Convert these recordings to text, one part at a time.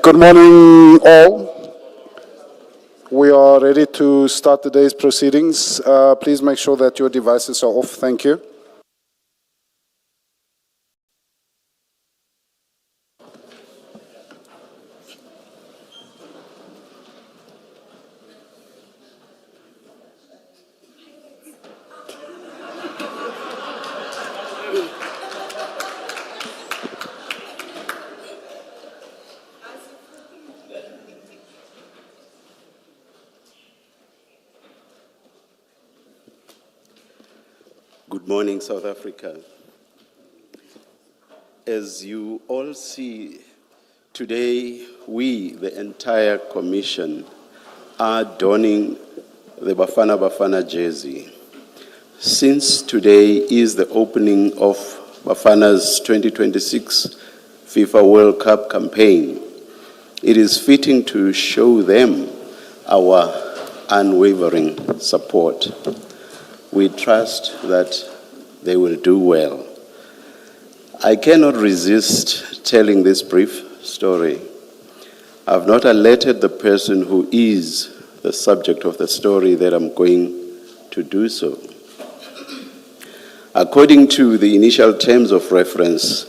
Good morning, all. We are ready to start today's proceedings. Please make sure that your devices are off. Thank you. Good morning, South Africa. As you all see, today we, the entire Commission, are donning the Bafana Bafana jersey. Since today is the opening of Bafana's 2026 FIFA World Cup campaign, it is fitting to show them our unwavering support. We trust that they will do well. I cannot resist telling this brief story. I've not alerted the person who is the subject of the story that I'm going to do so. According to the initial terms of reference,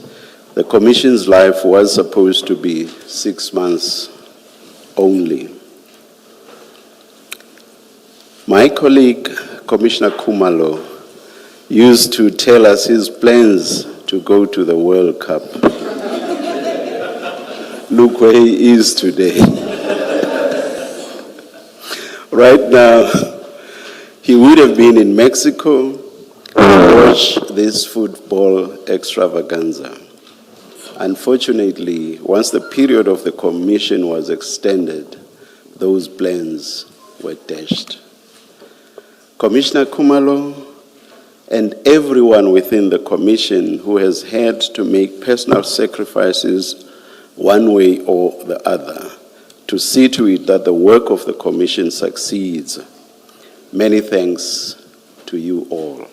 the Commission's life was supposed to be 6 months only. My colleague, Commissioner Khumalo, used to tell us his plans to go to the World Cup. Look where he is today. Right now, he would have been in Mexico to watch this football extravaganza. Unfortunately, once the period of the Commission was extended, those plans were dashed. Commissioner Khumalo and everyone within the Commission who has had to make personal sacrifices one way or the other to see to it that the work of the Commission succeeds. Many thanks to you all.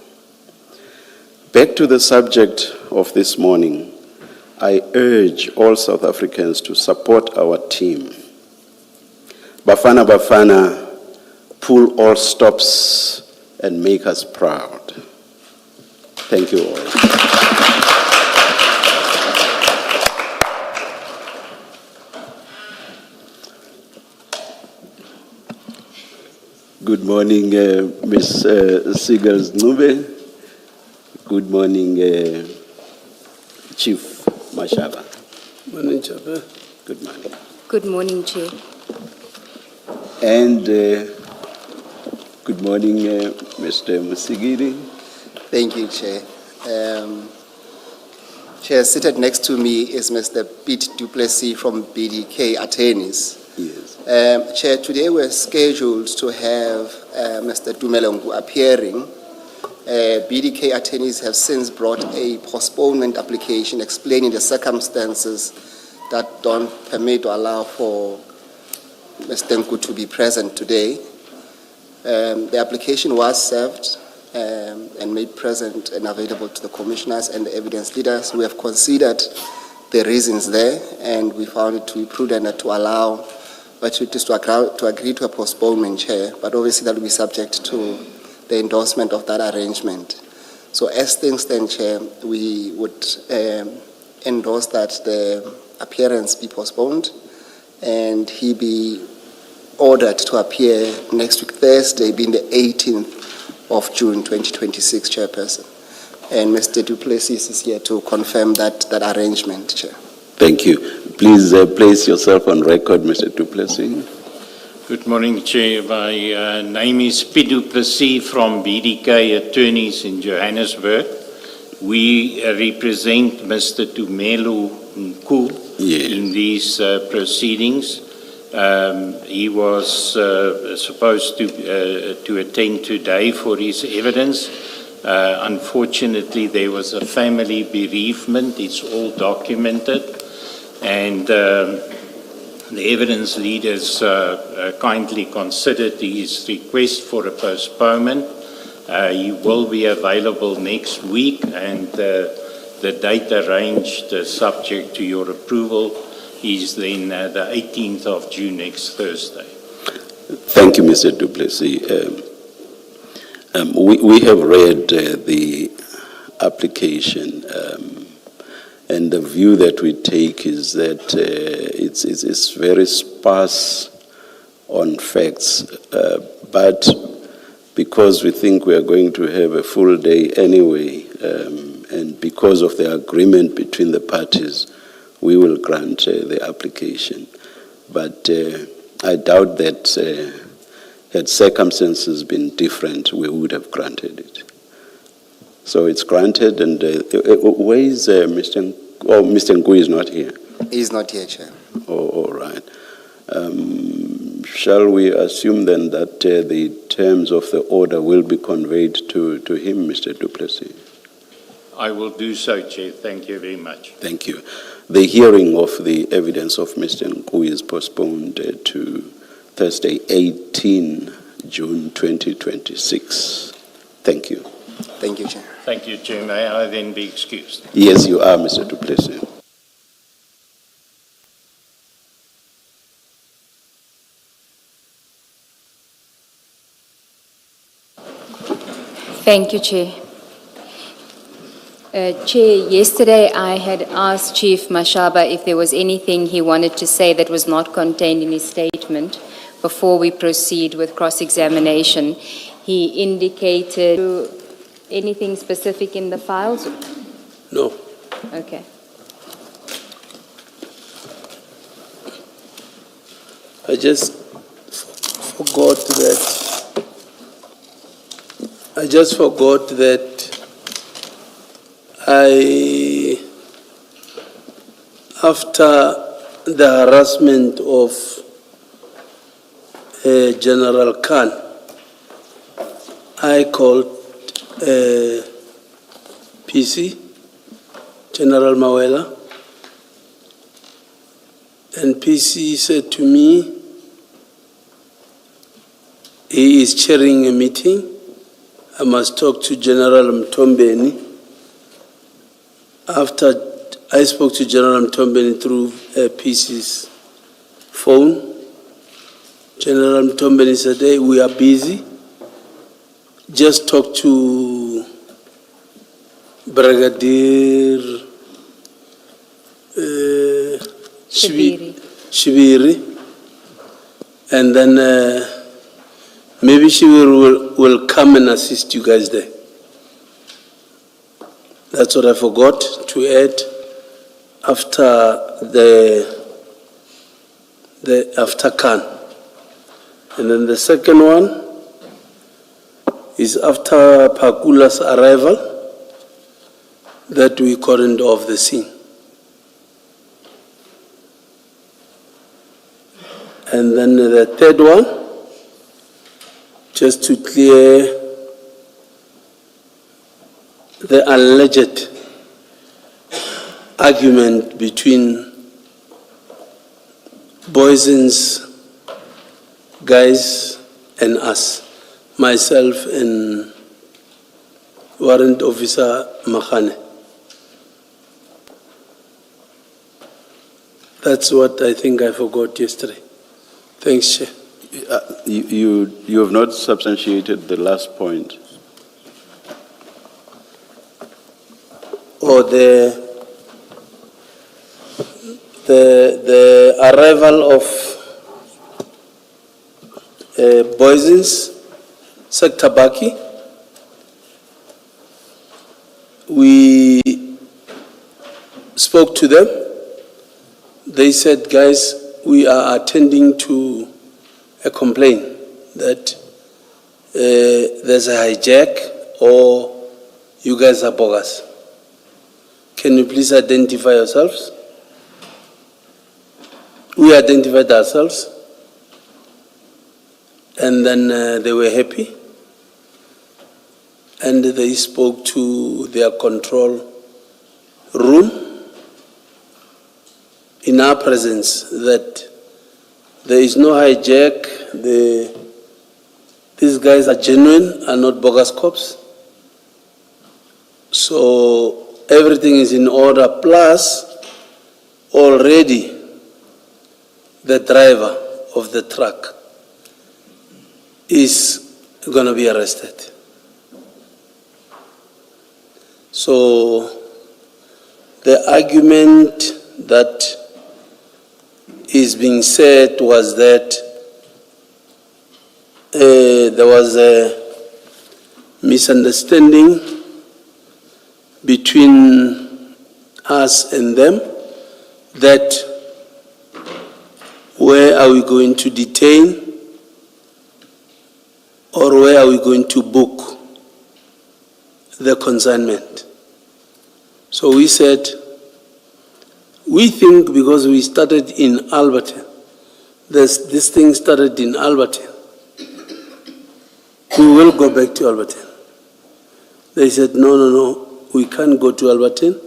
Back to the subject of this morning, I urge all South Africans to support our team. Bafana Bafana, pull all stops and make us proud. Thank you all. Good morning, Ms. Sigels Nube. Good morning, Chief Mashaba. Good morning, Chair. Good morning. Good morning, Chair. And good morning, Mr. Musigiri. Thank you, Chair. Chair, seated next to me is Mr. Pete Duplessis from BDK Attorneys. Yes. Chair, today we're scheduled to have Mr. Dumelongu appearing. BDK Attorneys have since brought a postponement application explaining the circumstances that don't permit or allow for Mr. Nku to be present today. The application was served and made present and available to the commissioners and the evidence leaders. We have considered the reasons there, and we found it to be prudent to allow authorities to agree to a postponement, Chair, but obviously that will be subject to the endorsement of that arrangement. So as things stand, Chair, we would endorse that the appearance be postponed and he be ordered to appear next week, Thursday, being the 18th of June, 2026, Chairperson. And Mr. Duplessis is here to confirm that arrangement, Chair. Thank you. Please place yourself on record, Mr. Duplessis. Good morning, Chair. My name is Pete Duplessis from BDK Attorneys in Johannesburg. We represent Mr. Tumelo Nku in these proceedings. He was supposed to attend today for his evidence. Unfortunately, there was a family bereavement. It's all documented. And the evidence leaders kindly considered his request for a postponement. He will be available next week, and the date arranged, subject to your approval, is then the 18th of June, next Thursday. Thank you, Mr. Du Plessis. We have read the application, and the view that we take is that it's very sparse on facts, but because we think we are going to have a full day anyway, and because of the agreement between the parties, we will grant the application. But I doubt that had circumstances been different, we would have granted it. So it's granted, and where is Mr. Oh, Mr. Ngui is not here. He's not here, Chair. Oh, all right. Shall we assume then that the terms of the order will be conveyed to him, Mr. Du Plessis? I will do so, Chair. Thank you very much. Thank you. The hearing of the evidence of Mr. Ngui is postponed to Thursday, 18 June 2026. Thank you. Thank you, Chair. Thank you, Chair. May I then be excused? Yes, you are, Mr. Du Plessis. Thank you, Chair. Chair, yesterday I had asked Chief Mashaba if there was anything he wanted to say that was not contained in his statement before we proceed with cross-examination. He indicated anything specific in the files? No. Okay. I just forgot that after the harassment of General Khan, I called PC, General Mawela, and PC said to me, he is chairing a meeting. I must talk to General Mtombeni. After I spoke to General Mtombeni through PC's phone, General Mtombeni said, hey, we are busy. Just talk to Brigadier Shibiri, and then maybe she will come and assist you guys there. That's what I forgot to add after after Khan. And then the second one is after Pakula's arrival that we cordoned off the scene. And then the third one, just to clear the alleged argument between Boysen's guys and us, myself and Warrant Officer Makhane. That's what I think I forgot yesterday. Thanks, Chair. You have not substantiated the last point. Or the arrival of Boysen's Sector Baki. We spoke to them. They said, guys, we are attending to a complaint that there's a hijack or you guys are bogus. Can you please identify yourselves? We identified ourselves, and then they were happy, and they spoke to their control room in our presence that there is no hijack, these guys are genuine, are not bogus cops. So everything is in order, plus already the driver of the truck is going to be arrested. So the argument that is being said was that there was a misunderstanding between us and them, that where are we going to detain or where are we going to book the consignment. So we said, we think because we started in Alberton, this thing started in Alberton, we will go back to Alberton. They said, no, we can't go to Alberton.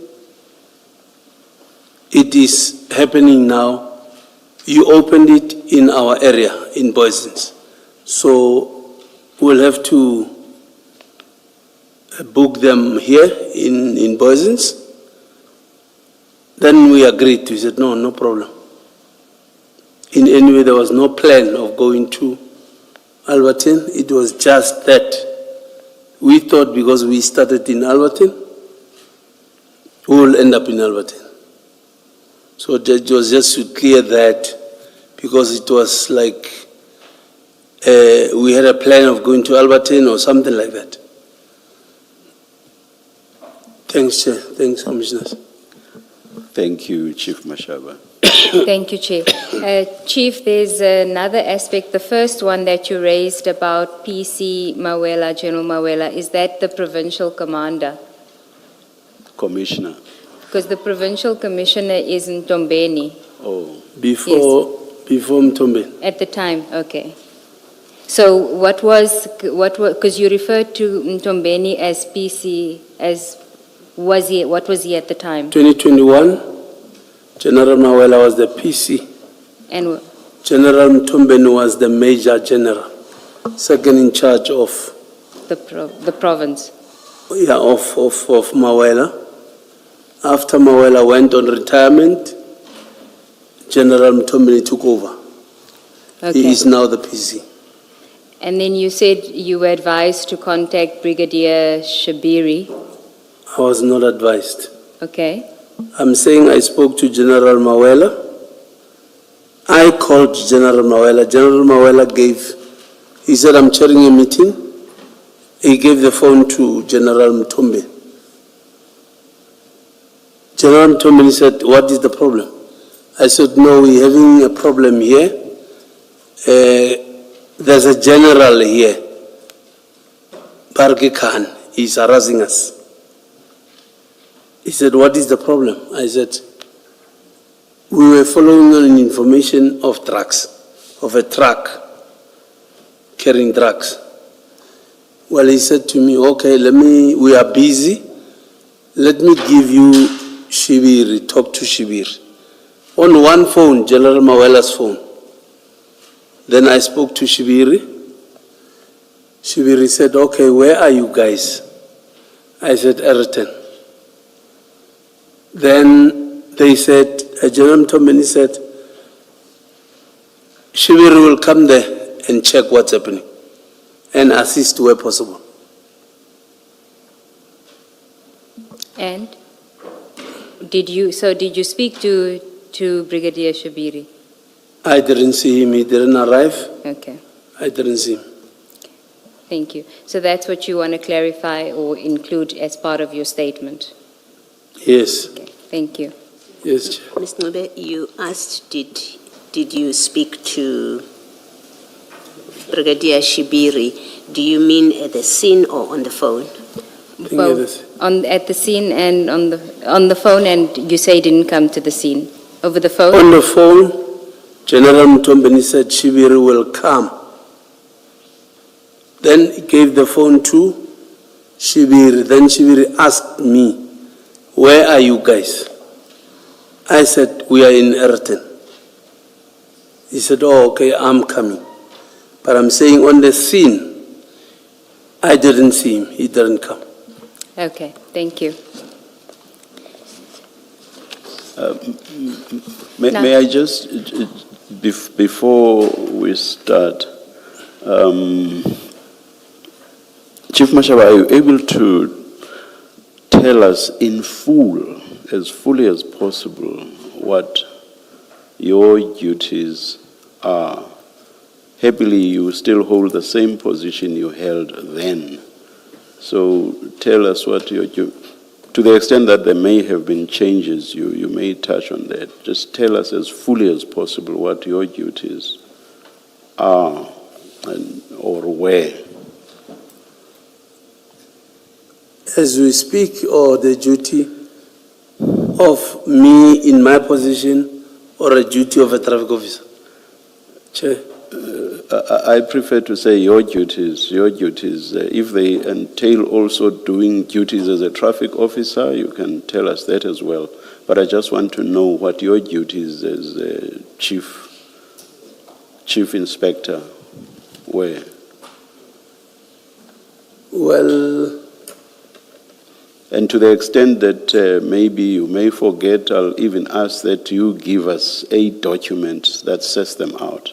It is happening now. You opened it in our area, in Boysens. So we'll have to book them here in Boysens. Then we agreed. We said, no problem. In any way, there was no plan of going to Alberton. It was just that we thought because we started in Alberton, we will end up in Alberton. So it was just to clear that, because it was like we had a plan of going to Alberton or something like that. Thanks, Chair. Thanks, Commissioners. Thank you, Chief Mashaba. Thank you, Chief. Chief, there's another aspect. The first one that you raised about PC Mawela, General Mawela, is that the provincial commander? Commissioner. Because the provincial commissioner is in Ntombeni. Oh, Before Mtombe. At the time, okay. So what was, because you referred to Ntombeni as PC, what was he at the time? 2021, General Mawela was the PC. And General Mtombeni was the Major General, second in charge of the province. Yeah, of Mawela. After Mawela went on retirement, General Mtombeni took over. Okay. He is now the PC. And then you said you were advised to contact Brigadier Shabiri. I was not advised. Okay. I'm saying I spoke to General Mawela. I called General Mawela. General Mawela he said, I'm chairing a meeting. He gave the phone to General Mtombe. General Mtombe said, what is the problem? I said, no, we're having a problem here. There's a general here, Barge Khan, he's harassing us. He said, what is the problem? I said, we were following on information of drugs, of a truck carrying drugs. Well, he said to me, okay, we are busy. Let me give you Shibiri, talk to Shibiri. On one phone, General Mawela's phone. Then I spoke to Shibiri. Shibiri said, okay, where are you guys? I said, Ayrton. Then they said, General Mtombeni said, Shibiri will come there and check what's happening and assist where possible. And did you speak to Brigadier Shabiri? I didn't see him. He didn't arrive. Okay. I didn't see him. Thank you. So that's what you want to clarify or include as part of your statement? Yes. Okay. Thank you. Yes, Chair. Ms. Nobe, you asked, did you speak to Brigadier Shibiri? Do you mean at the scene or on the phone? Both. At the scene and on the phone, and you say he didn't come to the scene. Over the phone? On the phone, General Mtombeni said Shibiri will come. Then he gave the phone to Shibiri. Then Shibiri asked me, where are you guys? I said, we are in Ayrton. He said, oh, okay, I'm coming. But I'm saying on the scene, I didn't see him. He didn't come. Okay, thank you. May I just Before we start, Chief Mashaba, are you able to tell us in full, as fully as possible, what your duties are? Happily, you still hold the same position you held then. So tell us what your duties. To the extent that there may have been changes, you may touch on that. Just tell us as fully as possible what your duties are or were. As we speak, or the duty of me in my position, or a duty of a traffic officer? Chair. I prefer to say your duties. If they entail also doing duties as a traffic officer, you can tell us that as well. But I just want to know what your duties as chief inspector were. Well, and to the extent that maybe you may forget, I'll even ask that you give us a document that sets them out.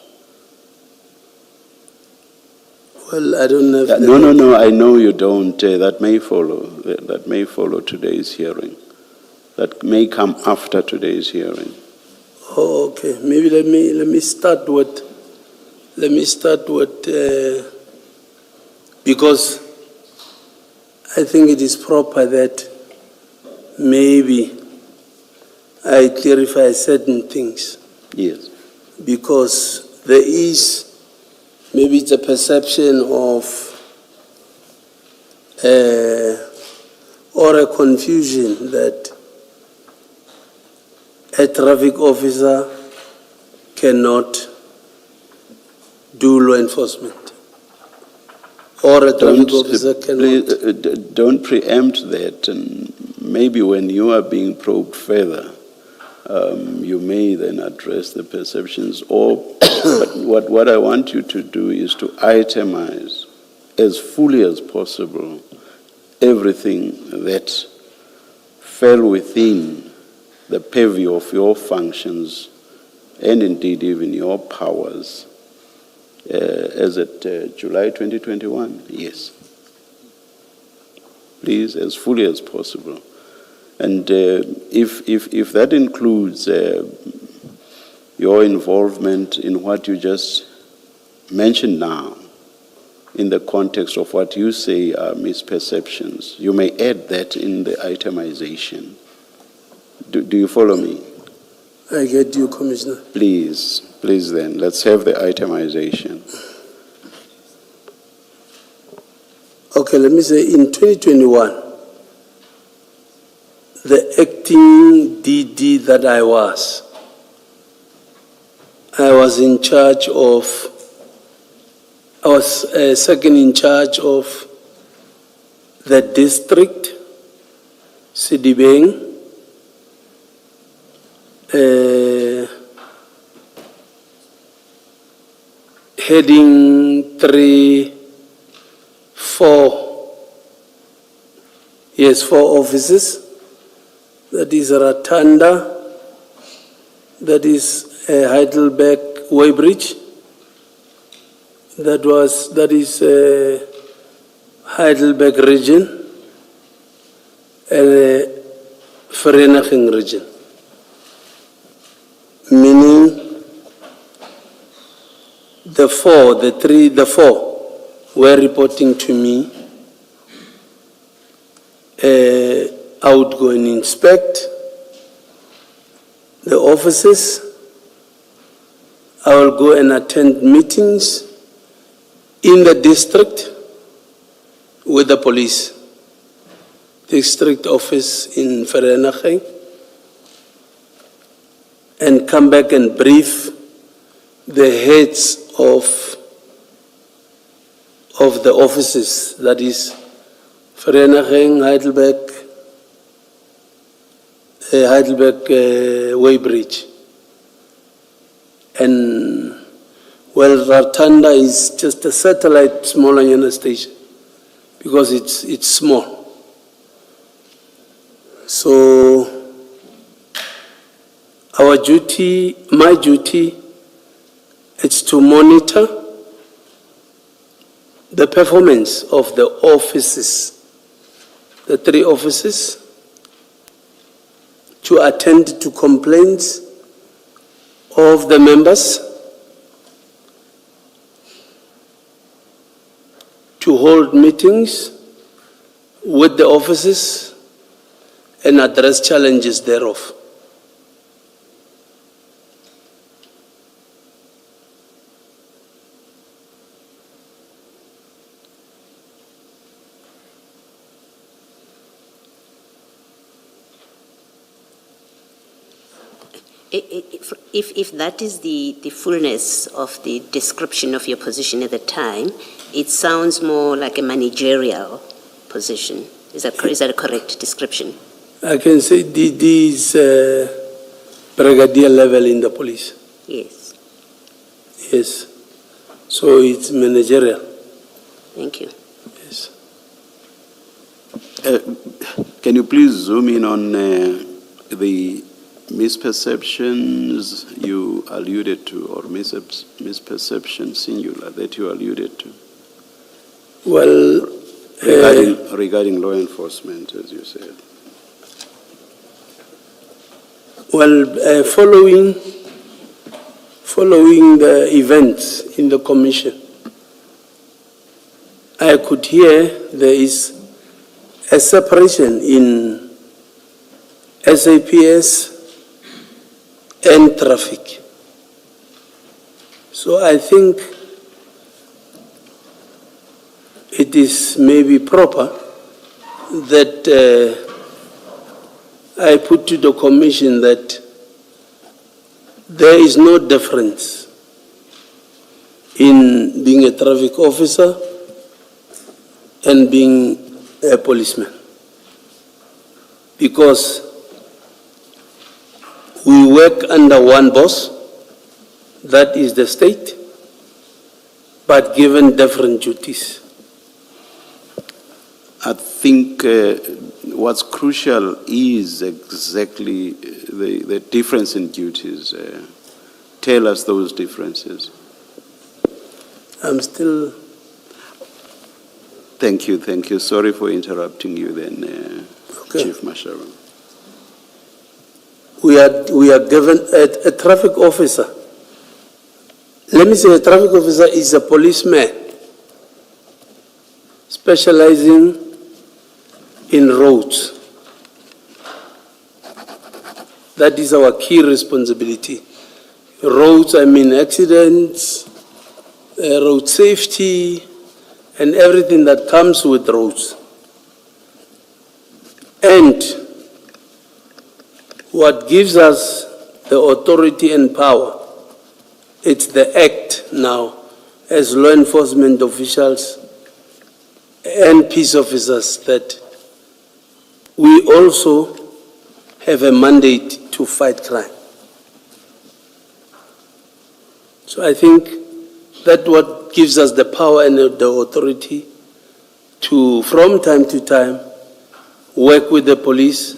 Well, I don't know. No, I know you don't. That may follow. That may follow today's hearing. That may come after today's hearing. Oh, okay. Maybe let me start with because I think it is proper that maybe I clarify certain things. Yes. Because there is. Maybe it's a perception of or a confusion that a traffic officer cannot do law enforcement. Or a traffic officer cannot. Don't preempt that. And maybe when you are being probed further, you may then address the perceptions. But what I want you to do is to itemize as fully as possible everything that fell within the purview of your functions and indeed even your powers as at July 2021. Yes. Please, as fully as possible. And if that includes your involvement in what you just mentioned now, in the context of what you say are misperceptions, you may add that in the itemization. Do you follow me? I get you, Commissioner. Please then, let's have the itemization. Okay, let me say in 2021, the acting DD that I was in charge of, I was second in charge of the district, Sidibeng, heading 4 offices. That is Ratanda, that is Heidelberg Weybridge, that is Heidelberg region, and Vereeniging region. Meaning the four were reporting to me. I would go and inspect the offices. I will go and attend meetings in the district with the police, district office in Vereeniging, and come back and brief the heads of the offices, that is Vereeniging, Heidelberg Weybridge. And well, Ratanda is just a satellite smaller Nyana station because it's small. So our duty, my duty It's to monitor the performance of the offices, the 3 offices, to attend to complaints of the members, to hold meetings with the offices and address challenges thereof. If that is the fullness of the description of your position at the time, it sounds more like a managerial position. Is that a correct description? I can say this brigadier level in the police. Yes. Yes. So it's managerial. Thank you. Yes. Can you please zoom in on the misperceptions you alluded to, or misperception singular that you alluded to? Well, regarding law enforcement, as you said. well, following the events in the commission, I could hear there is a separation in SAPS and traffic. So I think it is maybe proper that I put to the commission that there is no difference in being a traffic officer and being a policeman, because we work under one boss, that is the state, but given different duties. I think what's crucial is exactly the difference in duties. Tell us those differences. I'm still... Thank you. Sorry for interrupting you then, Okay. Chief Mashaba. We are given a traffic officer. Let me say a traffic officer is a policeman specializing in roads. That is our key responsibility. Roads, I mean accidents, road safety, and everything that comes with roads. And what gives us the authority and power, it's the act now as law enforcement officials and peace officers that we also have a mandate to fight crime. So I think that's what gives us the power and the authority to, from time to time, work with the police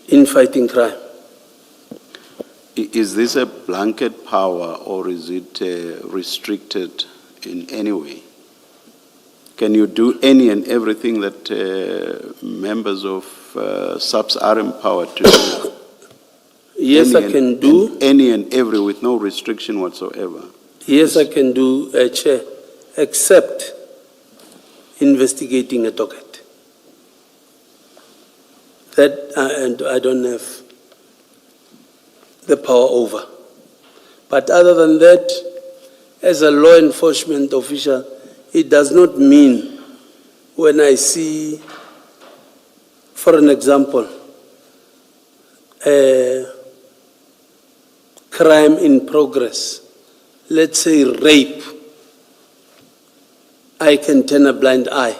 in fighting crime. Is this a blanket power, or is it restricted in any way? Can you do any and everything that members of SAPS are empowered to do? Yes, I can do. Any and every, with no restriction whatsoever? Yes, I can do, Chair, except investigating a docket. That I don't have the power over. But other than that, as a law enforcement official, it does not mean when I see, for an example, a crime in progress, let's say rape, I can turn a blind eye.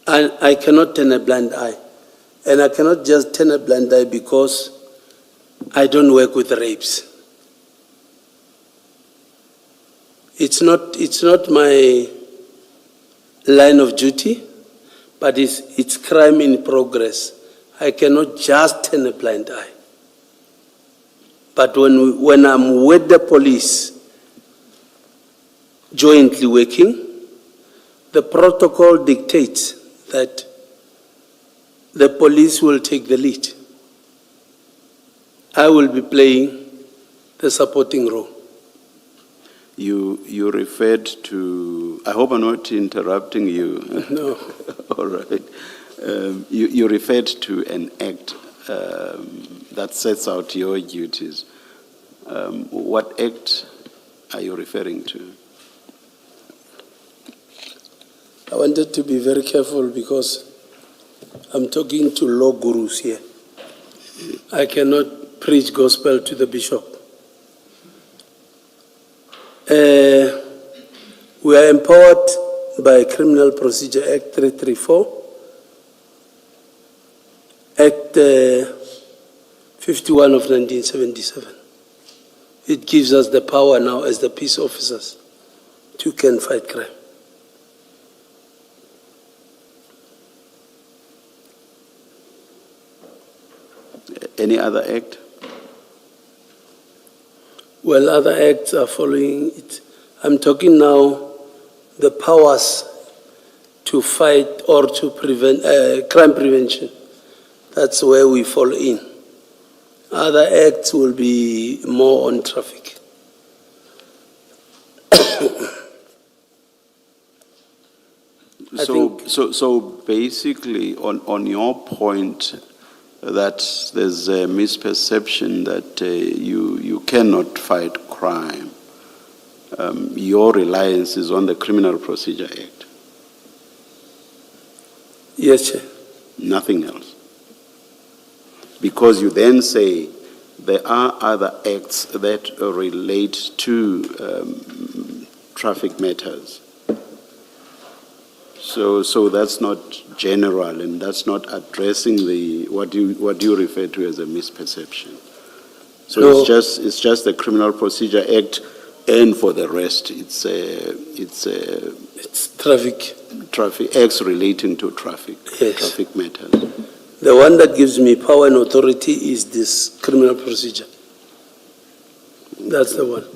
And I cannot turn a blind eye. And I cannot just turn a blind eye because I don't work with rapes. It's not my line of duty, but it's crime in progress. I cannot just turn a blind eye. But when I'm with the police, jointly working, the protocol dictates that the police will take the lead. I will be playing the supporting role. You referred to, I hope I'm not interrupting you. No. All right. You referred to an act that sets out your duties. What act are you referring to? I wanted to be very careful because I'm talking to law gurus here. I cannot preach gospel to the bishop. We are empowered by Criminal Procedure Act 334, Act 51 of 1977. It gives us the power now as the peace officers to can fight crime. Any other act? Well, other acts are following it. I'm talking now the powers to fight or to prevent crime prevention. That's where we fall in. Other acts will be more on traffic. So basically, on your point, that there's a misperception that you cannot fight crime. Your reliance is on the Criminal Procedure Act. Yes, Chair. Nothing else. Because you then say there are other acts that relate to traffic matters. So that's not general, and that's not addressing what you refer to as a misperception. So No. it's just the Criminal Procedure Act, and for the rest, it's traffic. acts relating to traffic, Yes. traffic matters. The one that gives me power and authority is this criminal procedure. That's the one.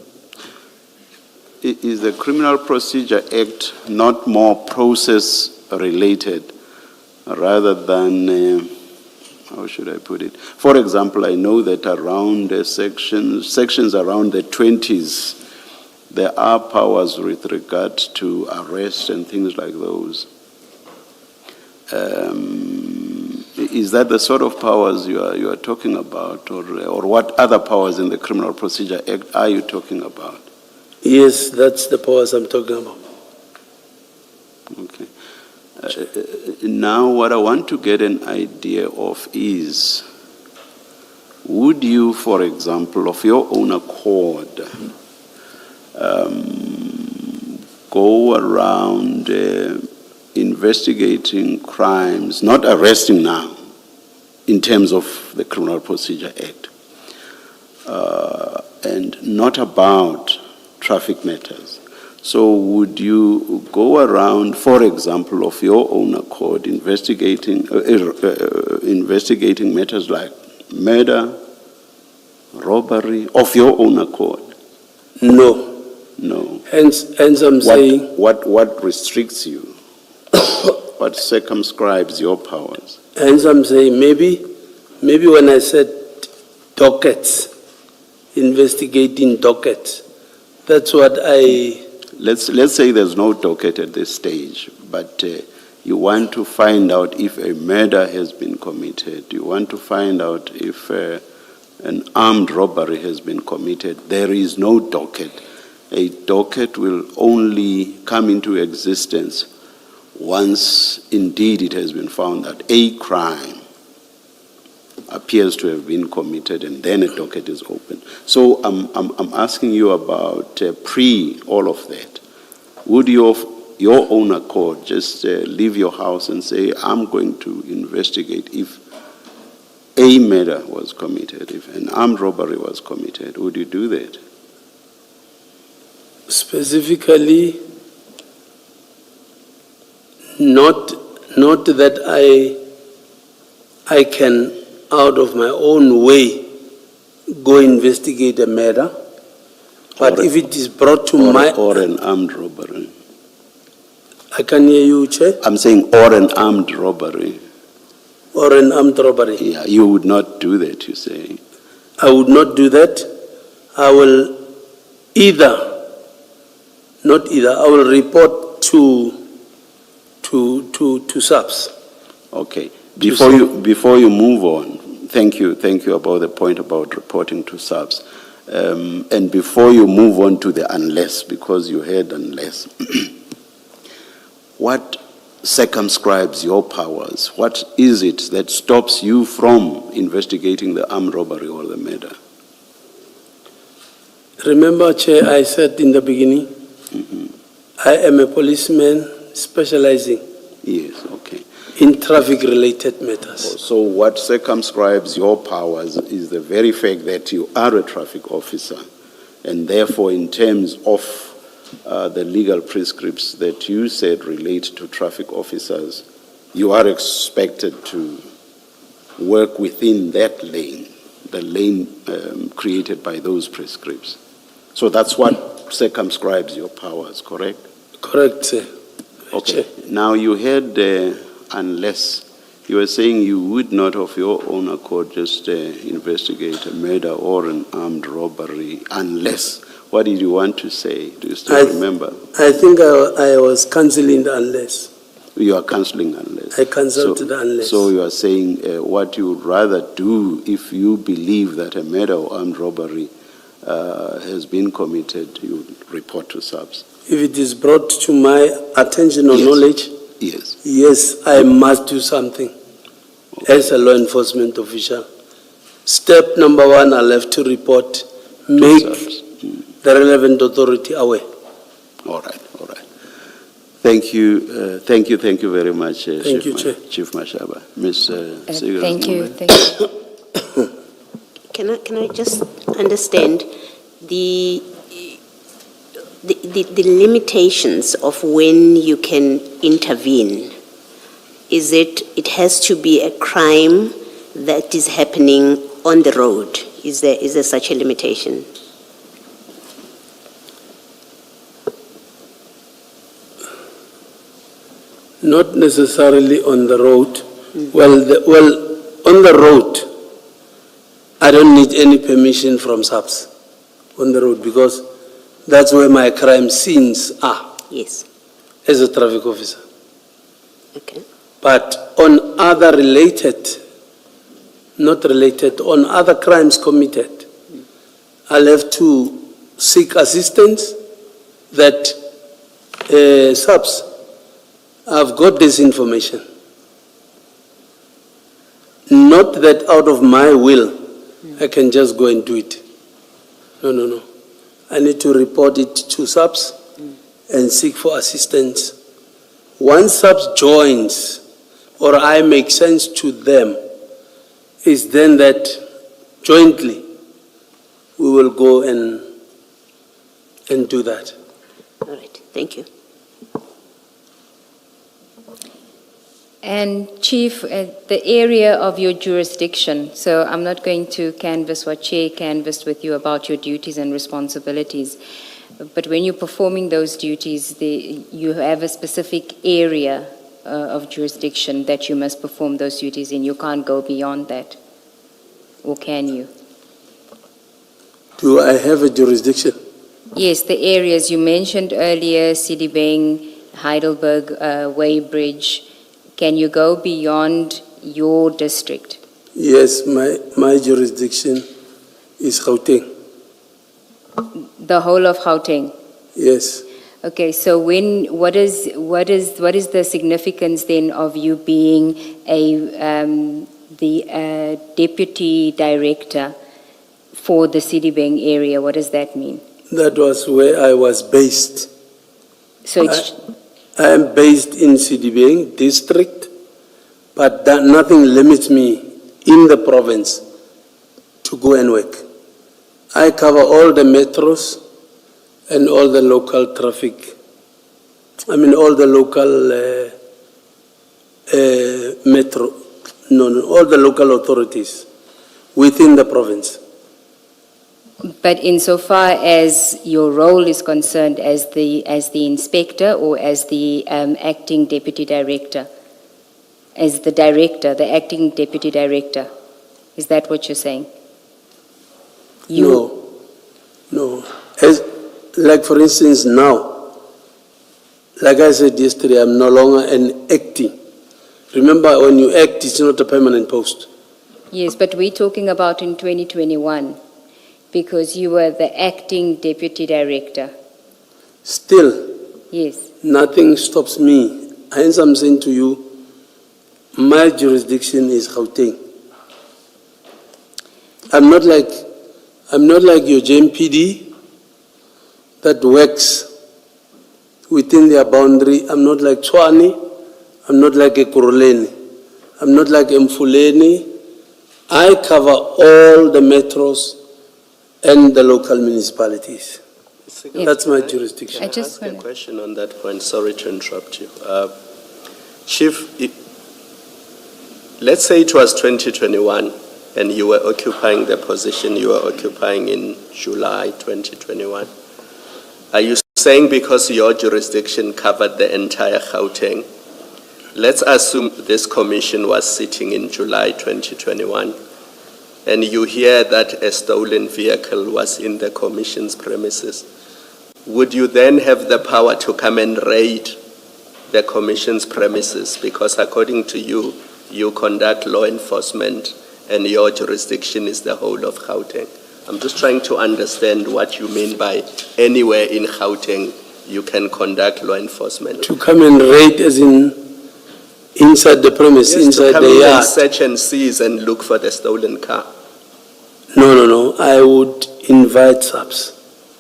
Is the Criminal Procedure Act not more process-related rather than, how should I put it? For example, I know that around the sections around the 20s, there are powers with regard to arrest and things like those. Is that the sort of powers you are talking about, or what other powers in the Criminal Procedure Act are you talking about? Yes, that's the powers I'm talking about. Okay. Now, what I want to get an idea of is, would you, for example, of your own accord, go around investigating crimes, not arresting now, in terms of the Criminal Procedure Act, and not about traffic matters? So would you go around, for example, of your own accord, investigating matters like murder, robbery, of your own accord? No. No. Hence I'm saying. What restricts you? What circumscribes your powers? Hence I'm saying maybe when I said dockets, investigating dockets, that's what I. Let's say there's no docket at this stage, but you want to find out if a murder has been committed. You want to find out if an armed robbery has been committed. There is no docket. A docket will only come into existence once indeed it has been found that a crime appears to have been committed, and then a docket is open. So I'm asking you about pre all of that. Would you, of your own accord, just leave your house and say, I'm going to investigate if a murder was committed, if an armed robbery was committed? Would you do that? Specifically, not that I can, out of my own way, go investigate a murder. But Or- if it is brought to Or an armed robbery. I can hear you, Chair, I'm saying or an armed robbery. or an armed robbery. Yeah, you would not do that, you say. I would not do that. I will I will report to SAPS. Okay. Before you move on, thank you about the point about reporting to SAPS. And before you move on to the unless, because you heard unless, what circumscribes your powers? What is it that stops you from investigating the armed robbery or the murder? Remember, Chair, I said in the beginning, I am a policeman specializing Yes, okay. in traffic-related matters. So what circumscribes your powers is the very fact that you are a traffic officer, and therefore in terms of the legal prescripts that you said relate to traffic officers, you are expected to work within that lane, the lane created by those prescripts. So that's what circumscribes your powers, correct? Correct, sir. Okay. Chair. Now you had unless you were saying you would not of your own accord just investigate a murder or an armed robbery unless. What did you want to say? Do you still remember? I think I was cancelling the unless. You are cancelling unless. I cancelled the unless. So you are saying what you would rather do if you believe that a murder or armed robbery has been committed, you would report to SAPS. If it is brought to my attention or Yes. knowledge, Yes. yes, I must do something as a law enforcement official. Step number one, I'll have to report, make SAPS. the relevant authority aware. All right. Thank you very much, Thank you, Chair. Chief Mashaba. Ms. Seegers, Thank you. Mube. Thank you. Can I just understand the limitations of when you can intervene? Is it has to be a crime that is happening on the road? Is there such a limitation? Not necessarily on the road. Well, on the road, I don't need any permission from SAPS on the road because that's where my crime scenes are Yes. as a traffic officer. Okay. But on other on other crimes committed, I'll have to seek assistance that SAPS, I've got this information. Not that out of my will, I can just go and do it. No. I need to report it to SAPS and seek for assistance. Once SAPS joins, or I make sense to them, is then that jointly we will go and do that. All right. Thank you. And Chief, the area of your jurisdiction, so I'm not going to canvass what Chair canvassed with you about your duties and responsibilities, but when you're performing those duties, you have a specific area of jurisdiction that you must perform those duties in. You can't go beyond that, or can you? Do I have a jurisdiction? Yes, the areas you mentioned earlier, Sidibeng, Heidelberg, Weybridge. Can you go beyond your district? Yes, my jurisdiction is Gauteng. The whole of Gauteng? Yes. Okay, so what is the significance then of you being the deputy director for the Sidibeng area? What does that mean? That was where I was based. So it's, I am based in Sidibeng district, but nothing limits me in the province to go and work. I cover all the metros and all the local traffic. All the local all the local authorities within the province. But insofar as your role is concerned as the inspector or as the acting deputy director, as the director, the acting deputy director, is that what you're saying? No. As, like for instance now, like I said yesterday, I'm no longer an acting. Remember, when you act, it's not a permanent post. Yes, but we're talking about in 2021, because you were the acting deputy director. Still, Yes. nothing stops me. Hence, I'm saying to you, my jurisdiction is Gauteng. I'm not like your JMPD that works within their boundary. I'm not like Tshwane. I'm not like Ekurhuleni. I'm not like Mfuleni. I cover all the metros and the local municipalities. That's my jurisdiction. I just Ask a wanna- question on that point. Sorry to interrupt you. Chief, let's say it was 2021 and you were occupying the position you were occupying in July 2021. Are you saying because your jurisdiction covered the entire Gauteng, let's assume this commission was sitting in July 2021 and you hear that a stolen vehicle was in the commission's premises, would you then have the power to come and raid the commission's premises? Because according to you, you conduct law enforcement and your jurisdiction is the whole of Gauteng. I'm just trying to understand what you mean by anywhere in Gauteng you can conduct law enforcement. To come and raid as in inside the premise, Yes, inside to come the in and yard. search and seize and look for the stolen car. No. I would invite subs.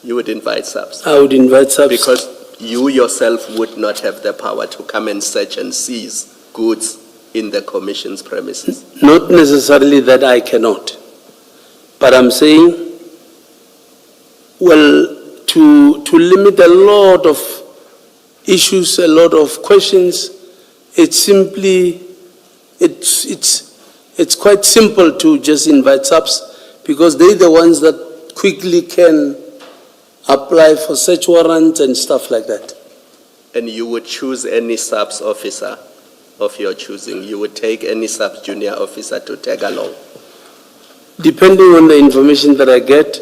You would invite subs. I would invite subs. Because you yourself would not have the power to come and search and seize goods in the commission's premises. Not necessarily that I cannot. But I'm saying, well, to limit a lot of issues, a lot of questions, it's simply, it's quite simple to just invite subs because they're the ones that quickly can apply for search warrants and stuff like that. And you would choose any subs officer of your choosing. You would take any sub junior officer to tag along. Depending on the information that I get,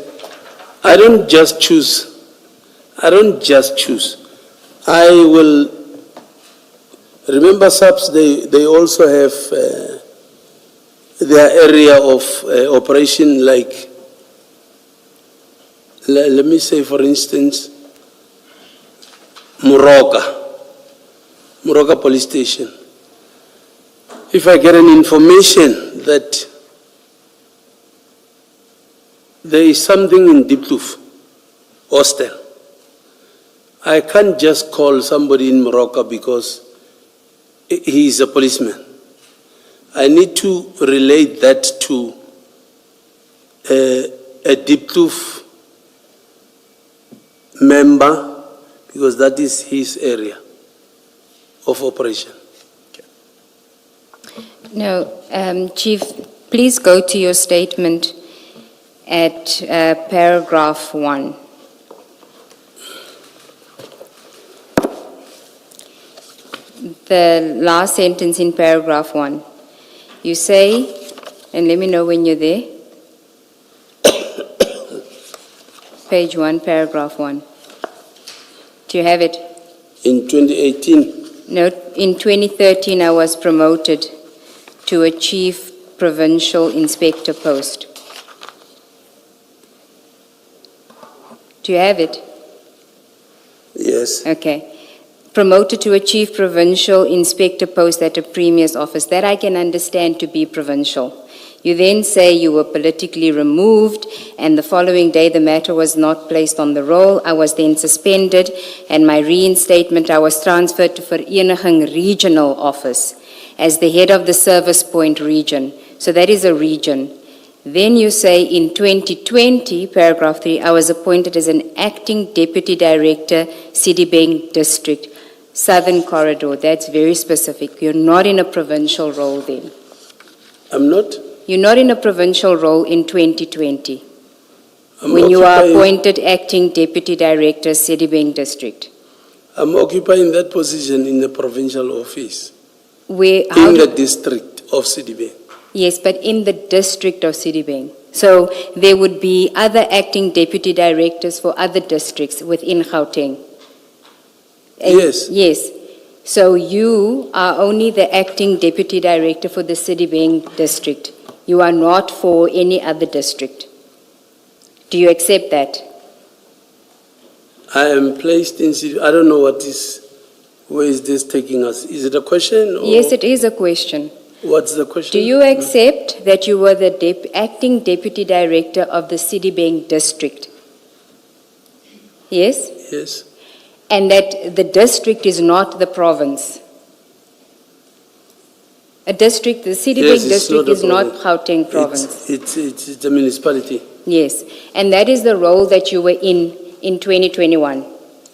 I don't just choose. I will, remember subs, they also have their area of operation, like, let me say for instance, Muroka police station. If I get an information that there is something in Diepkloof hostel, I can't just call somebody in Morocco because he is a policeman. I need to relate that to a Diepkloof member because that is his area of operation. No, Chief, please go to your statement at paragraph 1. The last sentence in paragraph 1. You say, and let me know when you're there. Page 1, paragraph 1. Do you have it? In 2018, No, in 2013 I was promoted to a chief provincial inspector post. Do you have it? yes. Okay. Promoted to a chief provincial inspector post at a premier's office. That I can understand to be provincial. You then say you were politically removed and the following day the matter was not placed on the roll. I was then suspended and my reinstatement I was transferred to Vereniging Regional Office as the head of the service point region. So that is a region. Then you say in 2020, paragraph 3, I was appointed as an acting deputy director, Sidibeng District, Southern Corridor. That's very specific. You're not in a provincial role then. I'm not? You're not in a provincial role in 2020. when you are occupying- appointed acting deputy director, Sedibeng district? I'm occupying that position in the provincial office, Where, how in do- the district of Sidibe. Yes, but in the district of Sedibeng. So there would be other acting deputy directors for other districts within Gauteng. Yes. Yes. So you are only the acting deputy director for the Sedibeng district. You are not for any other district. Do you accept that? I am placed in Sidibe. I don't know where is this taking us? Is it a question? Or Yes, it is a question. What's the question? Do you accept that you were the acting deputy director of the Sedibeng district? Yes? Yes. And that the district is not the province? A district, the Yes, Sedibeng it's district not a is not province. Gauteng province? It's a municipality. Yes. And that is the role that you were in 2021?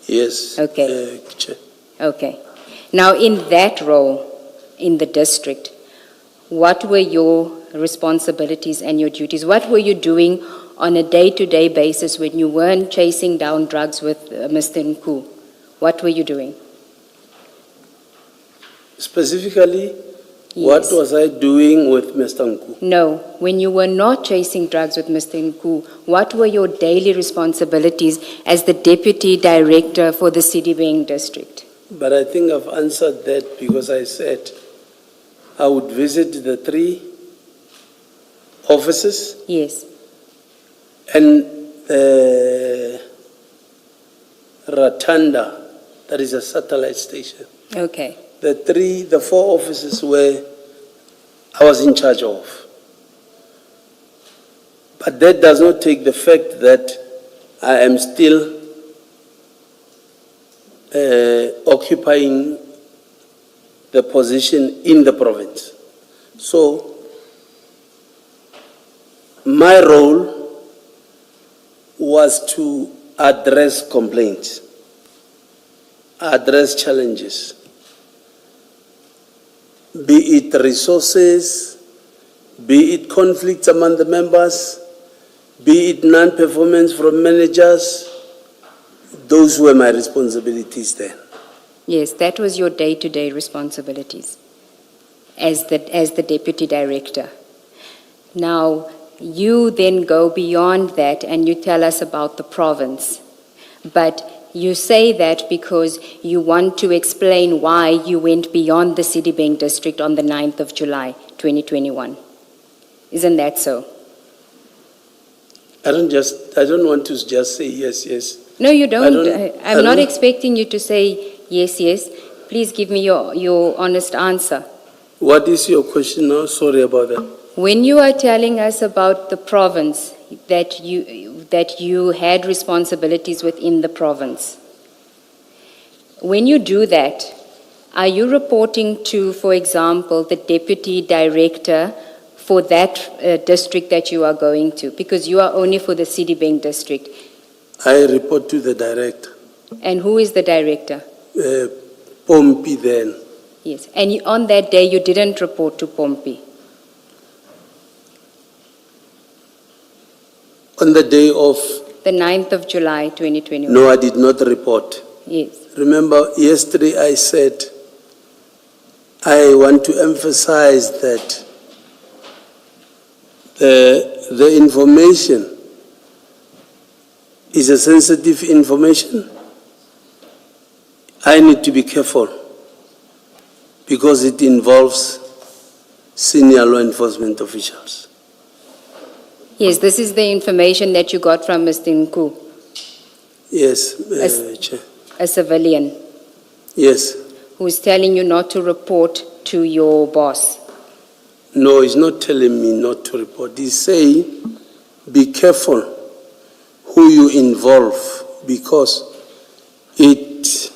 Yes. Okay. Chair. Okay. Now, in that role, in the district, what were your responsibilities and your duties? What were you doing on a day-to-day basis when you weren't chasing down drugs with Mr. Nku? What were you doing? Specifically, what Yes. was I doing with Mr. Nku? No, when you were not chasing drugs with Mr. Nku, what were your daily responsibilities as the deputy director for the Sedibeng district? But I think I've answered that because I said I would visit the 3 offices Yes. and Ratanda, that is a satellite station. Okay. The 4 offices where I was in charge of. But that does not take the fact that I am still occupying the position in the province. So, my role was to address complaints, address challenges, be it resources, be it conflicts among the members, be it non-performance from managers. Those were my responsibilities then. Yes, that was your day-to-day responsibilities as the deputy director. Now, you then go beyond that and you tell us about the province. But you say that because you want to explain why you went beyond the Sedibeng district on the 9th of July, 2021. Isn't that so? I don't want to just say yes, yes. No, you don't. I'm not don't- expecting you to say yes, yes. Please give me your honest answer. What is your question now? Sorry about that. When you are telling us about the province, that you had responsibilities within the province, when you do that, are you reporting to, for example, the deputy director for that district that you are going to? Because you are only for the Sedibeng district. I report to the director, And who is the director? Pompi then. Yes. And on that day, you didn't report to Pompi. On the day of, The 9th of July, 2021. no, I did not report. Yes. Remember, yesterday I said, I want to emphasize that the information is a sensitive information. I need to be careful because it involves senior law enforcement officials. Yes, this is the information that you got from Mr. Nku, Yes, Chair. a civilian, Yes. who is telling you not to report to your boss. No, he's not telling me not to report. He's saying, be careful who you involve because it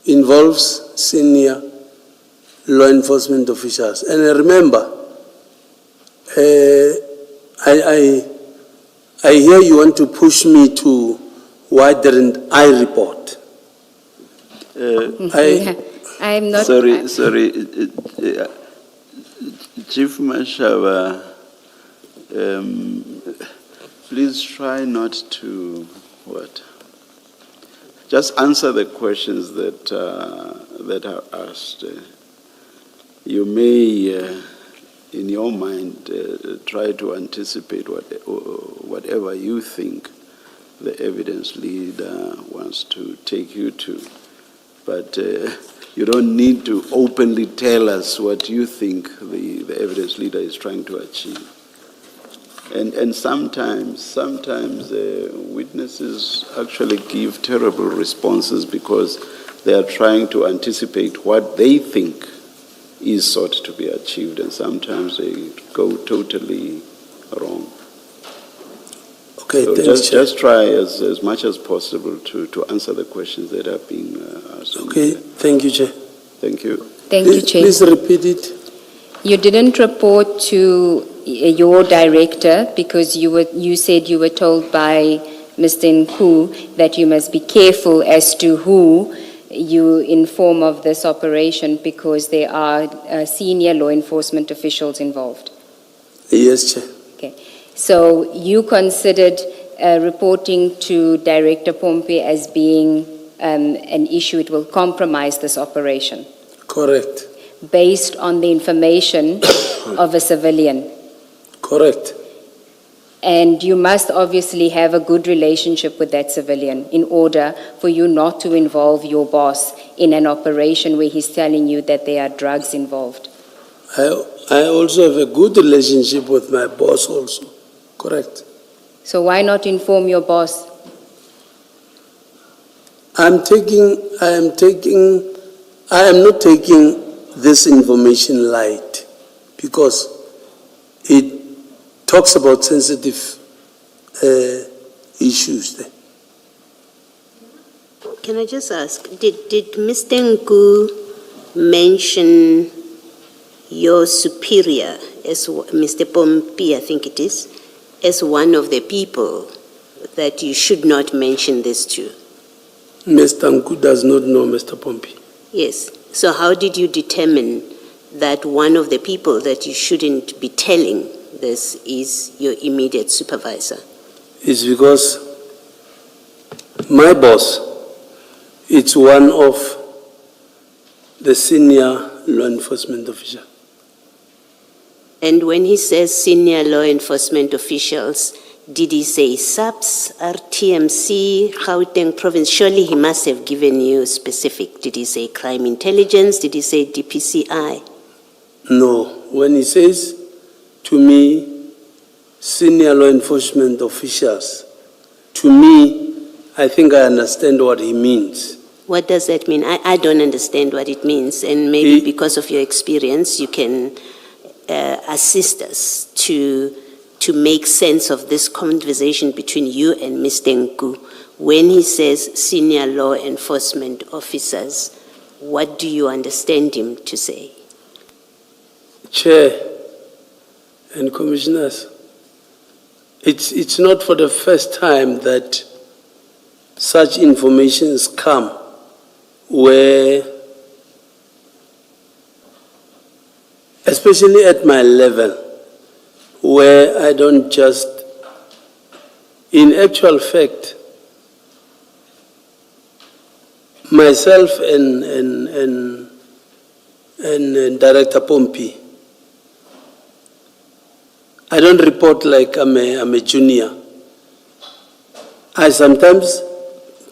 involves senior law enforcement officials. And remember, I hear you want to push me to why didn't I report? I'm not. Sorry, Chief Mashaba, Please try not to, what? Just answer the questions that are asked. You may, in your mind, try to anticipate whatever you think the evidence leader wants to take you to. But you don't need to openly tell us what you think the evidence leader is trying to achieve. And sometimes witnesses actually give terrible responses because they are trying to anticipate what they think is sought to be achieved, and sometimes they go totally wrong. Okay, So thanks, Chair. just try as much as possible to answer the questions that are being asked. Okay, thank you, Chair. Thank you. Thank you, Chair. Please repeat it. You didn't report to your director because you said you were told by Mr. Nku that you must be careful as to who you inform of this operation because there are senior law enforcement officials involved. Yes, Chair. Okay. So you considered reporting to Director Pompey as being an issue, it will compromise this operation, Correct. based on the information of a civilian. Correct. And you must obviously have a good relationship with that civilian in order for you not to involve your boss in an operation where he's telling you that there are drugs involved. I also have a good relationship with my boss also. Correct. So why not inform your boss? I am not taking this information light because it talks about sensitive issues there. Can I just ask, did Mr. Nku mention your superior, as Mr. Pompey, I think it is, as one of the people that you should not mention this to? Mr. Nku does not know Mr. Pompey. Yes. So how did you determine that one of the people that you shouldn't be telling this is your immediate supervisor? It's because my boss, it's one of the senior law enforcement officials. And when he says senior law enforcement officials, did he say SAPS, RTMC, Gauteng province? Surely he must have given you specific. Did he say crime intelligence? Did he say DPCI? No. When he says to me, senior law enforcement officials, to me, I think I understand what he means. What does that mean? I don't understand what it means. And maybe because of your experience, you can assist us to make sense of this conversation between you and Mr. Nku. When he says senior law enforcement officers, what do you understand him to say? Chair and commissioners, it's not for the first time that such informations come where, especially at my level, where I don't just, in actual fact, myself and Director Pompey, I don't report like I'm a junior. I sometimes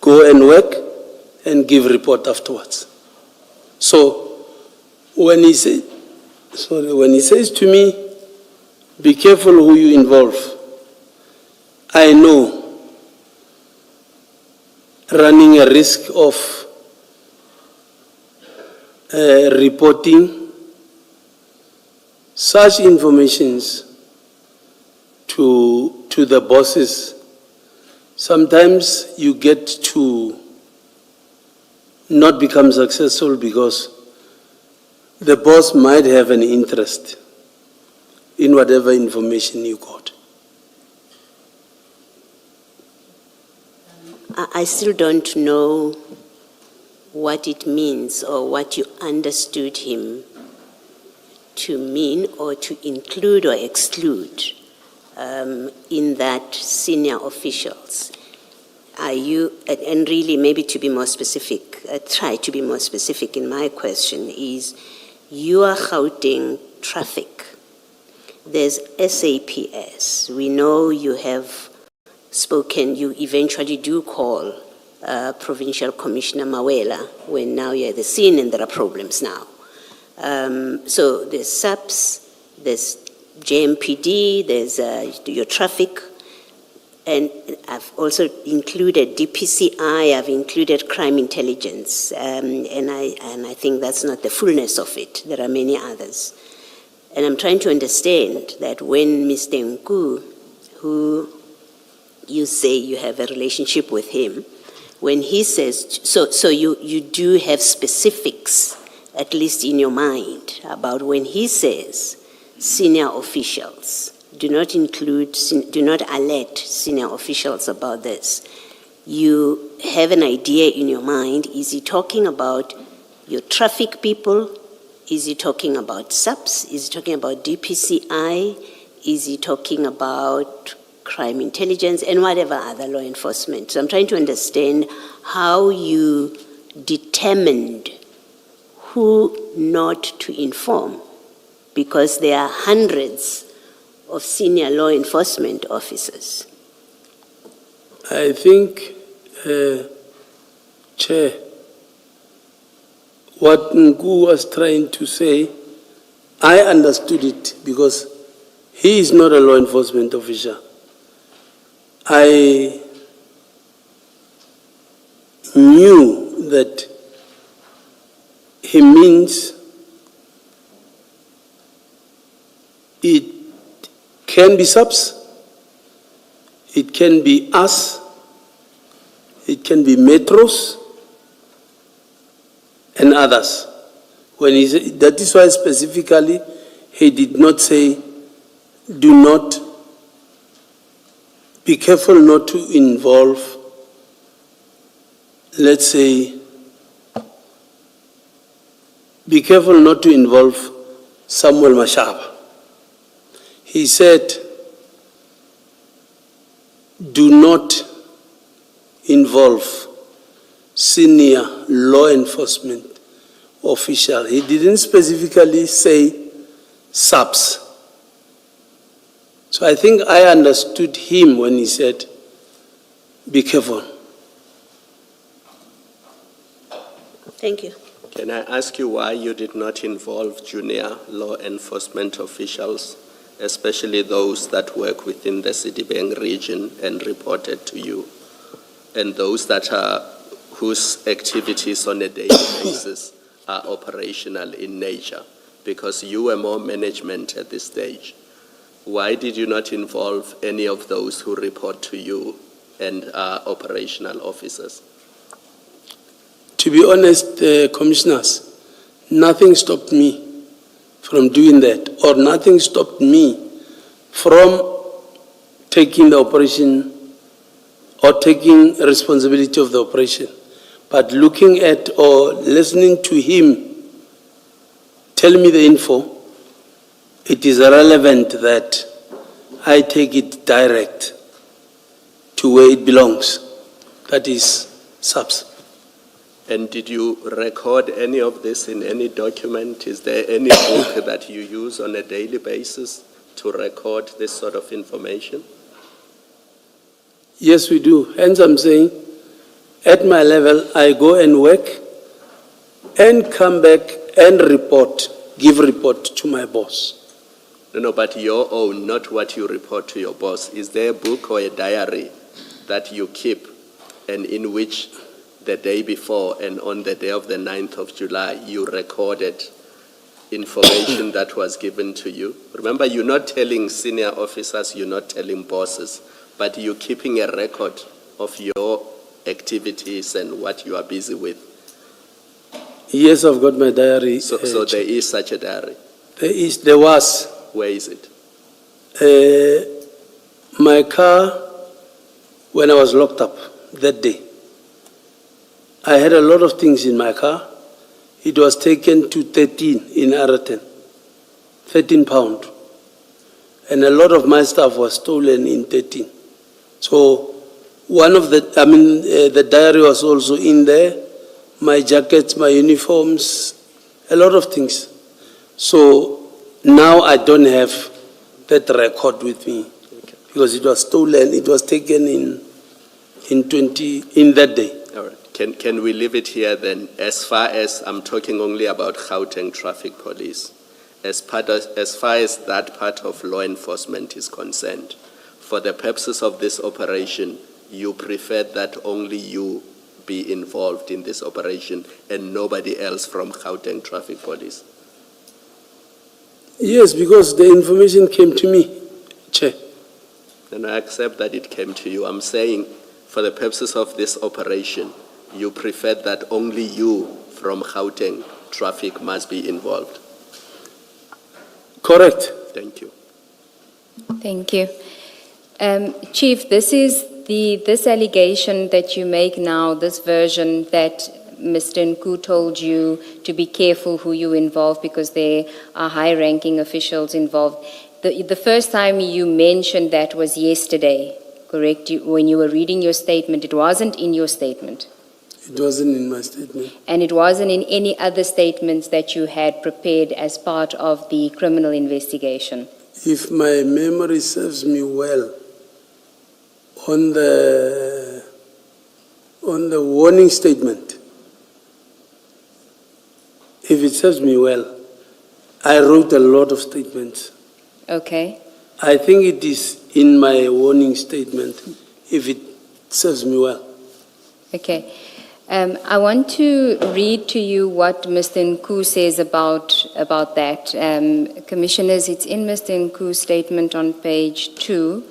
go and work and give report afterwards. So when he says to me, be careful who you involve, I know running a risk of reporting such informations to the bosses. Sometimes you get to not become successful because the boss might have an interest in whatever information you got. I still don't know what it means or what you understood him to mean or to include or exclude in that senior officials, are you, and really maybe to be more specific, try to be more specific in my question is, you are Gauteng traffic. There's SAPS. We know you have spoken, you eventually do call Provincial Commissioner Mawela when now you're at the scene and there are problems now. So there's SAPS, there's JMPD, there's your traffic, and I've also included DPCI, I've included crime intelligence, and I think that's not the fullness of it. There are many others. And I'm trying to understand that when Mr. Nku, who you say you have a relationship with him, when he says, so you do have specifics, at least in your mind, about when he says senior officials, do not alert senior officials about this. You have an idea in your mind, is he talking about your traffic people? Is he talking about SAPS? Is he talking about DPCI? Is he talking about crime intelligence and whatever other law enforcement? So I'm trying to understand how you determined who not to inform, because there are hundreds of senior law enforcement officers. I think, Chair, what Nku was trying to say, I understood it because he is not a law enforcement officer. I knew that he means it can be SAPS, it can be us, it can be metros, and others. When he said, that is why specifically he did not say, do not, be careful not to involve, let's say, be careful not to involve Samuel Mashaba. He said, do not involve senior law enforcement official. He didn't specifically say SAPS. So I think I understood him when he said, be careful. Thank you. Can I ask you why you did not involve junior law enforcement officials, especially those that work within the Citibank region and reported to you, and those that are whose activities on a daily basis are operational in nature, because you were more management at this stage? Why did you not involve any of those who report to you and are operational officers? To be honest, commissioners, nothing stopped me from doing that, or nothing stopped me from taking the operation or taking responsibility of the operation. But looking at or listening to him tell me the info, it is relevant that I take it direct to where it belongs, that is SAPS. And did you record any of this in any document? Is there any book that you use on a daily basis to record this sort of information? Yes, we do. Hence I'm saying, at my level, I go and work and come back and report, give report to my boss. No, but your own, not what you report to your boss. Is there a book or a diary that you keep and in which the day before and on the day of the 9th of July, you recorded information that was given to you? Remember, you're not telling senior officers, you're not telling bosses, but you're keeping a record of your activities and what you are busy with. Yes, I've got my diary. So there is such a diary? There was. Where is it? My car, when I was locked up that day, I had a lot of things in my car. It was taken to 13 in Araten, 13 pound. and a lot of my stuff was stolen in 13. So one of the, the diary was also in there, my jackets, my uniforms, a lot of things. So now I don't have that record with me because it was stolen, it was taken in that day. All right. Can we leave it here then? As far as I'm talking only about Gauteng Traffic Police, as far as that part of law enforcement is concerned, for the purposes of this operation, you prefer that only you be involved in this operation and nobody else from Gauteng Traffic Police? Yes, because the information came to me, Chair. And I accept that it came to you. I'm saying, for the purposes of this operation, you prefer that only you from Gauteng Traffic must be involved. Correct. Thank you. Thank you. Chief, this allegation that you make now, this version that Mr. Nku told you to be careful who you involve because there are high-ranking officials involved. The first time you mentioned that was yesterday, correct? When you were reading your statement, it wasn't in your statement. It wasn't in my statement. And it wasn't in any other statements that you had prepared as part of the criminal investigation. If my memory serves me well, on the warning statement, if it serves me well, I wrote a lot of statements. Okay. I think it is in my warning statement, if it serves me well. Okay. I want to read to you what Mr. Nku says about that. Commissioners, it's in Mr. Nku's statement on page 2.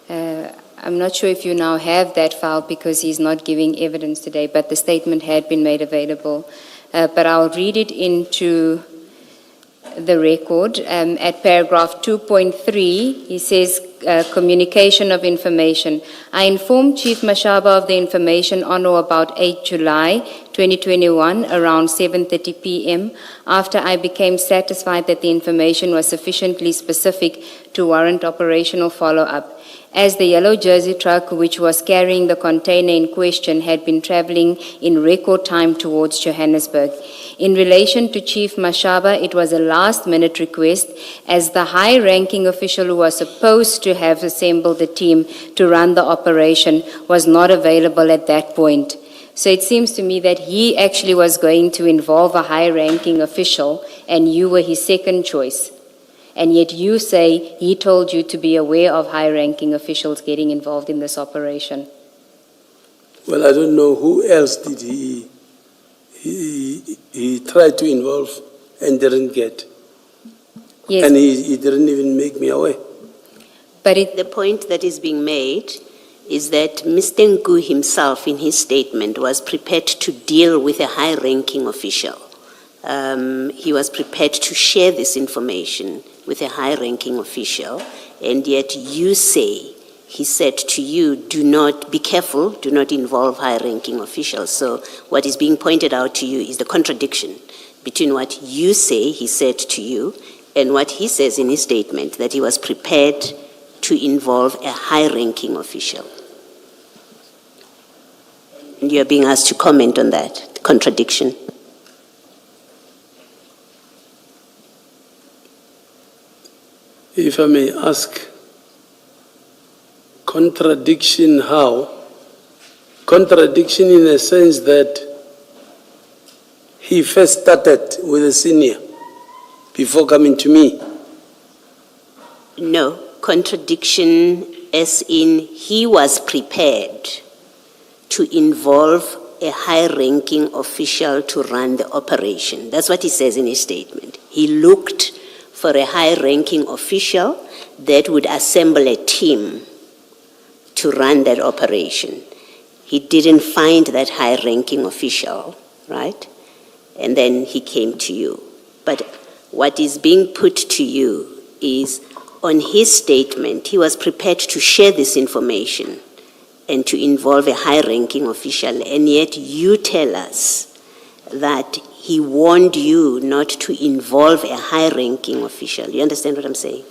I'm not sure if you now have that file because he's not giving evidence today, but the statement had been made available. But I'll read it into the record. At paragraph 2.3, he says, communication of information. I informed Chief Mashaba of the information on or about 8 July 2021 around 7:30 p.m. after I became satisfied that the information was sufficiently specific to warrant operational follow-up. As the yellow jersey truck, which was carrying the container in question, had been traveling in record time towards Johannesburg. In relation to Chief Mashaba, it was a last-minute request, as the high-ranking official who was supposed to have assembled the team to run the operation was not available at that point. So it seems to me that he actually was going to involve a high-ranking official, and you were his second choice. And yet you say he told you to be aware of high-ranking officials getting involved in this operation. Well, I don't know who else did he tried to involve and didn't get. Yes. And he didn't even make me aware. But The point that is being made is that Mr. Nku himself, in his statement, was prepared to deal with a high-ranking official. He was prepared to share this information with a high-ranking official, and yet you say, he said to you, do not, be careful, do not involve high-ranking officials. So what is being pointed out to you is the contradiction between what you say he said to you and what he says in his statement, that he was prepared to involve a high-ranking official. And you are being asked to comment on that contradiction. If I may ask, contradiction how? Contradiction in the sense that he first started with a senior before coming to me. No, contradiction as in he was prepared to involve a high-ranking official to run the operation. That's what he says in his statement. He looked for a high-ranking official that would assemble a team to run that operation. He didn't find that high-ranking official, right? And then he came to you. But what is being put to you is, on his statement, he was prepared to share this information and to involve a high-ranking official, and yet you tell us that he warned you not to involve a high-ranking official. You understand what I'm saying?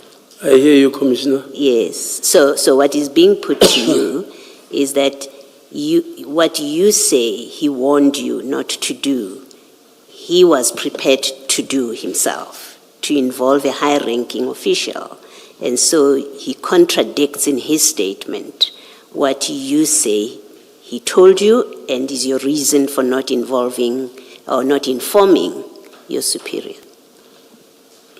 I hear you, Commissioner. Yes. So what is being put to you is that what you say he warned you not to do, he was prepared to do himself, to involve a high-ranking official. And so he contradicts in his statement what you say he told you and is your reason for not involving or not informing your superior.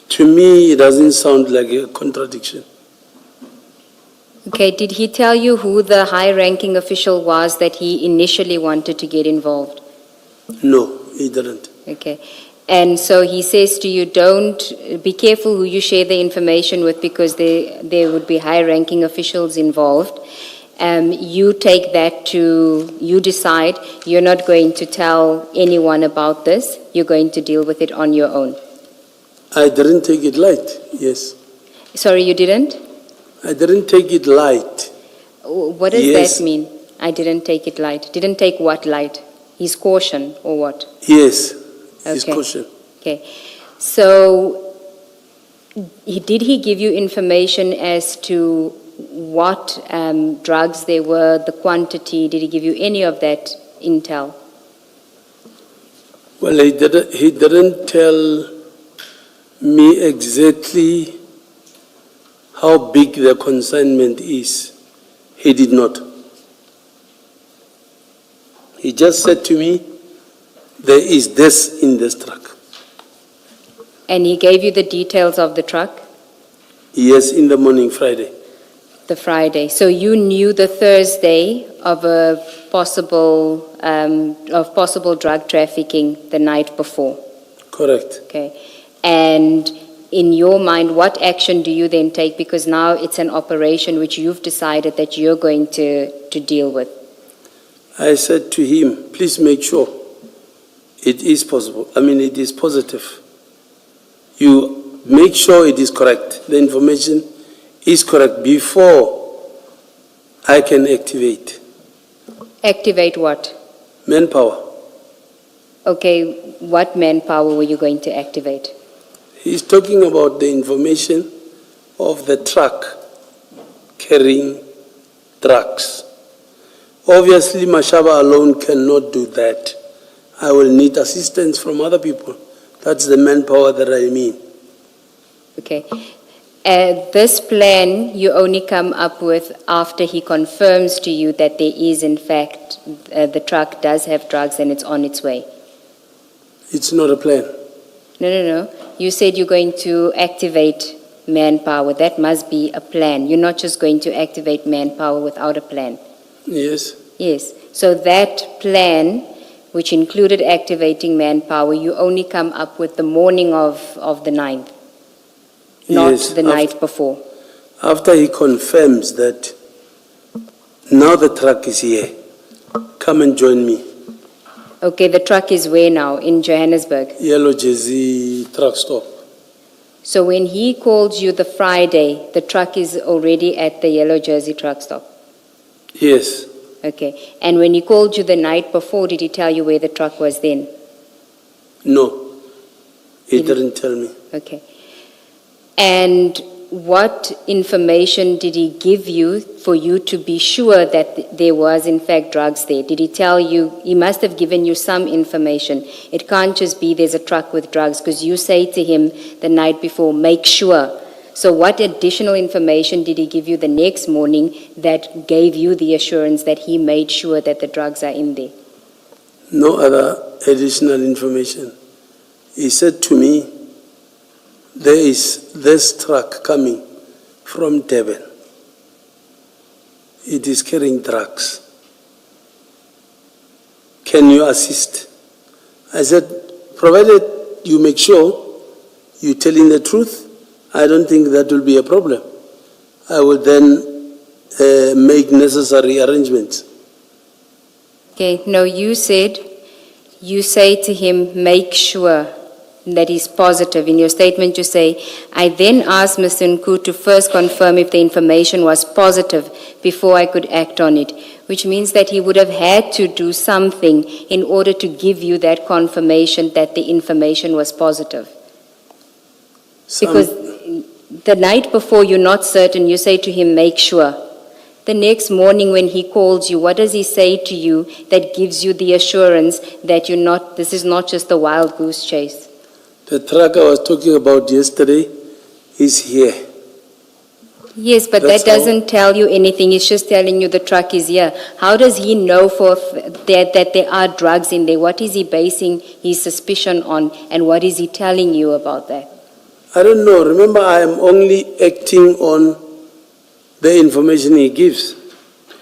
To me, it doesn't sound like a contradiction. Okay, did he tell you who the high-ranking official was that he initially wanted to get involved? No, he didn't. Okay. And so he says to you, be careful who you share the information with because there would be high-ranking officials involved. You take that you decide you're not going to tell anyone about this. You're going to deal with it on your own. I didn't take it light, yes. Sorry, you didn't? I didn't take it light. What does Yes. that mean? I didn't take it light. Didn't take what light? His caution or what? Yes, his Okay. caution. Okay. So did he give you information as to what drugs there were, the quantity? Did he give you any of that intel? Well, he didn't tell me exactly how big the consignment is. He did not. He just said to me, there is this in this truck. And he gave you the details of the truck? Yes, in the morning, Friday. The Friday. So you knew the Thursday of a possible drug trafficking the night before. Correct. Okay. And in your mind, what action do you then take? Because now it's an operation which you've decided that you're going to deal with. I said to him, please make sure it is possible. It is positive. You make sure it is correct. The information is correct before I can activate. Activate what? Manpower. Okay, what manpower were you going to activate? He's talking about the information of the truck carrying drugs. Obviously, Mashaba alone cannot do that. I will need assistance from other people. That's the manpower that I mean. Okay. This plan you only come up with after he confirms to you that there is, in fact, the truck does have drugs and it's on its way. It's not a plan. No. You said you're going to activate manpower. That must be a plan. You're not just going to activate manpower without a plan. Yes. Yes. So that plan, which included activating manpower, you only come up with the morning of the 9th, not Yes, the night before. After he confirms that now the truck is here, come and join me. Okay, the truck is where now? In Johannesburg. Yellow Jersey truck stop. So when he called you the Friday, the truck is already at the Yellow Jersey truck stop? Yes. Okay. And when he called you the night before, did he tell you where the truck was then? No, he didn't tell me. Okay. And what information did he give you for you to be sure that there was in fact drugs there? Did he tell you, he must have given you some information. It can't just be there's a truck with drugs, because you say to him the night before, make sure. So what additional information did he give you the next morning that gave you the assurance that he made sure that the drugs are in there? No other additional information. He said to me, there is this truck coming from Durban. It is carrying drugs. Can you assist? I said, provided you make sure you're telling the truth, I don't think that will be a problem. I will then make necessary arrangements. Okay, no, you say to him, make sure that he's positive. In your statement you say, I then asked Mr. Nku to first confirm if the information was positive before I could act on it, which means that he would have had to do something in order to give you that confirmation that the information was positive. Because the night before you're not certain, you say to him, make sure. The next morning when he calls you, what does he say to you that gives you the assurance that this is not just a wild goose chase? The truck I was talking about yesterday is here. Yes, but That's that doesn't tell you anything. It's just telling you the truck is here. How does he know that there are drugs in there? What is he basing his suspicion on, and what is he telling you about that? I don't know. Remember, I am only acting on the information he gives.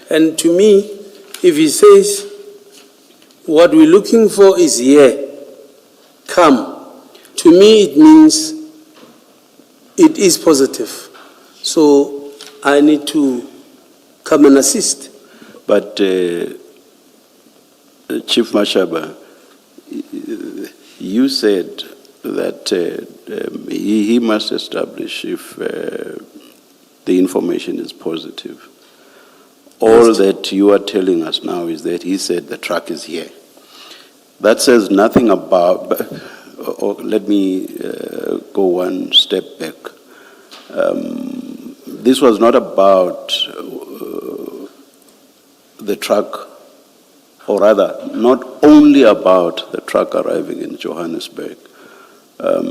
And to me, if he says, what we're looking for is here, come, to me it means it is positive. So I need to come and assist. But Chief Mashaba, you said that he must establish if the information is positive. All that you are telling us now is that he said the truck is here. That says nothing about, or let me go one step back. This was not about the truck, or rather, not only about the truck arriving in Johannesburg.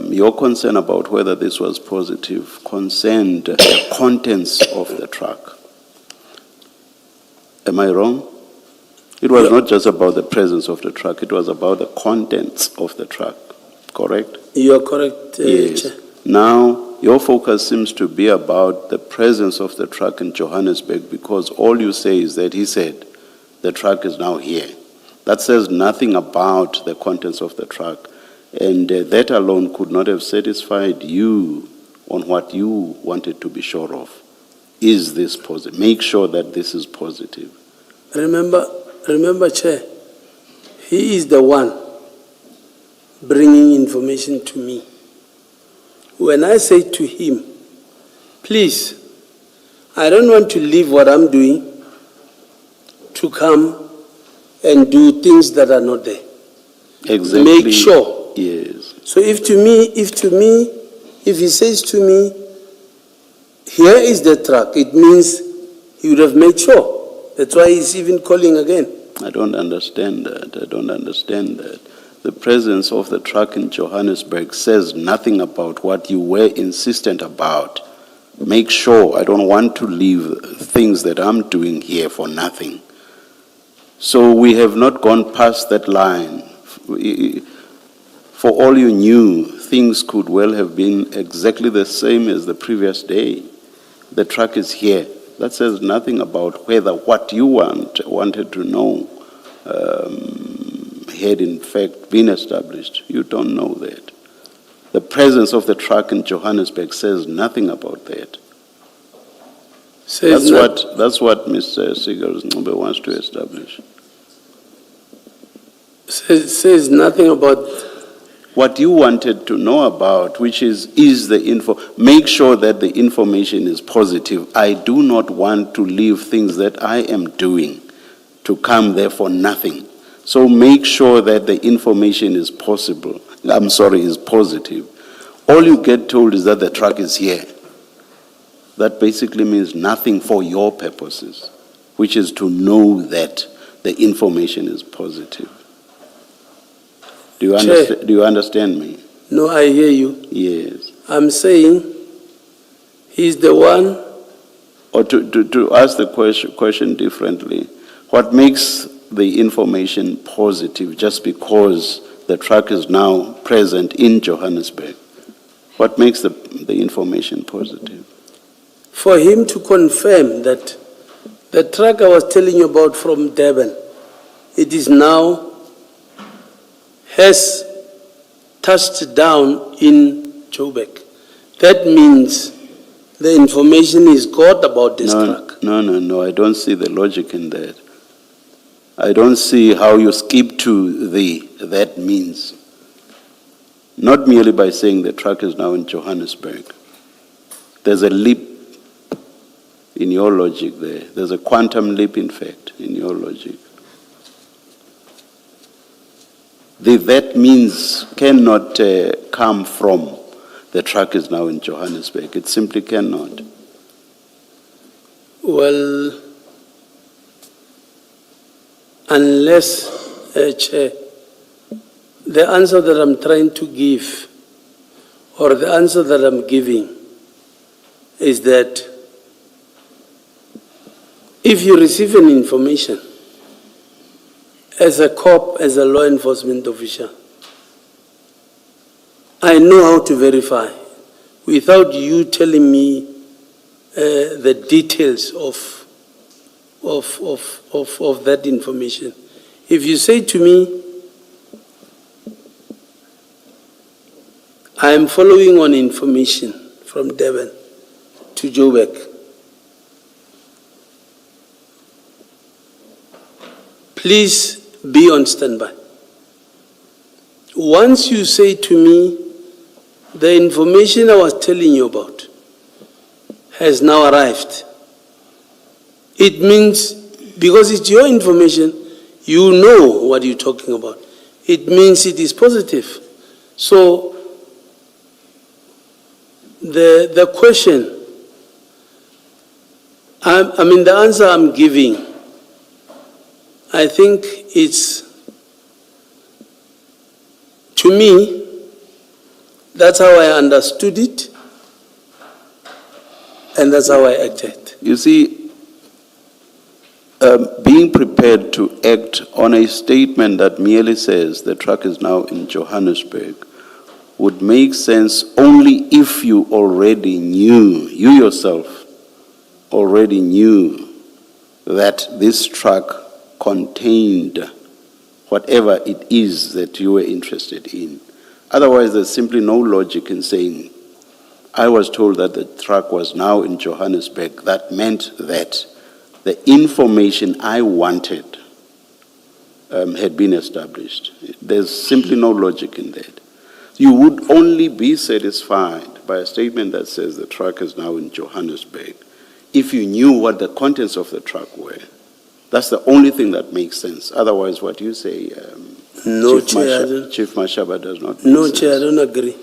Your concern about whether this was positive concerned the contents of the truck. Am I wrong? It was not just about the presence of the truck, it was about the contents of the truck, correct? You are correct, Yes. Chair. Now, your focus seems to be about the presence of the truck in Johannesburg because all you say is that he said the truck is now here. That says nothing about the contents of the truck. And that alone could not have satisfied you on what you wanted to be sure of. Is this positive? Make sure that this is positive. Remember, Chair, he is the one bringing information to me. When I say to him, please, I don't want to leave what I'm doing to come and do things that are not there. Exactly. Make sure. Yes. So if he says to me, here is the truck, it means he would have made sure. That's why he's even calling again. I don't understand that. The presence of the truck in Johannesburg says nothing about what you were insistent about. Make sure I don't want to leave things that I'm doing here for nothing. So we have not gone past that line. For all you knew, things could well have been exactly the same as the previous day. The truck is here. That says nothing about whether what you wanted to know had in fact been established. You don't know that. The presence of the truck in Johannesburg says nothing about that. That's what Mr. Sigars Ngube wants to establish. Says nothing about what you wanted to know about, which is the info. Make sure that the information is positive. I do not want to leave things that I am doing to come there for nothing. So make sure that the information is positive. All you get told is that the truck is here. That basically means nothing for your purposes, which is to know that the information is positive. Do you understand me? No, I hear you. Yes. I'm saying he's the one. Or to ask the question differently, what makes the information positive just because the truck is now present in Johannesburg? What makes the information positive? For him to confirm that the truck I was telling you about from Durban, it is now has touched down in Joburg. That means the information is got about this truck. No, I don't see the logic in that. I don't see how you skip to that means. Not merely by saying the truck is now in Johannesburg. There's a leap in your logic there. There's a quantum leap, in fact, in your logic. That means cannot come from the truck is now in Johannesburg. It simply cannot. Well, unless, Chair, the answer that I'm trying to give, or the answer that I'm giving, is that if you receive an information as a cop, as a law enforcement official, I know how to verify without you telling me the details of that information. If you say to me, I am following on information from Devon to Joburg, please be on standby. Once you say to me, the information I was telling you about has now arrived, it means, because it's your information, you know what you're talking about. It means it is positive. So, the question, the answer I'm giving, I think it's, to me, that's how I understood it, and that's how I acted. You see, being prepared to act on a statement that merely says the truck is now in Johannesburg would make sense only if you already knew, you yourself already knew that this truck contained whatever it is that you were interested in. Otherwise, there's simply no logic in saying, I was told that the truck was now in Johannesburg. That meant that the information I wanted had been established. There's simply no logic in that. You would only be satisfied by a statement that says the truck is now in Johannesburg if you knew what the contents of the truck were. That's the only thing that makes sense. Otherwise, what you say, No, Chief Mashaba does not make No, sense. Chair, I don't agree.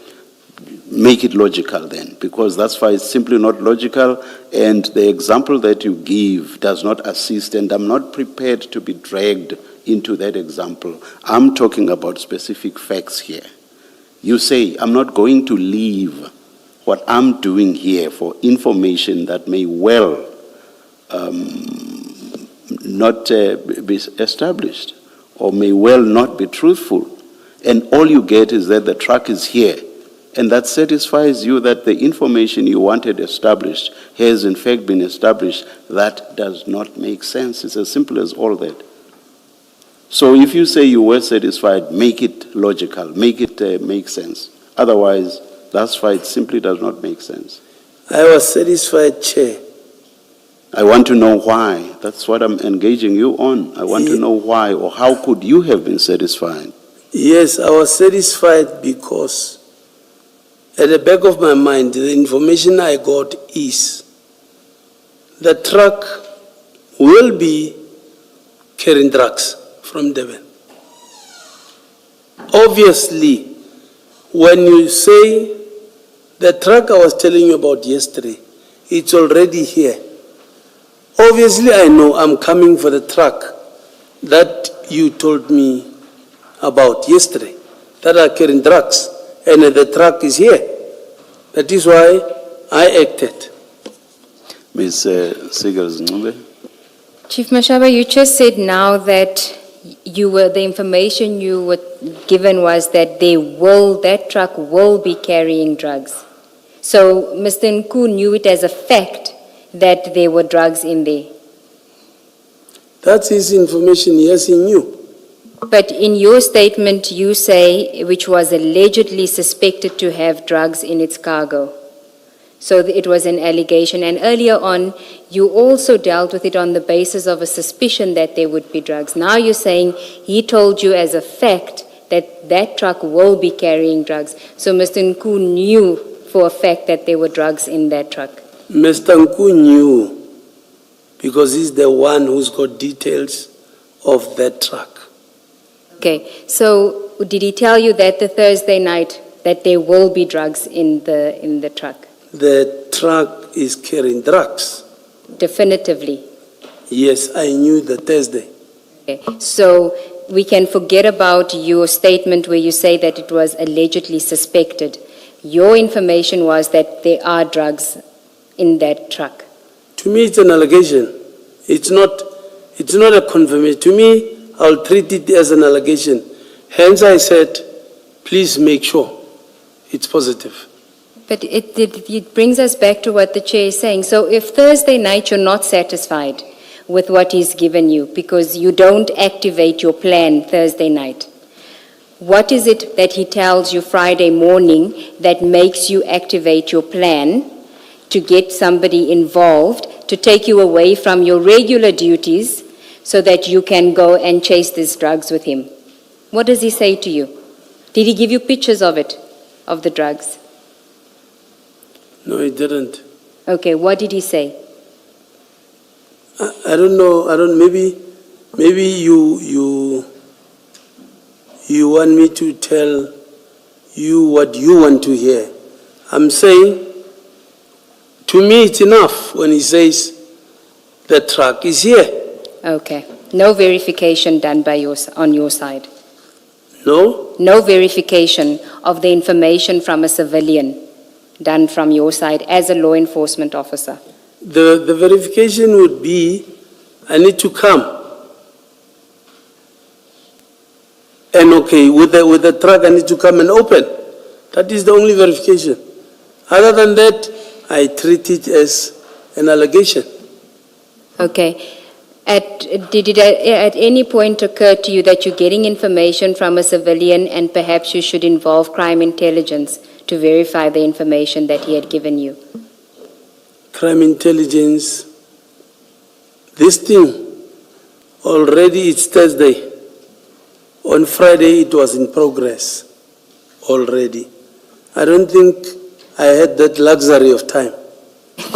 Make it logical then, because that's why it's simply not logical, and the example that you give does not assist, and I'm not prepared to be dragged into that example. I'm talking about specific facts here. You say, I'm not going to leave what I'm doing here for information that may well not be established or may well not be truthful. And all you get is that the truck is here. And that satisfies you that the information you wanted established has in fact been established. That does not make sense. It's as simple as all that. So if you say you were satisfied, make it logical, make it make sense. Otherwise, that's why it simply does not make sense. I was satisfied, Chair. I want to know why. That's what I'm engaging you on. I want to know why, or how could you have been satisfied? Yes, I was satisfied because at the back of my mind, the information I got is the truck will be carrying drugs from Devon. Obviously, when you say the truck I was telling you about yesterday, it's already here. Obviously, I know I'm coming for the truck that you told me about yesterday, that are carrying drugs, and the truck is here. That is why I acted. Ms. Sigels-Ncube? Chief Mashaba, you just said now that the information you were given was that that truck will be carrying drugs. So Mr. Nku knew it as a fact that there were drugs in there. That's his information, yes, he knew. But in your statement, you say, which was allegedly suspected to have drugs in its cargo. So it was an allegation. And earlier on, you also dealt with it on the basis of a suspicion that there would be drugs. Now you're saying he told you as a fact that that truck will be carrying drugs. So Mr. Nku knew for a fact that there were drugs in that truck. Mr. Nku knew because he's the one who's got details of that truck. Okay, so did he tell you that the Thursday night that there will be drugs in the truck? The truck is carrying drugs. Definitively. Yes, I knew the Thursday. Okay. So we can forget about your statement where you say that it was allegedly suspected. Your information was that there are drugs in that truck. To me, it's an allegation. It's not a confirmation. To me, I'll treat it as an allegation. Hence, I said, please make sure it's positive. But it brings us back to what the chair is saying. So if Thursday night you're not satisfied with what he's given you because you don't activate your plan Thursday night, what is it that he tells you Friday morning that makes you activate your plan to get somebody involved, to take you away from your regular duties so that you can go and chase these drugs with him? What does he say to you? Did he give you pictures of it, of the drugs? No, he didn't. Okay, what did he say? I don't know. Maybe you want me to tell you what you want to hear. I'm saying, to me it's enough when he says the truck is here. Okay. No verification done on your side? No? No verification of the information from a civilian done from your side as a law enforcement officer? The verification would be, I need to come. And okay, with the truck I need to come and open. That is the only verification. Other than that, I treat it as an allegation. Okay. Did it at any point occur to you that you're getting information from a civilian and perhaps you should involve crime intelligence to verify the information that he had given you? Crime intelligence, this thing, already it's Thursday. On Friday it was in progress already. I don't think I had that luxury of time.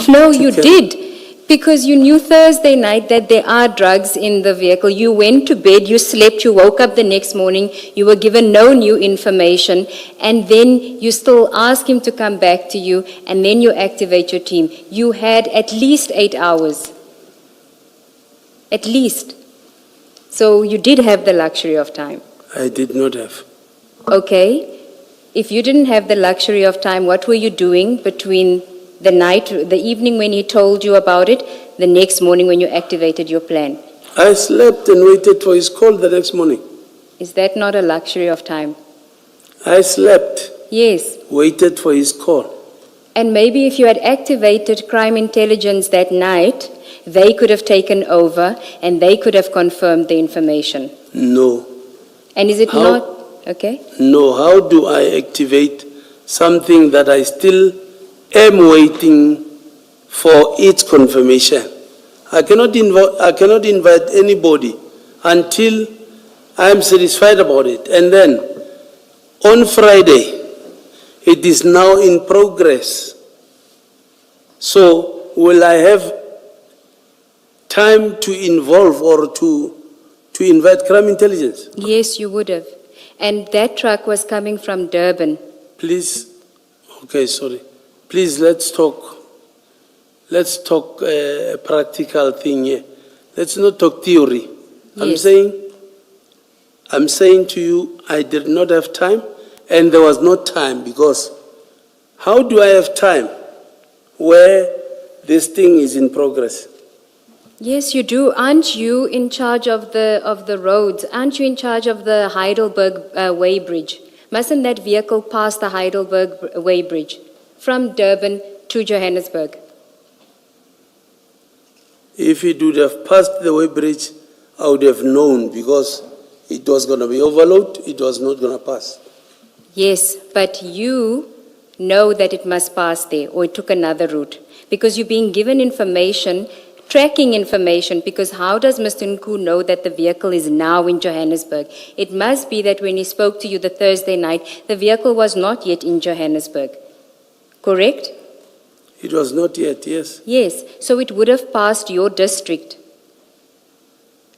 No, you did. Because you knew Thursday night that there are drugs in the vehicle. You went to bed, you slept, you woke up the next morning, you were given no new information, and then you still ask him to come back to you, and then you activate your team. You had at least 8 hours. At least. So you did have the luxury of time. I did not have. Okay. If you didn't have the luxury of time, what were you doing between the evening when he told you about it, the next morning when you activated your plan? I slept and waited for his call the next morning. Is that not a luxury of time? I slept. Yes. Waited for his call. And maybe if you had activated crime intelligence that night, they could have taken over and they could have confirmed the information. No. And is it not? Okay. No. How do I activate something that I still am waiting for its confirmation? I cannot invite anybody until I am satisfied about it. And then on Friday, it is now in progress. So will I have time to involve or to invite crime intelligence? Yes, you would have. And that truck was coming from Durban. Please, okay, sorry. Please, let's talk a practical thing here. Let's not talk theory. Yes. I'm saying to you, I did not have time, and there was no time, because how do I have time where this thing is in progress? Yes, you do. Aren't you in charge of the roads? Aren't you in charge of the Heidelberg Way Bridge? Mustn't that vehicle pass the Heidelberg Way Bridge from Durban to Johannesburg? If it would have passed the Way Bridge, I would have known, because it was going to be overload, it was not going to pass. Yes, but you know that it must pass there, or it took another route, because you're being given information, tracking information, because how does Mr. Nku know that the vehicle is now in Johannesburg? It must be that when he spoke to you the Thursday night, the vehicle was not yet in Johannesburg. Correct? It was not yet, yes. Yes, so it would have passed your district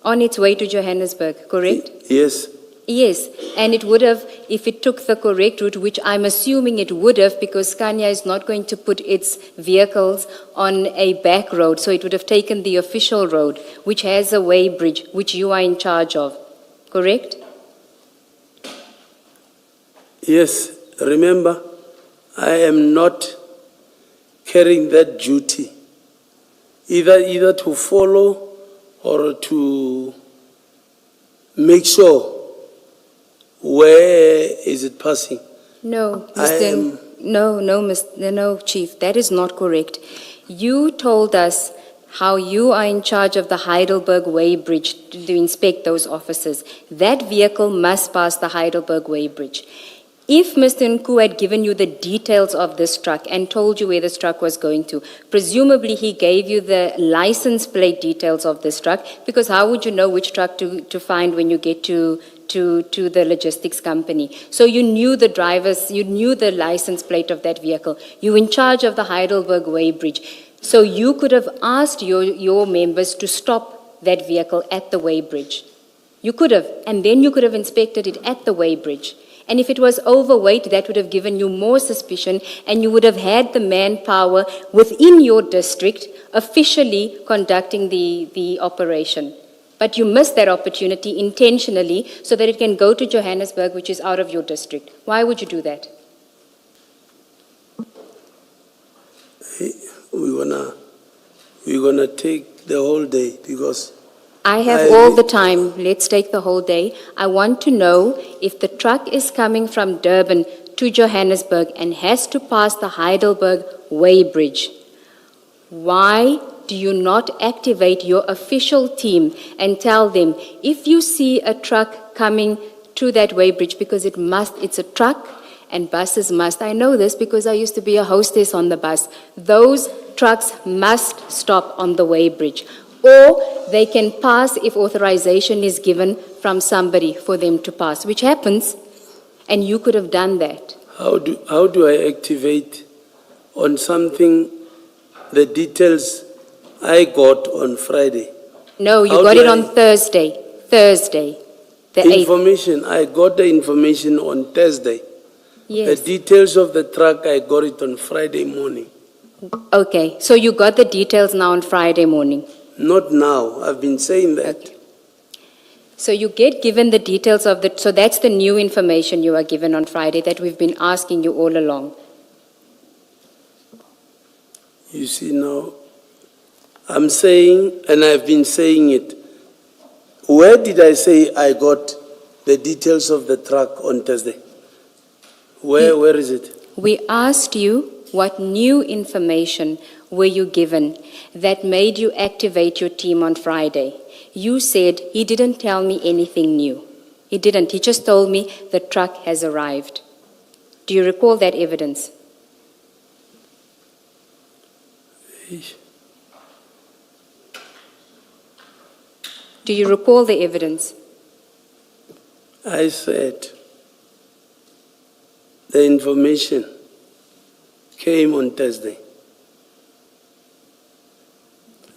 on its way to Johannesburg, correct? Yes. Yes, and it would have, if it took the correct route, which I'm assuming it would have, because Scania is not going to put its vehicles on a back road, so it would have taken the official road, which has a weighbridge, which you are in charge of, correct? Yes, remember, I am not carrying that duty, either to follow or to make sure where is it passing. No, I am- No, Chief, that is not correct. You told us how you are in charge of the Heidelberg Way Bridge to inspect those officers. That vehicle must pass the Heidelberg Way Bridge. If Mr. Nku had given you the details of this truck and told you where this truck was going to, presumably he gave you the license plate details of this truck, because how would you know which truck to find when you get to the logistics company? So you knew the drivers, you knew the license plate of that vehicle. You were in charge of the Heidelberg Way Bridge. So you could have asked your members to stop that vehicle at the Way Bridge. You could have, and then you could have inspected it at the Way Bridge. And if it was overweight, that would have given you more suspicion, and you would have had the manpower within your district officially conducting the operation. But you missed that opportunity intentionally so that it can go to Johannesburg, which is out of your district. Why would you do that? We're gonna take the whole day because I have all the time. Let's take the whole day. I want to know if the truck is coming from Durban to Johannesburg and has to pass the Heidelberg Way Bridge. Why do you not activate your official team and tell them, if you see a truck coming to that Way Bridge, because it's a truck and buses must. I know this because I used to be a hostess on the bus. Those trucks must stop on the Way Bridge. Or they can pass if authorization is given from somebody for them to pass, which happens, and you could have done that. how do I activate on something, the details I got on Friday? No, you How got do it I- on Thursday, the 8th. Information, I got the information on Thursday. The Yes. details of the truck, I got it on Friday morning. Okay, so you got the details now on Friday morning. Not now, I've been saying that. Okay. So you get given the details of so that's the new information you are given on Friday that we've been asking you all along. You see now, I'm saying, and I've been saying it, where did I say I got the details of the truck on Thursday? Where is it? We asked you what new information were you given that made you activate your team on Friday. You said, he didn't tell me anything new. He didn't. He just told me the truck has arrived. Do you recall that evidence? Do you recall the evidence? I said, the information came on Thursday.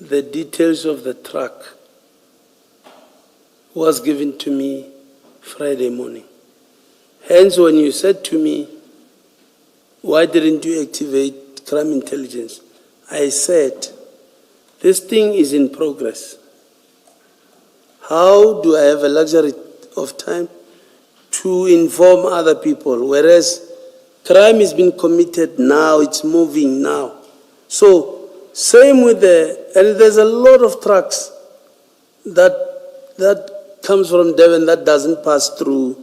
The details of the truck was given to me Friday morning. Hence, when you said to me, why didn't you activate crime intelligence? I said, this thing is in progress. How do I have a luxury of time to inform other people? Whereas crime has been committed now, it's moving now. So, same with and there's a lot of trucks that comes from Devon that doesn't pass through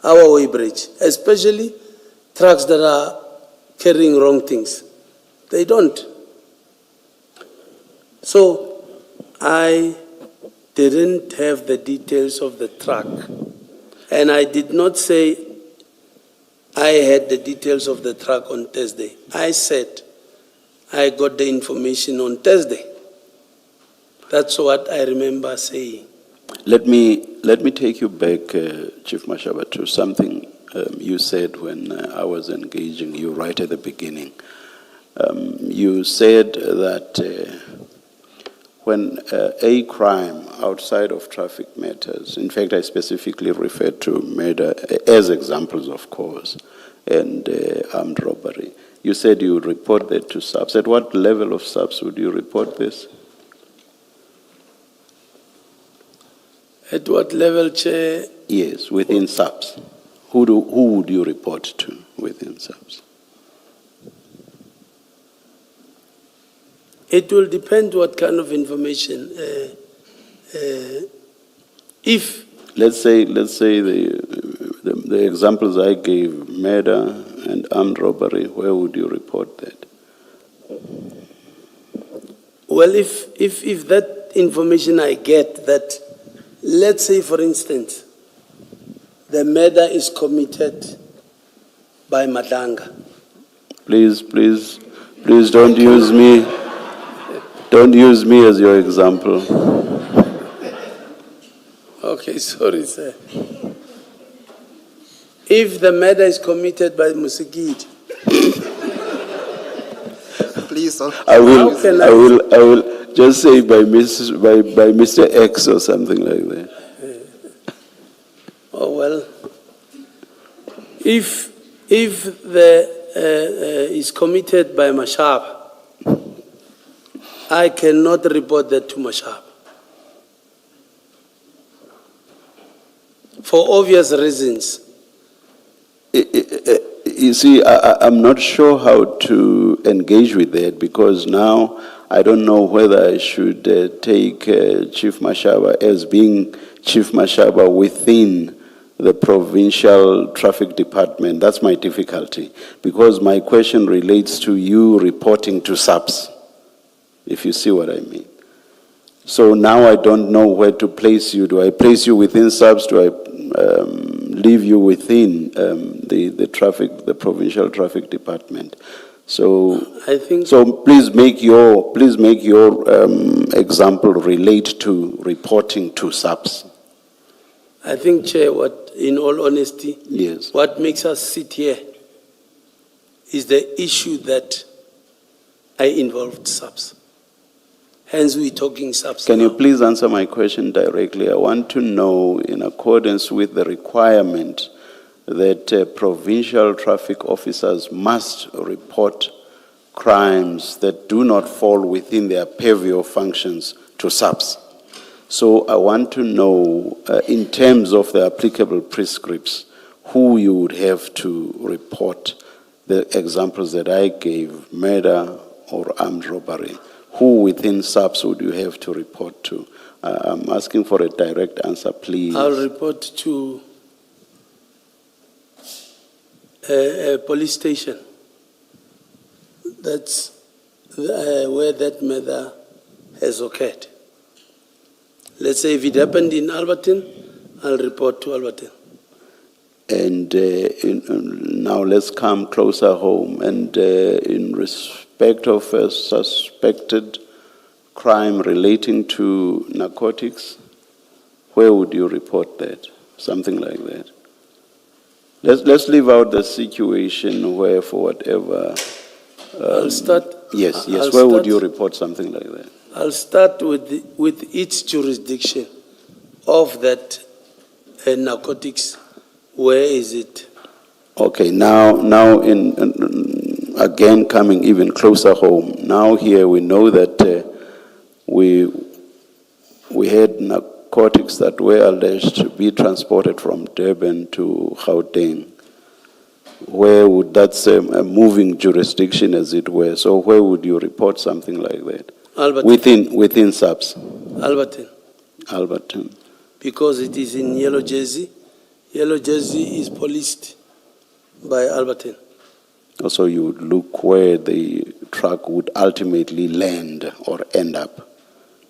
our way bridge, especially trucks that are carrying wrong things. They don't. So I didn't have the details of the truck, and I did not say I had the details of the truck on Thursday. I said I got the information on Thursday. That's what I remember saying. Let me take you back, Chief Mashaba, to something you said when I was engaging you right at the beginning. You said that when a crime outside of traffic matters, in fact, I specifically referred to murder as examples, of course, and armed robbery. You said you would report that to SAPS. At what level of SAPS would you report this? At what level, Chair? Yes, within SAPS. Who would you report to within SAPS? It will depend what kind of information. If Let's say the examples I gave, murder and armed robbery, where would you report that? Well, if that information I get that, let's say for instance, the murder is committed by Madlanga. Please don't use me. Don't use me as your example. Okay, sorry, sir. If the murder is committed by Musigidi, Please don't. I will just say by Mr. X or something like that. oh well, if the is committed by Mashaba, I cannot report that to Mashaba. For obvious reasons. You see, I'm not sure how to engage with that because now I don't know whether I should take Chief Mashaba as being Chief Mashaba within the provincial traffic department. That's my difficulty because my question relates to you reporting to SAPS, if you see what I mean. So now I don't know where to place you. Do I place you within SAPS? Do I leave you within the provincial traffic department? So I think so. Please make your example relate to reporting to SAPS. I think, Chair, what, in all honesty, Yes. what makes us sit here is the issue that I involved SAPS. Hence, we're talking SAPS. Can now. you please answer my question directly? I want to know, in accordance with the requirement that provincial traffic officers must report crimes that do not fall within their purview of functions to SAPS. So I want to know, in terms of the applicable prescripts, who you would have to report the examples that I gave, murder or armed robbery. Who within SAPS would you have to report to? I'm asking for a direct answer, please. I'll report to a police station. That's where that murder has occurred. Let's say if it happened in Alberton, I'll report to Alberton. And now let's come closer home. And in respect of a suspected crime relating to narcotics, where would you report that? Something like that. Let's leave out the situation where, for whatever. I'll start. Yes. I'll Where would start- you report something like that? I'll start with each jurisdiction of that narcotics. Where is it? Okay, now again coming even closer home. Now here we know that we had narcotics that were alleged to be transported from Durban to Gauteng. Where would that's a moving jurisdiction, as it were? So where would you report something like that? Alberton. Within SAPS, Alberton. Alberton. Because it is in Yellow Jersey. Yellow Jersey is policed by Alberton. Also, you would look where the truck would ultimately land or end up.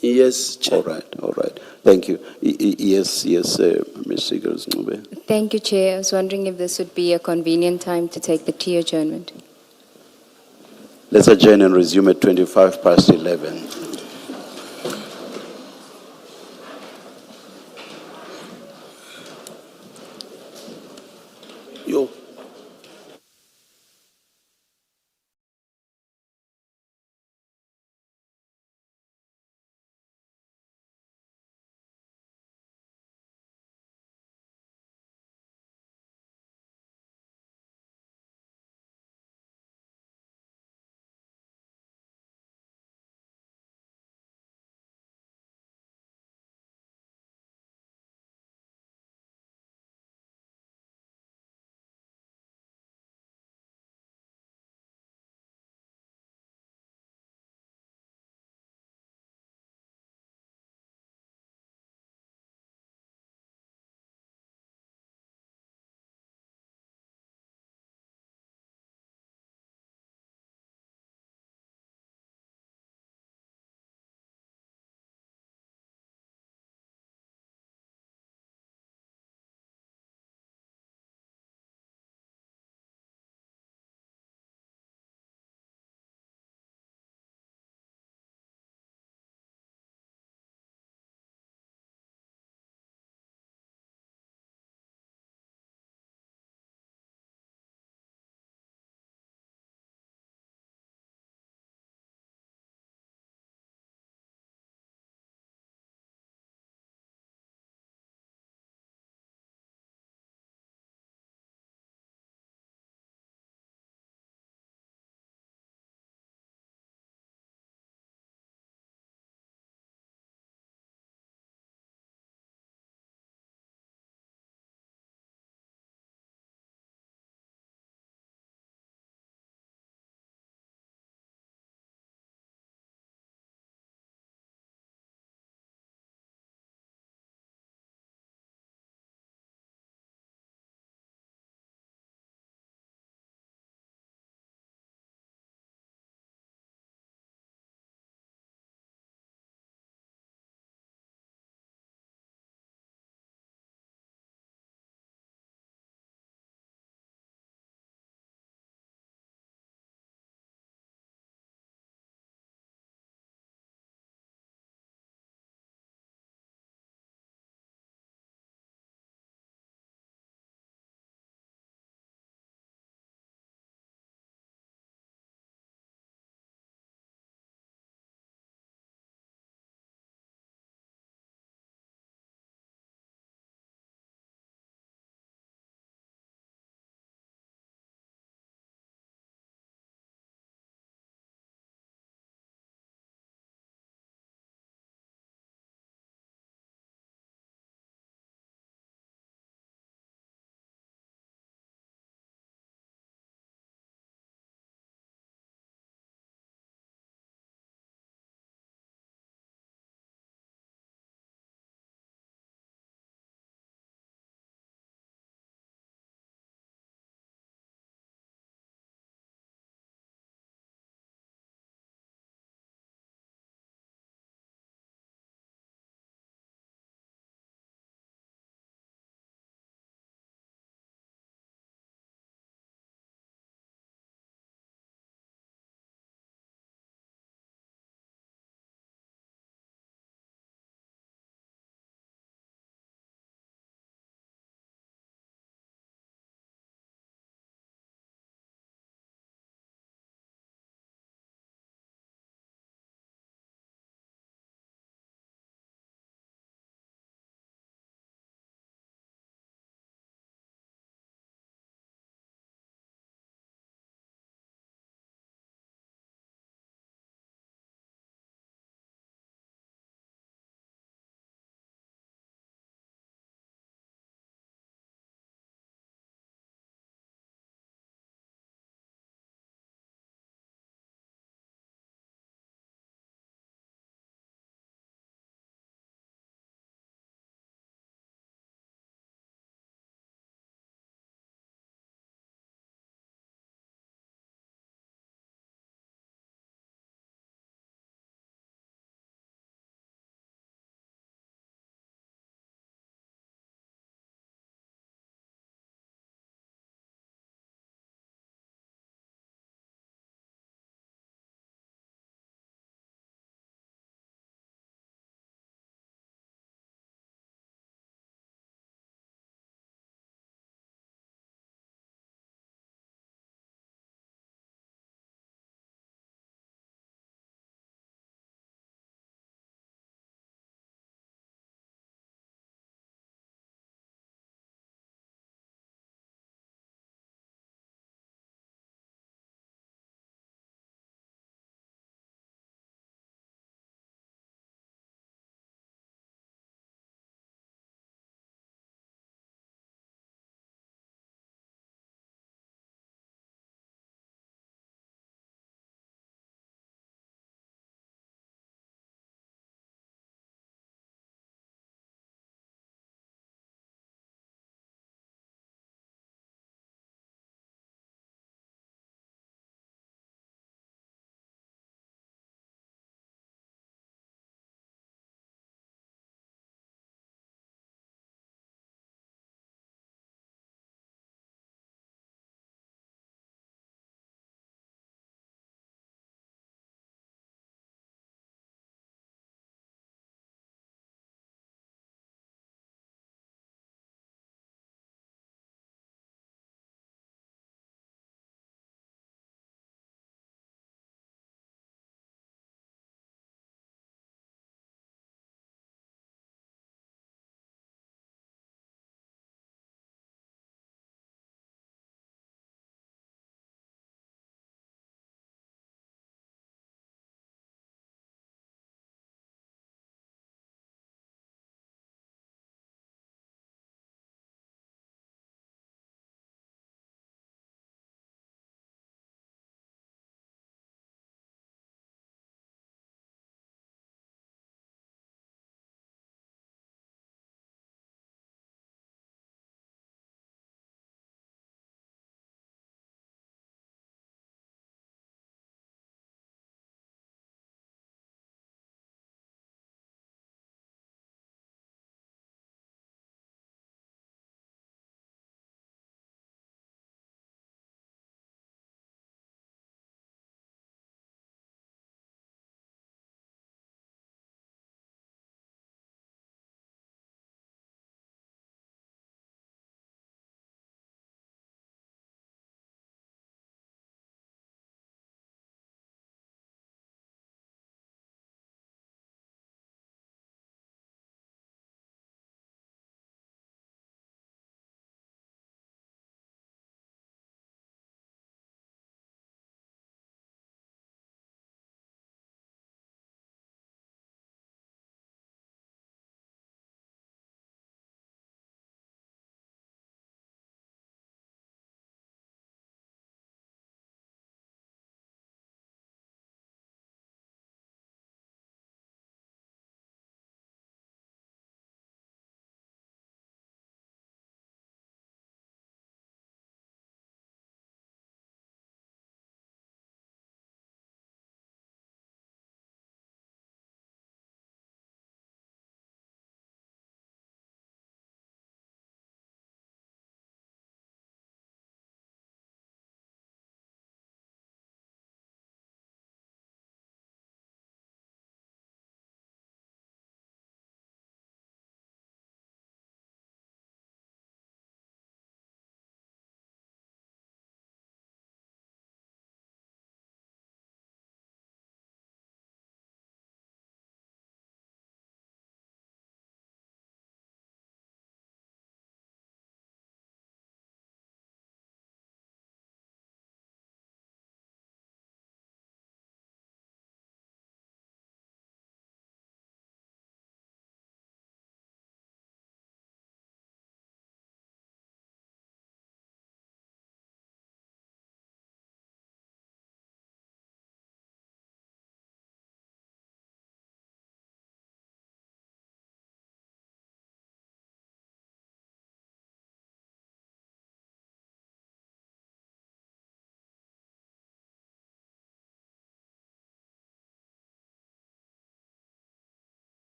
Yes, Chair. All right. Thank you. Yes, Ms. Sigels Ncube. Thank you, Chair. I was wondering if this would be a convenient time to take the tea adjournment. Let's adjourn and resume at 11:25.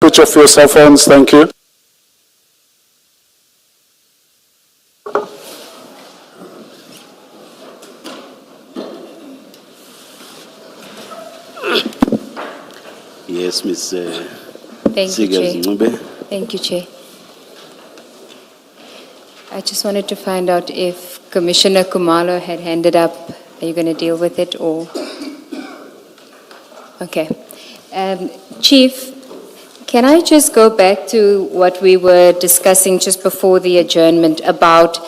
switch off your cell phones, thank you. Yes, Ms. Thank you, Seegers Chair. Ncube. Thank you, Chair. I just wanted to find out if Commissioner Kumalo had handed up. Are you going to deal with it or? Okay. Chief, can I just go back to what we were discussing just before the adjournment about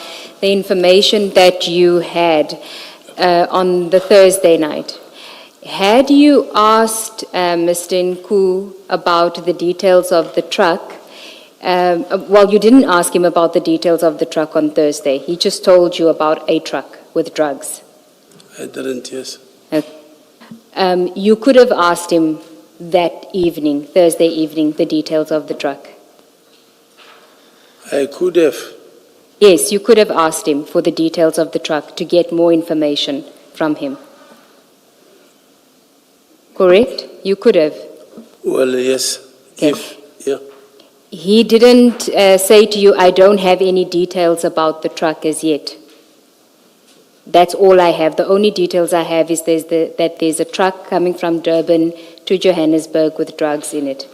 the information that you had on the Thursday night? Had you asked Mr. Nku about the details of the truck? Well, you didn't ask him about the details of the truck on Thursday. He just told you about a truck with drugs. I didn't, yes. You could have asked him that evening, Thursday evening, the details of the truck. I could have. Yes, you could have asked him for the details of the truck to get more information from him. Correct? You could have. Well, yes. Okay. Yeah. He didn't say to you, I don't have any details about the truck as yet. That's all I have. The only details I have is that there's a truck coming from Durban to Johannesburg with drugs in it.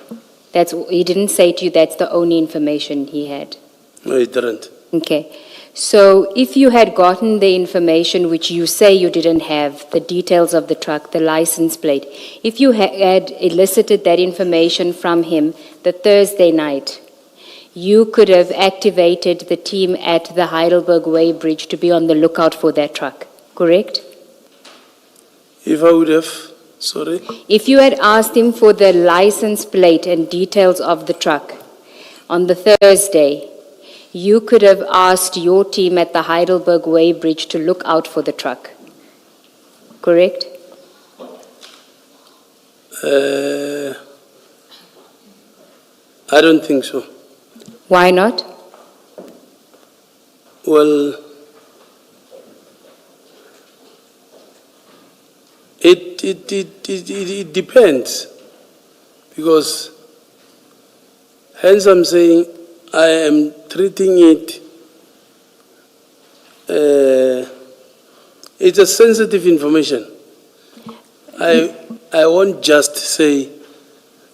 He didn't say to you that's the only information he had. No, he didn't. Okay. So if you had gotten the information which you say you didn't have, the details of the truck, the license plate, if you had elicited that information from him the Thursday night, you could have activated the team at the Heidelberg Way Bridge to be on the lookout for that truck, correct? If I would have, sorry? If you had asked him for the license plate and details of the truck on the Thursday, you could have asked your team at the Heidelberg Way Bridge to look out for the truck, correct? I don't think so. Why not? Well, it depends, because hence I'm saying I am treating it, it's a sensitive information. I won't just say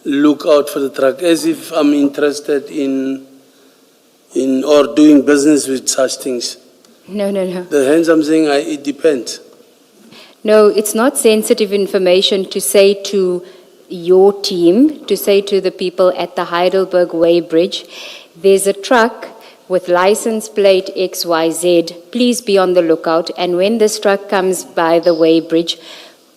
look out for the truck as if I'm interested in or doing business with such things. No. Hence I'm saying it depends. No, it's not sensitive information to say to your team, to say to the people at the Heidelberg Way Bridge, there's a truck with license plate XYZ, please be on the lookout, and when this truck comes by the Way Bridge,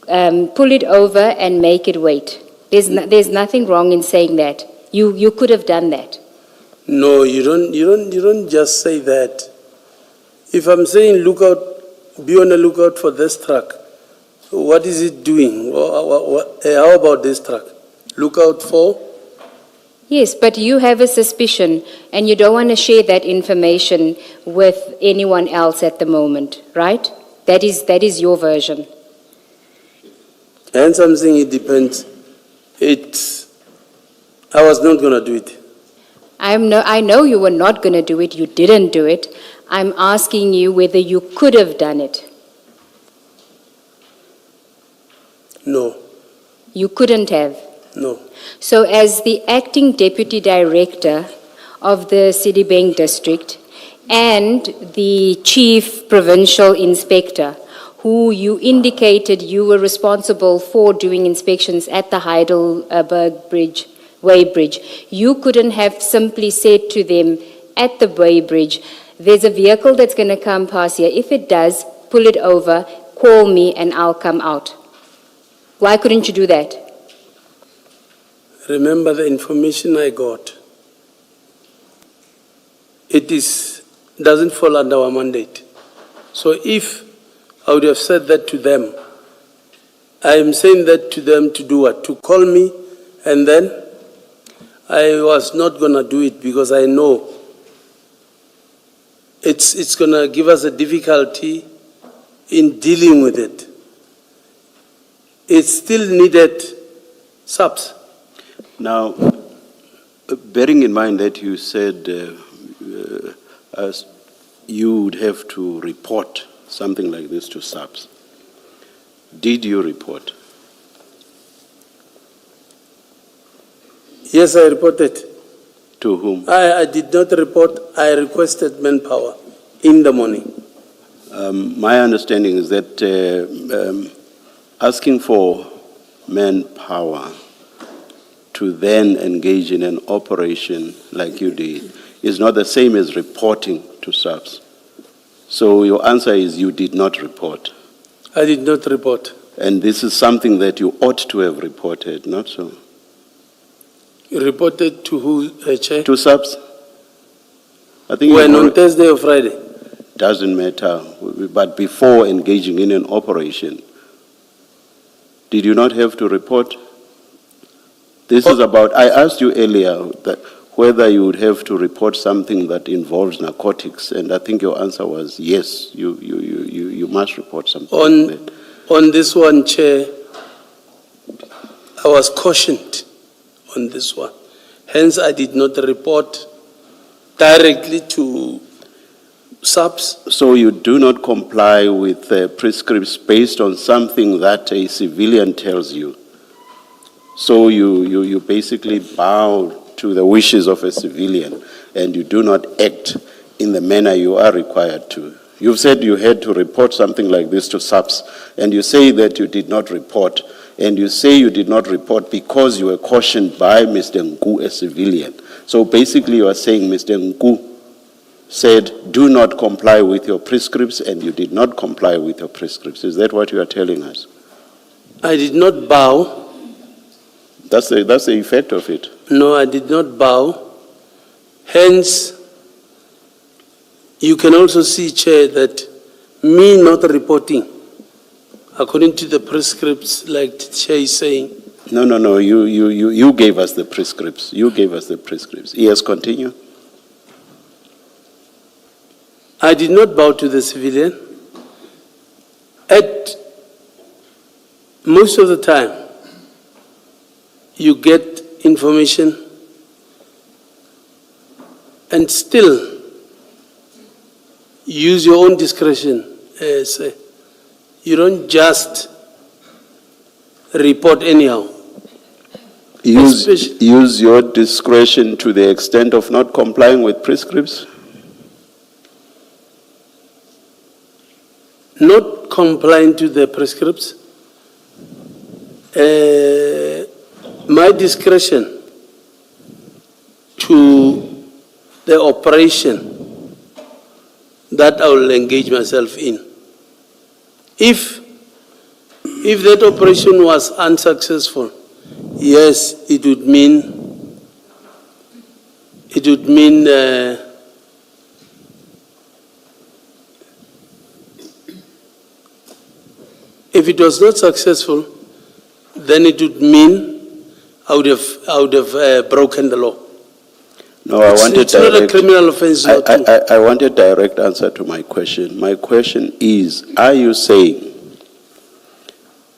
pull it over and make it wait. There's nothing wrong in saying that. You could have done that. No, you don't just say that. If I'm saying look out, be on the lookout for this truck, what is it doing? How about this truck? Look out for? Yes, but you have a suspicion and you don't want to share that information with anyone else at the moment, right? That is your version. And something, it depends. I was not going to do it. I know you were not going to do it. You didn't do it. I'm asking you whether you could have done it. No. You couldn't have. No. So as the acting deputy director of the Sidibeng district and the chief provincial inspector, who you indicated you were responsible for doing inspections at the Heidelberg Way Bridge, you couldn't have simply said to them at the Way Bridge, there's a vehicle that's going to come past here. If it does, pull it over, call me and I'll come out. Why couldn't you do that? Remember the information I got. It doesn't fall under our mandate. So if I would have said that to them, I am saying that to them to do what? To call me, and then I was not going to do it because I know it's going to give us a difficulty in dealing with it. It still needed subs. Now, Bearing in mind that you said as you would have to report something like this to SAPS, did you report? Yes, I reported. To whom? I did not report. I requested manpower in the morning. My understanding is that asking for manpower to then engage in an operation like you did is not the same as reporting to SAPS. So your answer is you did not report. I did not report. And this is something that you ought to have reported, not so? You reported to who, Chair? To SAPS? I think When, you on Thursday or Friday? doesn't matter, but before engaging in an operation, did you not have to report? This is about, I asked you earlier that whether you would have to report something that involves narcotics, and I think your answer was yes, you must report something like that. On this one, Chair, I was cautioned on this one. Hence, I did not report directly to SAPS. So you do not comply with prescripts based on something that a civilian tells you. So you basically bow to the wishes of a civilian and you do not act in the manner you are required to. You've said you had to report something like this to SAPS, and you say that you did not report, and you say you did not report because you were cautioned by Mr. Nku, a civilian. So basically you are saying Mr. Nku said, do not comply with your prescripts, and you did not comply with your prescripts. Is that what you are telling us? I did not bow. That's the effect of it. No, I did not bow. Hence, you can also see, Chair, that me not reporting, according to the prescripts, like the Chair is saying. No, you gave us the prescripts. You gave us the prescripts. Yes, continue. I did not bow to the civilian. At most of the time, you get information and still use your own discretion. You don't just report anyhow. Use your discretion to the extent of not complying with prescripts? Not complying to the prescripts. My discretion to the operation that I will engage myself in. If that operation was unsuccessful, yes, it would mean if it was not successful, then it would mean I would have broken the law. No, it's not a criminal offense. I want a direct answer to my question. My question is, are you saying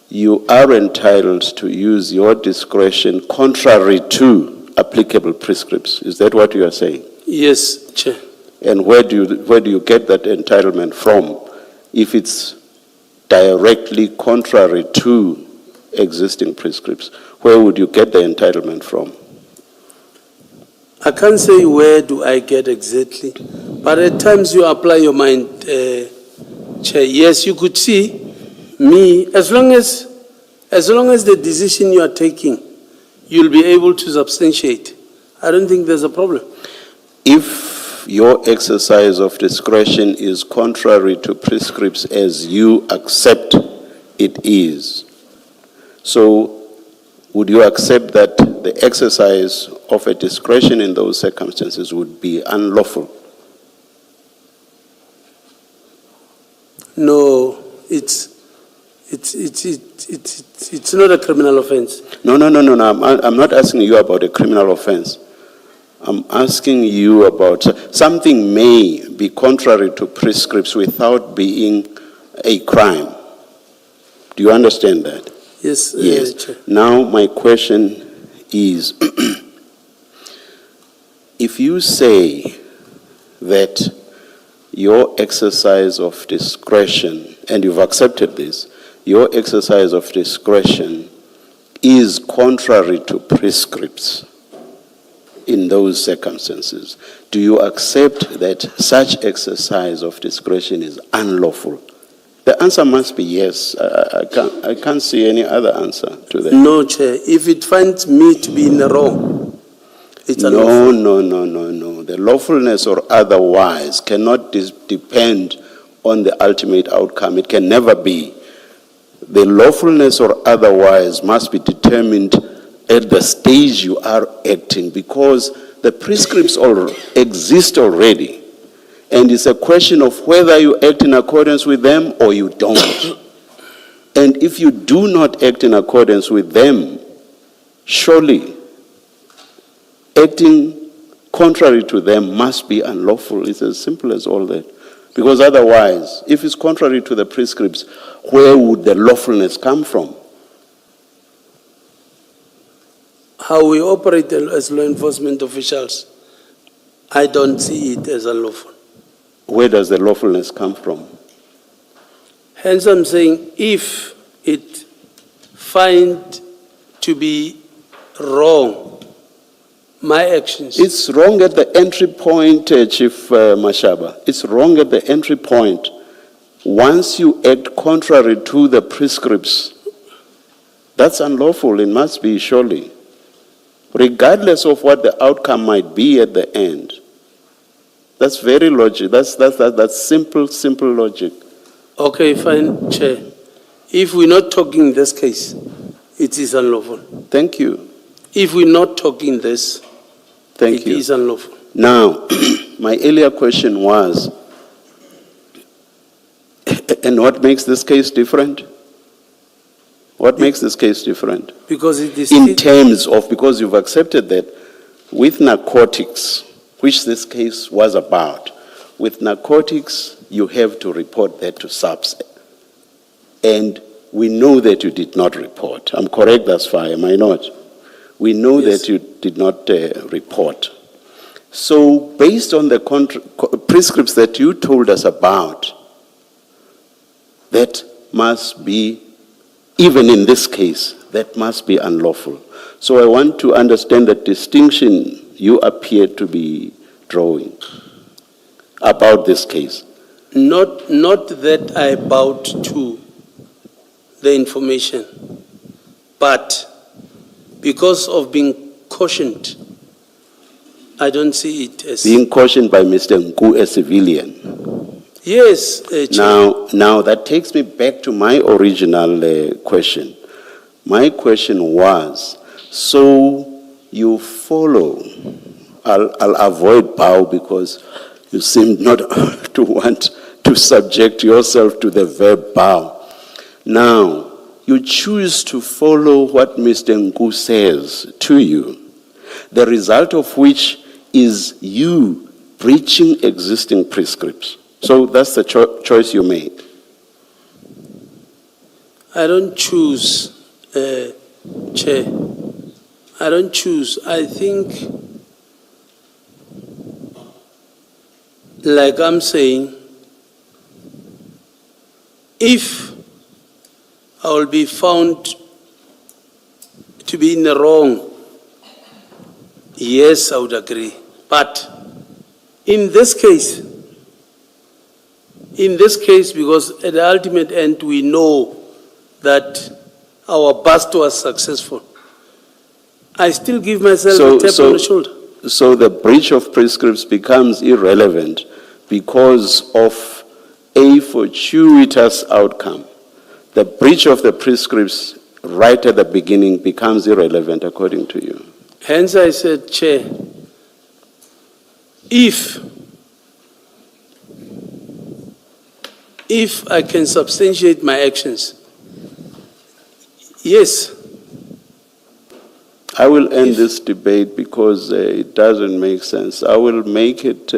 you are entitled to use your discretion contrary to applicable prescripts? Is that what you are saying? Yes, Chair. And where do you get that entitlement from if it's directly contrary to existing prescripts? Where would you get the entitlement from? I can't say where do I get exactly, but at times you apply your mind, Chair. Yes, you could see me, as long as the decision you are taking, you'll be able to substantiate. I don't think there's a problem. If your exercise of discretion is contrary to prescripts as you accept it is, so would you accept that the exercise of a discretion in those circumstances would be unlawful? No, it's not a criminal offense. No. I'm not asking you about a criminal offense. I'm asking you about something may be contrary to prescripts without being a crime. Do you understand that? Yes. Yes. Chair. Now my question is, if you say that your exercise of discretion, and you've accepted this, your exercise of discretion is contrary to prescripts in those circumstances, do you accept that such exercise of discretion is unlawful? The answer must be yes. I can't see any other answer to that. No, Chair. If it finds me to be in the wrong, it's unlawful. No. The lawfulness or otherwise cannot depend on the ultimate outcome. It can never be. The lawfulness or otherwise must be determined at the stage you are acting, because the prescripts exist already. And it's a question of whether you act in accordance with them or you don't. And if you do not act in accordance with them, surely acting contrary to them must be unlawful. It's as simple as all that. Because otherwise, if it's contrary to the prescripts, where would the lawfulness come from? How we operate as law enforcement officials, I don't see it as unlawful. Where does the lawfulness come from? Hence I'm saying if it find to be wrong, my actions. It's wrong at the entry point, Chief Mashaba. It's wrong at the entry point. Once you act contrary to the prescripts, that's unlawful. It must be, surely. Regardless of what the outcome might be at the end. That's very logic. That's simple logic. Okay, fine, Chair. If we're not talking this case, it is unlawful. Thank you. If we're not talking this, Thank it you. is unlawful. Now, my earlier question was, and what makes this case different? What makes this case different? Because it is In terms of, because you've accepted that with narcotics, which this case was about, with narcotics, you have to report that to SAPS. And we know that you did not report. I'm correct thus far, am I not? We know Yes. that you did not report. So based on the prescripts that you told us about, that must be, even in this case, that must be unlawful. So I want to understand the distinction you appear to be drawing about this case. not that I bowed to the information, but because of being cautioned, I don't see it as... Being cautioned by Mr. Nku, a civilian. Yes, Chair. Now that takes me back to my original question. My question was, so you follow, I'll avoid bow because you seem not to want to subject yourself to the verb bow. Now, you choose to follow what Mr. Nku says to you, the result of which is you breaching existing prescripts. So that's the choice you made. I don't choose, Chair. I don't choose. I think, like I'm saying, if I will be found to be in the wrong, yes, I would agree. But in this case, because at the ultimate end, we know that our bust was successful, I still give myself a tap on the shoulder. So the breach of prescripts becomes irrelevant because of a fortuitous outcome. The breach of the prescripts right at the beginning becomes irrelevant according to you. Hence I said, Chair, if I can substantiate my actions, yes. I will end this debate because it doesn't make sense. I will make it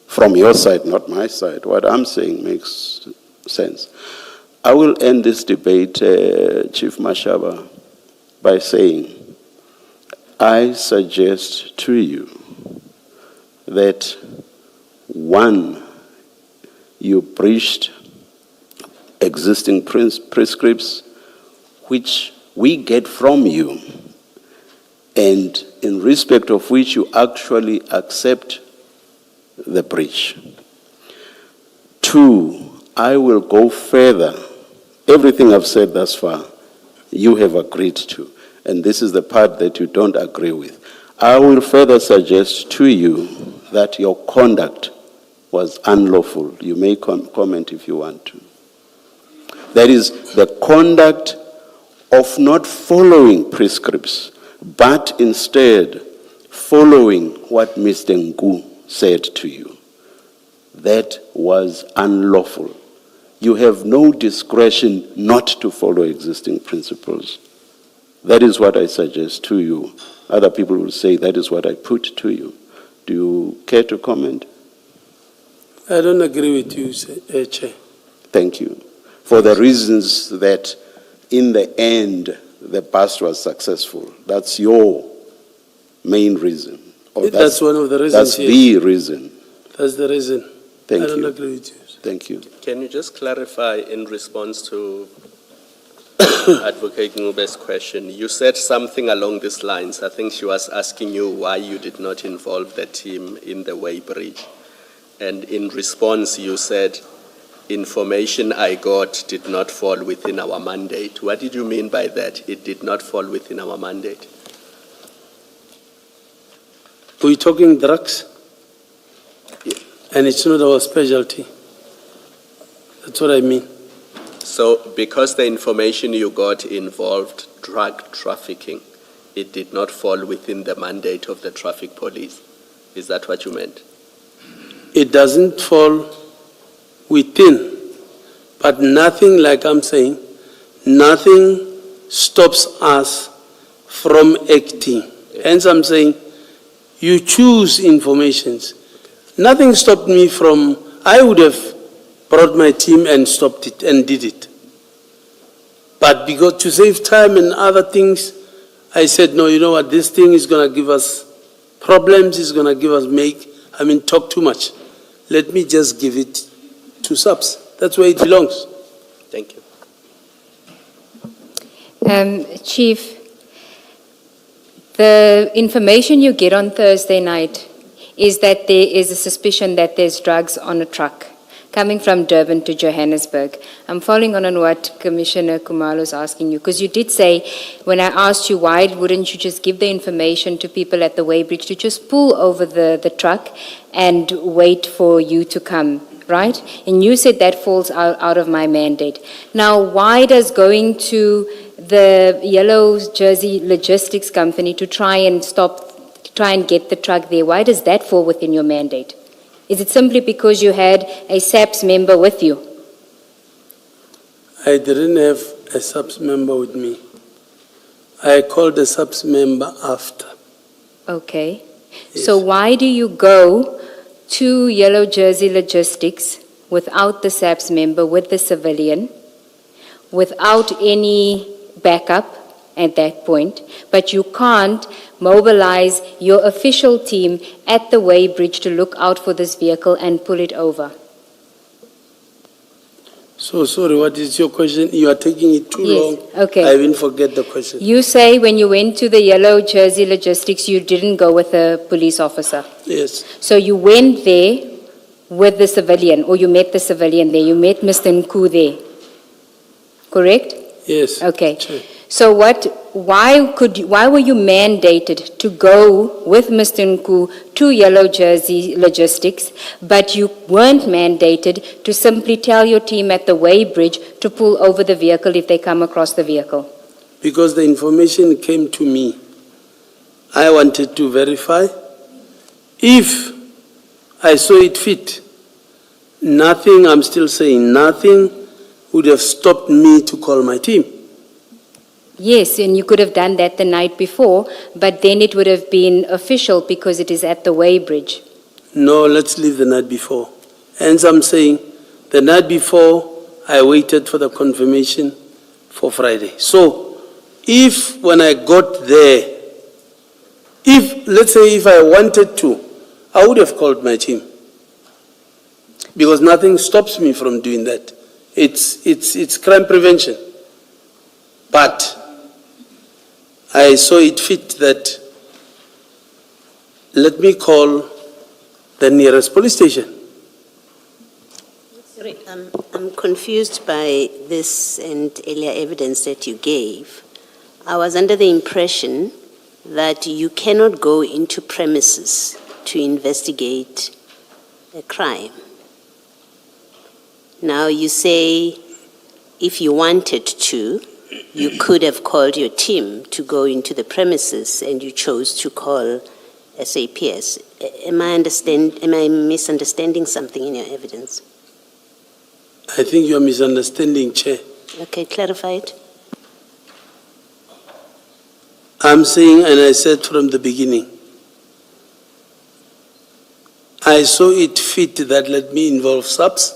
from your side, not my side. What I'm saying makes sense. I will end this debate, Chief Mashaba, by saying, I suggest to you that, one, you breached existing prescripts, which we get from you, and in respect of which you actually accept the breach. Two, I will go further. Everything I've said thus far, you have agreed to, and this is the part that you don't agree with. I will further suggest to you that your conduct was unlawful. You may comment if you want to. That is, the conduct of not following prescripts, but instead following what Mr. Nku said to you. That was unlawful. You have no discretion not to follow existing principles. That is what I suggest to you. Other people will say that is what I put to you. Do you care to comment? I don't agree with you, Chair. Thank you. For the reasons that in the end the past was successful. That's your main reason. Or That's one of the reasons. That's the reason. That's the reason. Thank I don't you. agree with you. Thank you. Can you just clarify in response to Advocate Ngube's question? You said something along these lines. I think she was asking you why you did not involve the team in the way bridge. And in response, you said, information I got did not fall within our mandate. What did you mean by that? It did not fall within our mandate. We're talking drugs, and it's not our specialty. That's what I mean. So because the information you got involved drug trafficking, it did not fall within the mandate of the traffic police. Is that what you meant? It doesn't fall within, but nothing, like I'm saying, nothing stops us from acting. Hence I'm saying, you choose informations. Nothing stopped me from, I would have brought my team and stopped it and did it. But because to save time and other things, I said, no, you know what, this thing is going to give us problems, it's going to give us talk too much. Let me just give it to subs. That's where it belongs. Thank you. Chief, the information you get on Thursday night is that there is a suspicion that there's drugs on a truck coming from Durban to Johannesburg. I'm following on what Commissioner Khumalo is asking you, because you did say, when I asked you why wouldn't you just give the information to people at the weighbridge to just pull over the truck and wait for you to come, right? And you said that falls out of my mandate. Now, why does going to the Yellow Jersey Logistics Company to try and get the truck there, why does that fall within your mandate? Is it simply because you had a SAPS member with you? I didn't have a SAPS member with me. I called the SAPS member after. Okay. Yes. So why do you go to Yellow Jersey Logistics without the SAPS member, with the civilian, without any backup at that point, but you can't mobilize your official team at the weighbridge to look out for this vehicle and pull it over? So sorry, what is your question? You are taking it too long. Okay. I even forget the question. You say when you went to the Yellow Jersey Logistics, you didn't go with a police officer. Yes. So you went there with the civilian, or you met the civilian there. You met Mr. Nku there. Correct? Yes. Okay. Sure. So why were you mandated to go with Mr. Nku to Yellow Jersey Logistics, but you weren't mandated to simply tell your team at the weighbridge to pull over the vehicle if they come across the vehicle? Because the information came to me. I wanted to verify. If I saw it fit, nothing, I'm still saying, nothing would have stopped me to call my team. Yes, and you could have done that the night before, but then it would have been official because it is at the weighbridge. No, let's leave the night before. Hence I'm saying, the night before, I waited for the confirmation for Friday. So, when I got there, let's say if I wanted to, I would have called my team. Because nothing stops me from doing that. It's crime prevention. But I saw it fit that let me call the nearest police station. Sorry, I'm confused by this and earlier evidence that you gave. I was under the impression that you cannot go into premises to investigate a crime. Now you say if you wanted to, you could have called your team to go into the premises and you chose to call SAPS. Am I misunderstanding something in your evidence? I think you are misunderstanding, Chair. Okay, clarify it. I'm saying, and I said from the beginning, I saw it fit that let me involve SAPS.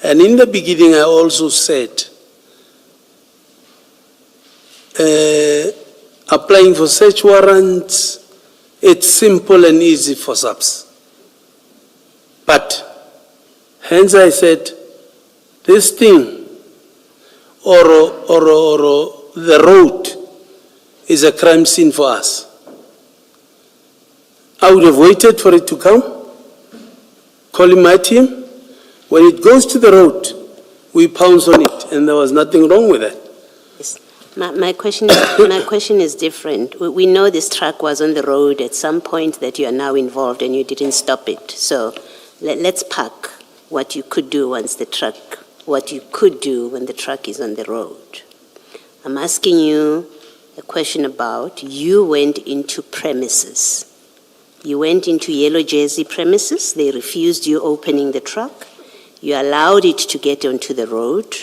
And in the beginning, I also said, applying for search warrants, it's simple and easy for SAPS. But, hence I said, this thing, or the road, is a crime scene for us. I would have waited for it to come, calling my team. When it goes to the road, we pounce on it, and there was nothing wrong with that. Yes. My question is different. We know this truck was on the road at some point that you are now involved and you didn't stop it. So let's park what you could do when the truck is on the road. I'm asking you a question about you went into premises. You went into Yellow Jersey premises. They refused you opening the truck. You allowed it to get onto the road.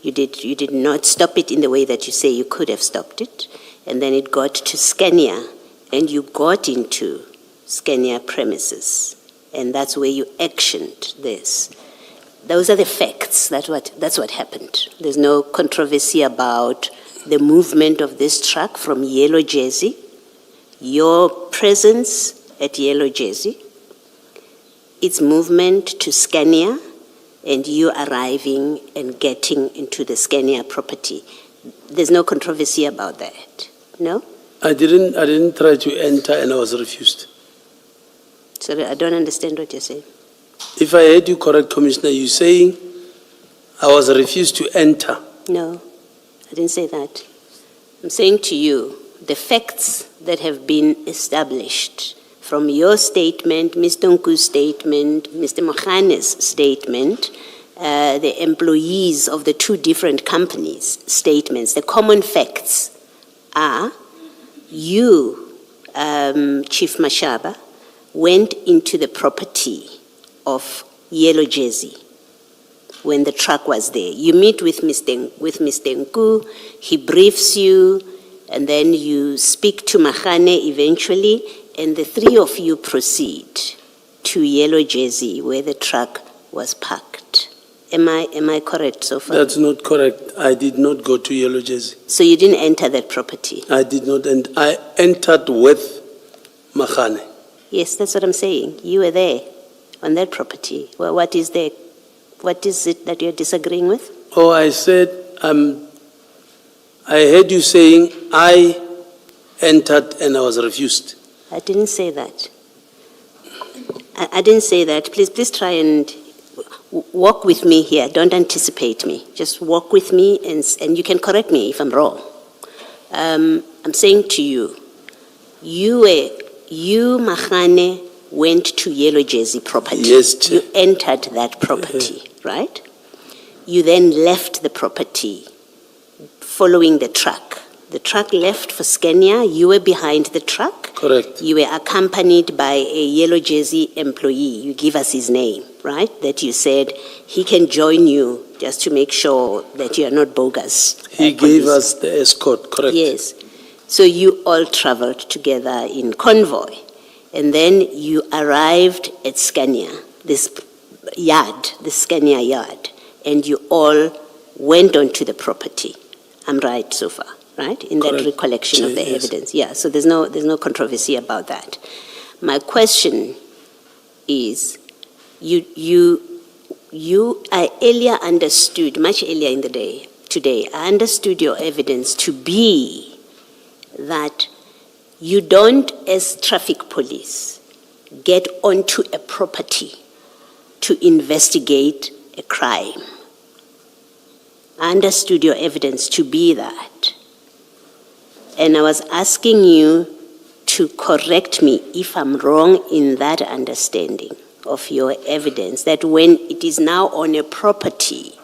You did not stop it in the way that you say you could have stopped it. And then it got to Scania, and you got into Scania premises. And that's where you actioned this. Those are the facts. That's what happened. There's no controversy about the movement of this truck from Yellow Jersey, your presence at Yellow Jersey, its movement to Scania, and you arriving and getting into the Scania property. There's no controversy about that, no? I didn't try to enter and I was refused. Sorry, I don't understand what you're saying. If I heard you correct, Commissioner, you're saying I was refused to enter. No, I didn't say that. I'm saying to you, the facts that have been established from your statement, Mr. Nku's statement, Mr. Mohane's statement, the employees of the two different companies' statements, the common facts are you, Chief Mashaba, went into the property of Yellow Jersey when the truck was there. You meet with Mr. Nku, he briefs you, and then you speak to Mahane eventually, and the three of you proceed to Yellow Jersey where the truck was parked. Am I correct so far? That's not correct. I did not go to Yellow Jersey. So you didn't enter that property? I did not, and I entered with Mahane. Yes, that's what I'm saying. You were there on that property. Well, what is there? What is it that you're disagreeing with? Oh, I said, I heard you saying I entered and I was refused. I didn't say that. I didn't say that. Please try and walk with me here. Don't anticipate me. Just walk with me and you can correct me if I'm wrong. I'm saying to you, you, Mahane, went to Yellow Jersey property. Yes, you entered that property, right? You then left the property following the truck. The truck left for Scania. You were behind the truck. Correct. You were accompanied by a Yellow Jersey employee. You give us his name, right? That you said he can join you just to make sure that you are not bogus. He gave us the escort, correct? Yes. So you all traveled together in convoy. And then you arrived at Scania, this yard, the Scania yard, and you all went onto the property. I'm right so far, right? In Correct. That recollection of the Yes. evidence. Yeah, so there's no controversy about that. My question is I earlier understood, much earlier in the day, today, I understood your evidence to be that you don't, as traffic police, get onto a property to investigate a crime. I understood your evidence to be that. And I was asking you to correct me if I'm wrong in that understanding of your evidence, that when it is now on a property,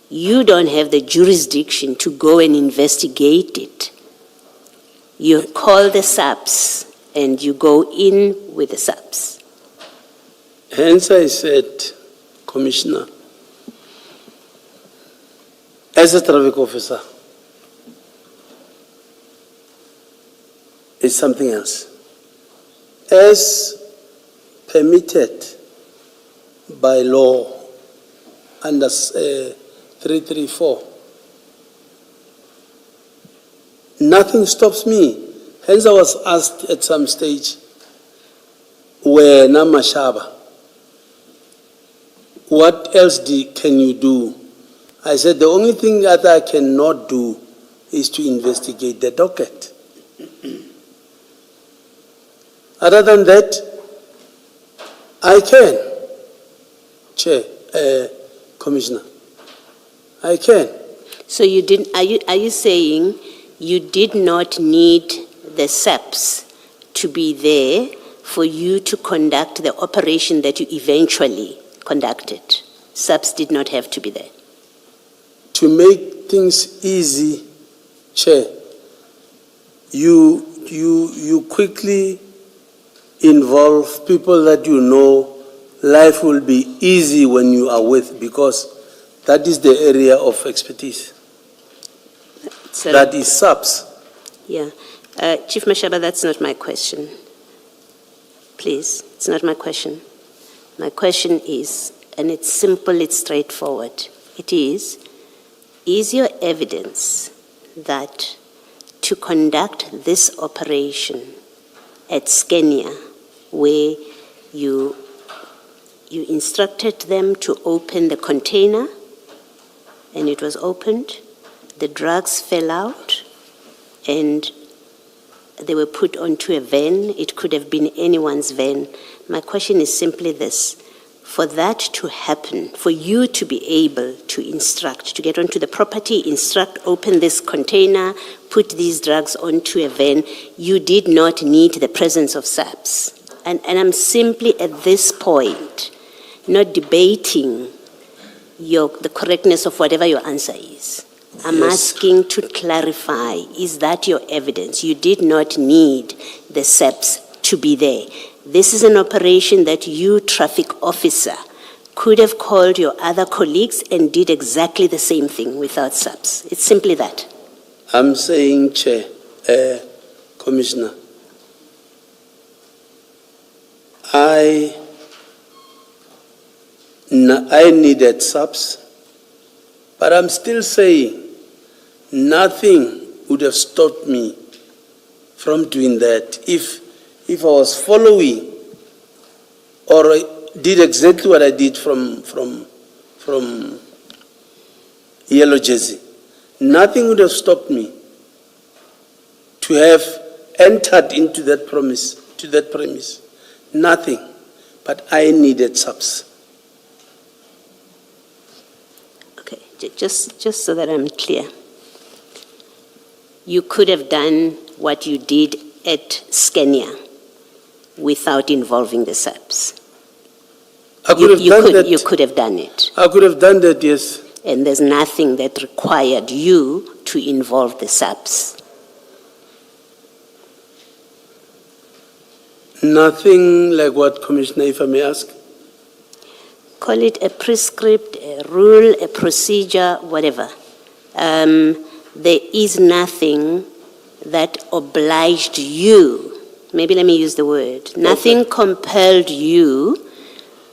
you don't have the jurisdiction to go and investigate it. You call the SAPS and you go in with the SAPS. Hence I said, Commissioner, as a traffic officer, it's something else. As permitted by law under 334, nothing stops me. Hence I was asked at some stage, where na Mashaba, what else can you do? I said the only thing that I cannot do is to investigate the docket. Other than that, I can, Chair, Commissioner, I can. So you didn't, are you saying you did not need the SAPS to be there for you to conduct the operation that you eventually conducted? SAPS did not have to be there. To make things easy, Chair, you quickly involve people that you know life will be easy when you are with, because that is the area of expertise. So, that is SAPS. Yeah. Chief Mashaba, that's not my question. Please, it's not my question. My question is, and it's simple, it's straightforward. It is your evidence that to conduct this operation at Skenia, where you instructed them to open the container, and it was opened, the drugs fell out, and they were put onto a van. It could have been anyone's van. My question is simply this. For that to happen, for you to be able to instruct, to get onto the property, instruct, open this container, put these drugs onto a van, you did not need the presence of SAPS. And I'm simply at this point not debating the correctness of whatever your answer is. I'm asking to clarify, is that your evidence? You did not need the SAPS to be there. This is an operation that you, traffic officer, could have called your other colleagues and did exactly the same thing without SAPS. It's simply that. I'm saying, Chair, Commissioner, I needed SAPS, but I'm still saying nothing would have stopped me from doing that if I was following or did exactly what I did from Yellow Jersey. Nothing would have stopped me to have entered into that premise. Nothing. But I needed SAPS. Okay, just so that I'm clear. You could have done what you did at Skenia without involving the SAPS. You could have done it. I could have done that, yes. And there's nothing that required you to involve the SAPS. Nothing like what, Commissioner, if I may ask? Call it a prescript, a rule, a procedure, whatever. There is nothing that obliged you, maybe let me use the word, nothing compelled you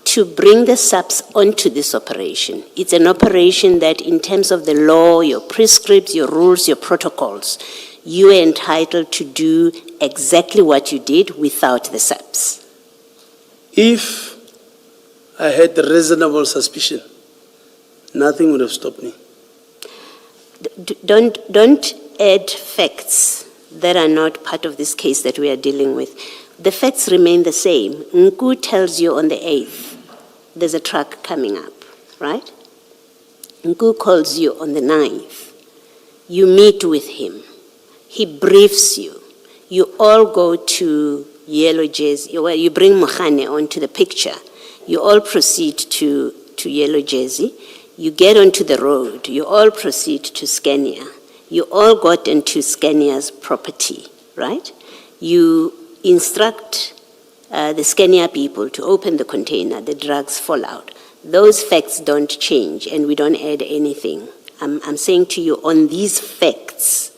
to bring the SAPS onto this operation. It's an operation that in terms of the law, your prescripts, your rules, your protocols, you are entitled to do exactly what you did without the SAPS. If I had reasonable suspicion, nothing would have stopped me. Don't add facts that are not part of this case that we are dealing with. The facts remain the same. Nku tells you on the 8th, there's a truck coming up, right? Nku calls you on the 9th. You meet with him. He briefs you. You all go to Yellow Jersey. Well, you bring Mohane onto the picture. You all proceed to Yellow Jersey. You get onto the road. You all proceed to Scania. You all got into Scania's property, right? You instruct the Scania people to open the container. The drugs fall out. Those facts don't change, and we don't add anything. I'm saying to you, on these facts,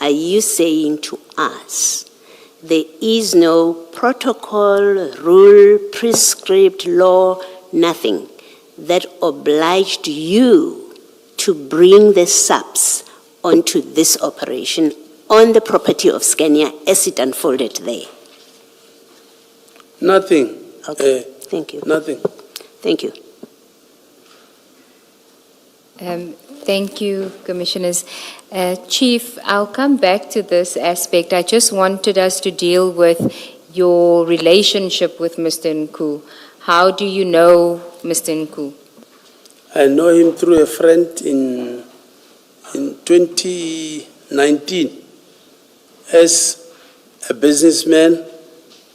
are you saying to us there is no protocol, rule, prescript, law, nothing that obliged you to bring the subs onto this operation on the property of Scania as it unfolded there? Nothing. Okay, thank you. Nothing. Thank you. Thank you, Commissioners. Chief, I'll come back to this aspect. I just wanted us to deal with your relationship with Mr. Nku. How do you know Mr. Nku? I know him through a friend in 2019 as a businessman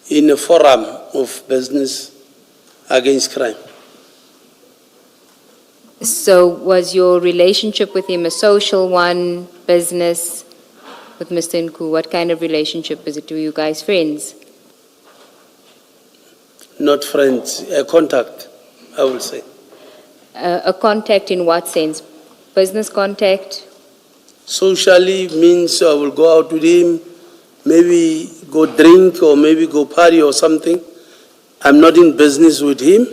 in a forum of business against crime. So was your relationship with him a social one, business with Mr. Nku? What kind of relationship was it? Were you guys friends? Not friends, a contact, I will say. A contact in what sense? Business contact? Socially means I will go out with him, maybe go drink or maybe go party or something. I'm not in business with him,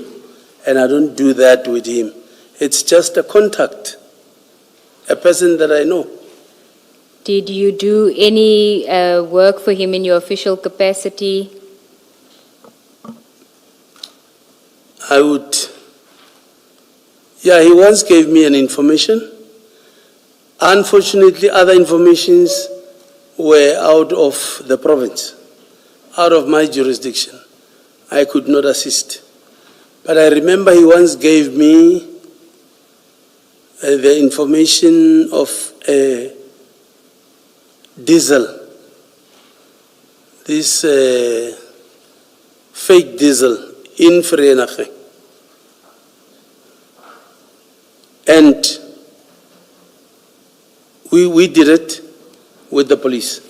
and I don't do that with him. It's just a contact, a person that I know. Did you do any work for him in your official capacity? I would, yeah, he once gave me an information. Unfortunately, other informations were out of the province, out of my jurisdiction. I could not assist. But I remember he once gave me the information of a diesel, this fake diesel in Vereeniging. And we did it with the police.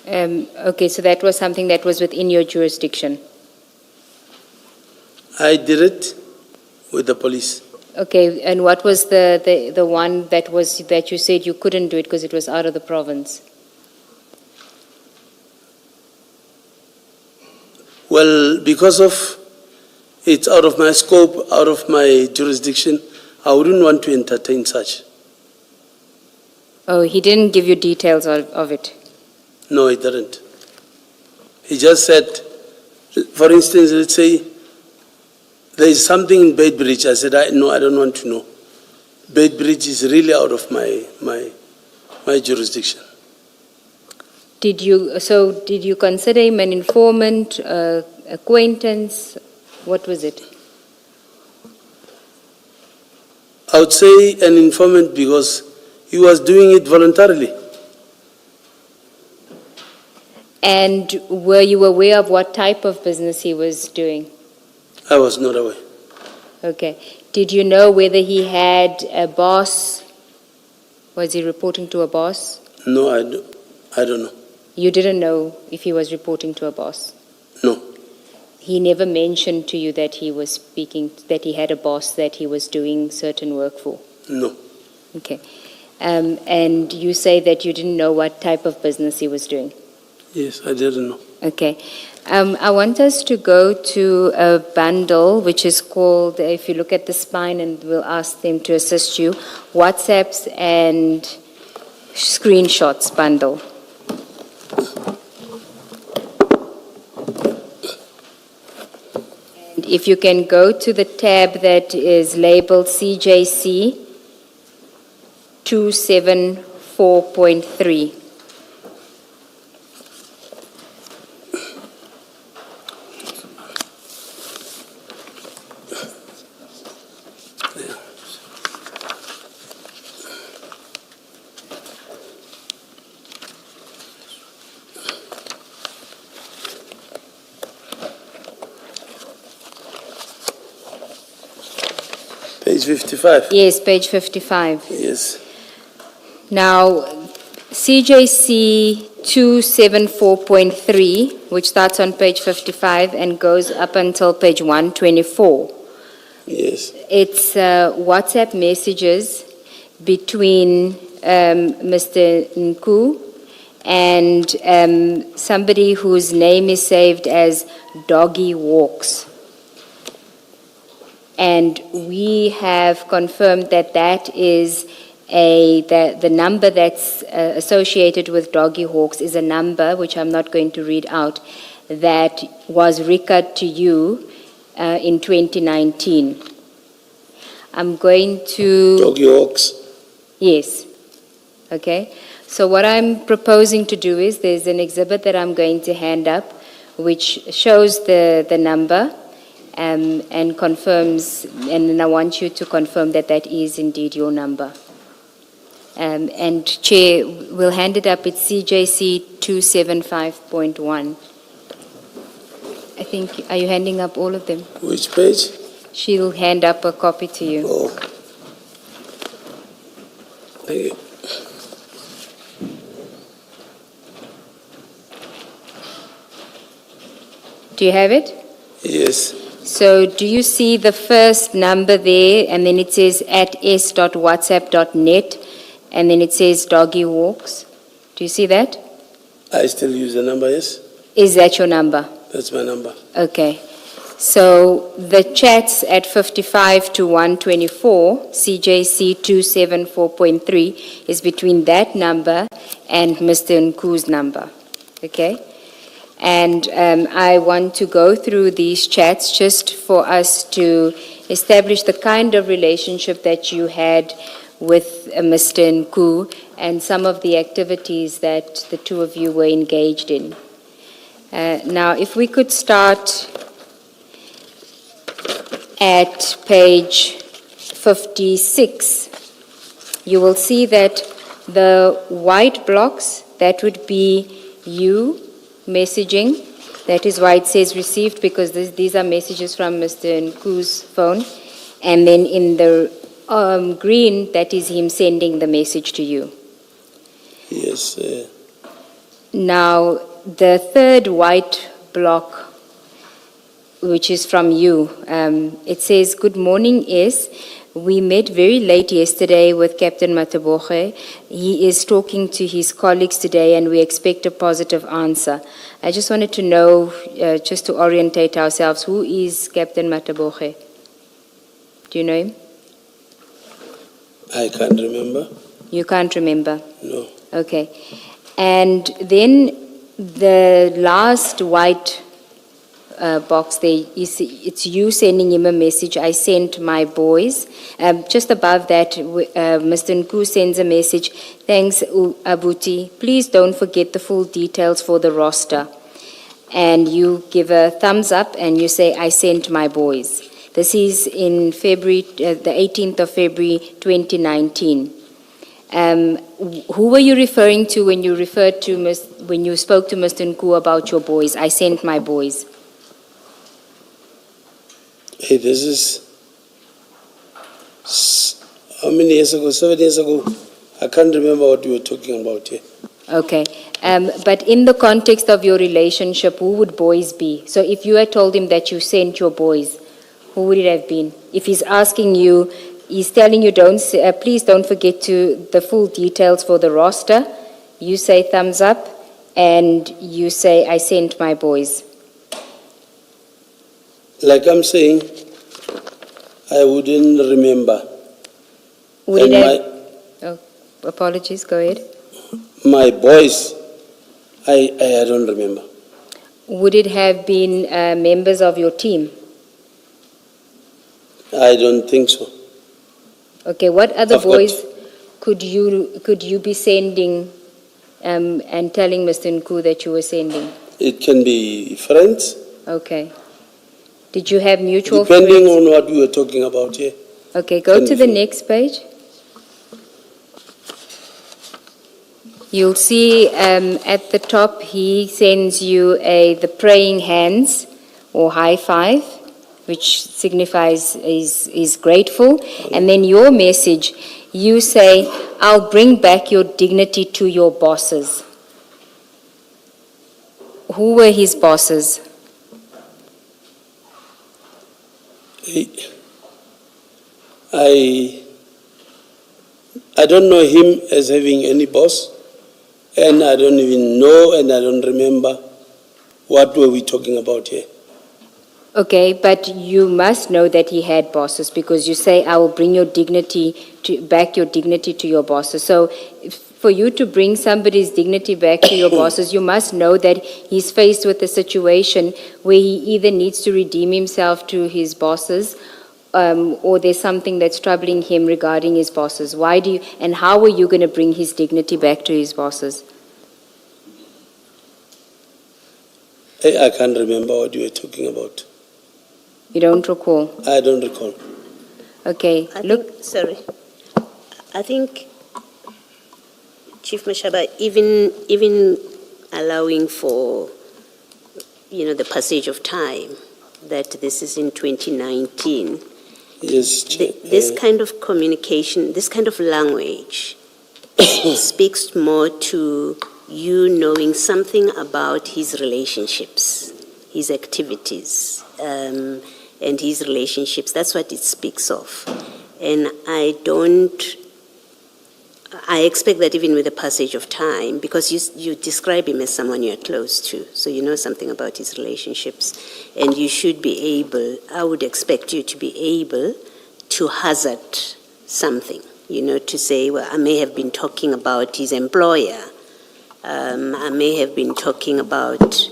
Okay, so that was something that was within your jurisdiction. I did it with the police. Okay, and what was the one that you said you couldn't do it because it was out of the province? Well, because of it's out of my scope, out of my jurisdiction, I wouldn't want to entertain such. Oh, he didn't give you details of it? No, he didn't. He just said, for instance, let's say there is something in Beitbridge. I said, no, I don't want to know. Beitbridge is really out of my jurisdiction. Did you consider him an informant, acquaintance? What was it? I would say an informant because he was doing it voluntarily. And were you aware of what type of business he was doing? I was not aware. Okay. Did you know whether he had a boss? Was he reporting to a boss? No, I don't know. You didn't know if he was reporting to a boss? No. He never mentioned to you that he was that he had a boss that he was doing certain work for? No. Okay. And you say that you didn't know what type of business he was doing? Yes, I didn't know. Okay. I want us to go to a bundle which is called, if you look at the spine, and we'll ask them to assist you, WhatsApps and screenshots bundle. And if you can go to the tab that is labeled CJC 274.3. Page 55. Yes, page 55. Yes. Now, CJC 274.3, which starts on page 55 and goes up until page 124. Yes. It's WhatsApp messages between Mr. Nku and somebody whose name is saved as Doggy Walks. And we have confirmed that that is the number that's associated with Doggy Hawks is a number, which I'm not going to read out, that was recorded to you in 2019. I'm going to... Doggy Hawks. Yes. Okay. So what I'm proposing to do is there's an exhibit that I'm going to hand up which shows the number and confirms, and then I want you to confirm that that is indeed your number. And Chair, we'll hand it up. It's CJC 275.1. I think, are you handing up all of them? Which page? She'll hand up a copy to you. Oh. Thank you. Do you have it? Yes. So do you see the first number there, and then it says at s.whatsapp.net, and then it says Doggy Walks? Do you see that? I still use the number, yes? Is that your number? That's my number. Okay. So the chats at 55 to 124, CJC 274.3, is between that number and Mr. Nku's number. Okay? And I want to go through these chats just for us to establish the kind of relationship that you had with Mr. Nku and some of the activities that the two of you were engaged in. Now, if we could start at page 56, you will see that the white blocks, that would be you messaging. That is why it says received, because these are messages from Mr. Nku's phone. And then in the green, that is him sending the message to you. Yes. Now, the third white block, which is from you, it says, good morning, S. We met very late yesterday with Captain Mataboge. He is talking to his colleagues today, and we expect a positive answer. I just wanted to know, just to orientate ourselves, who is Captain Mataboge? Do you know him? I can't remember. You can't remember? No. Okay. And then the last white box there, it's you sending him a message. I sent my boys. Just above that, Mr. Nku sends a message. Thanks, Abuti. Please don't forget the full details for the roster. And you give a thumbs up and you say, I sent my boys. This is in February, the 18th of February, 2019. Who were you referring to when you referred to when you spoke to Mr. Nku about your boys? I sent my boys. Hey, this is how many years ago? 7 years ago. I can't remember what you were talking about here. Okay. But in the context of your relationship, who would boys be? So if you had told him that you sent your boys, who would it have been? If he's asking you, he's telling you, please don't forget the full details for the roster, you say thumbs up, and you say, I sent my boys. Like I'm saying, I wouldn't remember. Would it have, apologies, go ahead. My boys, I don't remember. Would it have been members of your team? I don't think so. Okay, what other I've got- boys could you be sending and telling Mr. Nku that you were sending? It can be friends, Okay. Did you have mutual depending friends? on what we were talking about here. Okay, go Can to be the friends. next page. You'll see at the top he sends you the praying hands or high five, which signifies he's grateful. And then your message, you say, I'll bring back your dignity to your bosses. Who were his bosses? I don't know him as having any boss, and I don't even know, and I don't remember what were we talking about here. Okay, but you must know that he had bosses because you say, I will bring your dignity back your dignity to your bosses. So for you to bring somebody's dignity back to your bosses, you must know that he's faced with a situation where he either needs to redeem himself to his bosses or there's something that's troubling him regarding his bosses. And how are you going to bring his dignity back to his bosses? I can't remember what you were talking about. You don't recall? I don't recall. Okay, Sorry. I think, Chief Mashaba, even allowing for, the passage of time, that this is in 2019, Yes. this kind of communication, this kind of language speaks more to you knowing something about his relationships, his activities, and his relationships. That's what it speaks of. And I expect that even with the passage of time, because you describe him as someone you're close to, so you know something about his relationships, and you should be able, I would expect you to be able to hazard something, to say, well, I may have been talking about his employer, I may have been talking about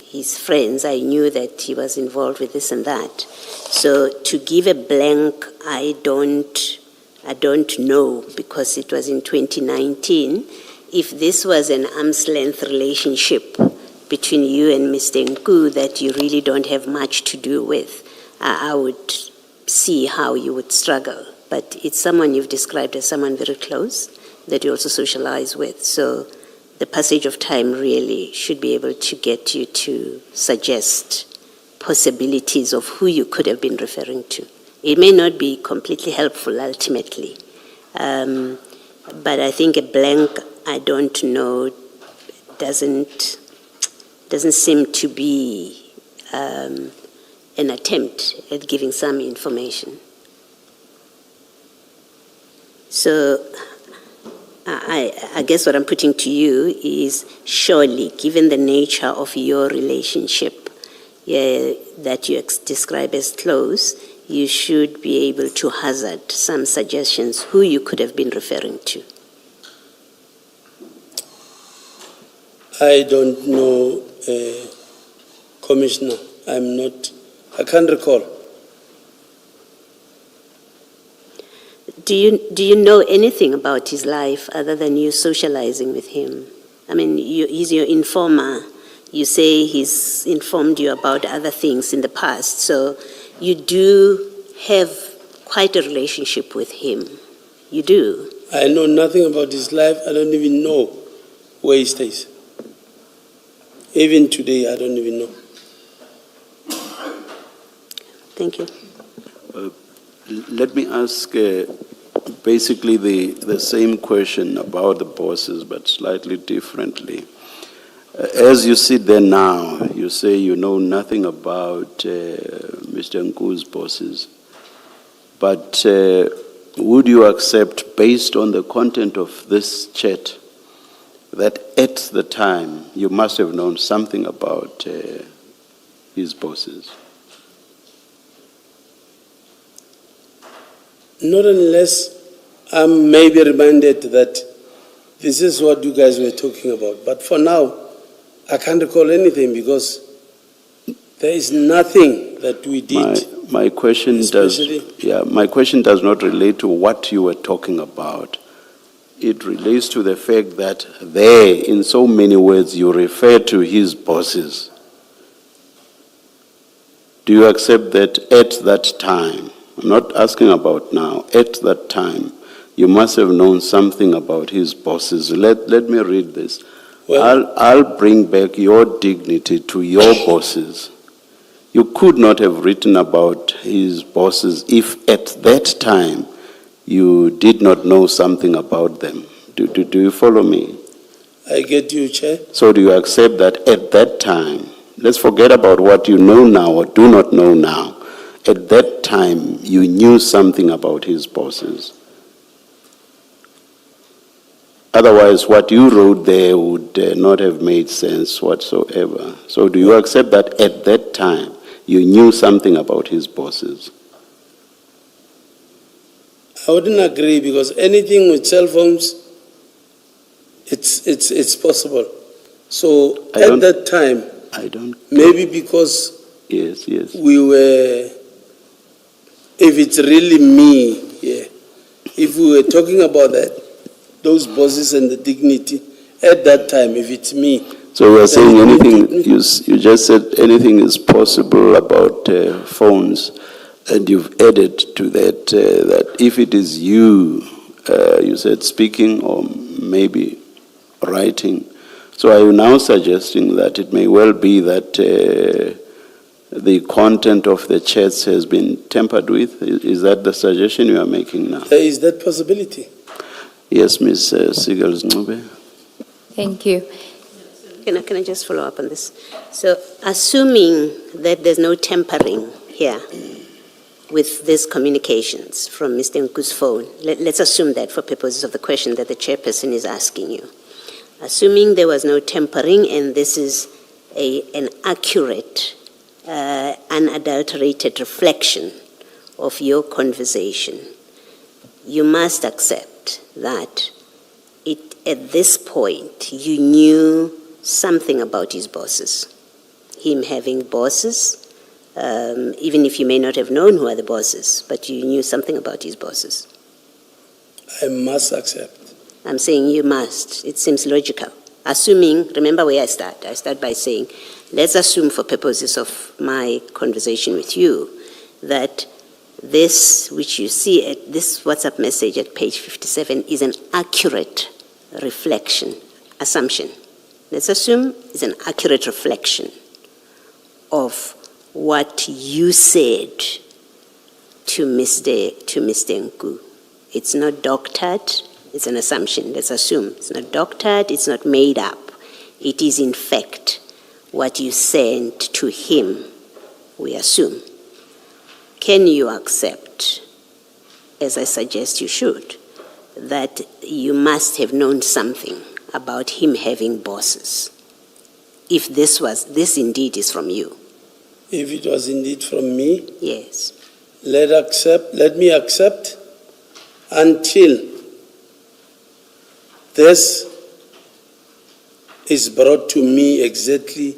his friends. I knew that he was involved with this and that. So to give a blank, I don't know, because it was in 2019. If this was an arm's length relationship between you and Mr. Nku that you really don't have much to do with, I would see how you would struggle. But it's someone you've described as someone very close that you also socialize with. So the passage of time really should be able to get you to suggest possibilities of who you could have been referring to. It may not be completely helpful ultimately, but I think a blank, I don't know, doesn't seem to be an attempt at giving some information. So I guess what I'm putting to you is, surely, given the nature of your relationship that you describe as close, you should be able to hazard some suggestions who you could have been referring to. I don't know, Commissioner. I can't recall. Do you know anything about his life other than you socializing with him? I mean, he's your informer. You say he's informed you about other things in the past, so you do have quite a relationship with him. You do. I know nothing about his life. I don't even know where he stays. Even today, I don't even know. Thank you. Let me ask basically the same question about the bosses, but slightly differently. As you sit there now, you say you know nothing about Mr. Nku's bosses, but would you accept, based on the content of this chat, that at the time you must have known something about his bosses? Not unless I'm maybe reminded that this is what you guys were talking about. But for now, I can't recall anything because there is nothing that we did. My question my question does not relate to what you were talking about. It relates to the fact that there, in so many words, you refer to his bosses. Do you accept that at that time, I'm not asking about now, at that time, you must have known something about his bosses? Let me read this. Well, I'll bring back your dignity to your bosses. You could not have written about his bosses if at that time you did not know something about them. Do you follow me? I get you, Chair. So do you accept that at that time, let's forget about what you know now or do not know now, at that time you knew something about his bosses? Otherwise, what you wrote there would not have made sense whatsoever. So do you accept that at that time you knew something about his bosses? I wouldn't agree because anything with cell phones, it's possible. So at that time, maybe because Yes. we were, if it's really me, yeah, if we were talking about that, those bosses and the dignity, at that time, if it's me. So you are saying anything, you just said anything is possible about phones, and you've added to that that if it is you, you said speaking or maybe writing. So are you now suggesting that it may well be that the content of the chats has been tampered with? Is that the suggestion you are making now? Is that possibility? Yes, Ms. Sigels-Ncube. Thank you. Can I just follow up on this? So assuming that there's no tampering here with these communications from Mr. Nku's phone, let's assume that for purposes of the question that the chairperson is asking you. Assuming there was no tampering and this is an accurate, unadulterated reflection of your conversation, you must accept that at this point you knew something about his bosses. Him having bosses, even if you may not have known who are the bosses, but you knew something about his bosses. I must accept. I'm saying you must. It seems logical. Assuming, remember where I start. I start by saying, let's assume for purposes of my conversation with you that this, which you see at this WhatsApp message at page 57, is an accurate reflection, assumption. Let's assume it's an accurate reflection of what you said to Mr. Nku. It's not doctored, it's an assumption. Let's assume it's not doctored, it's not made up. It is in fact what you sent to him, we assume. Can you accept, as I suggest you should, that you must have known something about him having bosses, if this indeed is from you? If it was indeed from me? Yes. Let me accept until this is brought to me exactly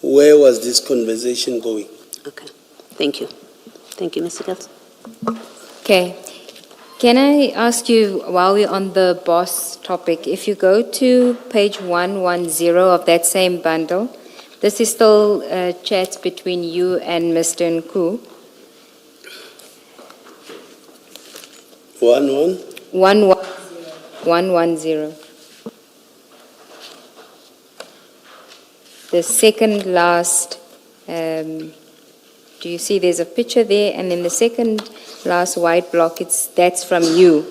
where was this conversation going. Okay. Thank you. Thank you, Mr. Gels. Okay. Can I ask you, while we're on the boss topic, if you go to page 110 of that same bundle, this is still chats between you and Mr. Nku. 110. The second last, do you see there's a picture there, and then the second last white block, that's from you.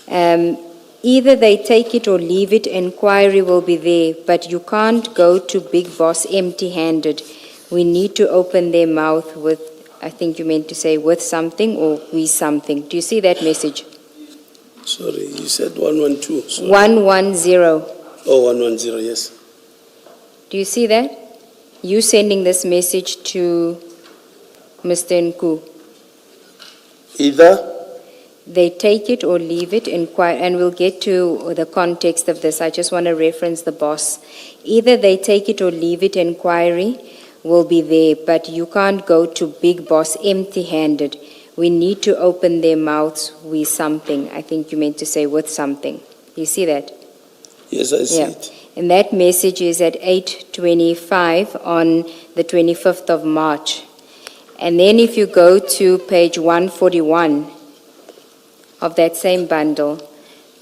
Either they take it or leave it, inquiry will be there, but you can't go to Big Boss empty-handed. We need to open their mouth with, I think you meant to say with something or we something. Do you see that message? Sorry, you said 112. Sorry. 110. Oh, 110, yes. Do you see that? You sending this message to Mr. Nku. Either they take it or leave it, inquire, and we'll get to the context of this. I just want to reference the boss. Either they take it or leave it, inquiry will be there, but you can't go to Big Boss empty-handed. We need to open their mouths with something. I think you meant to say with something. You see that? Yes, I see Yeah. it. And that message is at 8:25 on the 25th of March. And then if you go to page 141 of that same bundle,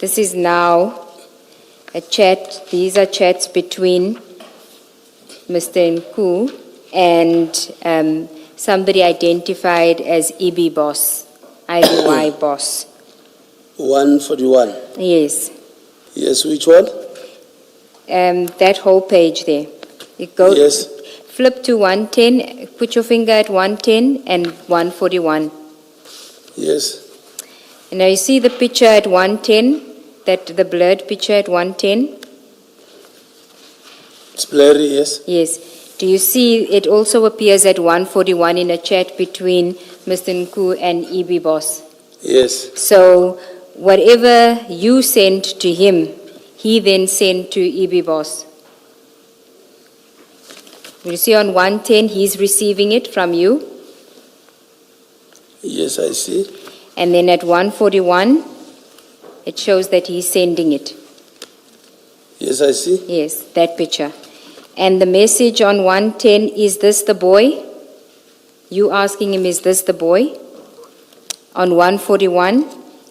this is now a chat. These are chats between Mr. Nku and somebody identified as EB Boss, IBY Boss. 141. Yes. Yes, which one? That whole page there. You go, Yes. flip to 110, put your finger at 110 and 141. Yes. And now you see the picture at 110, the blurred picture at 110? It's blurry, yes. Yes. Do you see it also appears at 141 in a chat between Mr. Nku and EB Boss? Yes. So whatever you sent to him, he then sent to EB Boss. You see on 110, he's receiving it from you. Yes, I see. And then at 141, it shows that he's sending it. Yes, I see. Yes, that picture. And the message on 110, is this the boy? You asking him, is this the boy? On 141,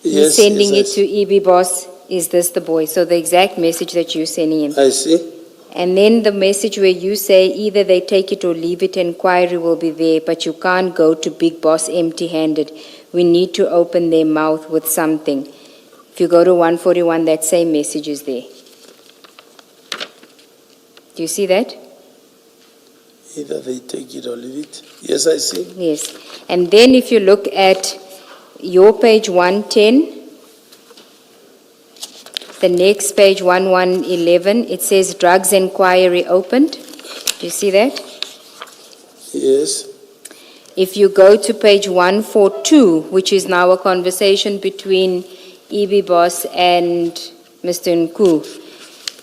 he's Yes, sending yes, it to EB Boss, is this the boy? So the exact message that you're sending him. I see. And then the message where you say either they take it or leave it, inquiry will be there, but you can't go to Big Boss empty-handed. We need to open their mouth with something. If you go to 141, that same message is there. Do you see that? Either they take it or leave it. Yes, I see. Yes. And then if you look at your page 110, the next page 1111, it says drugs inquiry opened. Do you see that? Yes. If you go to page 142, which is now a conversation between EB Boss and Mr. Nku,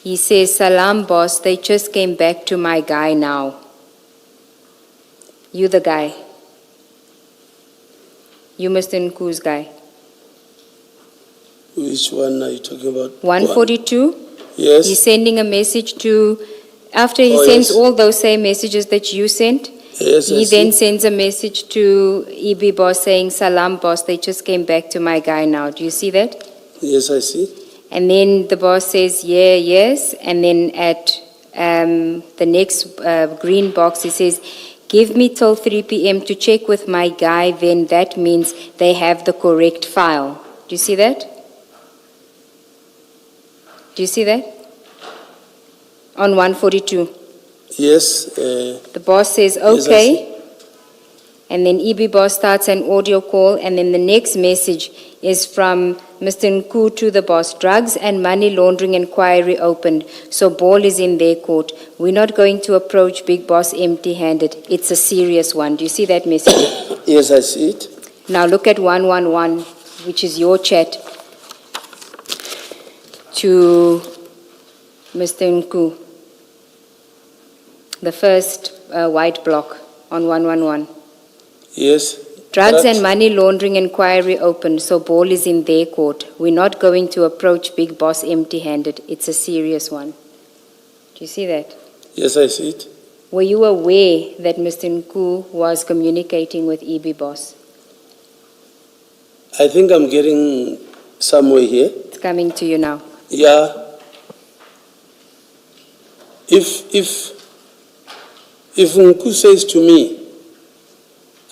he says, "Salam, boss, they just came back to my guy now." You the guy. You Mr. Nku's guy. Which one are you talking about? 142? Yes. He's sending a message to, after he Oh, sends yes. all those same messages that you sent, Yes, I he see. then sends a message to EB Boss saying, "Salam, boss, they just came back to my guy now." Do you see that? Yes, I see. And then the boss says, "Yeah, yes." And then at the next green box, he says, "Give me till 3 p.m. to check with my guy, then that means they have the correct file." Do you see that? Do you see that? On 142. Yes. The boss says, Yes, I "Okay." see. And then EB Boss starts an audio call, and then the next message is from Mr. Nku to the boss. "Drugs and money laundering inquiry opened, so ball is in their court. We're not going to approach Big Boss empty-handed. It's a serious one." Do you see that message? Yes, I see it. Now look at 111, which is your chat to Mr. Nku. The first white block on 111. Yes. Drugs Correct. and money laundering inquiry open, so ball is in their court. We're not going to approach Big Boss empty-handed. It's a serious one. Do you see that? Yes, I see it. Were you aware that Mr. Nku was communicating with EB Boss? I think I'm getting somewhere here. It's coming to you now. Yeah. If Nku says to me,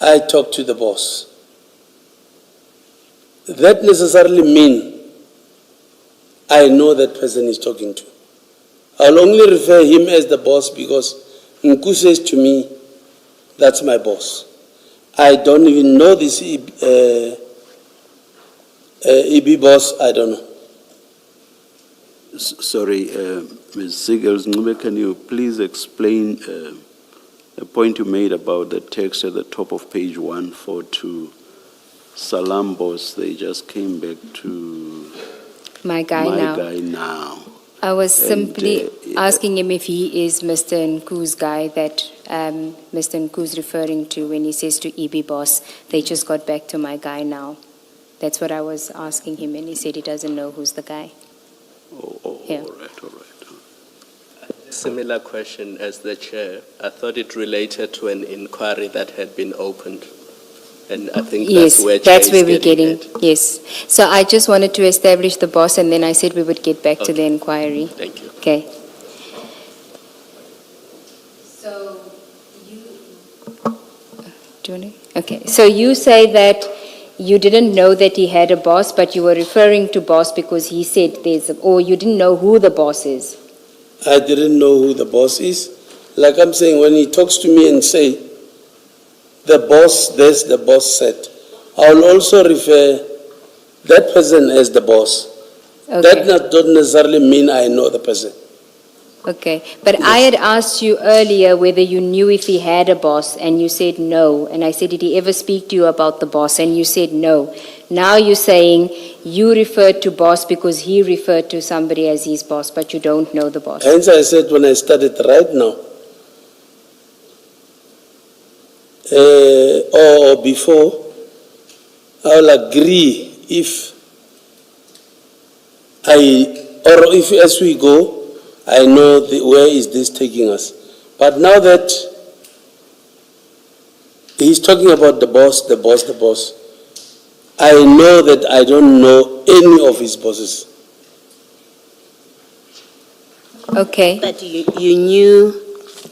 "I talk to the boss," that necessarily mean I know that person is talking to. I'll only refer him as the boss because Nku says to me, "That's my boss." I don't even know this EB boss, I don't know. Sorry, Ms. Siegels, can you please explain the point you made about the text at the top of page 142? "Salam, boss, they just came back to My guy my now. guy now." I was And, simply asking him if he is Mr. Nku's guy that Mr. Nku's referring to when he says to EB boss, they just got back to my guy now. That's what I was asking him, and he said he doesn't know who's the guy. Yeah. All right. Similar question as the chair. I thought it related to an inquiry that had been opened. And I think Yes, that's where we're getting. at. Yes. So I just wanted to establish the boss, and then I said we would get back to the Okay. inquiry. Thank you. Okay. So you. Do you want to? Okay. So you say that you didn't know that he had a boss, but you were referring to boss because he said or you didn't know who the boss is. I didn't know who the boss is. Like I'm saying, when he talks to me and say, the boss, this, the boss said, I'll also refer that person as the boss. Okay. That don't necessarily mean I know the person. Okay, but I had asked you earlier whether you knew if he had a boss, and you said no. And I said, did he ever speak to you about the boss? And you said no. Now you're saying you referred to boss because he referred to somebody as his boss, but you don't know the boss. Hence I said when I started right now, or before, I'll agree if as we go, I know where is this taking us. But now that he's talking about the boss, I know that I don't know any of his bosses. Okay, But you knew,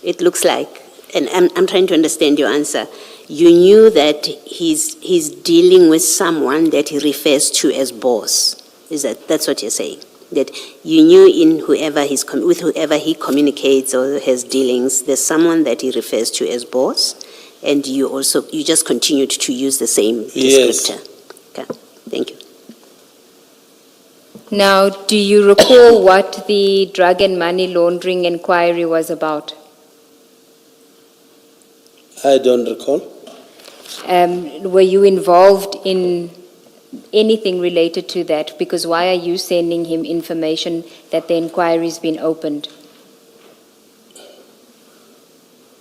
it looks like, and I'm trying to understand your answer. You knew that he's dealing with someone that he refers to as boss. That's what you're saying? That you knew in with whoever he communicates or has dealings, there's someone that he refers to as boss, and you just continued to use the same Yes. descriptor. Okay, thank you. now do you recall what the drug and money laundering inquiry was about? I don't recall. Were you involved in anything related to that? Because why are you sending him information that the inquiry's been opened?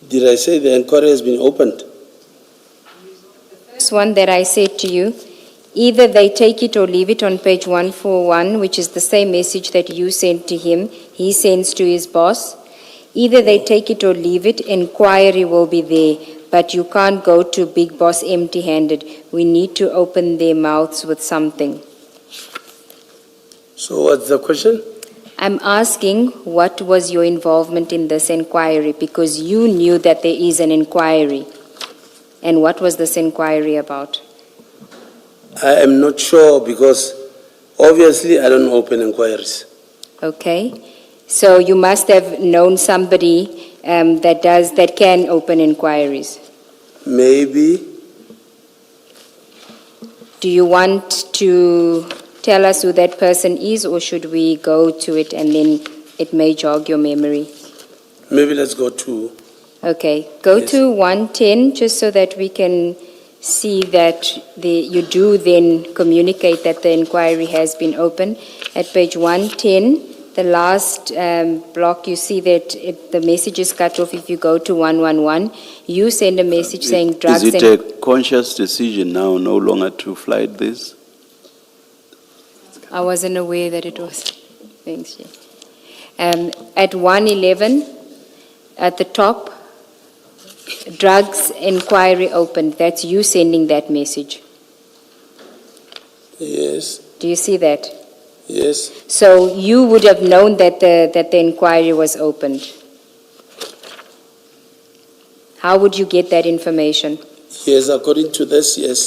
Did I say the inquiry has been opened? This one that I said to you, either they take it or leave it on page 141, which is the same message that you sent to him, he sends to his boss. Either they take it or leave it, inquiry will be there, but you can't go to big boss empty-handed. We need to open their mouths with something. So what's the question? I'm asking what was your involvement in this inquiry, because you knew that there is an inquiry. And what was this inquiry about? I am not sure because obviously I don't open inquiries. Okay. So you must have known somebody that can open inquiries. Maybe. Do you want to tell us who that person is, or should we go to it and then it may jog your memory? Maybe let's go to. Okay, go Yes. to 110 just so that we can see that you do then communicate that the inquiry has been opened. At page 110, the last block, you see that the message is cut off. If you go to 111, you send a message saying drugs Is it and... a conscious decision now no longer to flight this? I wasn't aware that it was. Thanks, Jay. At 111, at the top, drugs inquiry opened. That's you sending that message. Yes, Do you see that? yes. So you would have known that the inquiry was opened. How would you get that information? Yes, according to this, yes.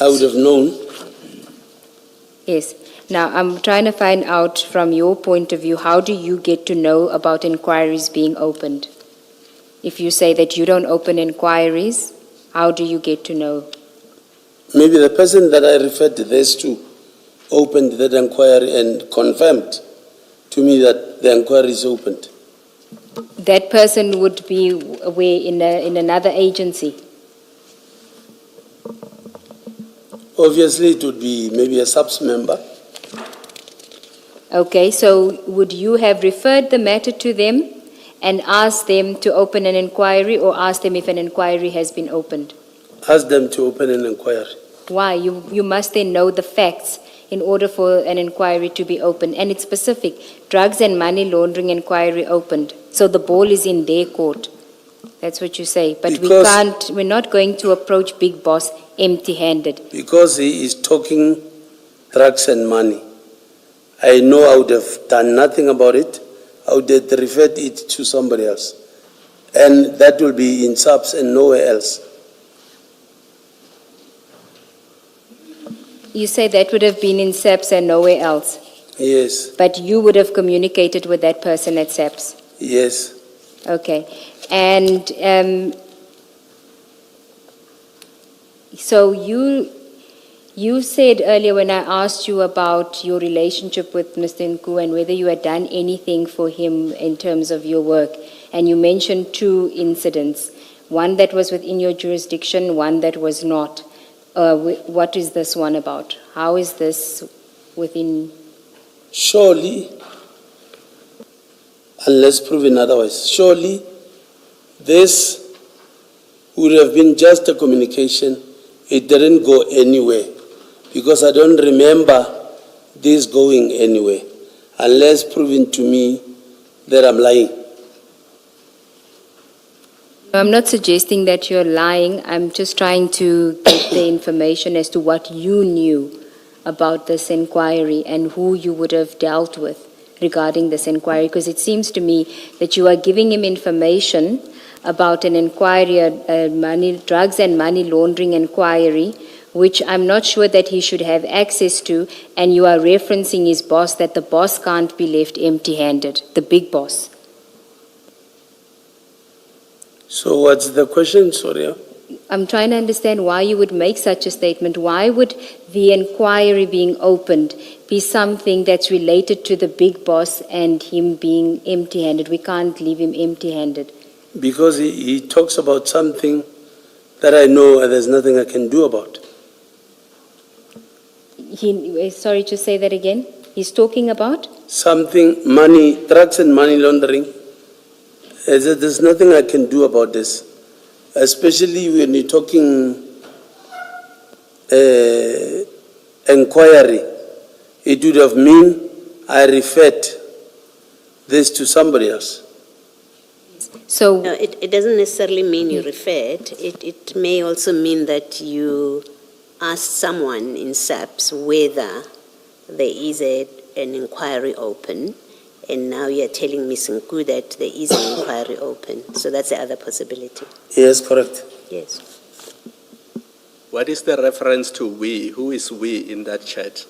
I would have known. Yes. Now, I'm trying to find out from your point of view, how do you get to know about inquiries being opened? If you say that you don't open inquiries, how do you get to know? Maybe the person that I referred to this to opened that inquiry and confirmed to me that the inquiry is opened. That person would be where in another agency. Obviously, it would be maybe a SAPS member. Okay, so would you have referred the matter to them and ask them to open an inquiry, or ask them if an inquiry has been opened? Ask them to open an inquiry. Why? You must then know the facts in order for an inquiry to be opened. And it's specific, drugs and money laundering inquiry opened. So the ball is in their court. That's what you say. But we're not going to approach Big Boss empty-handed. Because he is talking drugs and money. I know I would have done nothing about it. I would have referred it to somebody else. And that will be in SAPS and nowhere else. You say that would have been in SAPS and nowhere else. Yes, But you would have communicated with that person at SAPS. yes. Okay. And so you said earlier when I asked you about your relationship with Mr. Nku and whether you had done anything for him in terms of your work, and you mentioned 2 incidents, one that was within your jurisdiction, one that was not. What is this one about? How is this within? Surely, unless proven otherwise, surely this would have been just a communication. It didn't go anywhere because I don't remember this going anywhere unless proven to me that I'm lying. I'm not suggesting that you're lying. I'm just trying to get the information as to what you knew about this inquiry and who you would have dealt with regarding this inquiry, because it seems to me that you are giving him information about an inquiry, a drugs and money laundering inquiry, which I'm not sure that he should have access to, and you are referencing his boss, that the boss can't be left empty-handed, the big boss. So what's the question, Soria? I'm trying to understand why you would make such a statement. Why would the inquiry being opened be something that's related to the big boss and him being empty-handed? We can't leave him empty-handed. Because he talks about something that I know and there's nothing I can do about. Sorry to say that again. He's talking about? Something, money, drugs and money laundering. There's nothing I can do about this. Especially when you're talking inquiry. It would have mean I referred this to somebody else. So No, it doesn't necessarily mean you referred. It may also mean that you asked someone in SAPS whether there is an inquiry open, and now you're telling Ms. Nku that there is an inquiry open. So that's the other possibility. Yes, correct. Yes. What is the reference to we? Who is we in that chat?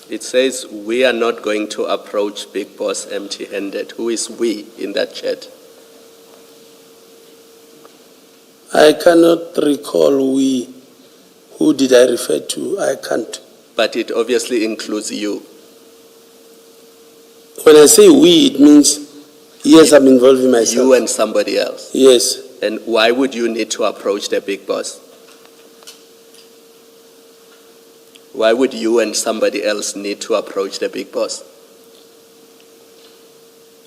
It says we are not going to approach Big Boss empty-handed. Who is we in that chat? I cannot recall we. Who did I refer to? I can't. But it obviously includes you. When I say we, it means, yes, I'm involving myself. You and somebody else. Yes. And why would you need to approach the Big Boss? Why would you and somebody else need to approach the Big Boss?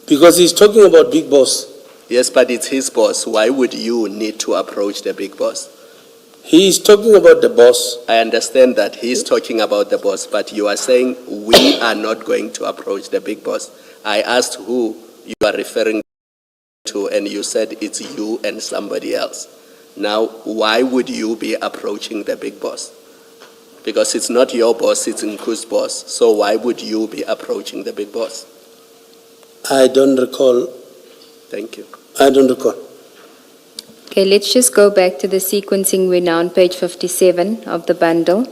Because he's talking about Big Boss. Yes, but it's his boss. Why would you need to approach the Big Boss? He is talking about the boss. I understand that he's talking about the boss, but you are saying we are not going to approach the Big Boss. I asked who you are referring to, and you said it's you and somebody else. Now, why would you be approaching the Big Boss? Because it's not your boss, it's Nku's boss. So why would you be approaching the Big Boss? I don't recall. Thank you. I don't recall. Okay, let's just go back to the sequencing. We're now on page 57 of the bundle.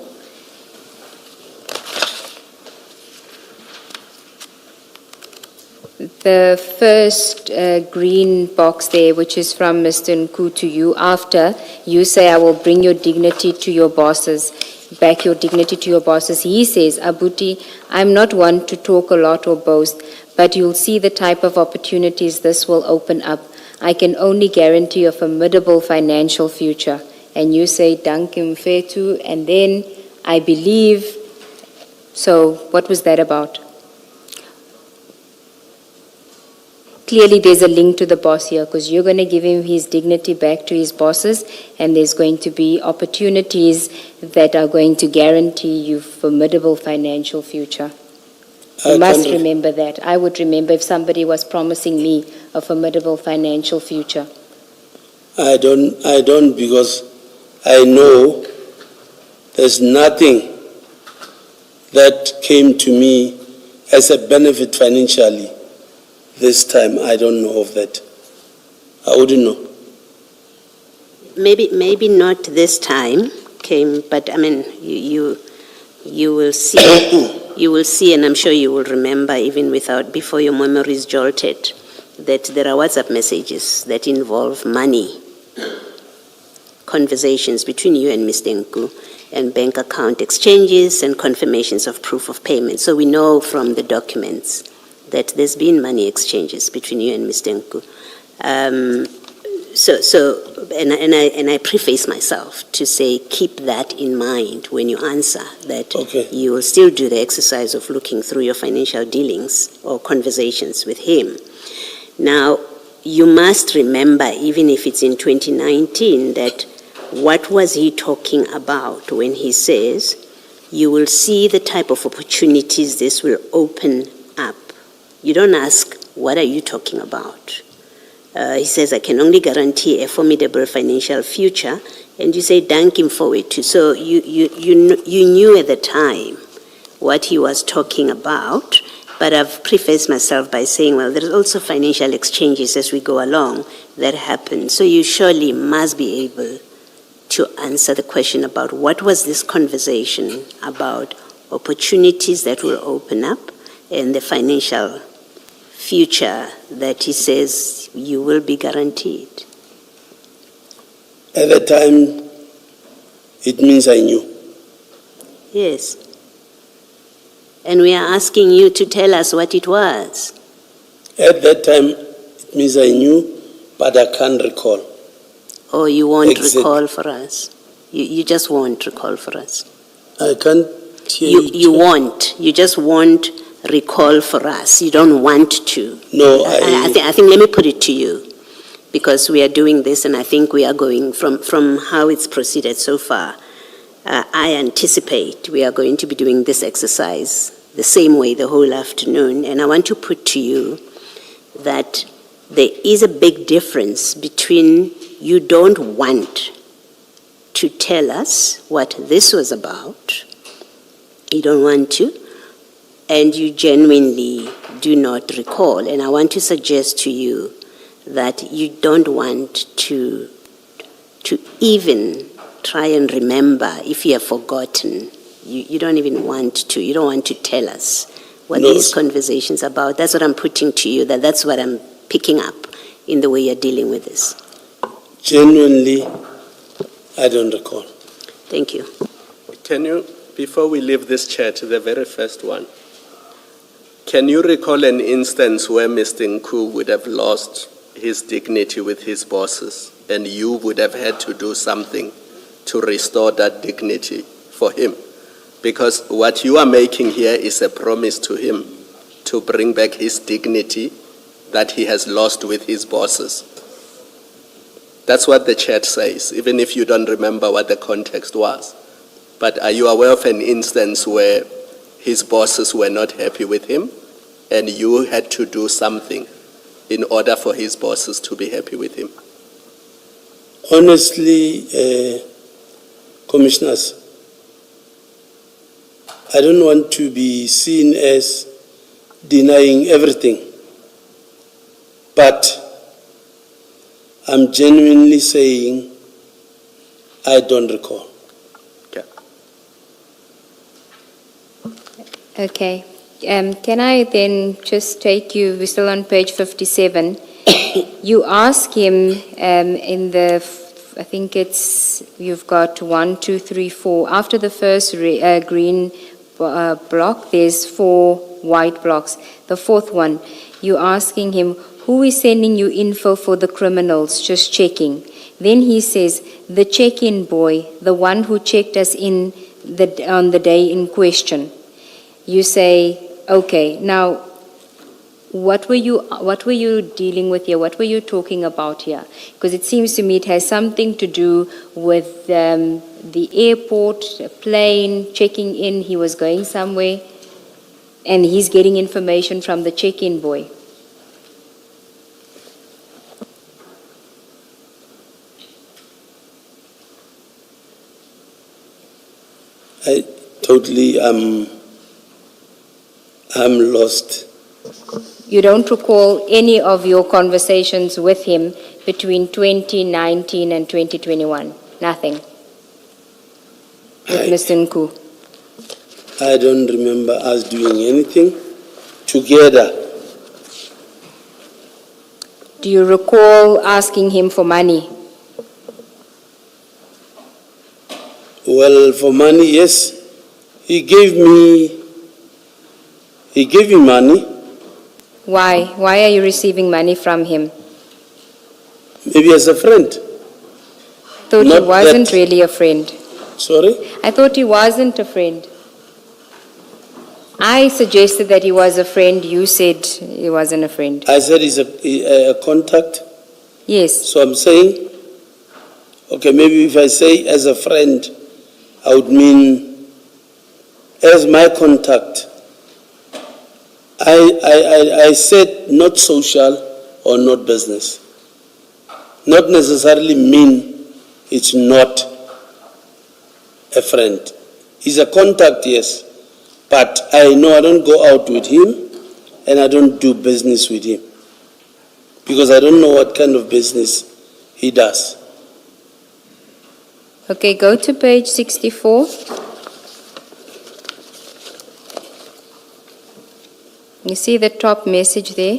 The first green box there, which is from Mr. Nku to you, after you say, I will bring your dignity to your bosses, back your dignity to your bosses. He says, Abuti, I'm not one to talk a lot or boast, but you'll see the type of opportunities this will open up. I can only guarantee a formidable financial future. And you say, Dankim Fetu, and then I believe. So what was that about? clearly there's a link to the boss here, because you're going to give him his dignity back to his bosses, and there's going to be opportunities that are going to guarantee you formidable financial future. You must remember that. I would remember if somebody was promising me a formidable financial future. I don't because I know there's nothing that came to me as a benefit financially. This time, I don't know of that. I wouldn't know. Maybe not this time came, but I mean, you will see, you will see, and I'm sure you will remember even before your memory is jolted, that there are WhatsApp messages that involve money, conversations between you and Mr. Nku, and bank account exchanges and confirmations of proof of payment. So we know from the documents that there's been money exchanges between you and Mr. Nku. And I preface myself to say, keep that in mind when you answer, that you will still do the exercise of looking through your financial dealings or conversations with him. Now, you must remember, even if it's in 2019, that what was he talking about when he says, you will see the type of opportunities this will open up. You don't ask, what are you talking about? He says, I can only guarantee a formidable financial future, and you say, thank him for it too. So you knew at the time what he was talking about, but I've prefaced myself by saying, well, there's also financial exchanges as we go along that happen. So you surely must be able to answer the question about what was this conversation about opportunities that will open up and the financial future that he says you will be guaranteed. At the time, it means I knew. Yes. And we are asking you to tell us what it was. At that time, it means I knew, but I can't recall. Oh, you won't recall for us? You just won't recall for us? I can't hear you. You won't. You just won't recall for us. You don't want to. No, I think let me put it to you, because we are doing this, and I think we are going from how it's proceeded so far. I anticipate we are going to be doing this exercise the same way the whole afternoon, and I want to put to you that there is a big difference between you don't want to tell us what this was about, you don't want to, and you genuinely do not recall. And I want to suggest to you that you don't want to even try and remember if you have forgotten. You don't even want to. You don't want to tell us what these conversations are about. That's what I'm putting to you, that's what I'm picking up in the way you're dealing with this. Genuinely, I don't recall. Thank you. Can you, before we leave this chair to the very first one, can you recall an instance where Mr. Nku would have lost his dignity with his bosses and you would have had to do something to restore that dignity for him? Because what you are making here is a promise to him to bring back his dignity that he has lost with his bosses. That's what the chat says, even if you don't remember what the context was. But are you aware of an instance where his bosses were not happy with him and you had to do something in order for his bosses to be happy with him? Honestly, commissioners, I don't want to be seen as denying everything, but I'm genuinely saying I don't recall. Okay. Can I then just take you, we're still on page 57. You ask him in the, I think it's, you've got 1, 2, 3, 4. After the first green block, there's 4 white blocks. The fourth one, you're asking him, who is sending you info for the criminals? Just checking. Then he says, the check-in boy, the one who checked us in on the day in question. You say, okay, now, what were you dealing with here? What were you talking about here? Because it seems to me it has something to do with the airport, a plane, checking in, he was going somewhere, and he's getting information from the check-in boy. I totally I'm lost. You don't recall any of your conversations with him between 2019 and 2021? Nothing? With Mr. Nku? I don't remember us doing anything together. Do you recall asking him for money? Well, for money, yes. He gave me money. Why? Why are you receiving money from him? Maybe as a friend. Thought he Not wasn't that- really a friend. Sorry? I thought he wasn't a friend. I suggested that he was a friend. You said he wasn't a friend. I said he's a contact. Yes. So I'm saying, okay, maybe if I say as a friend, I would mean as my contact. I said not social or not business. Not necessarily mean it's not a friend. He's a contact, yes. But I know I don't go out with him and I don't do business with him. Because I don't know what kind of business he does. Okay, go to page 64. You see the top message there?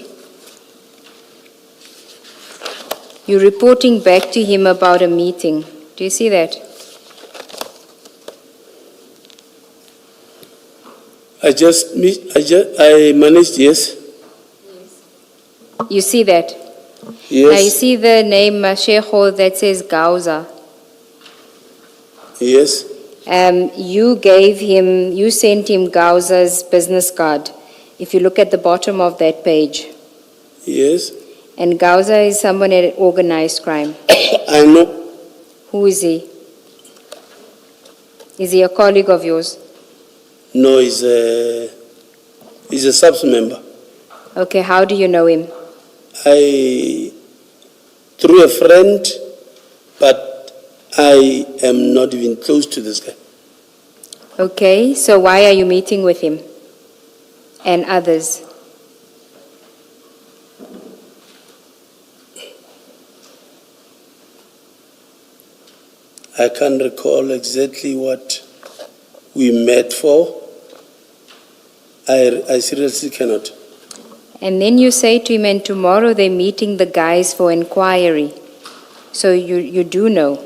You're reporting back to him about a meeting. Do you see that? I managed, yes. You see that? Yes. Now you see the name Mashego that says Gauza. Yes. You sent him Gauza's business card. If you look at the bottom of that page. Yes. And Gauza is someone at organized crime. I know. Who is he? Is he a colleague of yours? No, he's a subs member. Okay, how do you know him? Through a friend, but I am not even close to this guy. Okay, so why are you meeting with him and others? I can't recall exactly what we met for. I seriously cannot. And then you say to him, and tomorrow they're meeting the guys for inquiry. So you do know.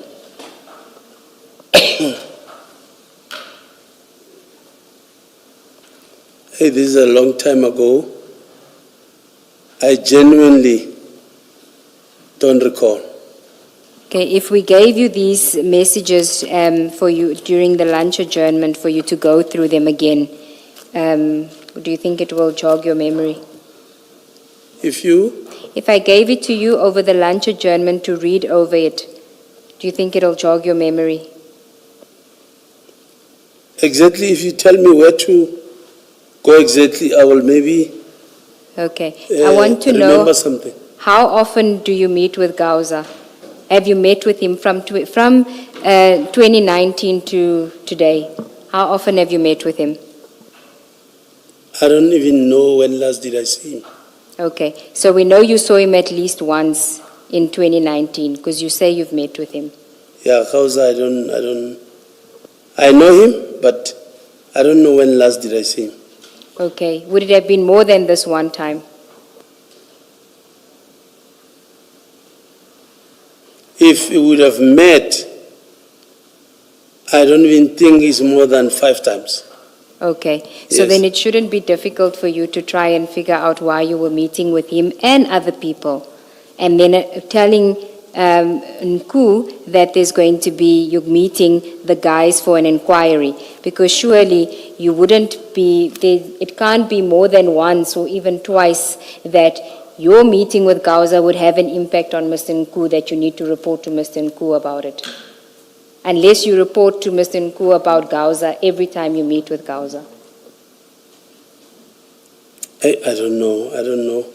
Hey, this is a long time ago. I genuinely don't recall. Okay, if we gave you these messages for you during the lunch adjournment for you to go through them again, do you think it will jog your memory? If I gave it to you over the lunch adjournment to read over it, do you think it'll jog your memory? Exactly, if you tell me where to go exactly, I will maybe Okay, I want to know, remember something. how often do you meet with Gauza? Have you met with him from 2019 to today? How often have you met with him? I don't even know when last did I see him. Okay, so we know you saw him at least once in 2019 because you say you've met with him. Yeah, Khausa, I know him, but I don't know when last did I see him. Okay, would it have been more than this one time? If we would have met, I don't even think it's more than 5 times. Okay, so Yes. then it shouldn't be difficult for you to try and figure out why you were meeting with him and other people, and then telling Nku that there's going to be, you're meeting the guys for an inquiry, because surely you wouldn't be, it can't be more than once or even twice that your meeting with Gauza would have an impact on Mr. Nku that you need to report to Mr. Nku about it. Unless you report to Mr. Nku about Gauza every time you meet with Gauza. I don't know.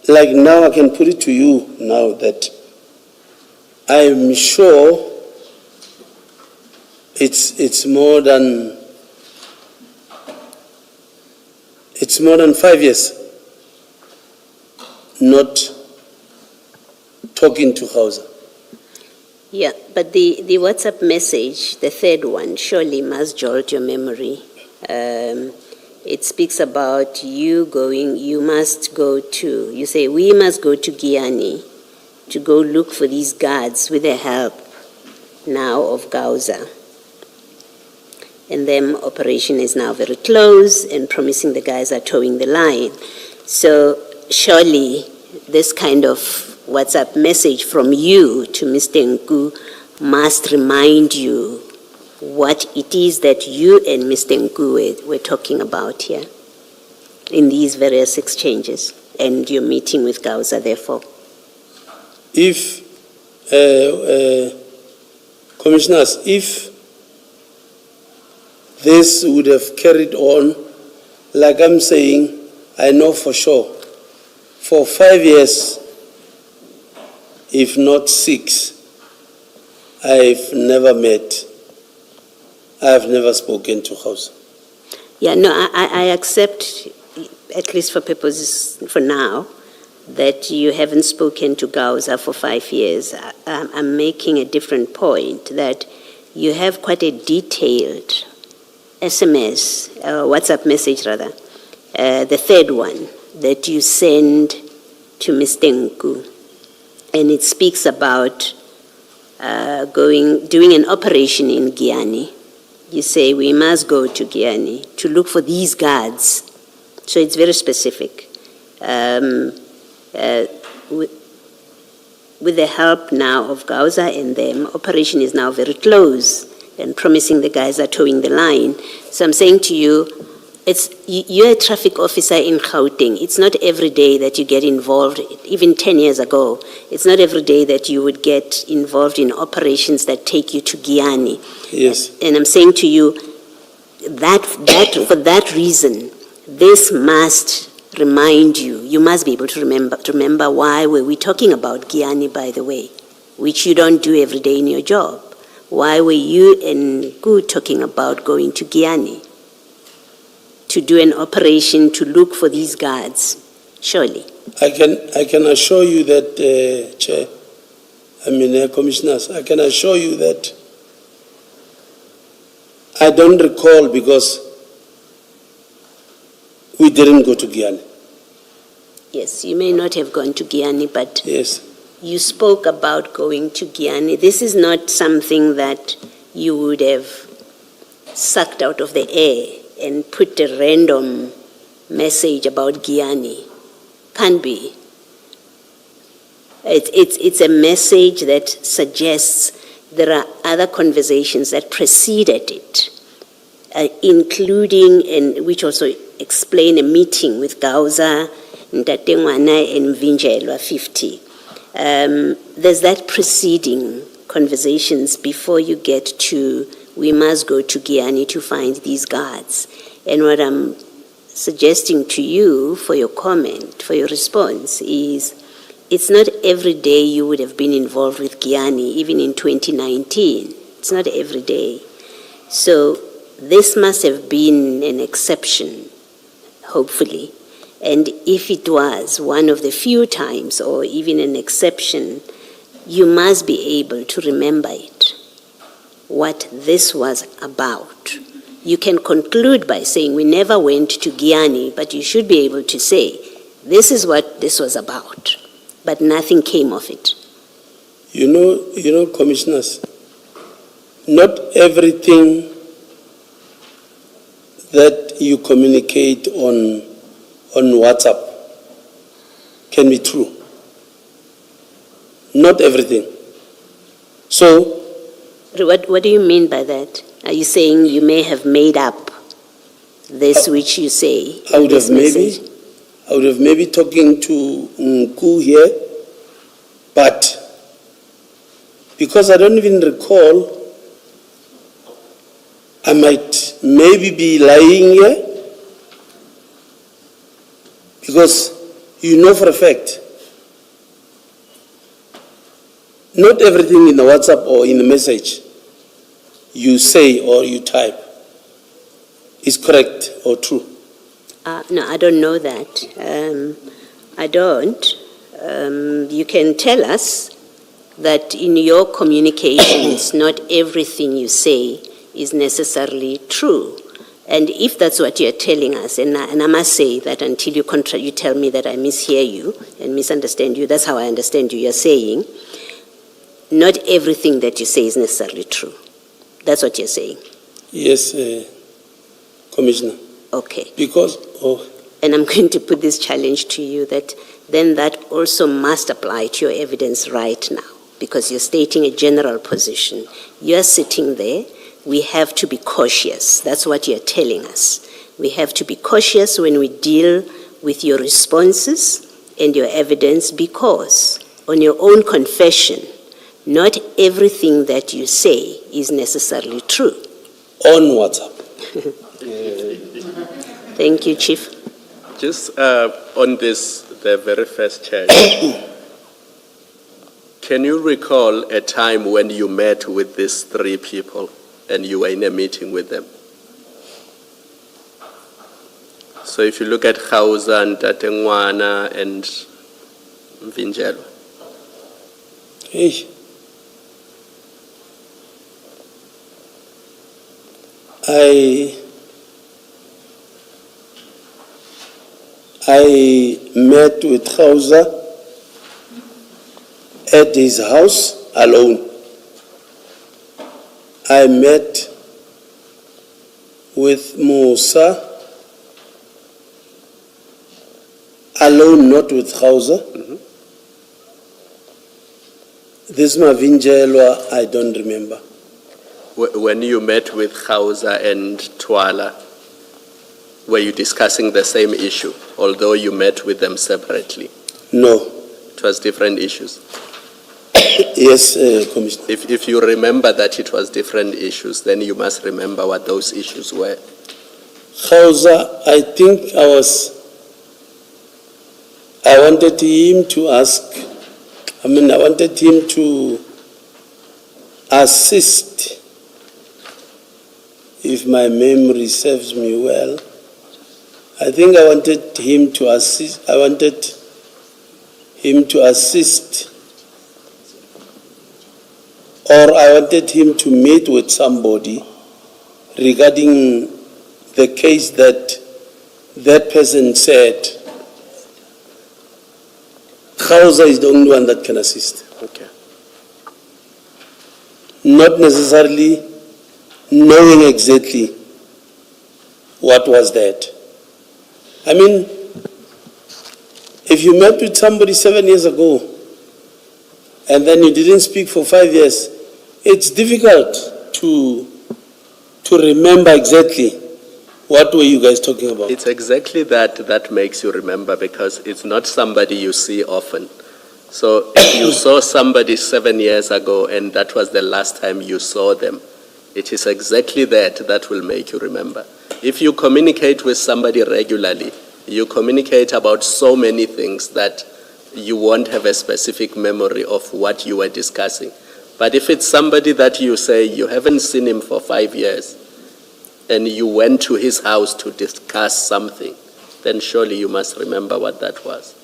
Like now I can put it to you now that I'm sure it's more than 5 years not talking to Gauza. Yeah, but the WhatsApp message, the third one, surely must jog your memory. It speaks about you must go to, you say, we must go to Giani to go look for these guards with the help now of Gauza. And then operation is now very close and promising the guys are towing the line. So surely this kind of WhatsApp message from you to Mr. Nku must remind you what it is that you and Mr. Nku were talking about here in these various exchanges and your meeting with Gauza, therefore. If, commissioners, if this would have carried on, like I'm saying, I know for sure, for 5 years, if not 6, I've never spoken to Gauza. Yeah, no, I accept, at least for purposes for now, that you haven't spoken to Gauza for 5 years. I'm making a different point, that you have quite a detailed SMS, WhatsApp message rather, the third one that you send to Mr. Nku. And it speaks about doing an operation in Giani. You say, we must go to Giani to look for these guards. So it's very specific. With the help now of Gauza and them, operation is now very close and promising the guys are towing the line. So I'm saying to you, you're a traffic officer in Gauteng. It's not every day that you get involved, even 10 years ago, it's not every day that you would get involved in operations that take you to Giani. Yes. And I'm saying to you that for that reason, this must remind you, you must be able to remember why were we talking about Giani, by the way, which you don't do every day in your job. Why were you and Nku talking about going to Giani to do an operation to look for these guards? Surely. I can assure you that, Chair, Commissioners, I can assure you that I don't recall because we didn't go to Giani. Yes, you may not have gone to Giani, but yes, you spoke about going to Giani. This is not something that you would have sucked out of the air and put a random message about Giani. Can't be. It's a message that suggests there are other conversations that preceded it, including, and which also explain a meeting with Gauza, Ntatengwana, and Mvinjelwa 50. There's that preceding conversations before you get to, we must go to Giani to find these guards. And what I'm suggesting to you for your comment, for your response, is it's not every day you would have been involved with Giani, even in 2019. It's not every day. So this must have been an exception, hopefully. And if it was one of the few times or even an exception, you must be able to remember it, what this was about. You can conclude by saying we never went to Giani, but you should be able to say this is what this was about, but nothing came of it. You know, commissioners, not everything that you communicate on WhatsApp can be true. Not everything. So, What do you mean by that? Are you saying you may have made up this which you say? I would in this have message? maybe talking to Nku here, but because I don't even recall, I might maybe be lying here, because you know for a fact, not everything in the WhatsApp or in the message you say or you type is correct or true. No, I don't know that. I don't. You can tell us that in your communications, not everything you say is necessarily true. And if that's what you're telling us, and I must say that until you tell me that I mishear you and misunderstand you, that's how I understand you. You're saying not everything that you say is necessarily true. That's what you're saying. Yes, Commissioner. Okay. Because, And I'm going to put this challenge to you that then that also must apply to your evidence right now, because you're stating a general position. You're sitting there. We have to be cautious. That's what you're telling us. We have to be cautious when we deal with your responses and your evidence, because on your own confession, not everything that you say is necessarily true. on WhatsApp. Thank you, Chief. Just on this, the very first charge, can you recall a time when you met with these three people and you were in a meeting with them? So if you look at Khauza, Tatengwana, and Mvinjelo. Hey. I met with Khauza at his house alone. I met with Musa alone, not with Khauza. This Mavinjelwa, I don't remember. When you met with Khauza and Twala, were you discussing the same issue, although you met with them separately? No. It was different issues. Yes, Commissioner. If you remember that it was different issues, then you must remember what those issues were. Khauza, I think I wanted him to I wanted him to assist, if my memory serves me well. I think I wanted him to assist, or I wanted him to meet with somebody regarding the case that that person said. Khauza is the only one that can assist. Okay. Not necessarily knowing exactly what was that. I mean, if you met with somebody 7 years ago and then you didn't speak for 5 years, it's difficult to remember exactly what were you guys talking about. It's exactly that makes you remember, because it's not somebody you see often. So if you saw somebody 7 years ago and that was the last time you saw them, it is exactly that will make you remember. If you communicate with somebody regularly, you communicate about so many things that you won't have a specific memory of what you were discussing. But if it's somebody that you say you haven't seen him for 5 years and you went to his house to discuss something, then surely you must remember what that was.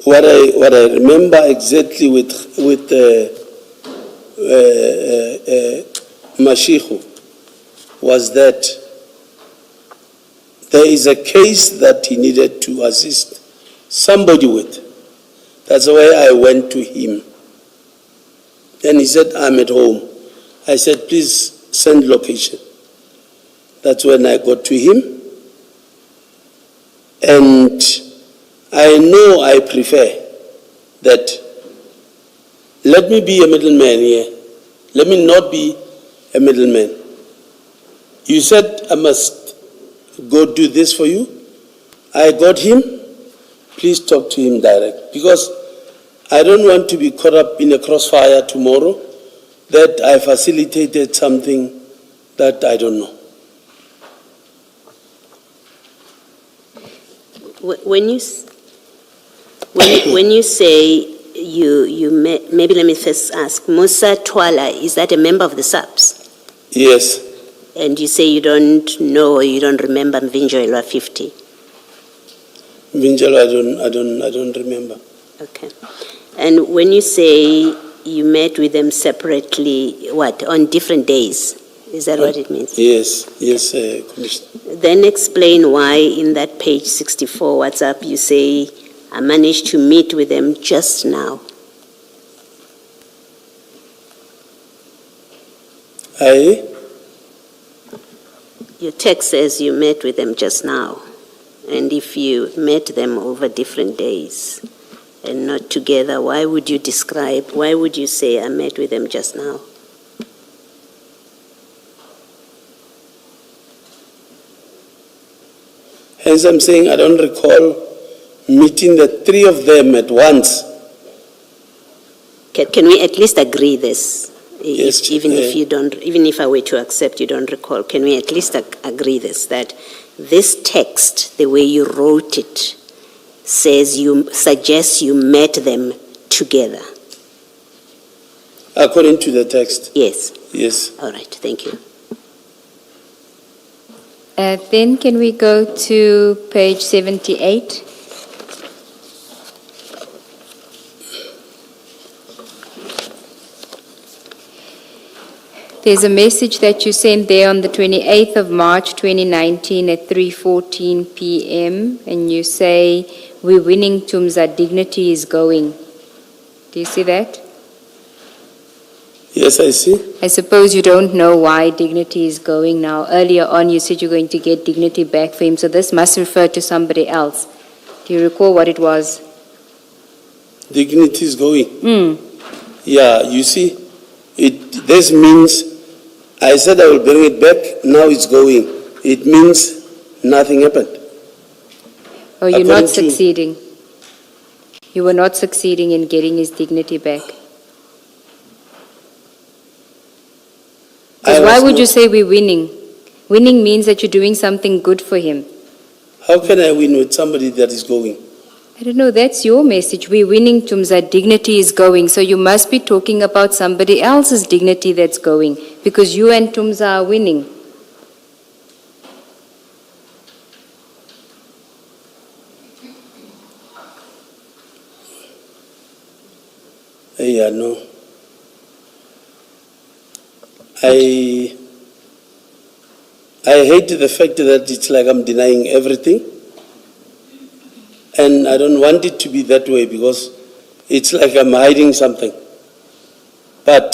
What I remember exactly with Mashihu was that there is a case that he needed to assist somebody with. That's why I went to him. And he said, I'm at home. I said, please send location. That's when I got to him. And I know I prefer that let me be a middleman here. Let me not be a middleman. You said I must go do this for you. I got him. Please talk to him direct. Because I don't want to be caught up in a crossfire tomorrow that I facilitated something that I don't know. When you say you met, maybe let me first ask, Musa Twala, is that a member of the SAPS? Yes. And you say you don't know or you don't remember Mvinjoelwa 50? Vinjalo, I don't remember. Okay. And when you say you met with them separately, what, on different days? Is that what it means? Yes, Commissioner. Then explain why in that page 64 WhatsApp you say, I managed to meet with them just now. Your text says you met with them just now. And if you met them over different days and not together, why would you say I met with them just now? Hence I'm saying I don't recall meeting the three of them at once. Can we at least agree this? Yes, Even if I were to accept you don't recall, can we at least agree this, that this text, the way you wrote it, suggests you met them together? According to the text? Yes. Yes. All right, thank you. Then can we go to page 78? There's a message that you sent there on the 28th of March 2019 at 3:14 p.m. and you say, we're winning Tumza, dignity is going. Do you see that? Yes, I see. I suppose you don't know why dignity is going now. Earlier on you said you're going to get dignity back for him, so this must refer to somebody else. Do you recall what it was? Dignity is going. Yeah, you see, this means I said I will bring it back, now it's going. It means nothing happened. Oh, you're not succeeding. You were not succeeding in getting his dignity back. Because why would you say we're winning? Winning means that you're doing something good for him. How can I win with somebody that is going? I don't know, that's your message. We're winning, Tumza, dignity is going. So you must be talking about somebody else's dignity that's going, because you and Tumza are winning. Yeah, no. I hate the fact that it's like I'm denying everything. And I don't want it to be that way because it's like I'm hiding something. But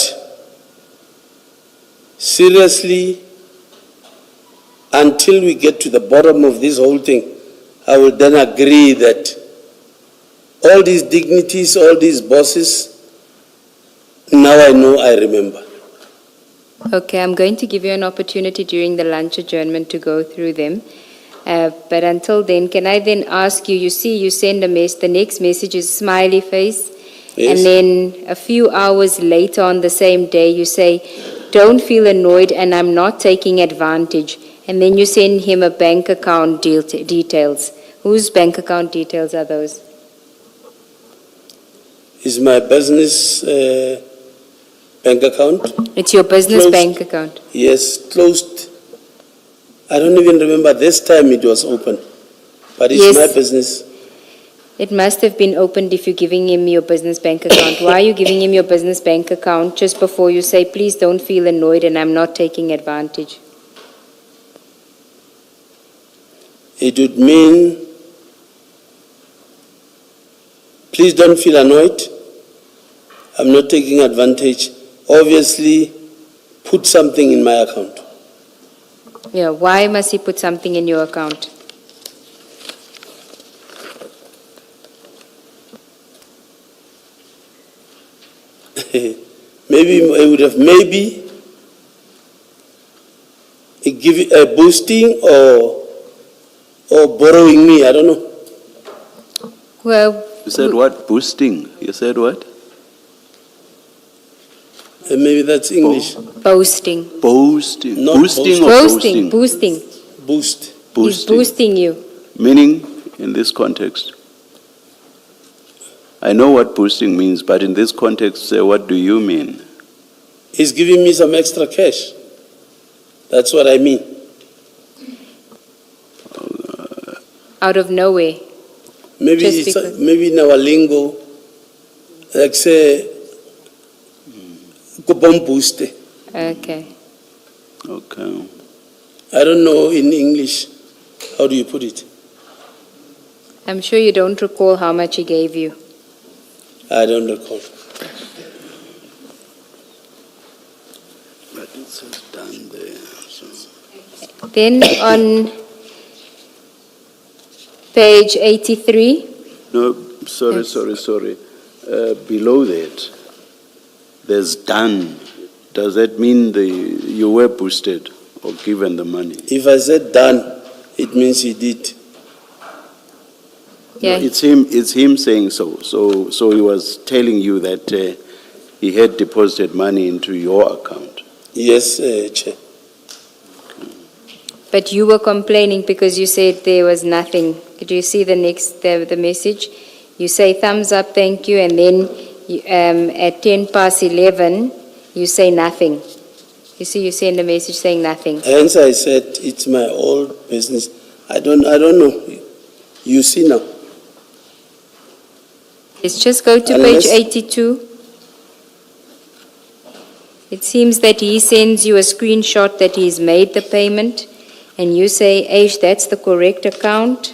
seriously, until we get to the bottom of this whole thing, I will then agree that all these dignities, all these bosses, now I know, I remember. Okay, I'm going to give you an opportunity during the lunch adjournment to go through them. But until then, can I then ask you, you see, you send a message, the next message is smiley face. Yes. And then a few hours later on the same day, you say, don't feel annoyed and I'm not taking advantage. And then you send him a bank account details. Whose bank account details are those? Is my business bank account. It's your business Closed. bank account. Yes, closed. I don't even remember this time it was open, but it's Yes. my business. It must have been opened if you're giving him your business bank account. Why are you giving him your business bank account just before you say, please don't feel annoyed and I'm not taking advantage? It would mean, please don't feel annoyed. I'm not taking advantage. Obviously, put something in my account. Yeah, why must he put something in your account? maybe I would have maybe give a boosting or borrowing me, I don't know. Well, You said what? Boosting? You said what? Maybe that's English. boasting. Boosting. Not Boosting or Boasting, boosting? boosting. Boost. He's Boosting. boosting you. Meaning, in this context? I know what boosting means, but in this context, what do you mean? He's giving me some extra cash. That's what I mean. Out of nowhere. Maybe Just it's, because- maybe in our lingo, like say, kupon boost. Okay. Okay. I don't know in English. How do you put it? I'm sure you don't recall how much he gave you. I don't recall. But it says done there. So. Then on page 83, No, sorry, Yes. sorry. Below that, there's done. Does that mean you were boosted or given the money? If I said done, it means he did. yeah, No, it's him saying so. So he was telling you that he had deposited money into your account. Yes, Chair. but you were complaining because you said there was nothing. Did you see the message? You say thumbs up, thank you, and then at 11, you say nothing. You see, you send a message saying nothing. Hence I said it's my old business. I don't know. You see now. Let's just go to Unless- page 82. It seems that he sends you a screenshot that he's made the payment, and you say, Aish, that's the correct account.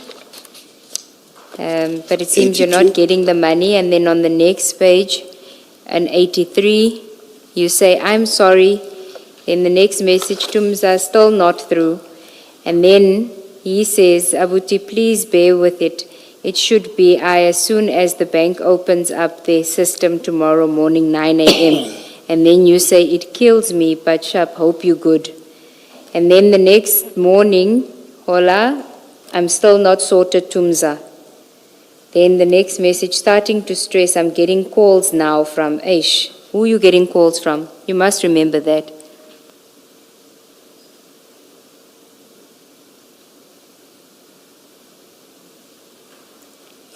But it seems you're 82? not getting the money, and then on the next page, an 83, you say, I'm sorry. Then the next message, Tumza, still not through. And then he says, Abuti, please bear with it. It should be as soon as the bank opens up their system tomorrow morning, 9 a.m. And then you say, it kills me, but Shab, hope you good. And then the next morning, hola, I'm still not sorted, Tumza. Then the next message, starting to stress, I'm getting calls now from Aish. Who are you getting calls from? You must remember that.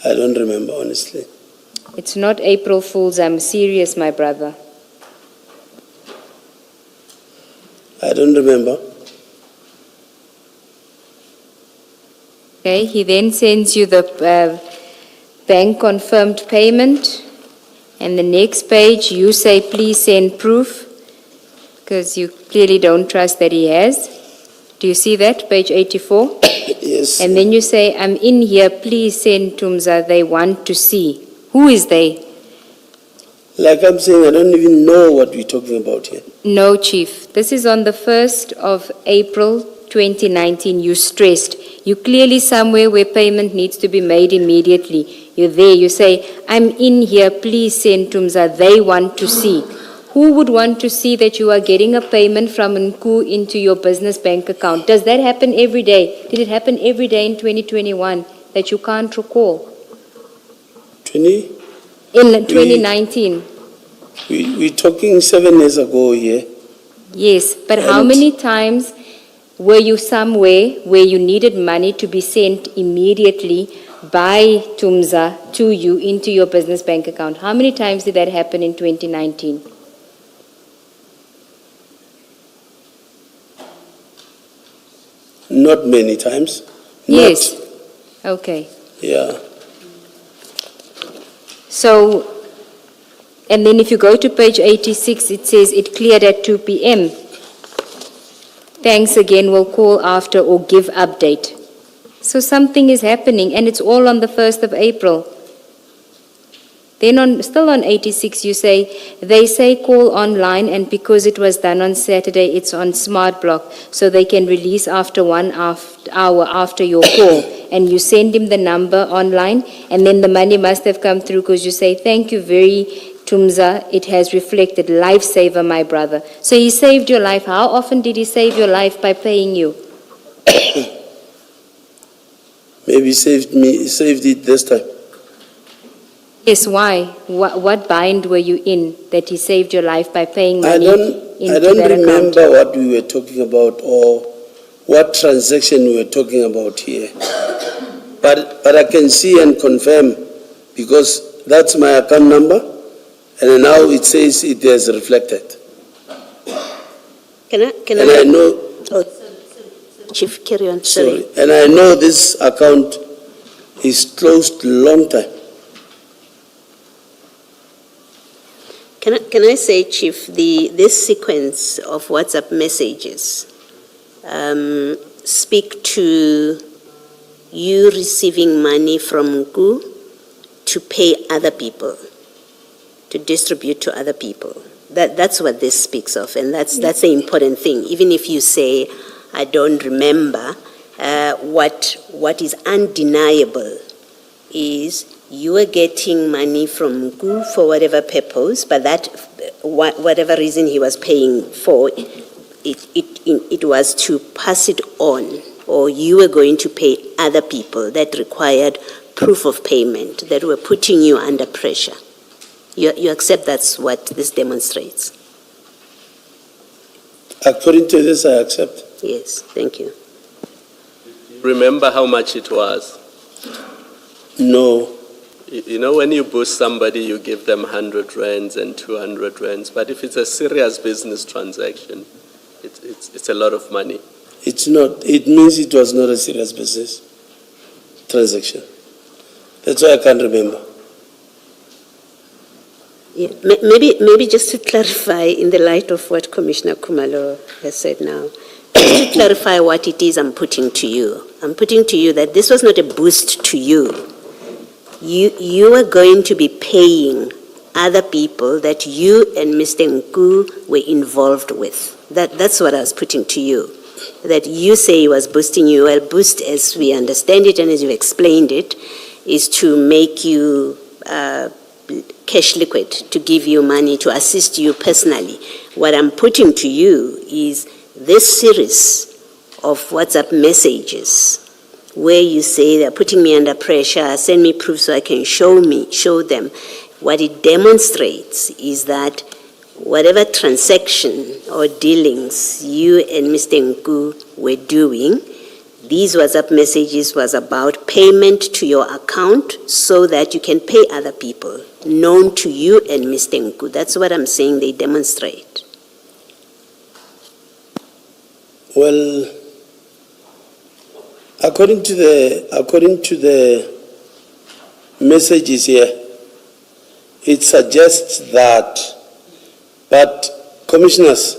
I don't remember, honestly. It's not April Fool's, I'm serious, my brother. I don't remember. Okay, he then sends you the bank confirmed payment, and the next page you say, please send proof, because you clearly don't trust that he has. Do you see that, page 84? Yes. And then you say, I'm in here, please send Tumza, they want to see. Who is they? Like I'm saying, I don't even know what we're talking about here. No, Chief. This is on the 1st of April 2019. You stressed. You clearly somewhere where payment needs to be made immediately. You're there. You say, I'm in here. Please send Tumza. They want to see. Who would want to see that you are getting a payment from Nku into your business bank account? Does that happen every day? Did it happen every day in 2021 that you can't recall? 20? In 2019? We're talking 7 years ago here. Yes, but how And- many times were you somewhere where you needed money to be sent immediately by Tumza to you into your business bank account? How many times did that happen in 2019? Not many times. Yes. Okay. Yeah. So, and then if you go to page 86, it says it cleared at 2 p.m. Thanks again, we'll call after or give update. So something is happening, and it's all on the 1st of April. Then still on 86, you say, they say call online, and because it was done on Saturday, it's on Smart Block, so they can release after 1 hour after your call. And you send him the number online, and then the money must have come through because you say, thank you very Tumza, it has reflected lifesaver, my brother. So he saved your life. How often did he save your life by paying you? Maybe he saved it this time. Yes, why? What bind were you in that he saved your life by paying I money don't into that account? remember what we were talking about or what transaction we were talking about here. But I can see and confirm because that's my account number and now it says it has reflected. Can And I know, Chief, carry on, sorry. and I know this account is closed long time. Can I say, Chief, this sequence of WhatsApp messages speak to you receiving money from Nku to pay other people, to distribute to other people. That's what this speaks of, and that's the important thing. Even if you say, I don't remember, what is undeniable is you are getting money from Nku for whatever purpose, but that whatever reason he was paying for, it was to pass it on, or you were going to pay other people that required proof of payment, that were putting you under pressure. You accept that's what this demonstrates? According to this, I accept. Yes, thank you. Remember how much it was? No. You know, when you boost somebody, you give them 100 rands and 200 rands. But if it's a serious business transaction, it's a lot of money. It's not. It means it was not a serious business transaction. That's why I can't remember. Yeah, maybe just to clarify in the light of what Commissioner Khumalo has said now, to clarify what it is I'm putting to you. I'm putting to you that this was not a boost to you. You are going to be paying other people that you and Mr. Nku were involved with. That's what I was putting to you. That you say he was boosting you. Well, boost, as we understand it and as you explained it, is to make you cash liquid, to give you money, to assist you personally. What I'm putting to you is this series of WhatsApp messages where you say they're putting me under pressure, send me proof so I can show them. What it demonstrates is that whatever transaction or dealings you and Mr. Nku were doing, these WhatsApp messages was about payment to your account so that you can pay other people, known to you and Mr. Nku. That's what I'm saying they demonstrate. Well, according to the messages here, it suggests that, but commissioners,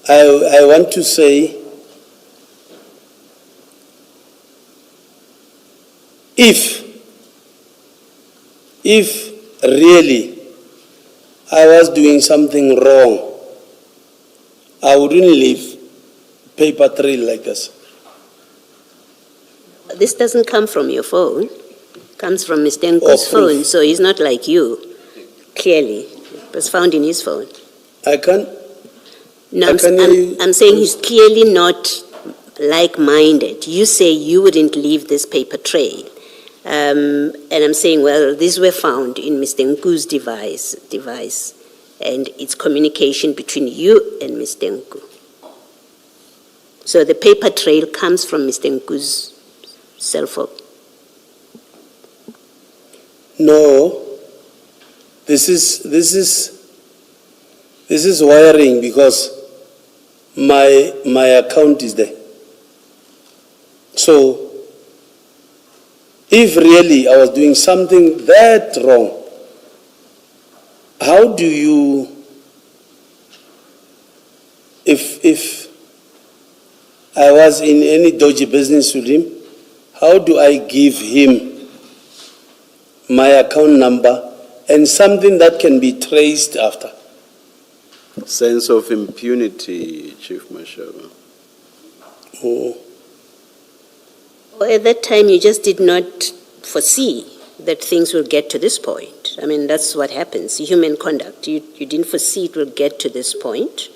I want to say, if really I was doing something wrong, I wouldn't leave paper trail like this. This doesn't come from your phone. It comes from Mr. Nku's phone, so he's not like you, clearly. It was found in his phone. I can't. No, I'm saying he's clearly not like-minded. You say you wouldn't leave this paper trail. And I'm saying, well, these were found in Mr. Nku's device, and it's communication between you and Mr. Nku. So the paper trail comes from Mr. Nku's cell phone. No, this is wiring because my account is there. So if really I was doing something that wrong, how do you, if I was in any dodgy business with him, how do I give him my account number and something that can be traced after? Sense of impunity, Chief Mashaba. Oh. Or at that time you just did not foresee that things will get to this point. I mean, that's what happens, human conduct. You didn't foresee it will get to this point.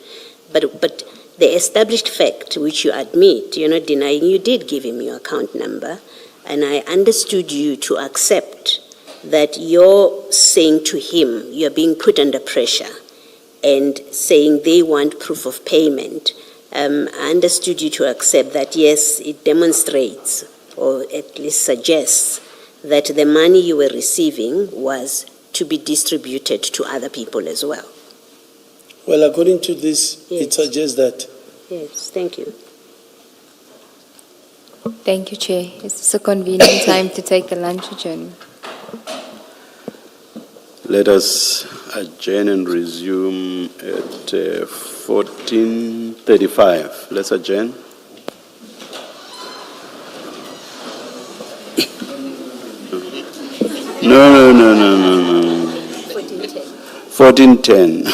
But the established fact, which you admit, you're not denying, you did give him your account number, and I understood you to accept that you're saying to him, you're being put under pressure and saying they want proof of payment. I understood you to accept that, yes, it demonstrates, or at least suggests, that the money you were receiving was to be distributed to other people as well. Well, according to this, Yes. it suggests that. Yes, thank you. Thank you, Chair. Is this a convenient time to take a lunch adjournment? Let us adjourn and resume at 14:35. Let's adjourn. No. 14:10.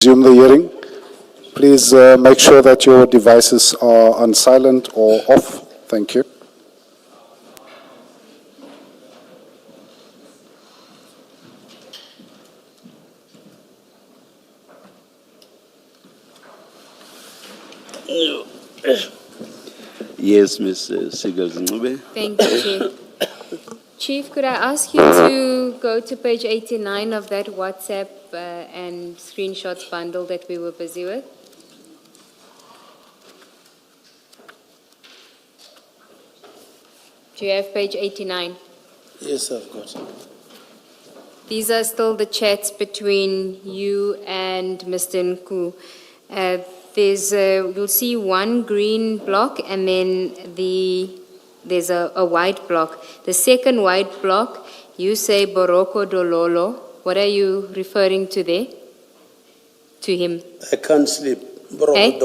Resume the hearing. Please make sure that your devices are on silent or off. Thank you. Yes, Ms. Sigels-Ncube. Thank you, Chair. Chief, could I ask you to go to page 89 of that WhatsApp and screenshots bundle that we were busy with? Do you have page 89? Yes, I've got it. These are still the chats between you and Mr. Nku. You'll see one green block and then there's a white block. The second white block, you say Boroko Dololo. What are you referring to there? To him? I can't sleep. Eh?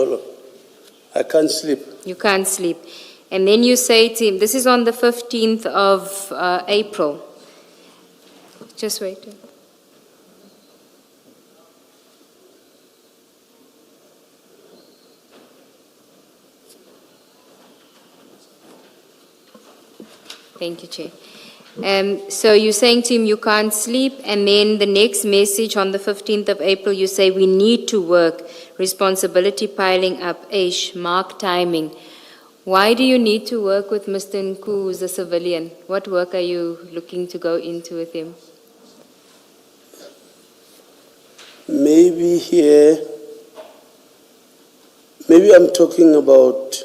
I can't sleep. You can't sleep. And then you say to him, this is on the 15th of April. Just wait. Thank you, Chair. So you're saying to him you can't sleep, and then the next message on the 15th of April, you say we need to work, responsibility piling up, mark timing. Why do you need to work with Mr. Nku, who's a civilian? What work are you looking to go into with him? Maybe here, maybe I'm talking about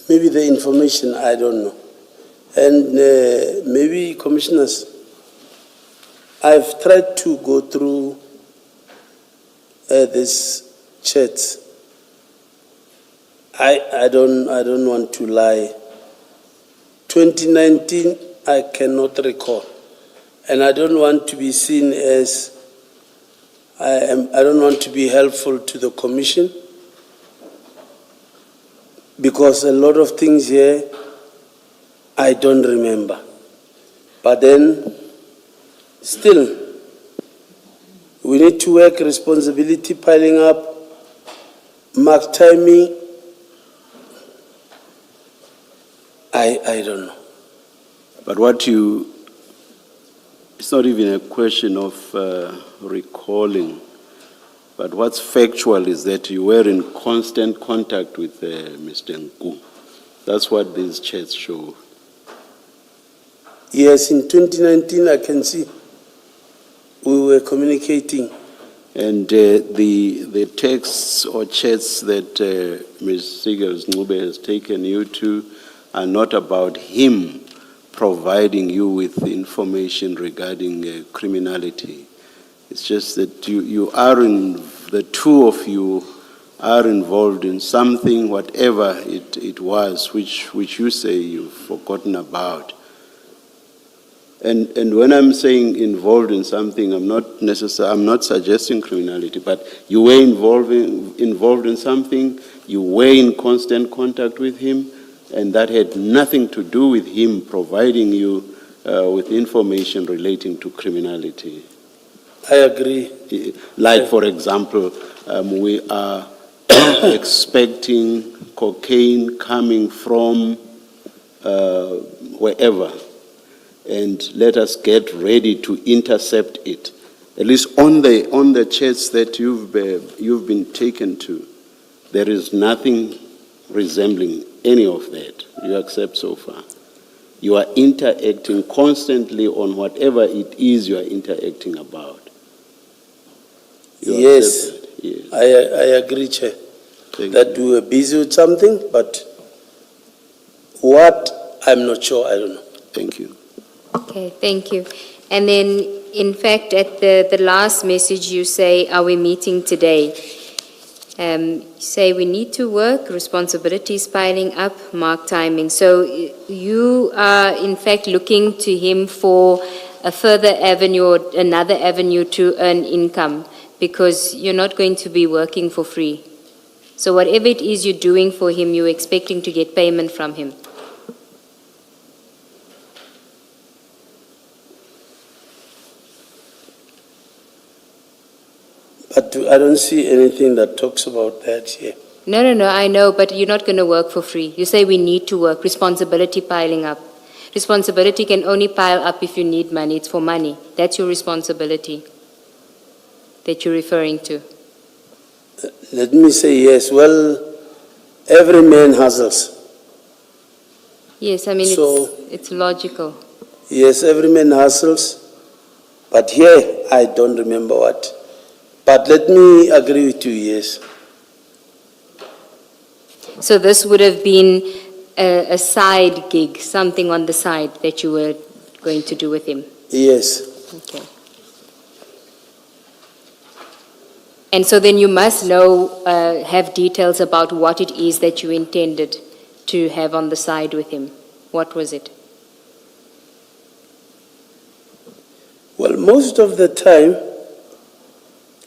maybe the information, I don't know. And maybe commissioners, I've tried to go through this chat. I don't want to lie. 2019, I cannot recall. And I don't want to be seen as, I don't want to be helpful to the commission, because a lot of things here I don't remember. But then, still, we need to work, responsibility piling up, mark timing. I don't know. But it's not even a question of recalling, but what's factual is that you were in constant contact with Mr. Nku. That's what these chats show. Yes, in 2019, I can see we were communicating. And the texts or chats that Ms. Sigels-Ncube has taken you to are not about him providing you with information regarding criminality. It's just that the two of you are involved in something, whatever it was, which you say you've forgotten about. And when I'm saying involved in something, I'm not suggesting criminality, but you were involved in something, you were in constant contact with him, and that had nothing to do with him providing you with information relating to criminality. I agree. Like, for example, we are expecting cocaine coming from wherever, and let us get ready to intercept it. At least on the chats that you've been taken to, there is nothing resembling any of that. You accept so far. You are interacting constantly on whatever it is you are interacting about. You Yes, accept that? Yes. I agree, Chair, that we were busy with something, but what, I'm not sure, I don't know. Thank you. Okay, thank you. And then, in fact, at the last message you say, are we meeting today? You say we need to work, responsibilities piling up, mark timing. So you are, in fact, looking to him for a further avenue or another avenue to earn income, because you're not going to be working for free. So whatever it is you're doing for him, you're expecting to get payment from him. But I don't see anything that talks about that here. No, I know, but you're not going to work for free. You say we need to work, responsibility piling up. Responsibility can only pile up if you need money. It's for money. That's your responsibility that you're referring to. Let me say yes. Well, every man hustles. Yes, I mean, So- it's logical. Yes, every man hustles. But here, I don't remember what. But let me agree with you, yes. So this would have been a side gig, something on the side that you were going to do with him. Yes. Okay. And so then you must know, have details about what it is that you intended to have on the side with him. What was it? Well, most of the time,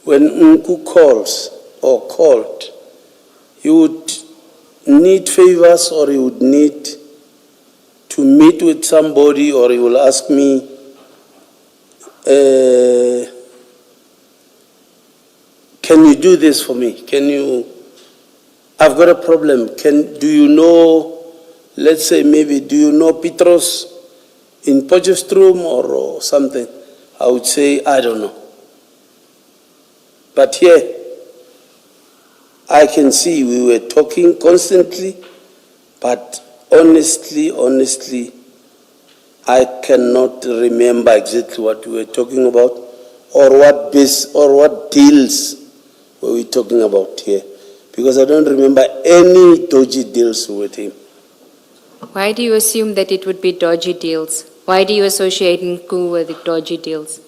when Nku calls or called, he would need favors or he would need to meet with somebody, or he will ask me, can you do this for me? I've got a problem. Do you know, let's say maybe, do you know Petros in Potchefstroom or something? I would say, I don't know. But here, I can see we were talking constantly, but honestly, I cannot remember exactly what we were talking about, or what deals were we talking about here, because I don't remember any dodgy deals with him. Why do you assume that it would be dodgy deals? Why do you associate Nku with the dodgy deals?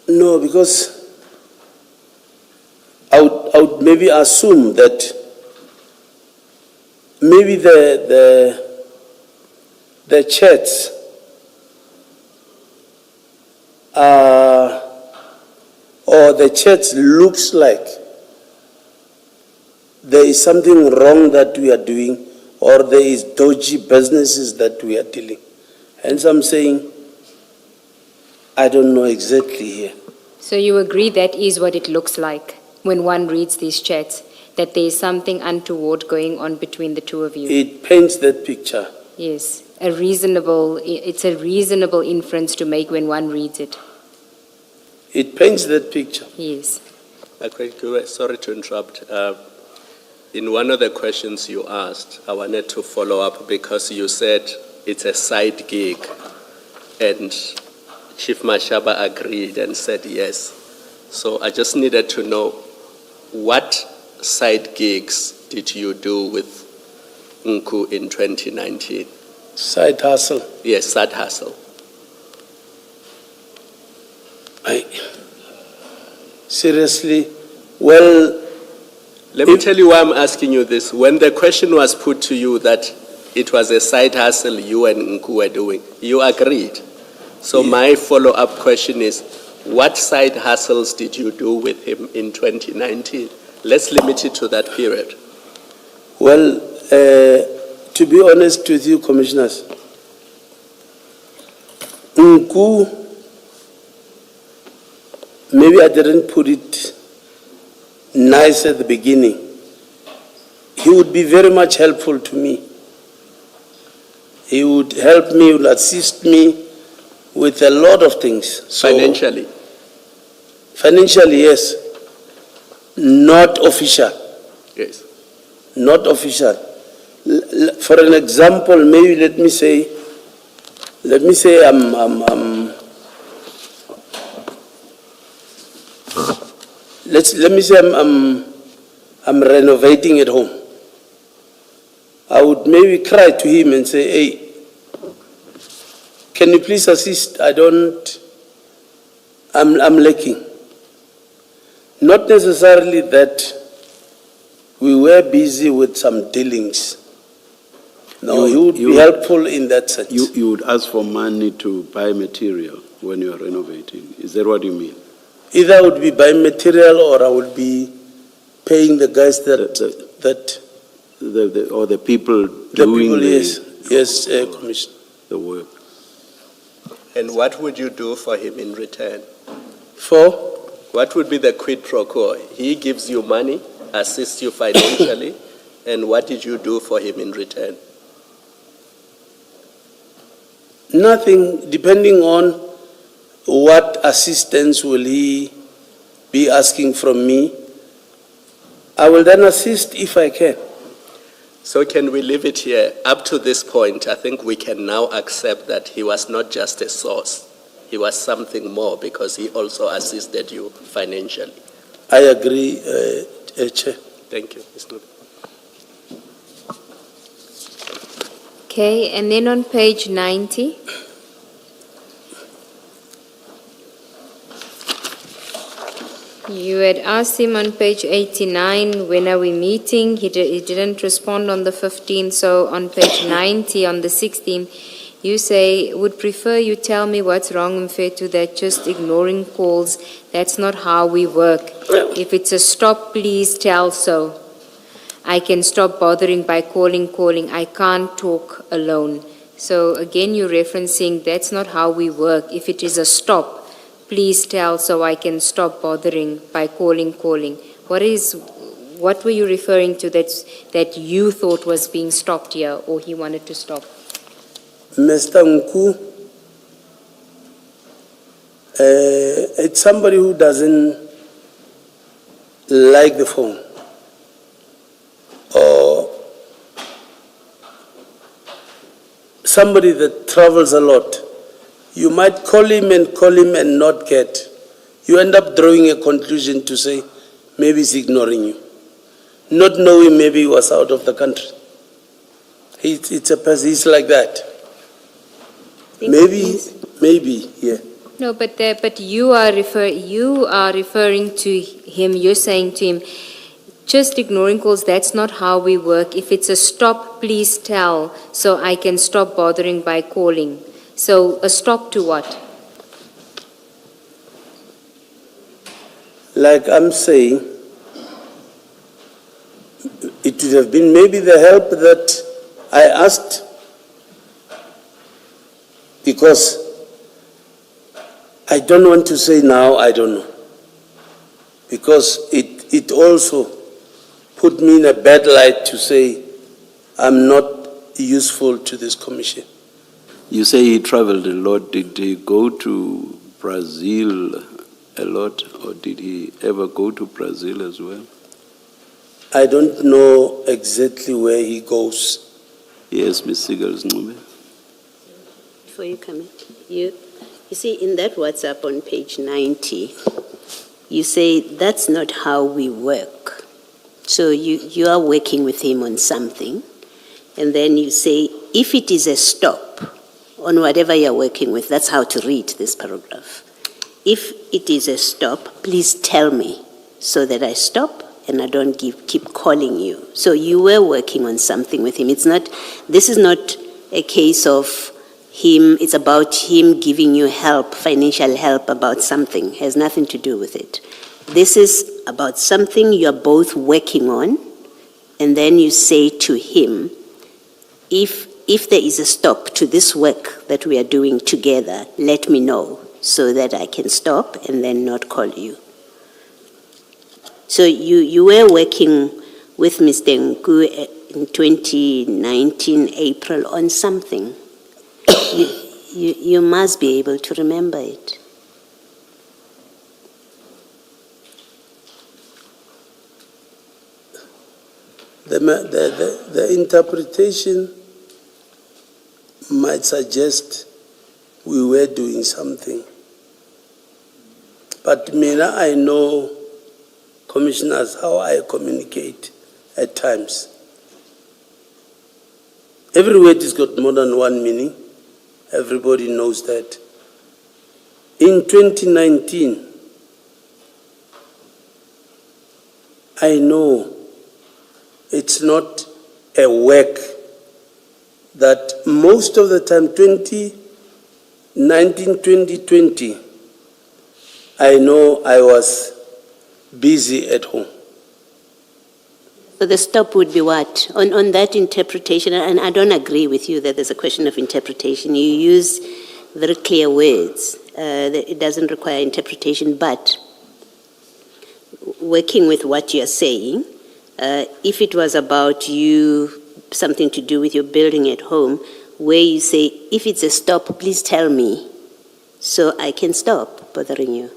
No, because I would maybe assume that maybe the chats or the chats looks like there is something wrong that we are doing, or there is dodgy businesses that we are dealing. Hence I'm saying, I don't know exactly here. So you agree that is what it looks like when one reads these chats, that there is something untoward going on between the two of you? It paints that picture. Yes, it's a reasonable inference to make when one reads it. It paints that picture. Yes. Sorry to interrupt. In one of the questions you asked, I wanted to follow up because you said it's a side gig, and Chief Mashaba agreed and said yes. So I just needed to know, what side gigs did you do with Nku in 2019? Side hustle. Yes, side hustle. Seriously? Well, Let me tell you why I'm asking you this. When the question was put to you that it was a side hustle you and Nku were doing, you agreed. So my follow-up question is, what side hustles did you do with him in 2019? Let's limit it to that period. Well, to be honest with you, commissioners, Nku, maybe I didn't put it nice at the beginning. He would be very much helpful to me. He would help me, would assist me with a lot of things. So, Financially? Financially, yes. Not official. Yes. Not official. For an example, maybe let me say I'm renovating at home. I would maybe cry to him and say, hey, can you please assist? I'm lacking. Not necessarily that we were busy with some dealings. No, he would be helpful in that sense. You would ask for money to buy material when you are renovating. Is that what you mean? Either I would be buying material or I would be paying the guys or the people doing yes, Commissioner. The work. And what would you do for him in return? For? What would be the quid pro quo? He gives you money, assists you financially, and what did you do for him in return? Nothing, depending on what assistance will he be asking from me. I will then assist if I can. So can we leave it here? Up to this point, I think we can now accept that he was not just a source. He was something more because he also assisted you financially. I agree, Chair. Thank you. Ms. Nube. Okay, and then on page 90, you had asked him on page 89, when are we meeting? He didn't respond on the 15th, so on page 90, on the 16th, you say, would prefer you tell me what's wrong, Mfetu, that just ignoring calls, that's not how we work. If it's a stop, please tell so. I can stop bothering by calling. I can't talk alone. So again, you're referencing that's not how we work. If it is a stop, please tell so I can stop bothering by calling. What were you referring to that you thought was being stopped here or he wanted to stop? Mr. Nku, it's somebody who doesn't like the phone. Or somebody that travels a lot. You might call him and not get. You end up drawing a conclusion to say, maybe he's ignoring you. Not knowing maybe he was out of the country. It's a person, he's like that. Maybe, yeah. No, but you are referring to him, you're saying to him, just ignoring calls, that's not how we work. If it's a stop, please tell, so I can stop bothering by calling. So a stop to what? Like I'm saying, it would have been maybe the help that I asked, because I don't want to say now, I don't know. Because it also put me in a bad light to say I'm not useful to this commission. You say he traveled a lot. Did he go to Brazil a lot, or did he ever go to Brazil as well? I don't know exactly where he goes. Yes, Ms. Sigels-Ncube. Before you come in, you see in that WhatsApp on page 90, you say that's not how we work. So you are working with him on something, and then you say, if it is a stop on whatever you're working with, that's how to read this paragraph. If it is a stop, please tell me so that I stop and I don't keep calling you. So you were working on something with him. This is not a case of him, it's about him giving you help, financial help about something. It has nothing to do with it. This is about something you're both working on, and then you say to him, if there is a stop to this work that we are doing together, let me know so that I can stop and then not call you. So you were working with Mr. Nku in 2019, April, on something. You must be able to remember it. The interpretation might suggest we were doing something. But Mina, I know, commissioners, how I communicate at times. Every word has got more than one meaning. Everybody knows that. In 2019, I know it's not a work that most of the time, 2019, 2020, I know I was busy at home. So the stop would be what? On that interpretation, and I don't agree with you that there's a question of interpretation. You use very clear words. That it doesn't require interpretation, but working with what you're saying, if it was about you, something to do with your building at home, where you say, if it's a stop, please tell me so I can stop bothering you.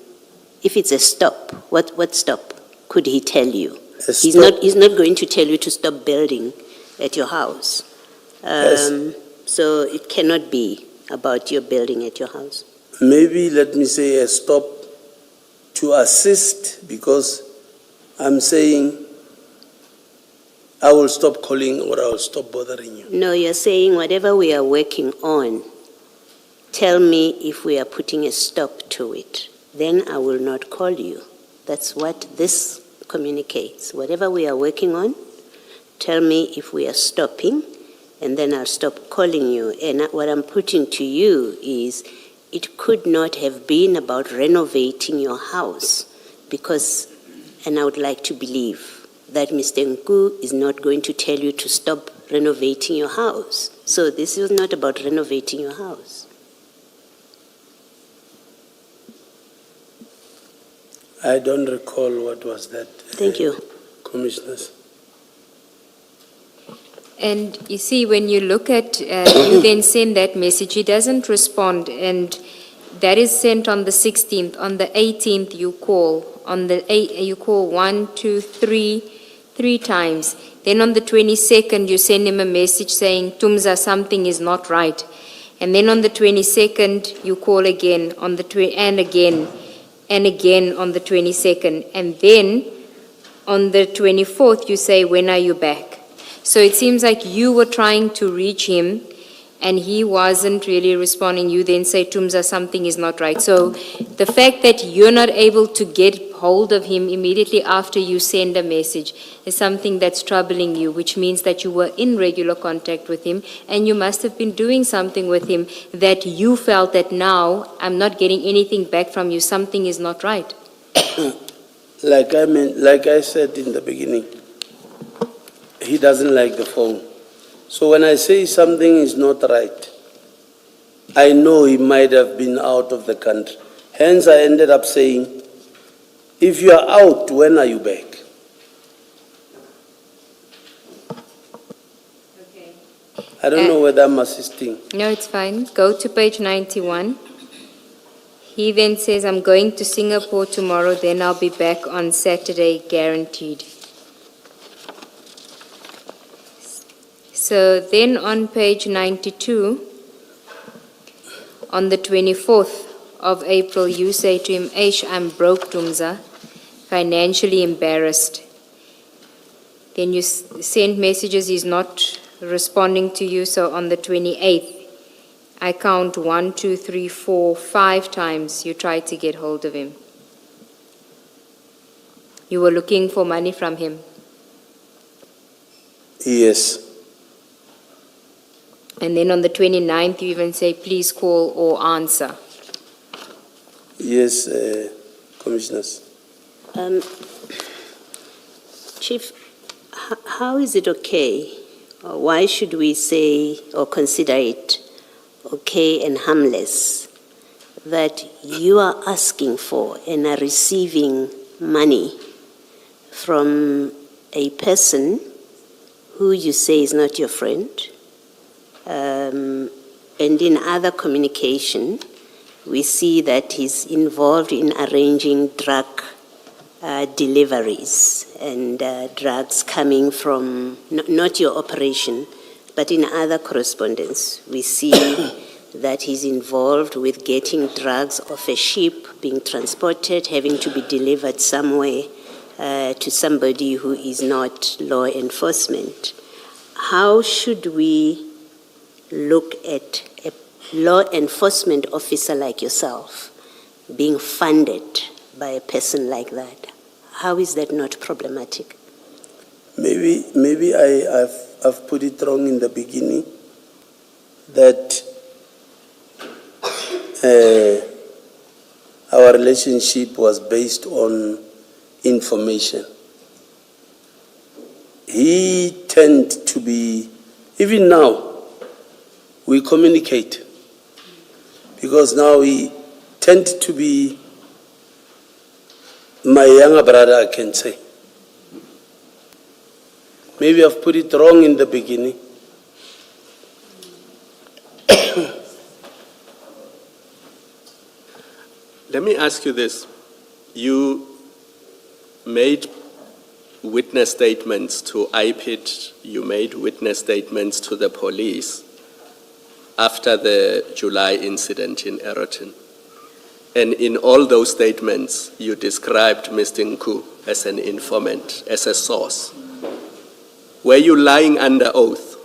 If it's a stop, what stop could he tell you? He's not going to tell you to stop building at your house. So it cannot be about your building at your house. Maybe let me say a stop to assist, because I'm saying I will stop calling or I will stop bothering you. No, you're saying whatever we are working on, tell me if we are putting a stop to it. Then I will not call you. That's what this communicates. Whatever we are working on, tell me if we are stopping, and then I'll stop calling you. And what I'm putting to you is, it could not have been about renovating your house, because, and I would like to believe that Mr. Nku is not going to tell you to stop renovating your house. So this is not about renovating your house. I don't recall what was that. Thank you. Commissioners. And you see, when you look at, you then send that message, he doesn't respond, and that is sent on the 16th. On the 18th, you call. On the 8th, you call 1, 2, 3 times. Then on the 22nd, you send him a message saying, Tumza, something is not right. And then on the 22nd, you call again, on the and again on the 22nd. And then on the 24th, you say, when are you back? So it seems like you were trying to reach him and he wasn't really responding. You then say, Tumza, something is not right. So the fact that you're not able to get hold of him immediately after you send a message is something that's troubling you, which means that you were in regular contact with him and you must have been doing something with him that you felt that now I'm not getting anything back from you, something is not right. Like I said in the beginning, he doesn't like the phone. So when I say something is not right, I know he might have been out of the country. Hence, I ended up saying, if you are out, when are you back? Okay. I don't know whether I'm assisting. No, it's fine. Go to page 91. He then says, I'm going to Singapore tomorrow, then I'll be back on Saturday, guaranteed. So then on page 92, on the 24th of April, you say to him, Aish, I'm broke, Tumza, financially embarrassed. Then you send messages, he's not responding to you. So on the 28th, I count 1, 2, 3, 4, 5 times you tried to get hold of him. You were looking for money from him. Yes. And then on the 29th, you even say, please call or answer. Yes, Commissioners. Chief, how is it okay, or why should we say or consider it okay and harmless that you are asking for and are receiving money from a person who you say is not your friend? And in other communication, we see that he's involved in arranging drug deliveries and drugs coming from, not your operation, but in other correspondence. We see that he's involved with getting drugs off a ship, being transported, having to be delivered somewhere to somebody who is not law enforcement. How should we look at a law enforcement officer like yourself being funded by a person like that? How is that not problematic? Maybe I've put it wrong in the beginning that our relationship was based on information. He tended to be, even now, we communicate, because now we tend to be my younger brother, I can say. Maybe I've put it wrong in the beginning. Let me ask you this. You made witness statements to IPID, you made witness statements to the police after the July incident in Eroton. And in all those statements, you described Mr. Nku as an informant, as a source. Were you lying under oath?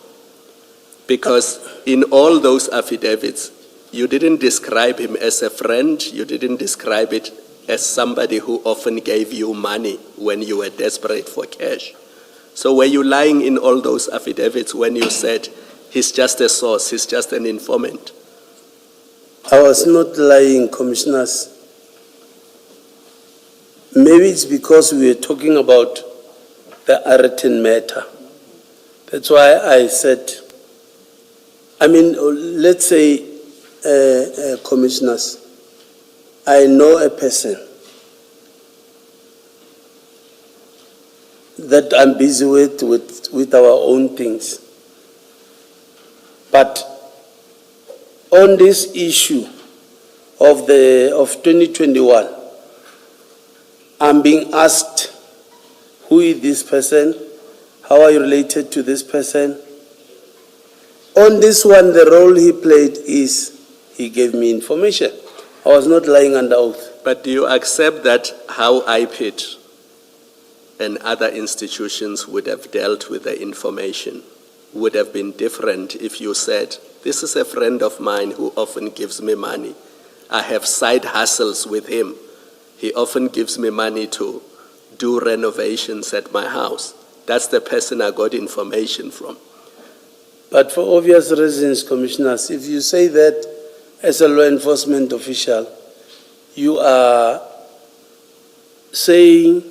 Because in all those affidavits, you didn't describe him as a friend, you didn't describe it as somebody who often gave you money when you were desperate for cash. So were you lying in all those affidavits when you said, he's just a source, he's just an informant? I was not lying, commissioners. Maybe it's because we were talking about the Eroton matter. That's why I said, let's say, commissioners, I know a person that I'm busy with our own things. But on this issue of 2021, I'm being asked, who is this person? How are you related to this person? On this one, the role he played is he gave me information. I was not lying under oath. But do you accept that how IPID and other institutions would have dealt with the information would have been different if you said, this is a friend of mine who often gives me money. I have side hustles with him. He often gives me money to do renovations at my house. That's the person I got information from. But for obvious reasons, commissioners, if you say that as a law enforcement official, you are saying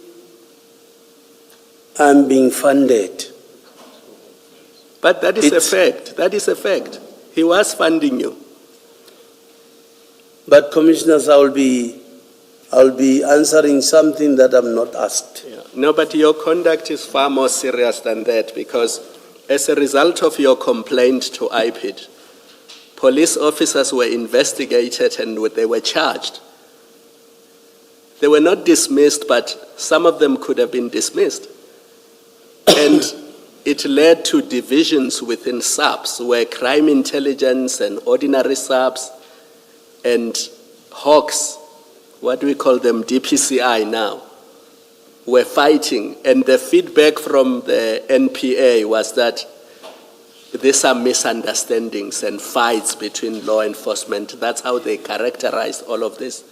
I'm being funded. But that is a fact. That is a fact. He was funding you. But commissioners, I'll be answering something that I'm not asked. Yeah. No, but your conduct is far more serious than that, because as a result of your complaint to IPID, police officers were investigated and they were charged. They were not dismissed, but some of them could have been dismissed. And it led to divisions within SAPs, where crime intelligence and ordinary SAPs and Hawks, what do we call them, DPCI now, were fighting. And the feedback from the NPA was that these are misunderstandings and fights between law enforcement. That's how they characterized all of this.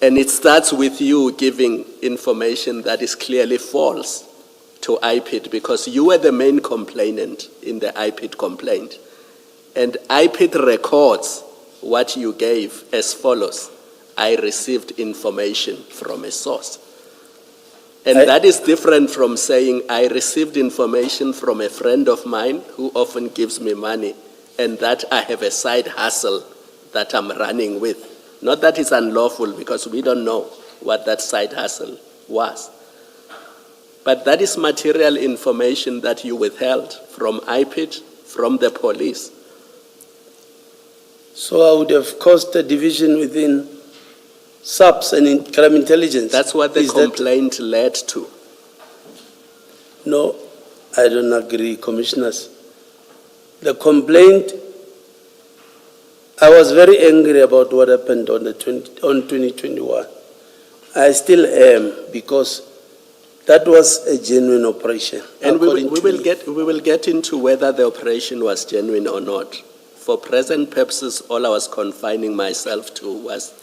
And it starts with you giving information that is clearly false to IPID, because you were the main complainant in the IPID complaint. And IPID records what you gave as follows: I received information from a source. And that is different from saying I received information from a friend of mine who often gives me money, and that I have a side hustle that I'm running with. Not that it's unlawful, because we don't know what that side hustle was. But that is material information that you withheld from IPID, from the police. So I would have caused a division within SAPs and crime intelligence. That's what the complaint led to. No, I don't agree, commissioners. The complaint, I was very angry about what happened on 2021. I still am, because that was a genuine operation. And we will get into whether the operation was genuine or not. For present purposes, all I was confining myself to was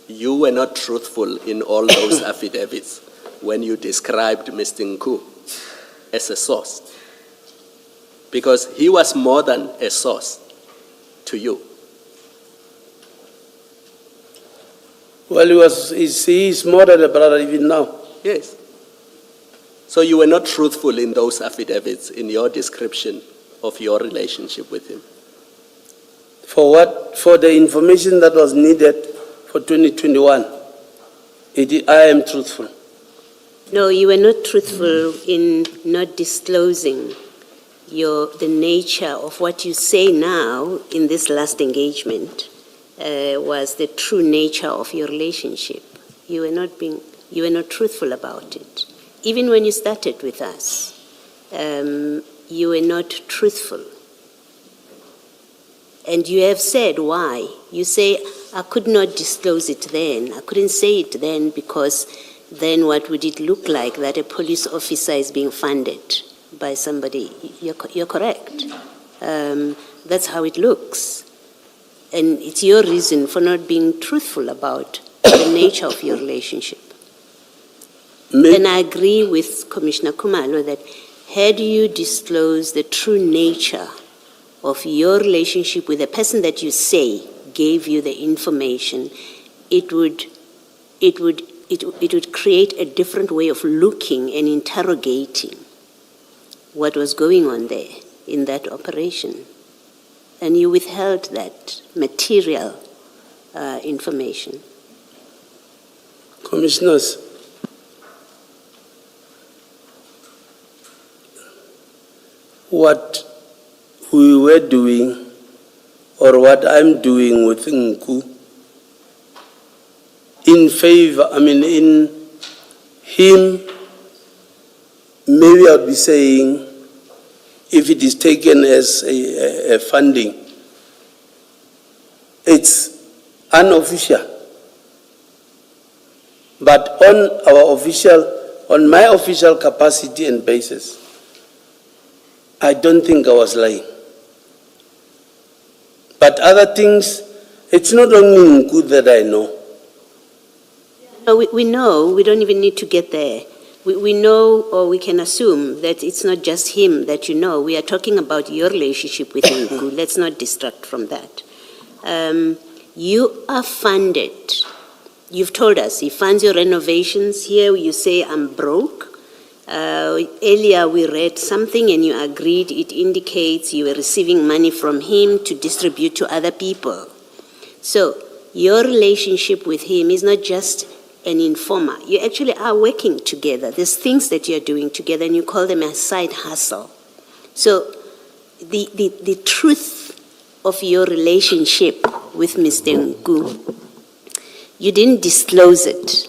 you were not truthful in all those affidavits when you described Mr. Nku as a source. Because he was more than a source to you. Well, he is more than a brother even now. Yes. So you were not truthful in those affidavits in your description of your relationship with him. For what? For the information that was needed for 2021. I am truthful. No, you were not truthful in not disclosing the nature of what you say now in this last engagement was the true nature of your relationship. You were not truthful about it. Even when you started with us, you were not truthful. And you have said why. You say, I could not disclose it then. I couldn't say it then because then what would it look like that a police officer is being funded by somebody? You're correct. That's how it looks. And it's your reason for not being truthful about the nature of your relationship. And I agree with Commissioner Khumalo that had you disclosed the true nature of your relationship with the person that you say gave you the information, it would create a different way of looking and interrogating what was going on there in that operation. And you withheld that material information. Commissioners, what we were doing or what I'm doing with Nku in him, maybe I'd be saying if it is taken as a funding, it's unofficial. But on my official capacity and basis, I don't think I was lying. But other things, it's not only Nku that I know. No, we know, we don't even need to get there. We know, or we can assume, that it's not just him that you know. We are talking about your relationship with Nku. Let's not distract from that. You are funded. You've told us he funds your renovations. Here you say, I'm broke. Earlier we read something and you agreed it indicates you were receiving money from him to distribute to other people. So your relationship with him is not just an informer. You actually are working together. There's things that you're doing together and you call them a side hustle. So the truth of your relationship with Mr. Nku, you didn't disclose it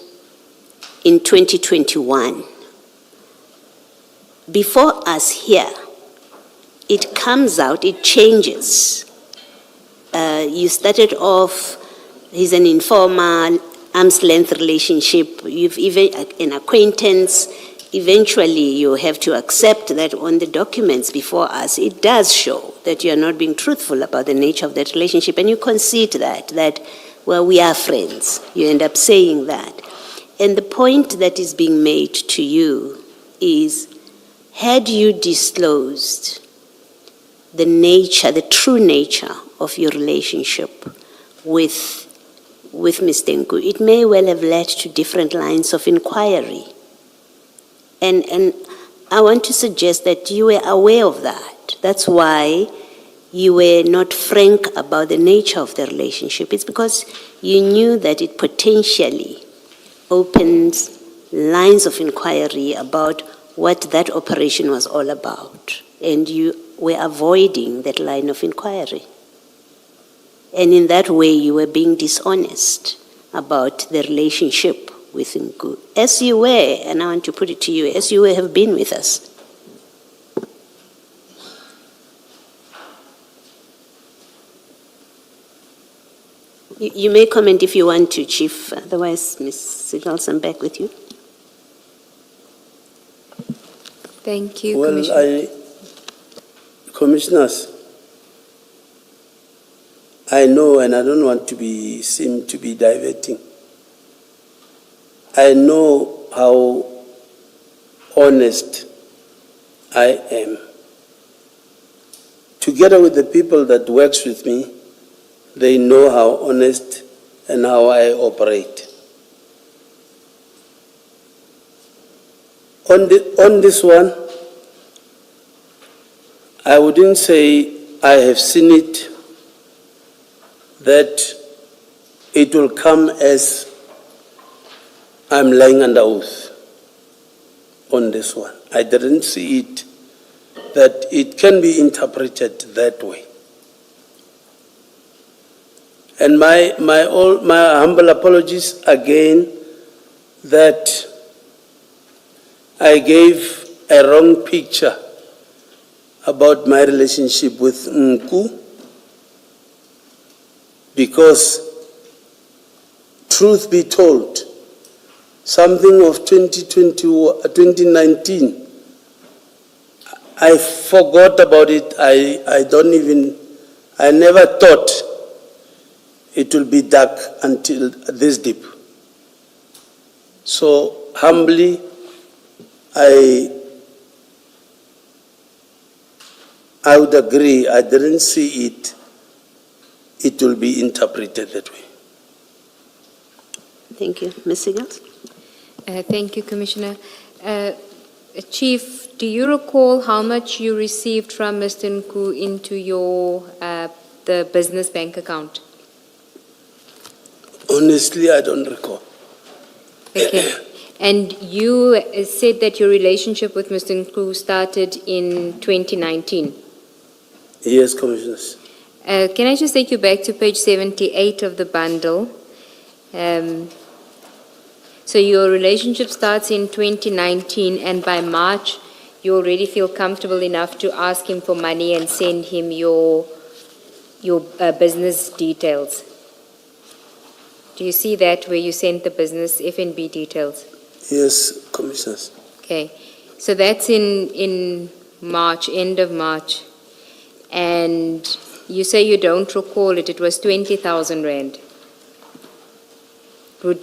in 2021. Before us here, it comes out, it changes. You started off, he's an informer, arm's length relationship, you've even an acquaintance. Eventually you have to accept that on the documents before us, it does show that you are not being truthful about the nature of that relationship, and you concede that, well, we are friends. You end up saying that. And the point that is being made to you is, had you disclosed the nature, the true nature of your relationship with Mr. Nku, it may well have led to different lines of inquiry. And I want to suggest that you were aware of that. That's why you were not frank about the nature of the relationship. It's because you knew that it potentially opens lines of inquiry about what that operation was all about. And you were avoiding that line of inquiry. And in that way, you were being dishonest about the relationship with Nku. As you were, and I want to put it to you, as you have been with us. You may comment if you want to, Chief. Otherwise, Ms. Sigals, I'm back with you. Thank you, Well, Commissioner. Commissioners, I know, and I don't want to seem to be diverting. I know how honest I am. Together with the people that works with me, they know how honest and how I operate. On this one, I wouldn't say I have seen it, that it will come as I'm lying under oath on this one. I didn't see it, that it can be interpreted that way. And my humble apologies again that I gave a wrong picture about my relationship with Nku, because truth be told, something of 2019, I forgot about it. I never thought it will be dark until this deep. So humbly, I would agree, I didn't see it. It will be interpreted that way. Thank you. Ms. Siegels? Thank you, Commissioner. Chief, do you recall how much you received from Mr. Nku into your the business bank account? Honestly, I don't recall. Okay. And you said that your relationship with Mr. Nku started in 2019. Yes, Commissioners. Can I just take you back to page 78 of the bundle? So your relationship starts in 2019, and by March, you already feel comfortable enough to ask him for money and send him your business details. Do you see that where you sent the business F&B details? Yes, Commissioners. Okay. So that's in March, end of March. And you say you don't recall it. It was 20,000 Rand.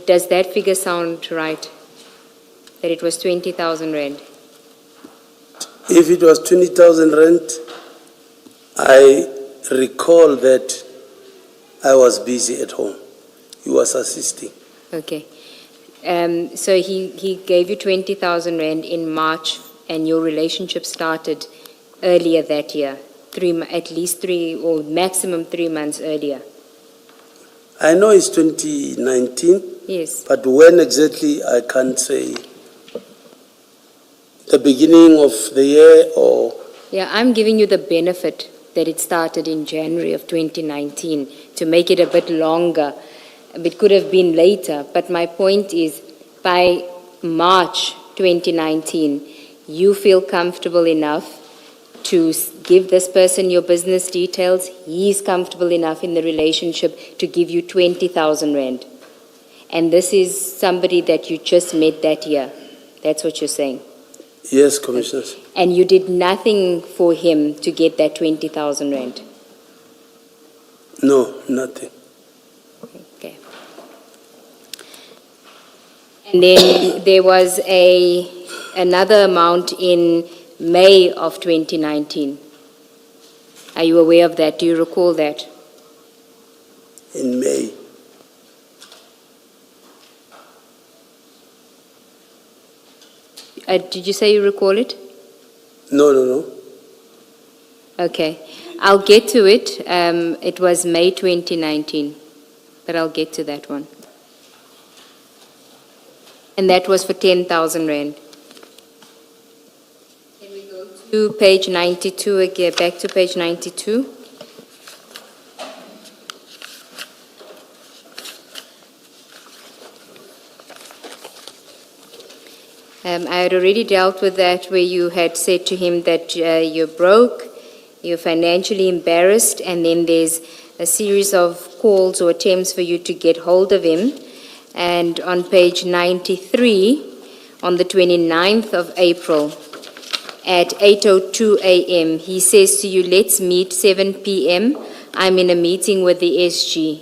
Does that figure sound right? That it was 20,000 Rand? If it was 20,000 Rand, I recall that I was busy at home. He was assisting. Okay. So he gave you 20,000 Rand in March, and your relationship started earlier that year, at least 3 or maximum 3 months earlier. I know it's 2019. Yes. But when exactly, I can't say. The beginning of the year or... Yeah, I'm giving you the benefit that it started in January of 2019 to make it a bit longer. It could have been later, but my point is by March 2019, you feel comfortable enough to give this person your business details. He's comfortable enough in the relationship to give you 20,000 Rand. And this is somebody that you just met that year. That's what you're saying. Yes, Commissioners. And you did nothing for him to get that 20,000 Rand? No, nothing. Okay. And then there was another amount in May of 2019. Are you aware of that? Do you recall that? In May. Did you say you recall it? No. Okay. I'll get to it. It was May 2019, but I'll get to that one. And that was for 10,000 Rand. Can we go to page 92 again, back to page 92? I had already dealt with that where you had said to him that you're broke, you're financially embarrassed, and then there's a series of calls or attempts for you to get hold of him. And on page 93, on the 29th of April, at 8:02 a.m., he says to you, let's meet 7 p.m. I'm in a meeting with the SG.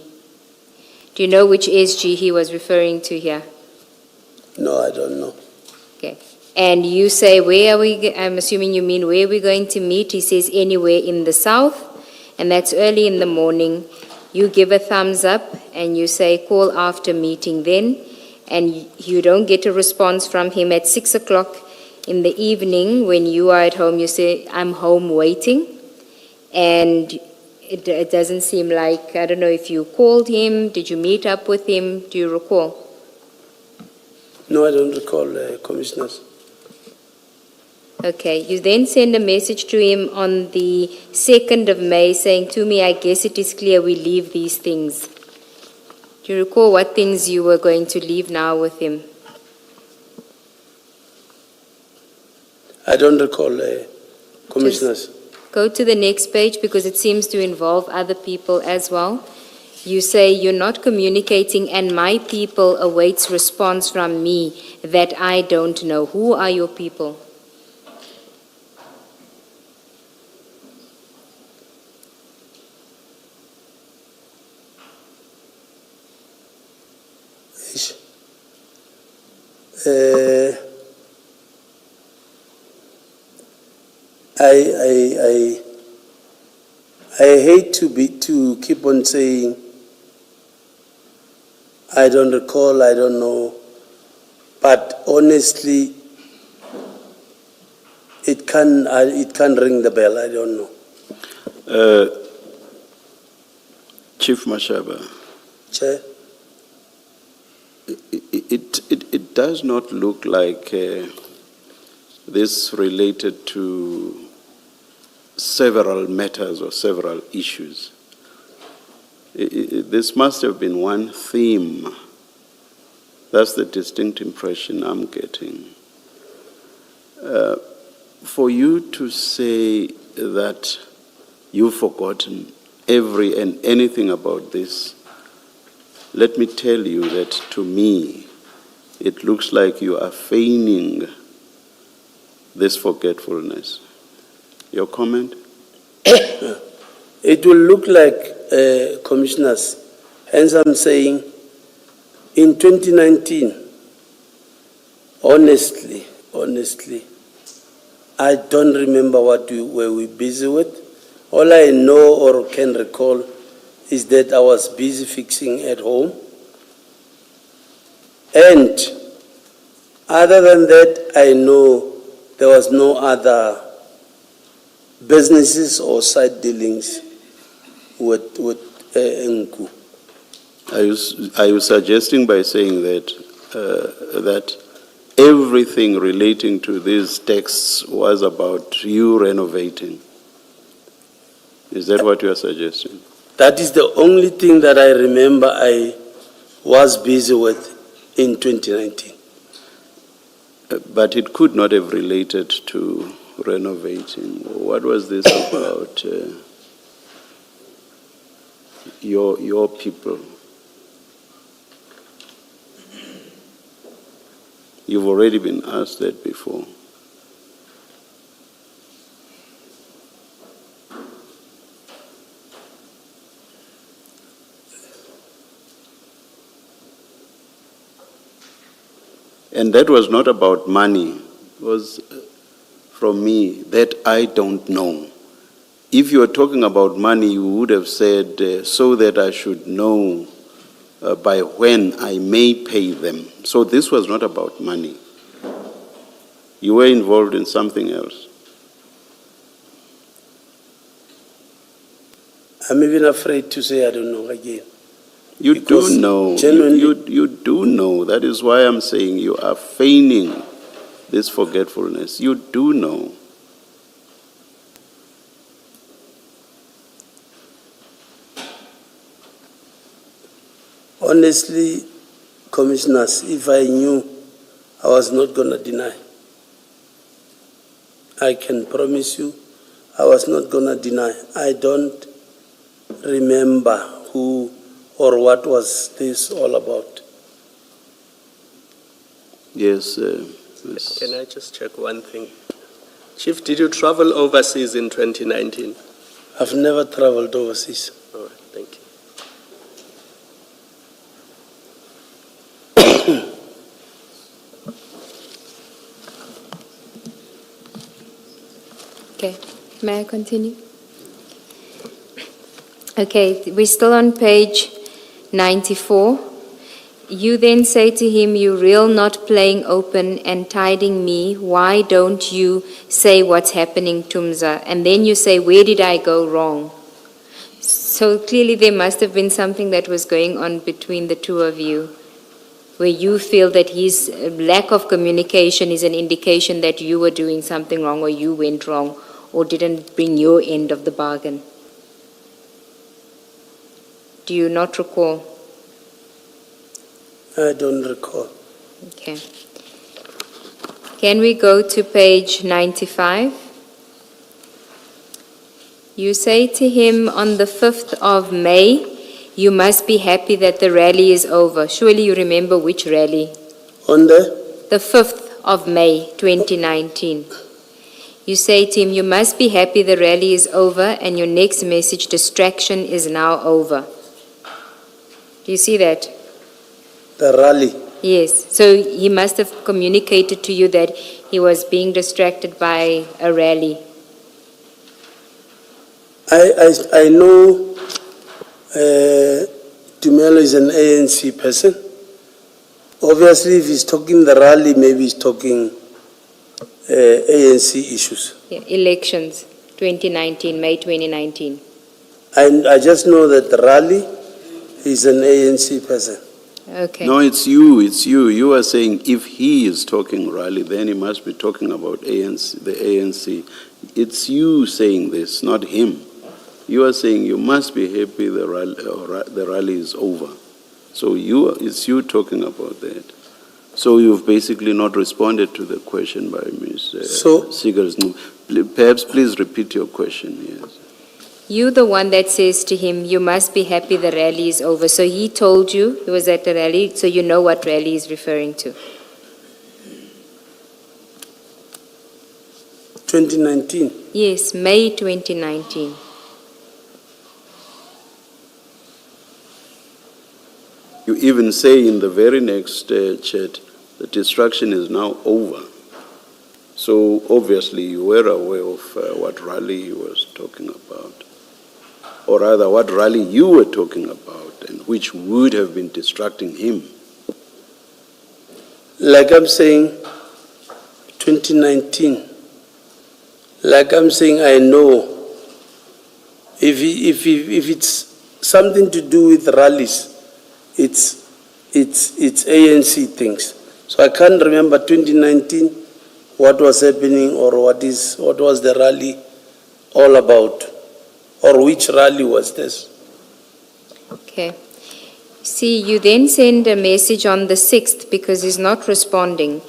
Do you know which SG he was referring to here? No, I don't know. Okay. And you say, where are we, I'm assuming you mean where are we going to meet? He says anywhere in the south, and that's early in the morning. You give a thumbs up and you say call after meeting then, and you don't get a response from him at 6 o'clock in the evening when you are at home. You say, I'm home waiting, and it doesn't seem like, I don't know if you called him, did you meet up with him, do you recall? No, I don't recall, commissioners. Okay, you then send a message to him on the 2nd of May saying, to me, I guess it is clear we leave these things. Do you recall what things you were going to leave now with him? I don't recall, commissioners. Go to the next page because it seems to involve other people as well. You say you're not communicating and my people awaits response from me that I don't know. Who are your people? I hate to keep on saying I don't recall, I don't know, but honestly, it can ring the bell. I don't know. Chief Mashaba, Chair. it does not look like this related to several matters or several issues. This must have been one theme. That's the distinct impression I'm getting. For you to say that you've forgotten every and anything about this, let me tell you that to me, it looks like you are feigning this forgetfulness. Your comment? It will look like, commissioners, hence I'm saying, in 2019, honestly, I don't remember what were we busy with. All I know or can recall is that I was busy fixing at home. And other than that, I know there was no other businesses or side dealings with Nku. Are you suggesting by saying that everything relating to these texts was about you renovating? Is that what you are suggesting? That is the only thing that I remember I was busy with in 2019. But it could not have related to renovating. What was this about? Your people. You've already been asked that before. And that was not about money. It was from me that I don't know. If you were talking about money, you would have said so that I should know by when I may pay them. So this was not about money. You were involved in something else. I'm even afraid to say I don't know again. You Because do know. genuinely- You do know. That is why I'm saying you are feigning this forgetfulness. You do know. Honestly, commissioners, if I knew, I was not going to deny. I can promise you, I was not going to deny. I don't remember who or what was this all about. Yes. Can I just check one thing? Chief, did you travel overseas in 2019? I've never traveled overseas. All right, thank you. Okay, may I continue? Okay, we're still on page 94. You then say to him, you real not playing open and tiding me. Why don't you say what's happening, Tumza? And then you say, where did I go wrong? So clearly there must have been something that was going on between the two of you, where you feel that his lack of communication is an indication that you were doing something wrong or you went wrong or didn't bring your end of the bargain? Do you not recall? I don't recall. Okay. Can we go to page 95? You say to him on the 5th of May, you must be happy that the rally is over. Surely you remember which rally? On the? The 5th of May, 2019. You say to him, you must be happy the rally is over, and your next message, distraction is now over. Do you see that? The rally. Yes. So he must have communicated to you that he was being distracted by a rally. I know Tumelo is an ANC person. Obviously, if he's talking the rally, maybe he's talking ANC issues. Yeah, elections, 2019, May 2019. I just know that the rally is an ANC person. Okay. No, it's you. You are saying if he is talking rally, then he must be talking about ANC, the ANC. It's you saying this, not him. You are saying you must be happy the rally is over. So it's you talking about that. So you've basically not responded to the question by Ms. Seegers. Perhaps please repeat your question, yes. You the one that says to him, you must be happy the rally is over. So he told you he was at the rally, so you know what rally he's referring to. 2019? Yes, May 2019. You even say in the very next chat, the distraction is now over. So obviously you were aware of what rally he was talking about. Or rather, what rally you were talking about, and which would have been distracting him. Like I'm saying, 2019. Like I'm saying, I know. If it's something to do with rallies, it's ANC things. So I can't remember 2019 what was happening or what was the rally all about. Or which rally was this? Okay. See, you then send a message on the 6th because he's not responding.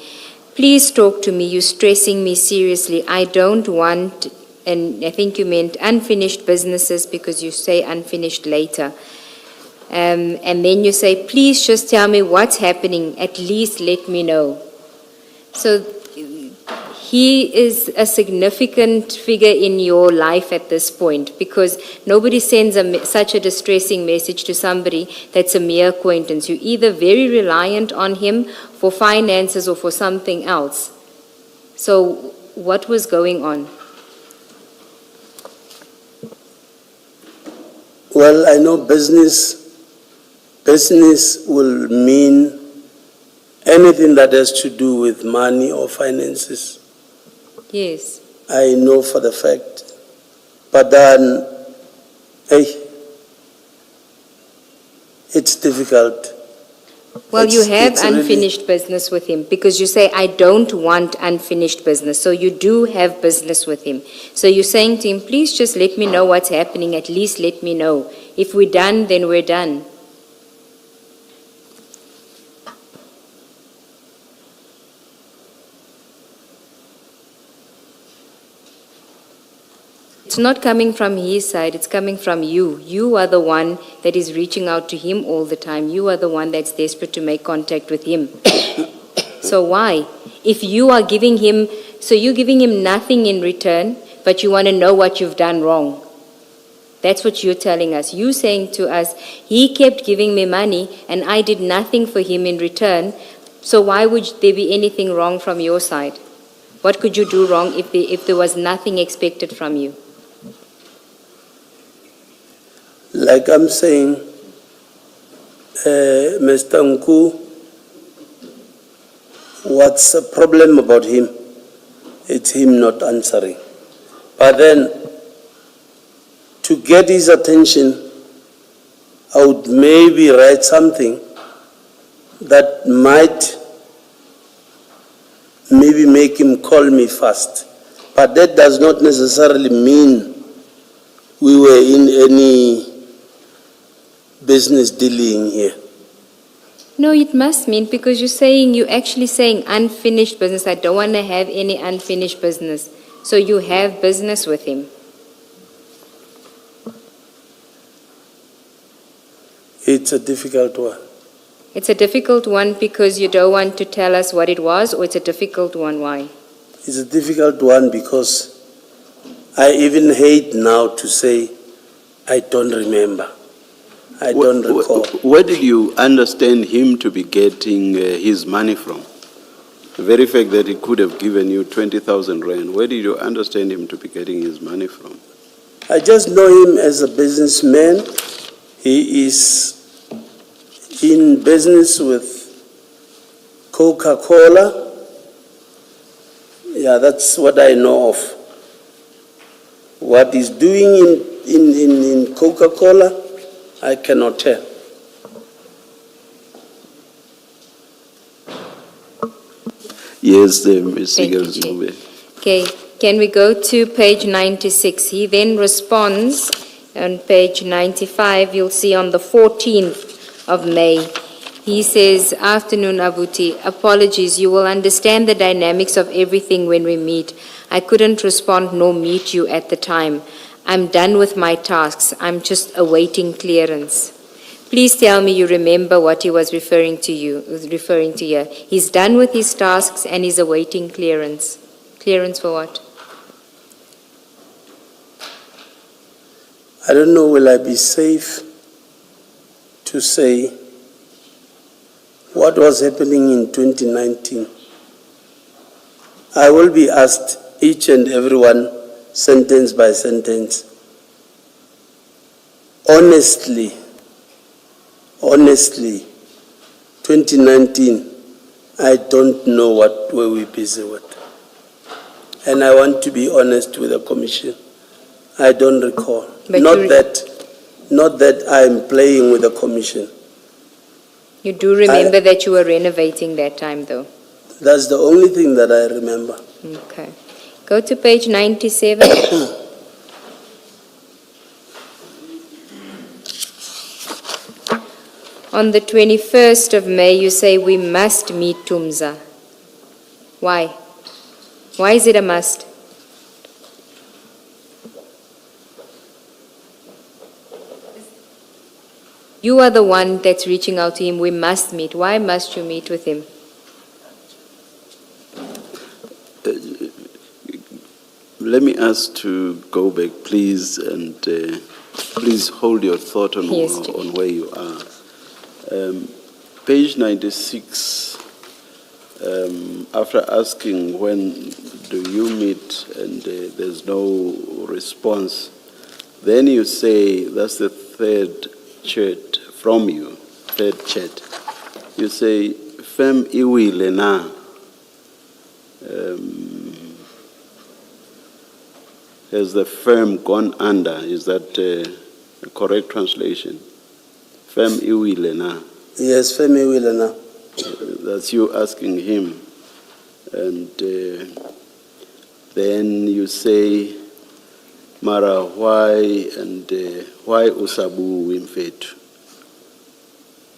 Please talk to me. You're stressing me seriously. I don't want, and I think you meant unfinished businesses because you say unfinished later. And then you say, please just tell me what's happening. At least let me know. So he is a significant figure in your life at this point because nobody sends such a distressing message to somebody that's a mere acquaintance. You're either very reliant on him for finances or for something else. So what was going on? Well, I know business will mean anything that has to do with money or finances. Yes. I know for the fact. But then, it's difficult. Well, you have it's really unfinished business with him because you say, I don't want unfinished business. So you do have business with him. So you're saying to him, please just let me know what's happening. At least let me know. If we're done, then we're done. It's not coming from his side, it's coming from you. You are the one that is reaching out to him all the time. You are the one that's desperate to make contact with him. So why? If you are giving him, so you're giving him nothing in return, but you want to know what you've done wrong. That's what you're telling us. You're saying to us, he kept giving me money and I did nothing for him in return. So why would there be anything wrong from your side? What could you do wrong if there was nothing expected from you? Like I'm saying, Mr. Nku, what's the problem about him? It's him not answering. But then, to get his attention, I would maybe write something that might maybe make him call me first. But that does not necessarily mean we were in any business dealing here. No, it must mean, because you're actually saying unfinished business. I don't want to have any unfinished business. So you have business with him. It's a difficult one. It's a difficult one because you don't want to tell us what it was, or it's a difficult one, why? It's a difficult one because I even hate now to say I don't remember. I don't recall. Where did you understand him to be getting his money from? The very fact that he could have given you 20,000 rand, where did you understand him to be getting his money from? I just know him as a businessman. He is in business with Coca-Cola. Yeah, that's what I know of. What he's doing in Coca-Cola, I cannot tell. Yes, Mr. Thank you, Garzube. Okay, can we go to page 96? He then responds on page 95, you'll see on the 14th of May. He says, "Afternoon, Abuti. Apologies, you will understand the dynamics of everything when we meet. I couldn't respond nor meet you at the time. I'm done with my tasks. I'm just awaiting clearance." Please tell me you remember what he was referring to here. He's done with his tasks and he's awaiting clearance. Clearance for what? I don't know, will I be safe to say what was happening in 2019? I will be asked each and every one, sentence by sentence. Honestly, 2019, I don't know what were we busy with. And I want to be honest with the commission. I don't recall. But Not that I'm playing with the commission. You do remember that you were renovating that time, though? That's the only thing that I remember. Okay. Go to page 97. On the 21st of May, you say we must meet Tumza. Why? Why is it a must? You are the one that's reaching out to him. We must meet. Why must you meet with him? Let me ask to go back, please, and please hold your thought on, Yes, on where you are. Page 96, after asking when do you meet and there's no response, then you say, that's the third chat from you, third chat. You say, Fem iwi lena. Has the firm gone under? Is that a correct translation? Fem iwi lena. Yes, Femi Wilena. That's you asking him. And then you say, Mara, why and why usabu wimfetu?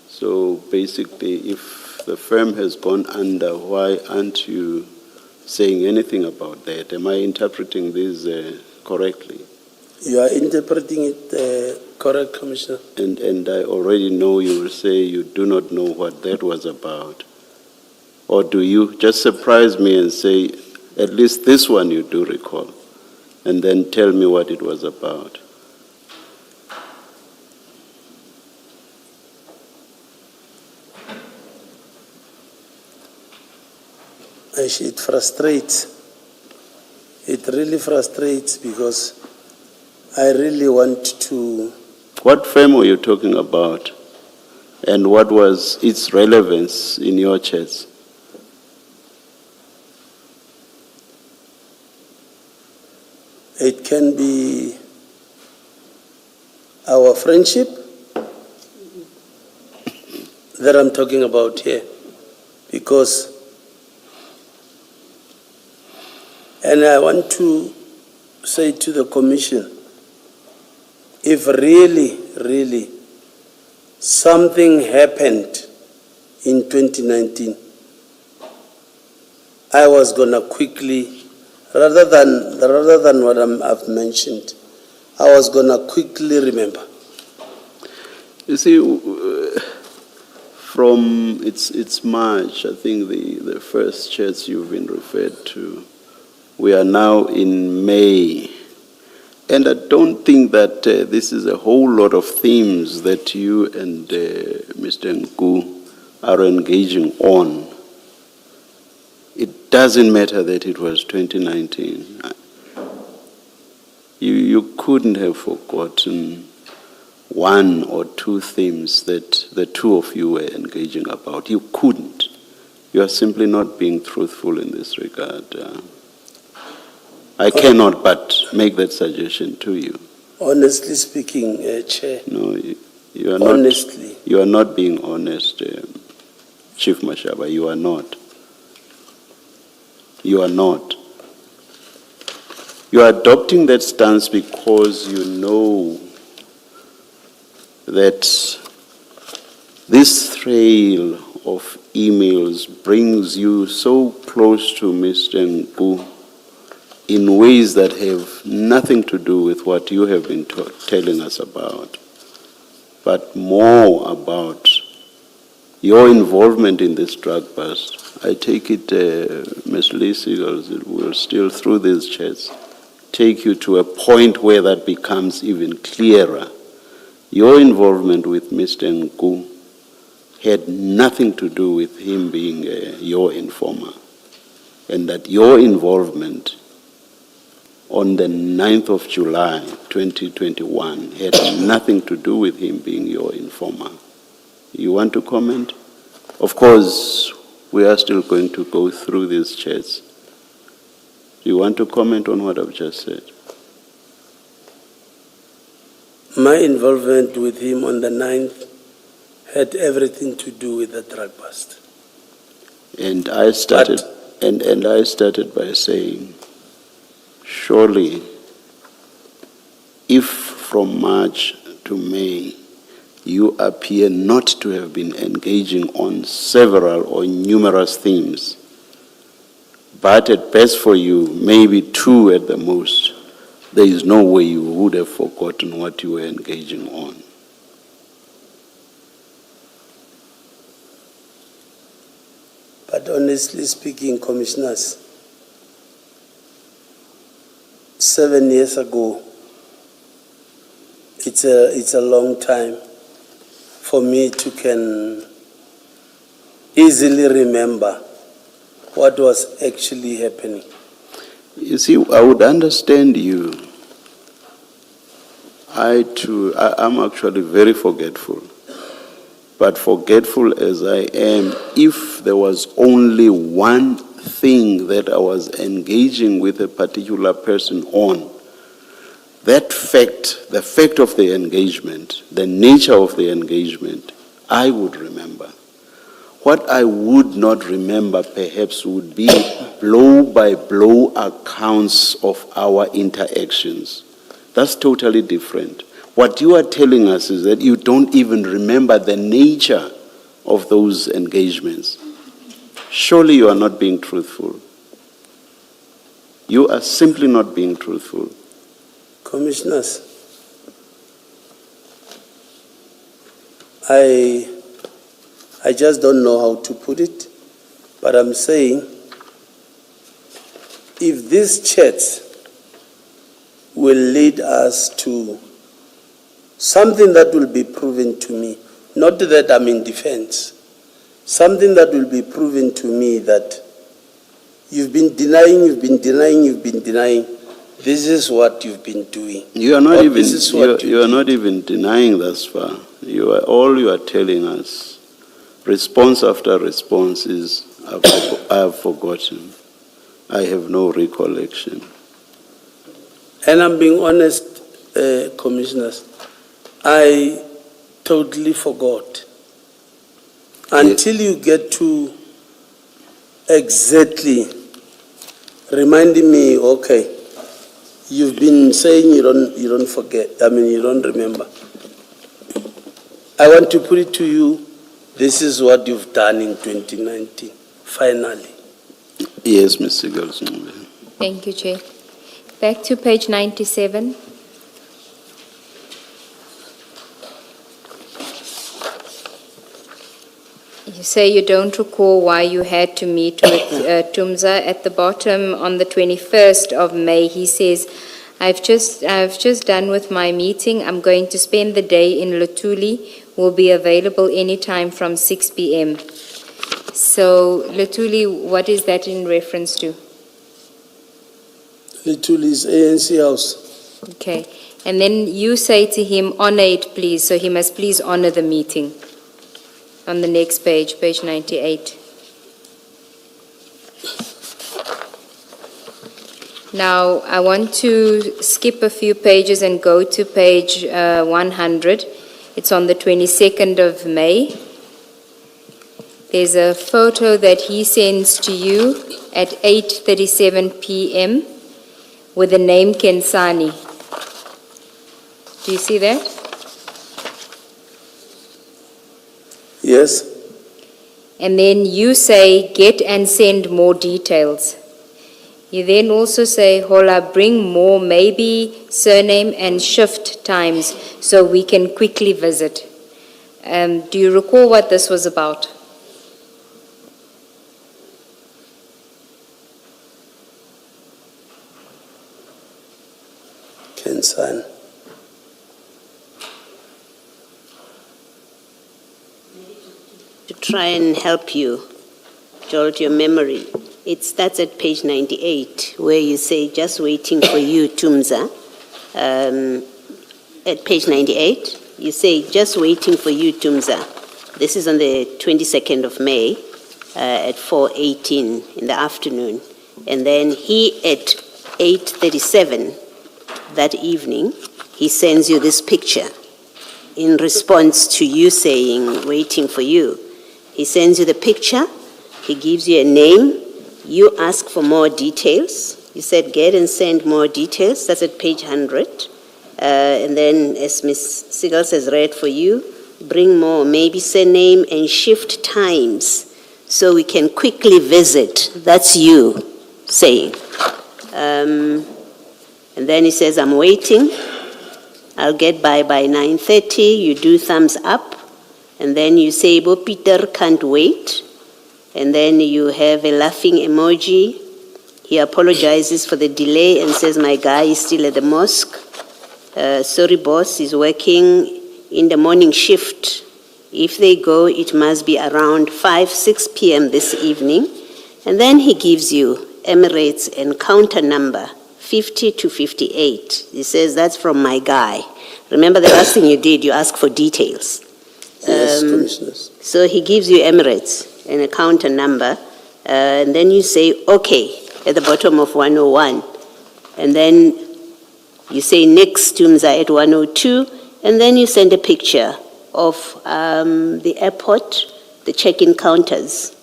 So basically, if the firm has gone under, why aren't you saying anything about that? Am I interpreting this correctly? You are interpreting it correct, Commissioner. And I already know you will say you do not know what that was about. Or do you? Just surprise me and say, at least this one you do recall, and then tell me what it was about. It frustrates. It really frustrates because I really want to... What firm were you talking about? And what was its relevance in your chats? It can be our friendship, that I'm talking about here. Because, and I want to say to the Commission, if really something happened in 2019, I was gonna quickly, rather than what I've mentioned, I was gonna quickly remember. You see, from it's March, I think the first chats you've been referred to, we are now in May. And I don't think that this is a whole lot of themes that you and Mr. Nku are engaging on. It doesn't matter that it was 2019. You couldn't have forgotten one or two themes that the two of you were engaging about. You couldn't. You are simply not being truthful in this regard. I cannot but make that suggestion to you. Honestly speaking, Chair. No, you are not. Honestly. You are not being honest, Chief Mashaba. You are not. You are not. You are adopting that stance because you know that this trail of emails brings you so close to Mr. Nku in ways that have nothing to do with what you have been telling us about, but more about your involvement in this drug bust. I take it, Ms. Lee Seagulls, it will still, through these chats, take you to a point where that becomes even clearer. Your involvement with Mr. Nku had nothing to do with him being your informer, and that your involvement on the 9th of July, 2021, had nothing to do with him being your informer. You want to comment? Of course, we are still going to go through these chats. Do you want to comment on what I've just said? My involvement with him on the 9th had everything to do with the drug bust. And I started, and I started by saying, surely, if from March to May, you appear not to have been engaging on several or numerous themes, but at best for you, maybe two at the most, there is no way you would have forgotten what you were engaging on. But honestly speaking, Commissioners, 7 years ago, it's a long time for me to can easily remember what was actually happening. You see, I would understand you. I'm actually very forgetful. But forgetful as I am, if there was only one thing that I was engaging with a particular person on, that fact, the fact of the engagement, the nature of the engagement, I would remember. What I would not remember perhaps would be blow-by-blow accounts of our interactions. That's totally different. What you are telling us is that you don't even remember the nature of those engagements. Surely you are not being truthful. You are simply not being truthful. Commissioners, I just don't know how to put it, but I'm saying if these chats will lead us to something that will be proven to me, not that I'm in defense, something that will be proven to me that you've been denying, this is what you've been doing. You are not you are not even denying thus far. All you are telling us, response after response, is I have forgotten. I have no recollection. And I'm being honest, Commissioners, I totally forgot. until you get to exactly reminding me, okay, you've been saying you don't forget, you don't remember. I want to put it to you, this is what you've done in 2019, finally. Yes, Mr. Galsmube. Thank you, Chair. Back to page 97. You say you don't recall why you had to meet with Tumza. At the bottom, on the 21st of May, he says, I've just done with my meeting. I'm going to spend the day in Lutuli. Will be available anytime from 6 p.m. So, Lutuli, what is that in reference to? Lituli's ANC house. Okay. And then you say to him, honor it, please. So he must please honor the meeting. On the next page, page 98. Now, I want to skip a few pages and go to page 100. It's on the 22nd of May. There's a photo that he sends to you at 8:37 p.m. with the name Kensani. Do you see that? Yes. And then you say, get and send more details. You then also say, Hola, bring more, maybe surname and shift times so we can quickly visit. Do you recall what this was about? Kensan. To try and help you jog your memory, it starts at page 98, where you say, just waiting for you, Tumza. At page 98, you say, just waiting for you, Tumza. This is on the 22nd of May at 4:18 in the afternoon. And then he, at 8:37 that evening, he sends you this picture in response to you saying, waiting for you. He sends you the picture, he gives you a name, you ask for more details. You said get and send more details, that's at page 100. And then as Ms. Sigals has read for you, bring more, maybe surname and shift times so we can quickly visit. That's you saying. And then he says, I'm waiting. I'll get by 9:30. You do thumbs up. And then you say, Bo Peter can't wait. And then you have a laughing emoji. He apologizes for the delay and says, my guy is still at the mosque. Sorry, boss, he's working in the morning shift. If they go, it must be around 6 p.m. this evening. And then he gives you Emirates and counter number 50 to 58. He says, that's from my guy. Remember the last thing you did, you asked for details. Yes, Commissioners. So he gives you Emirates and a counter number, and then you say, okay, at the bottom of 101. And then you say next Tumza at 102, and then you send a picture of the airport, the check-in counters,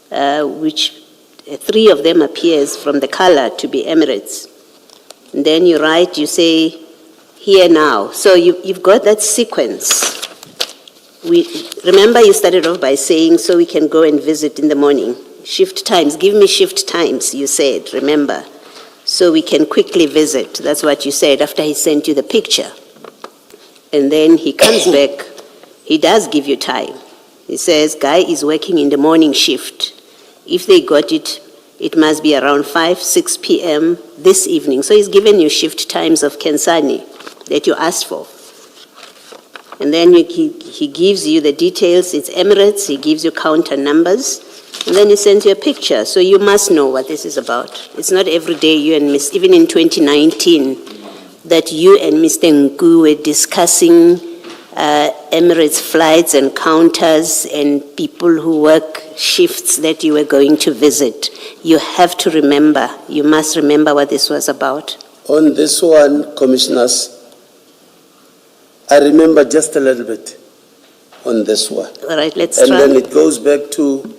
which 3 of them appears from the color to be Emirates. And then you write, you say, here now. So you've got that sequence. Remember you started off by saying, so we can go and visit in the morning. Shift times, give me shift times, you said, remember. So we can quickly visit. That's what you said after he sent you the picture. And then he comes back. He does give you time. He says, guy is working in the morning shift. If they got it, it must be around 6 p.m. this evening. So he's given you shift times of Kensani that you asked for. And then he gives you the details. It's Emirates. He gives you counter numbers. And then he sends you a picture. So you must know what this is about. It's not every day you and even in 2019, that you and Mr. Nku were discussing Emirates flights and counters and people who work shifts that you were going to visit. You have to remember. You must remember what this was about. On this one, Commissioners, I remember just a little bit. on this one. All right, let's And try. then it goes back to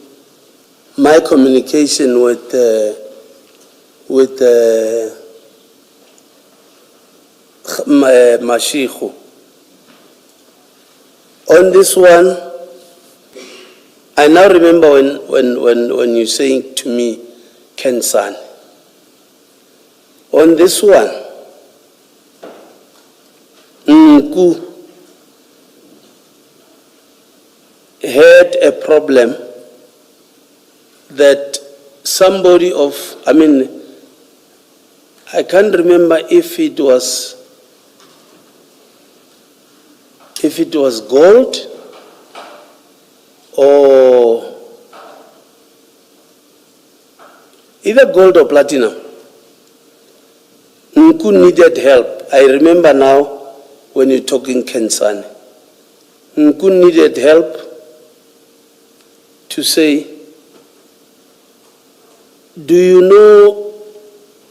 my communication with Mashiko. On this one, I now remember when you're saying to me, Kensan. On this one, Nku had a problem that somebody I can't remember if it was gold or either gold or platinum. Nku needed help. I remember now when you're talking Kensani. Nku needed help to say, do you know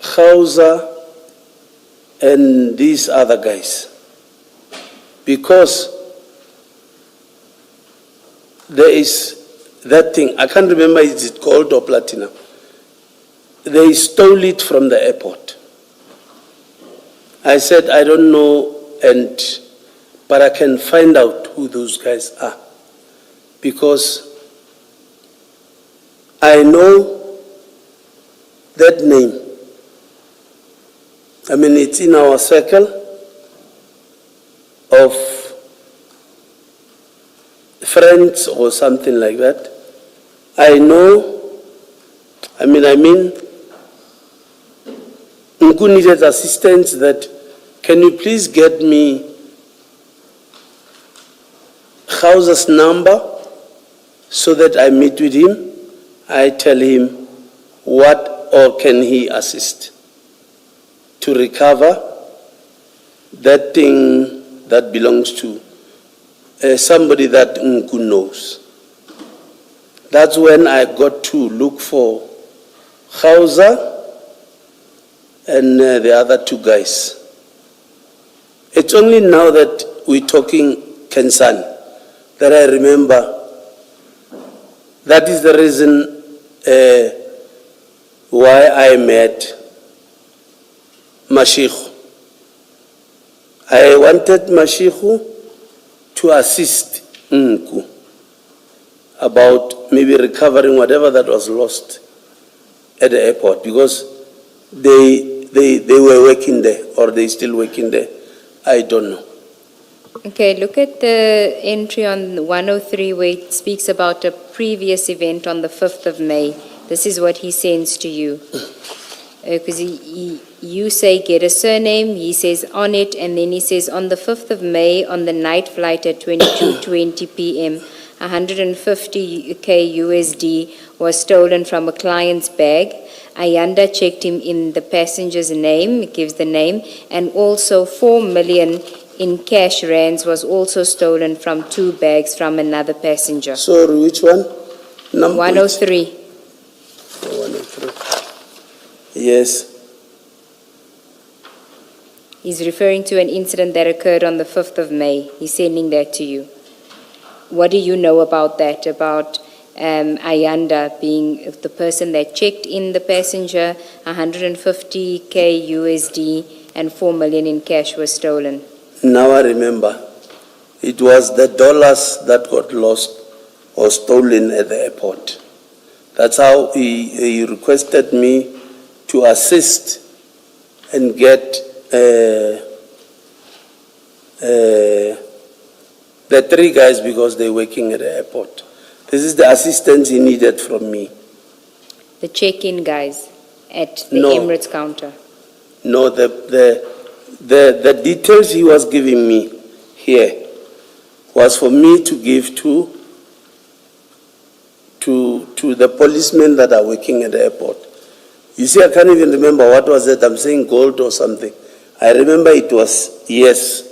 Hausa and these other guys? Because there is that thing, I can't remember is it gold or platinum. They stole it from the airport. I said, I don't know, but I can find out who those guys are. Because I know that name. It's in our circle of friends or something like that. I know, Nku needed assistance that, can you please get me Hausa's number so that I meet with him? I tell him what or can he assist to recover that thing that belongs to somebody that Nku knows. That's when I got to look for Hausa and the other two guys. It's only now that we're talking Kensan that I remember. That is the reason why I met Mashiko. I wanted Mashiko to assist Nku about maybe recovering whatever that was lost at the airport, because they were working there, or they still working there. I don't know. Okay, look at the entry on 103 where it speaks about a previous event on the 5th of May. This is what he sends to you. Because you say get a surname, he says on it, and then he says on the 5th of May on the night flight at 22:20 p.m., 150k USD was stolen from a client's bag. Ayanda checked him in the passenger's name, it gives the name, and also 4 million in cash rands was also stolen from 2 bags from another passenger. So which one? Number 103. 103. Yes. He's referring to an incident that occurred on the 5th of May. He's sending that to you. What do you know about that, about Ayanda being the person that checked in the passenger, 150k USD and 4 million in cash was stolen? Now I remember. It was the dollars that got lost or stolen at the airport. That's how he requested me to assist and get the 3 guys, because they're working at the airport. This is the assistance he needed from me. The check-in guys at the No. Emirates counter. No, the details he was giving me here was for me to give to the policemen that are working at the airport. You see, I can't even remember what was it. I'm saying gold or something. I remember it was, yes,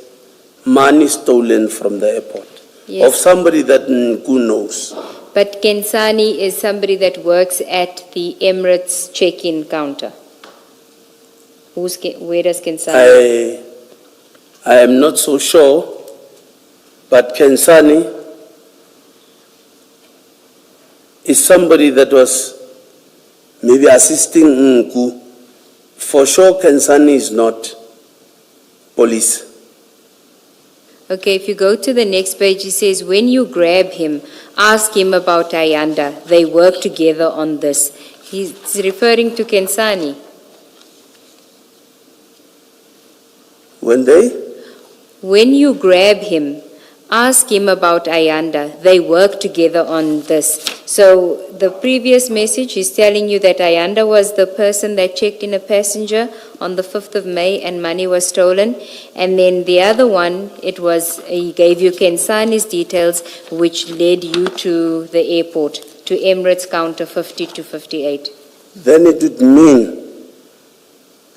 money stolen from the airport. Yes. Of somebody that Nku knows. But Kensani is somebody that works at the Emirates check-in counter. Where does Kensani? I am not so sure, but Kensani is somebody that was maybe assisting Nku. For sure, Kensani is not police. Okay, if you go to the next page, it says, when you grab him, ask him about Ayanda. They work together on this. He's referring to Kensani. When you grab him, ask him about Ayanda. They work together on this. So the previous message is telling you that Ayanda was the person that checked in a passenger on the 5th of May and money was stolen. And then the other one, it was, he gave you Kensani's details, which led you to the airport, to Emirates counter 50 to 58. Then it would mean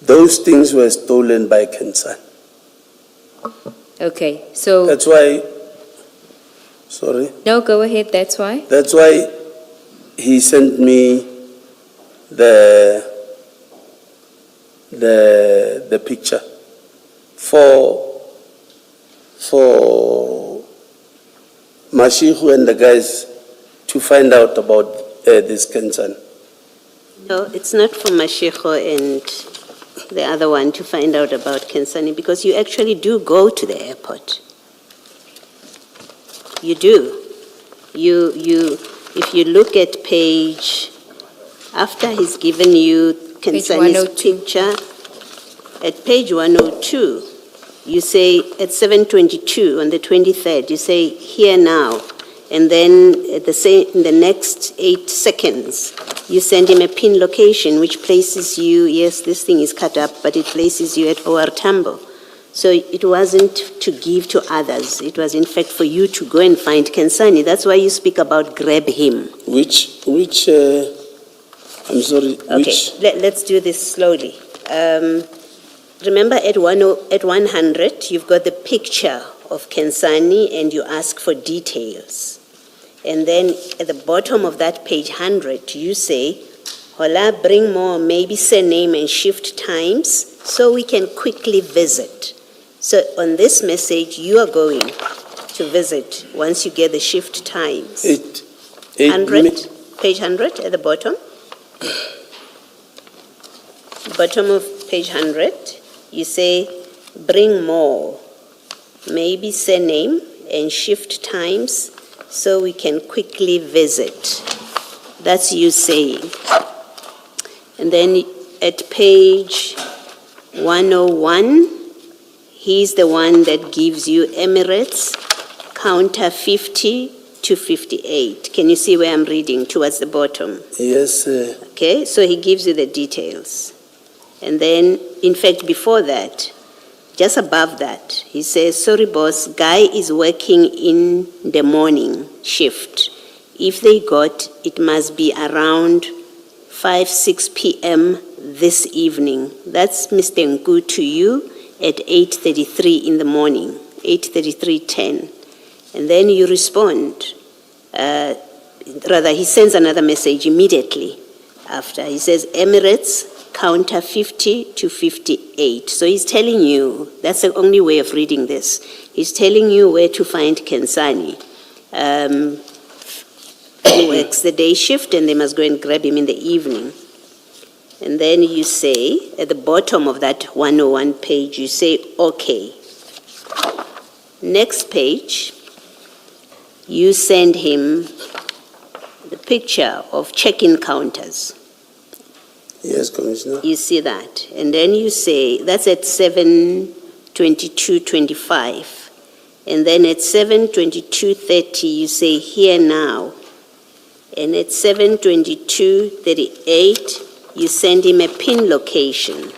those things were stolen by Kensani. Okay, so... That's why, sorry? No, go ahead, that's why? That's why he sent me the picture for Mashihu and the guys to find out about this Kensani. No, it's not for Mashiko and the other one to find out about Kensani, because you actually do go to the airport. You do. If you look at page, after he's given you Kensani's picture, at page 102, you say at 7:22 on the 23rd, you say here now, and then in the next 8 seconds, you send him a pin location which places you, yes, this thing is cut up, but it places you at OR Tambo. So it wasn't to give to others. It was in fact for you to go and find Kensani. That's why you speak about grab him. I'm sorry, Okay, let's do this slowly. Remember at 100, you've got the picture of Kensani and you ask for details. And then at the bottom of that page 100, you say, Hola, bring more, maybe surname and shift times so we can quickly visit. So on this message, you are going to visit once you get the shift times. 100, page 100 at the bottom. Bottom of page 100, you say, bring more, maybe surname and shift times so we can quickly visit. That's you saying. And then at page 101, he's the one that gives you Emirates, counter 50 to 58. Can you see where I'm reading towards the bottom? Yes, sir. Okay, so he gives you the details. And then, in fact, before that, just above that, he says, sorry, boss, guy is working in the morning shift. If they got, it must be around 5, 6 p.m. this evening. That's Mr. Nku to you at 8:33 in the morning, 8:33:10. And then you respond. Rather, he sends another message immediately after. He says, Emirates, counter 50 to 58. So he's telling you, that's the only way of reading this. He's telling you where to find Kensani. He works the day shift and they must go and grab him in the evening. And then you say, at the bottom of that 101 page, you say, okay. Next page, you send him the picture of check-in counters. Yes, Commissioner. You see that. And then you say, that's at 7:22:25. And then at 7:22:30, you say, here now. And at 7:22:38, you send him a pin location.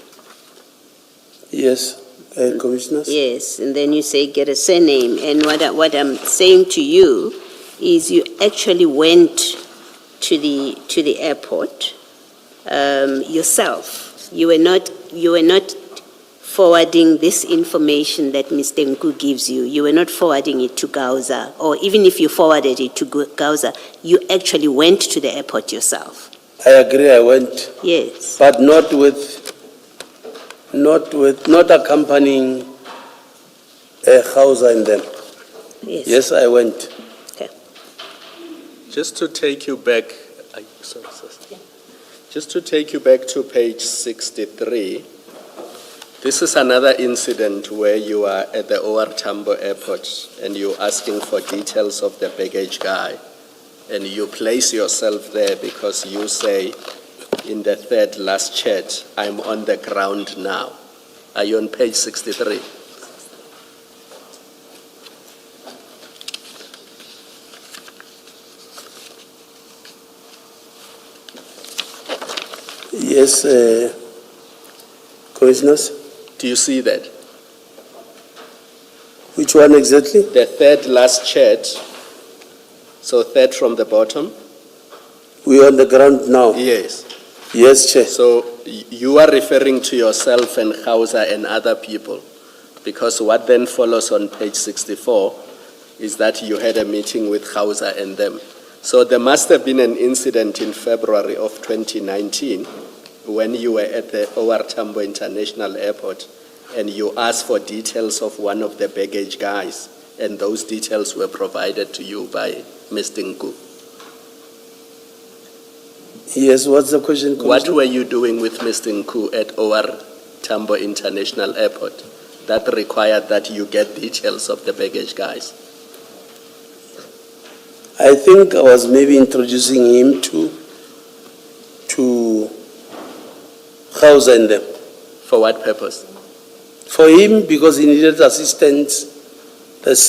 Yes, Commissioner. Yes, and then you say, get a surname. And what I'm saying to you is you actually went to the airport yourself. You were not forwarding this information that Mr. Nku gives you. You were not forwarding it to Gauza, or even if you forwarded it to Gauza, you actually went to the airport yourself. I agree, I went. Yes. But not accompanying Gauza and them. Yes. Yes, I went. Okay. Just to take you back Just to take you back to page 63, this is another incident where you are at the OR Tambo Airport and you're asking for details of the baggage guy. And you place yourself there because you say in the third last chat, I'm on the ground now. Are you on page 63? Yes, Commissioners. Do you see that? Which one exactly? The third last chat, so third from the bottom? We are on the ground now. Yes. Yes, Chair. So you are referring to yourself and Hausa and other people, because what then follows on page 64 is that you had a meeting with Hausa and them. So there must have been an incident in February of 2019 when you were at the OR Tambo International Airport and you asked for details of one of the baggage guys, and those details were provided to you by Mr. Nku. Yes, what's the question, Commissioner? What were you doing with Mr. Nku at OR Tambo International Airport that required that you get details of the baggage guys? I think I was maybe introducing him to Hausa and them. For what purpose? For him, because he needed assistance. There's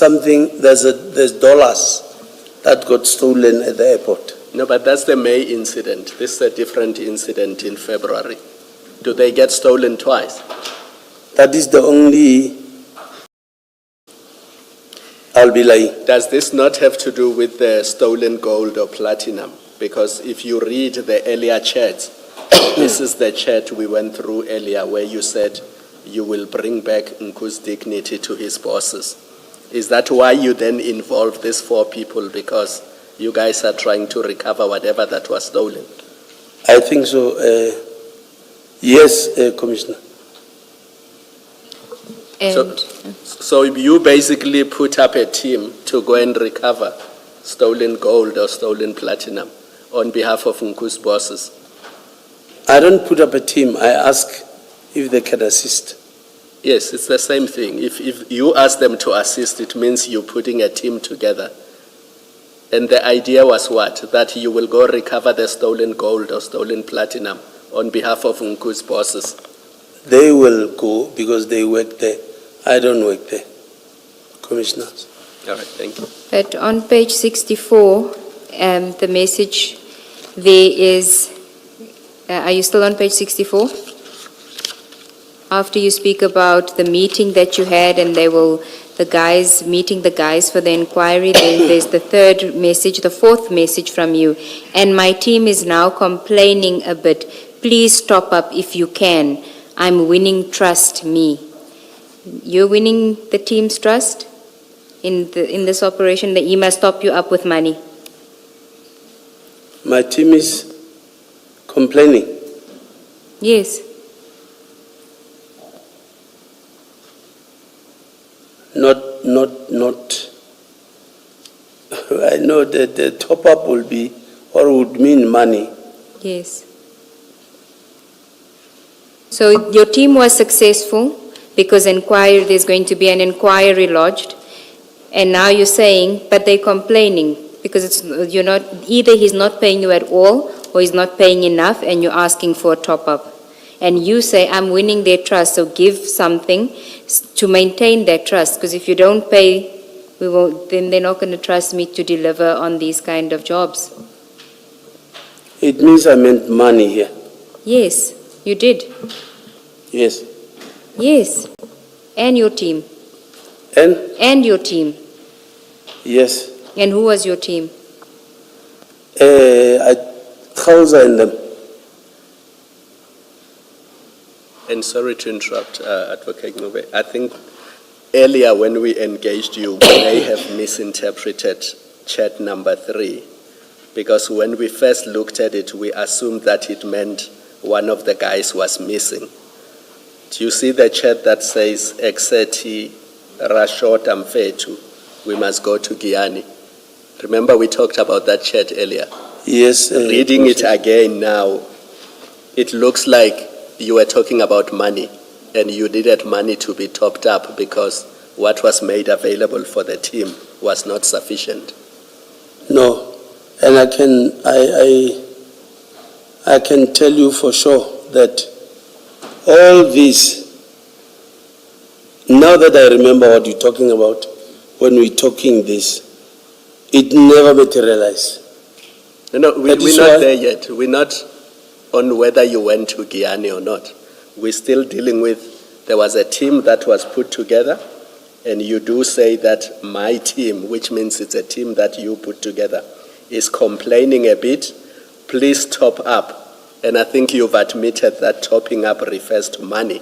dollars that got stolen at the airport. No, but that's the May incident. This is a different incident in February. Do they get stolen twice? That is the only, I'll be lying. Does this not have to do with the stolen gold or platinum? Because if you read the earlier chat, this is the chat we went through earlier where you said you will bring back Nku's dignity to his bosses. Is that why you then involved these four people? Because you guys are trying to recover whatever that was stolen? I think so. Yes, Commissioner. And So you basically put up a team to go and recover stolen gold or stolen platinum on behalf of Nku's bosses? I don't put up a team. I ask if they can assist. Yes, it's the same thing. If you ask them to assist, it means you're putting a team together. And the idea was what? That you will go recover the stolen gold or stolen platinum on behalf of Nku's bosses. They will go because they work there. I don't work there, Commissioners. All right, thank you. but on page 64, the message there is, are you still on page 64? After you speak about the meeting that you had and meeting the guys for the inquiry, then there's the third message, the fourth message from you. And my team is now complaining a bit. Please top up if you can. I'm winning, trust me. You're winning the team's trust in this operation that he must top you up with money. My team is complaining. Yes. Not. I know that the top up will be, or would mean money. Yes. So your team was successful because there's going to be an inquiry lodged, and now you're saying, but they're complaining because either he's not paying you at all or he's not paying enough, and you're asking for a top up. And you say, I'm winning their trust, so give something to maintain their trust, because if you don't pay, then they're not going to trust me to deliver on these kind of jobs. It means I meant money here. Yes, you did. Yes. Yes, and your team. And your team. yes. And who was your team? Hausa and them. And sorry to interrupt, Advocate Nube. I think earlier when we engaged you, we may have misinterpreted chat number 3, because when we first looked at it, we assumed that it meant one of the guys was missing. Do you see the chat that says, Exeti Rashot Amfetu, we must go to Guyani? Remember we talked about that chat earlier? Yes. Reading it again now, it looks like you were talking about money, and you needed money to be topped up because what was made available for the team was not sufficient. No, and I can tell you for sure that all this, now that I remember what you're talking about, when we're talking this, it never materialized. No, we're That is not why- there yet. We're not on whether you went to Guyana or not. We're still dealing with, there was a team that was put together, and you do say that my team, which means it's a team that you put together, is complaining a bit. Please top up. And I think you've admitted that topping up refers to money.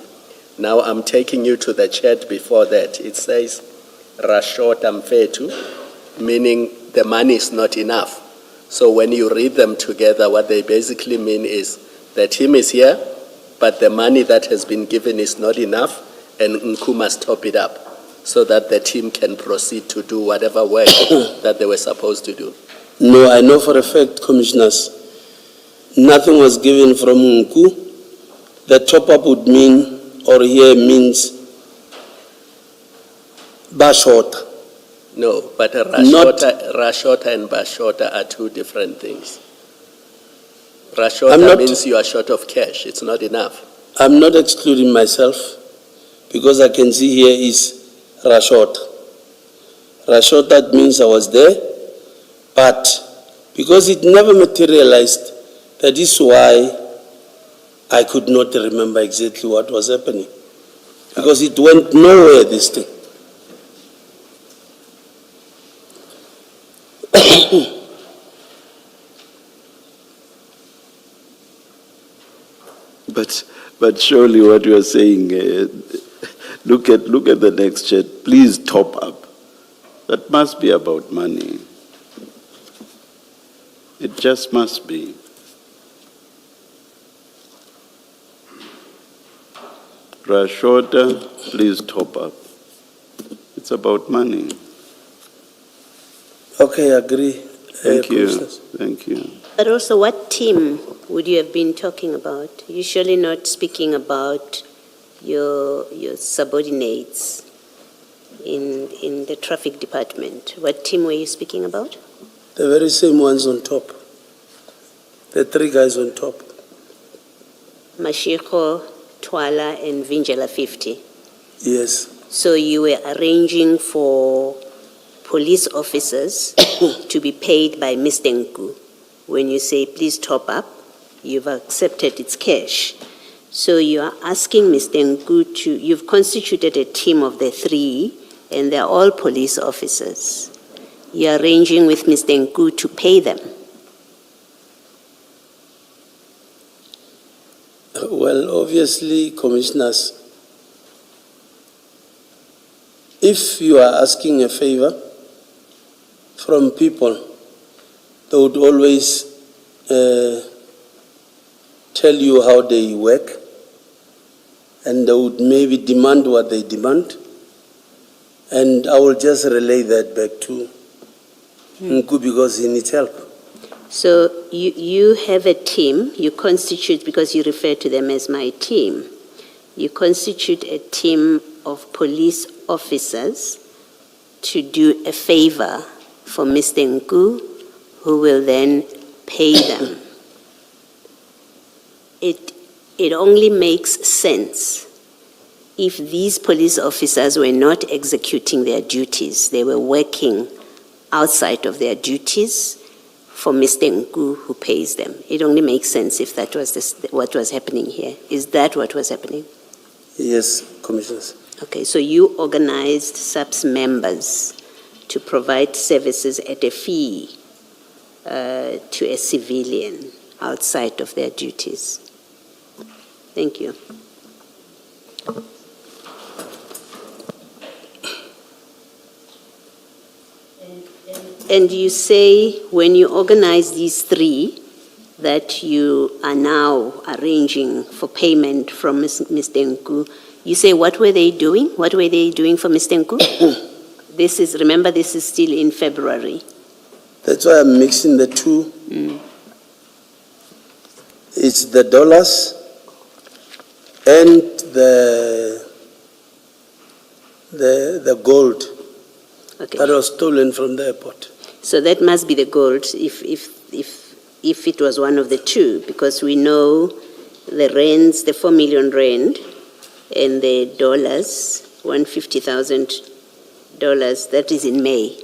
Now I'm taking you to the chat before that. It says, Rashota Mfetu, meaning the money is not enough. So when you read them together, what they basically mean is the team is here, but the money that has been given is not enough, and Nku must top it up so that the team can proceed to do whatever work that they were supposed to do. No, I know for a fact, commissioners, nothing was given from Nku. The top-up would mean, or here means, Bashota. No, but Not- Rashota and Bashota are two different things. I'm Rashota not- means you are short of cash. It's not enough. I'm not excluding myself, because I can see here is Rashota. Rashota means I was there, but because it never materialized, that is why I could not remember exactly what was happening. Because it went nowhere, this thing. But surely what you are saying, look at the next chat. Please top up. That must be about money. It just must be. Rashota, please top up. It's about money. Okay, I agree. Thank you. Commissioners. Thank you. But also, what team would you have been talking about? You're surely not speaking about your subordinates in the traffic department. What team were you speaking about? The very same ones on top. The three guys on top. Mashiko, Twala, and Vinjela 50. Yes. So you were arranging for police officers to be paid by Mr. Nku. When you say, please top up, you've accepted its cash. So you are asking Mr. Nku to, you've constituted a team of the three, and they're all police officers. You're arranging with Mr. Nku to pay them. Well, obviously, commissioners, if you are asking a favor from people, they would always tell you how they work, and they would maybe demand what they demand, and I will just relay that back to Nku because he needs help. So you have a team, you constitute, because you refer to them as my team, you constitute a team of police officers to do a favor for Mr. Nku, who will then pay them. It only makes sense if these police officers were not executing their duties, they were working outside of their duties for Mr. Nku, who pays them. It only makes sense if that was what was happening here. Is that what was happening? Yes, commissioners. Okay, so you organized SAPS members to provide services at a fee to a civilian outside of their duties. Thank you. And you say when you organize these three that you are now arranging for payment from Mr. Nku, you say what were they doing? What were they doing for Mr. Nku? Remember, this is still in February. That's why I'm mixing the two. It's the dollars and the gold Okay. that was stolen from the airport. So that must be the gold if it was one of the two, because we know the rands, the 4 million rand, and the dollars, $150,000, that is in May.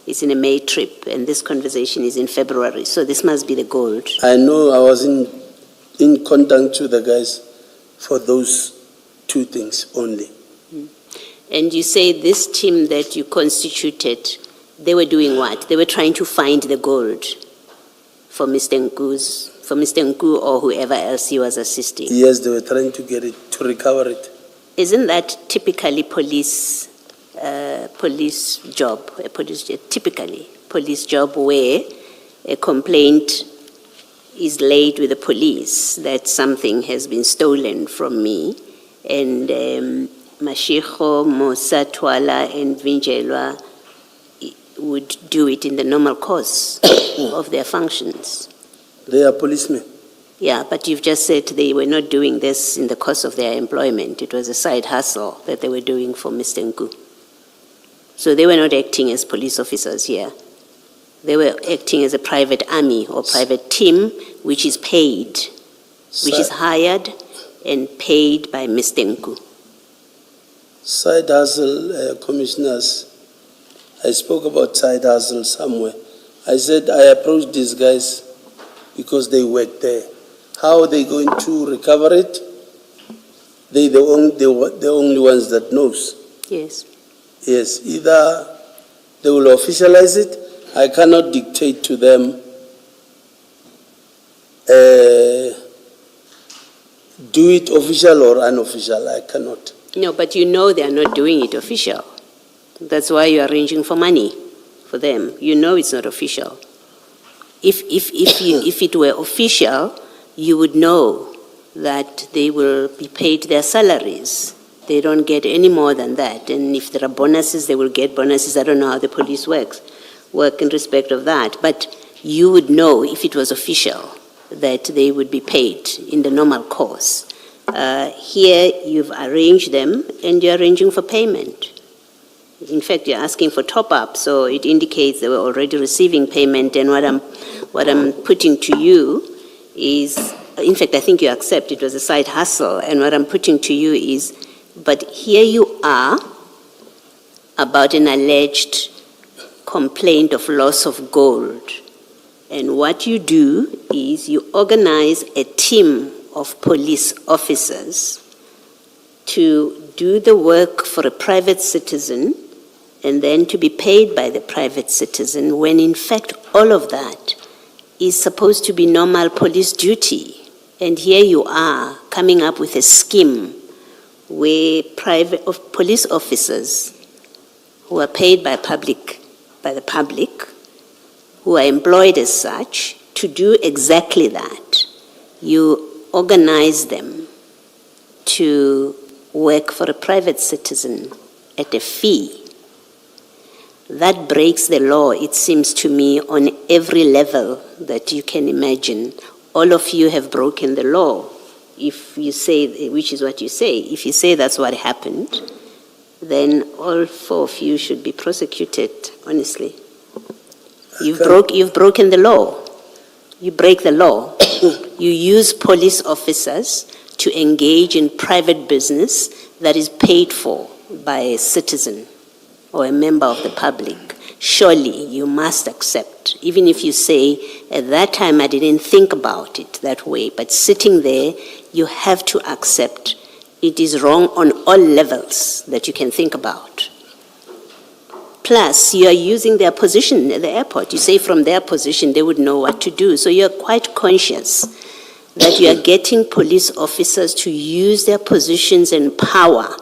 It's in a May trip, and this conversation is in February. So this must be the gold. I know I was in contact with the guys for those two things only. And you say this team that you constituted, they were doing what? They were trying to find the gold for Mr. Nku or whoever else he was assisting. Yes, they were trying to get it, to recover it. Isn't that typically police job, typically police job where a complaint is laid with the police that something has been stolen from me, and Mashiko, Mosa, Twala, and Vinjelwa would do it in the normal course of their functions? They are policemen. Yeah, but you've just said they were not doing this in the course of their employment. It was a side hustle that they were doing for Mr. Nku. So they were not acting as police officers here. They were acting as a private army or private team, which is paid, which is hired and paid by Mr. Nku. Side hustle, commissioners, I spoke about side hustle somewhere. I said I approached these guys because they work there. How are they going to recover it? They're the only ones that knows. Yes. Yes, either they will officialize it. I cannot dictate to them do it official or unofficial. I cannot. No, but you know they are not doing it official. That's why you're arranging for money for them. You know it's not official. If it were official, you would know that they will be paid their salaries. They don't get any more than that. And if there are bonuses, they will get bonuses. I don't know how the police work in respect of that. But you would know if it was official that they would be paid in the normal course. Here, you've arranged them, and you're arranging for payment. In fact, you're asking for top-up, so it indicates they were already receiving payment. And what I'm putting to you is, in fact, I think you accept it was a side hustle. And what I'm putting to you is, but here you are about an alleged complaint of loss of gold. And what you do is you organize a team of police officers to do the work for a private citizen and then to be paid by the private citizen, when in fact all of that is supposed to be normal police duty. And here you are coming up with a scheme where police officers who are paid by the public, who are employed as such, to do exactly that. You organize them to work for a private citizen at a fee. That breaks the law, it seems to me, on every level that you can imagine. All of you have broken the law. If you say, which is what you say, if you say that's what happened, then all four of you should be prosecuted, honestly. You've broken the law. You break the law. You use police officers to engage in private business that is paid for by a citizen or a member of the public. Surely you must accept, even if you say, at that time I didn't think about it that way, but sitting there, you have to accept it is wrong on all levels that you can think about. Plus, you are using their position at the airport. You say from their position they would know what to do. So you're quite conscious that you are getting police officers to use their positions and power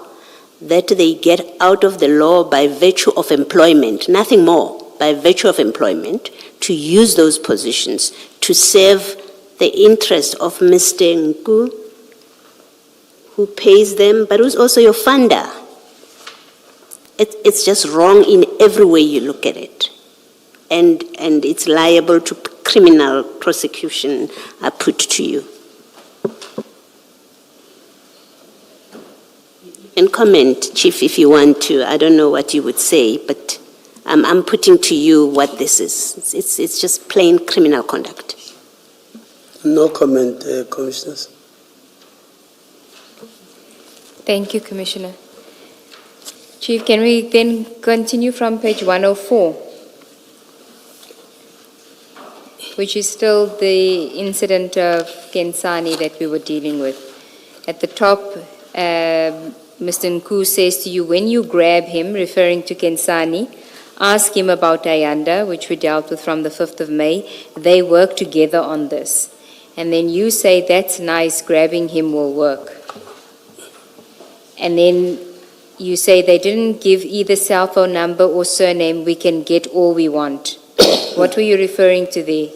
that they get out of the law by virtue of employment, nothing more, by virtue of employment, to use those positions to serve the interest of Mr. Nku, who pays them, but who's also your funder. It's just wrong in every way you look at it. And it's liable to criminal prosecution, I put to you. can comment, Chief, if you want to. I don't know what you would say, but I'm putting to you what this is. It's just plain criminal conduct. No comment, Commissioners. Thank you, Commissioner. Chief, can we then continue from page 104, which is still the incident of Kensani that we were dealing with. At the top, Mr. Nku says to you, when you grab him, referring to Kensani, ask him about Ayanda, which we dealt with from the 5th of May. They work together on this. And then you say, that's nice, grabbing him will work. And then you say they didn't give either cell phone number or surname, we can get all we want. What were you referring to there?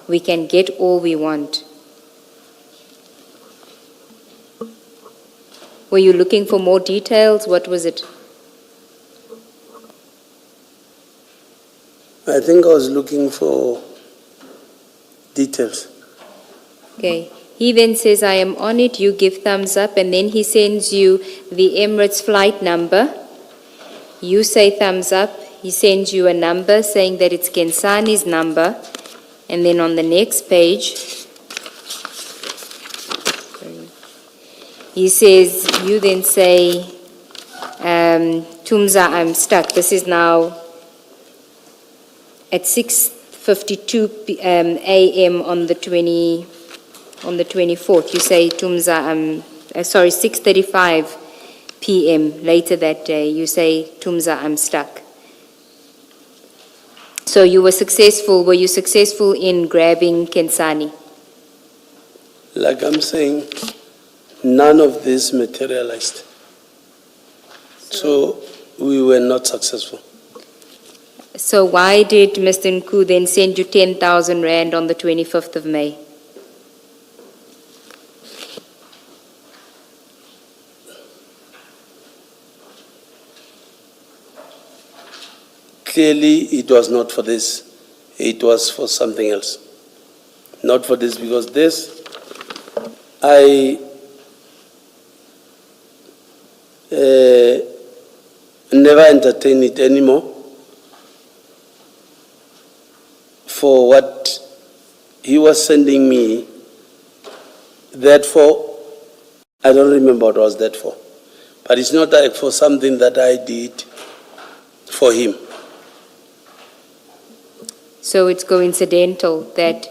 We can get all we want. Were you looking for more details? What was it? I think I was looking for details. Okay. He then says, I am on it, you give thumbs up, and then he sends you the Emirates flight number. You say thumbs up. He sends you a number saying that it's Kensani's number. And then on the next page, he says, you then say, Tumza, I'm stuck. This is now at 6:52 a.m. on the 24th. You say, Tumza, 6:35 p.m. later that day. You say, Tumza, I'm stuck. So you were successful. Were you successful in grabbing Kensani? Like I'm saying, none of this materialized. So we were not successful. So why did Mr. Nku then send you 10,000 Rand on the 25th of May? Clearly, it was not for this. It was for something else. Not for this, because this, I never entertain it anymore for what he was sending me. Therefore, I don't remember what was that for. But it's not like for something that I did for him. So it's coincidental that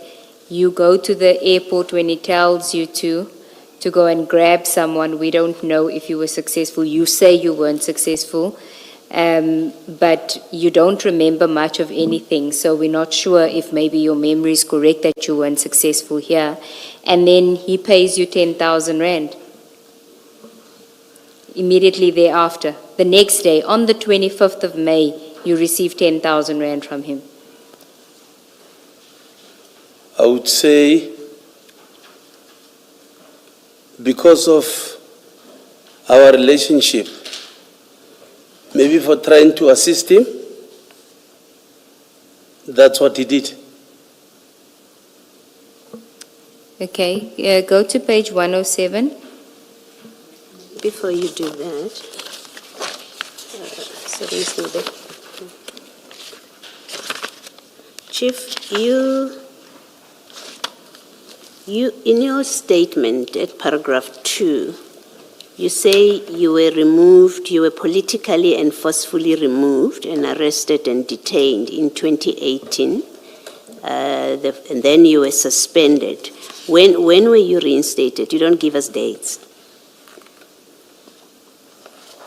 you go to the airport when he tells you to go and grab someone. We don't know if you were successful. You say you weren't successful, but you don't remember much of anything. So we're not sure if maybe your memory is correct that you weren't successful here. And then he pays you 10,000 Rand. Immediately thereafter, the next day, on the 25th of May, you receive 10,000 Rand from him. I would say because of our relationship, maybe for trying to assist him, that's what he did. Okay, go to page 107. Before you do that, Chief, you, in your statement at paragraph 2, you say you were removed, you were politically and forcefully removed and arrested and detained in 2018, and then you were suspended. When were you reinstated? You don't give us dates.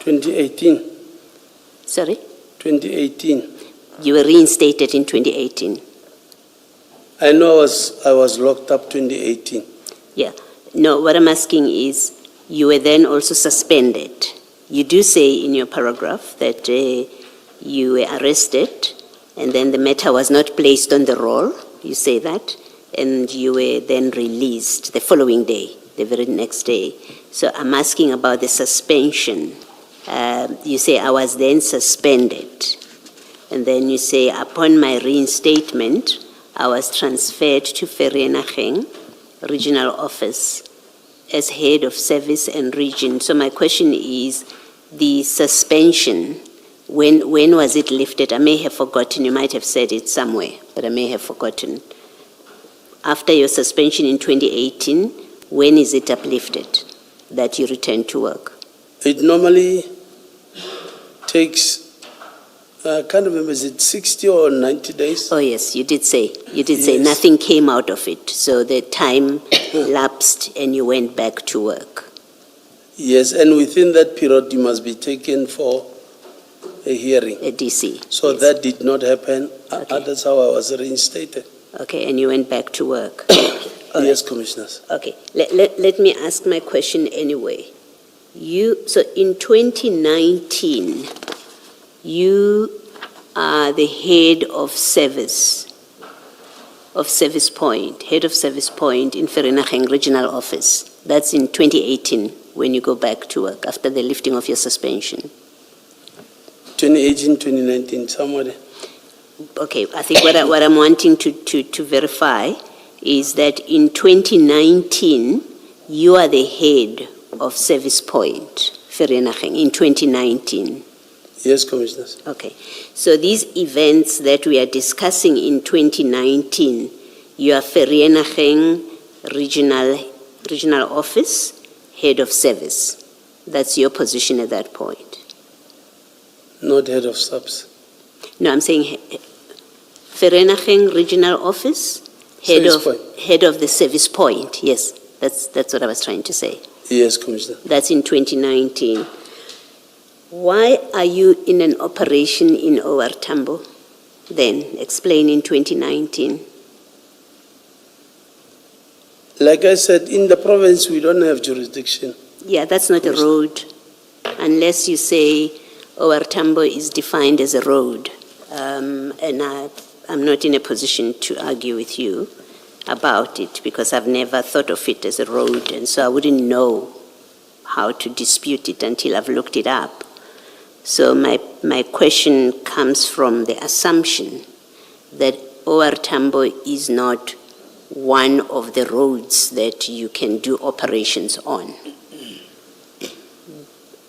2018. Sorry? 2018. You were reinstated in 2018. I know I was locked up 2018. Yeah. No, what I'm asking is, you were then also suspended. You do say in your paragraph that you were arrested and then the matter was not placed on the roll. You say that. And you were then released the following day, the very next day. So I'm asking about the suspension. You say I was then suspended. And then you say upon my reinstatement, I was transferred to Vereeniging Regional Office as head of service and region. So my question is, the suspension, when was it lifted? I may have forgotten, you might have said it somewhere, but I may have forgotten. After your suspension in 2018, when is it uplifted that you return to work? It normally takes, I can't remember, is it 60 or 90 days? Oh yes, you did say Yes. nothing came out of it. So the time lapsed and you went back to work. Yes, and within that period, you must be taken for a hearing. A DC. So yes. that did not happen. Okay. That's how I was reinstated. Okay, and you went back to work. All Yes, right. Commissioners. Okay, let me ask my question anyway. So in 2019, you are the head of service point in Vereeniging Regional Office. That's in 2018 when you go back to work after the lifting of your suspension. 2018, 2019, somewhere. Okay, I think what I'm wanting to verify is that in 2019, you are the head of service point, Vereeniging, in 2019. Yes, Commissioners. Okay, so these events that we are discussing in 2019, you are Vereeniging Regional Office, head of service. That's your position at that point. Not head of subs. No, I'm saying Vereeniging Regional Office, head of the service point. Yes, that's what I was trying to say. Yes, Commissioner. That's in 2019. Why are you in an operation in OR Tambo then? Explain in 2019. Like I said, in the province, we don't have jurisdiction. Yeah, that's not a road, unless you say OR Tambo is defined as a road. And I'm not in a position to argue with you about it because I've never thought of it as a road, and so I wouldn't know how to dispute it until I've looked it up. So my question comes from the assumption that OR Tambo is not one of the roads that you can do operations on.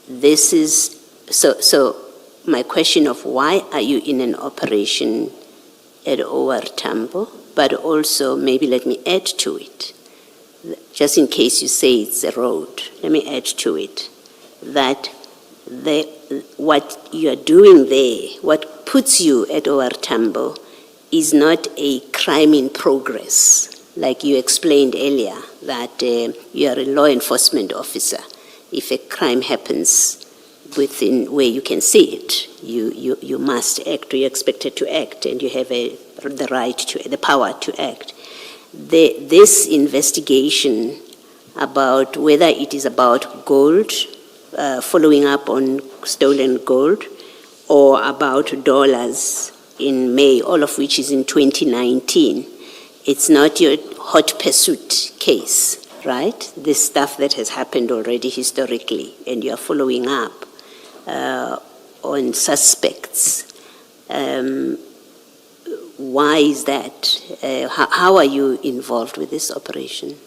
This is, so my question of why are you in an operation at OR Tambo, but also maybe let me add to it, just in case you say it's a road, let me add to it, that what you are doing there, what puts you at OR Tambo is not a crime in progress, like you explained earlier, that you are a law enforcement officer. If a crime happens within where you can see it, you must act, or you're expected to act, and you have the right to, the power to act. This investigation about whether it is about gold, following up on stolen gold, or about dollars in May, all of which is in 2019, it's not your hot pursuit case, right? This stuff that has happened already historically, and you are following up on suspects. Why is that? How are you involved with this operation?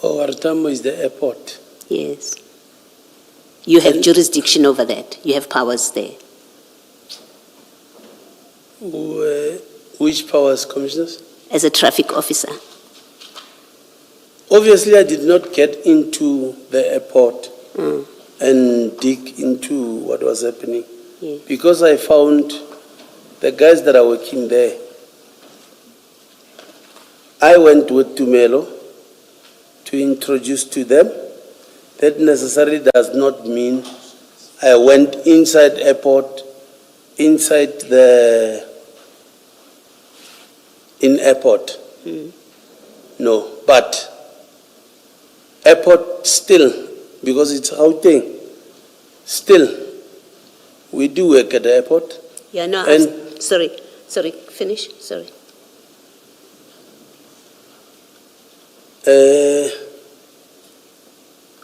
OR Tambo is the airport. Yes. You have jurisdiction over that. You have powers there. Which powers, Commissioners? As a traffic officer. Obviously, I did not get into the airport and dig into what was happening, Yeah. because I found the guys that are working there. I went with Tumelo to introduce to them. That necessarily does not mean I went inside airport, in airport. No, but airport still, because it's Gauteng, still, we do work at the airport. Yeah, no, And- sorry, finish, sorry.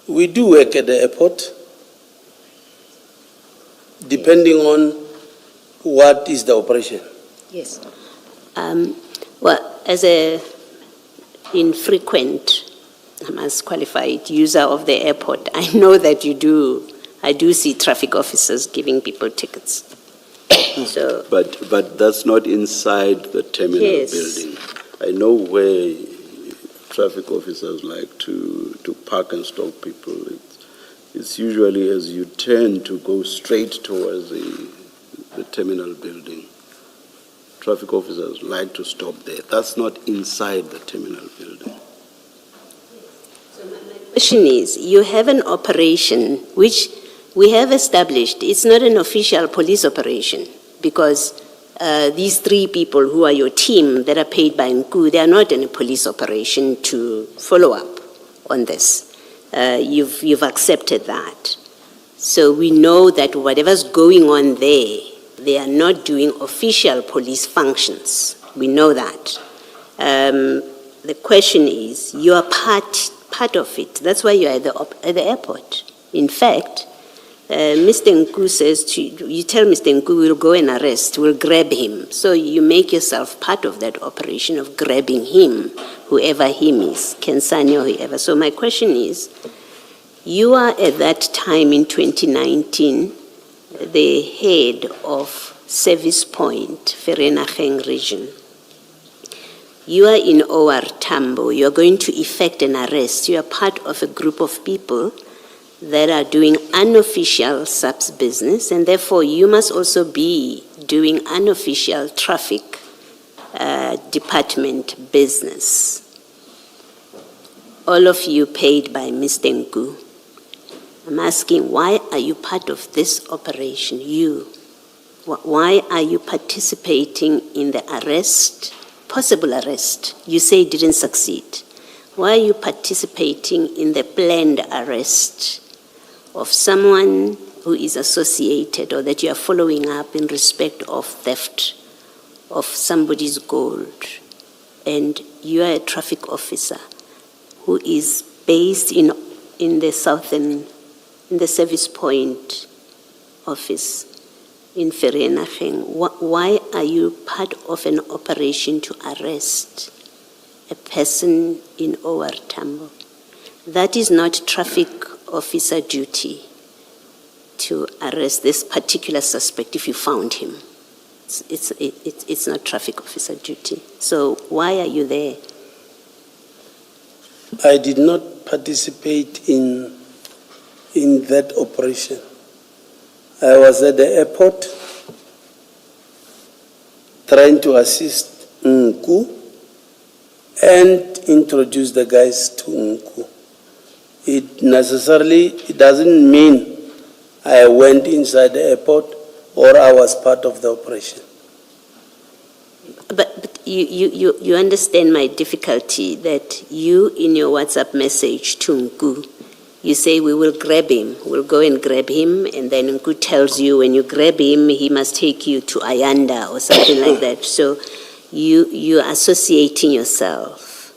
We do work at the airport, depending on what is the operation. Yes. Well, as a infrequent I'm as qualified user of the airport. I know that you do. I do see traffic officers giving people tickets. So, But that's not inside the terminal Yes. building. I know where traffic officers like to park and stop people. It's usually as you turn to go straight towards the terminal building. Traffic officers like to stop there. That's not inside the terminal building. question is, you have an operation which we have established. It's not an official police operation because these three people who are your team that are paid by Nku, they are not in a police operation to follow up on this. You've accepted that. So we know that whatever's going on there, they are not doing official police functions. We know that. The question is, you are part of it. That's why you are at the airport. In fact, Mr. Nku says, you tell Mr. Nku, we'll go and arrest, we'll grab him. So you make yourself part of that operation of grabbing him, whoever him is, Kensani or whoever. So my question is, you are at that time in 2019, the head of Service Point, Vereeniging region. You are in OR Tambo. You are going to effect an arrest. You are part of a group of people that are doing unofficial SAPS business, and therefore you must also be doing unofficial traffic department business. All of you paid by Mr. Nku. I'm asking, why are you part of this operation, you? Why are you participating in the arrest, possible arrest? You say it didn't succeed. Why are you participating in the planned arrest of someone who is associated or that you are following up in respect of theft of somebody's gold? And you are a traffic officer who is based in the southern, in the Service Point office in Vereeniging. Why are you part of an operation to arrest a person in OR Tambo? That is not traffic officer duty to arrest this particular suspect if you found him. It's not traffic officer duty. So why are you there? I did not participate in that operation. I was at the airport trying to assist Nku and introduce the guys to Nku. It doesn't mean I went inside the airport or I was part of the operation. But you understand my difficulty that you, in your WhatsApp message to Nku, you say we will grab him, we'll go and grab him, and then Nku tells you when you grab him, he must take you to Ayanda or something like that. So you're associating yourself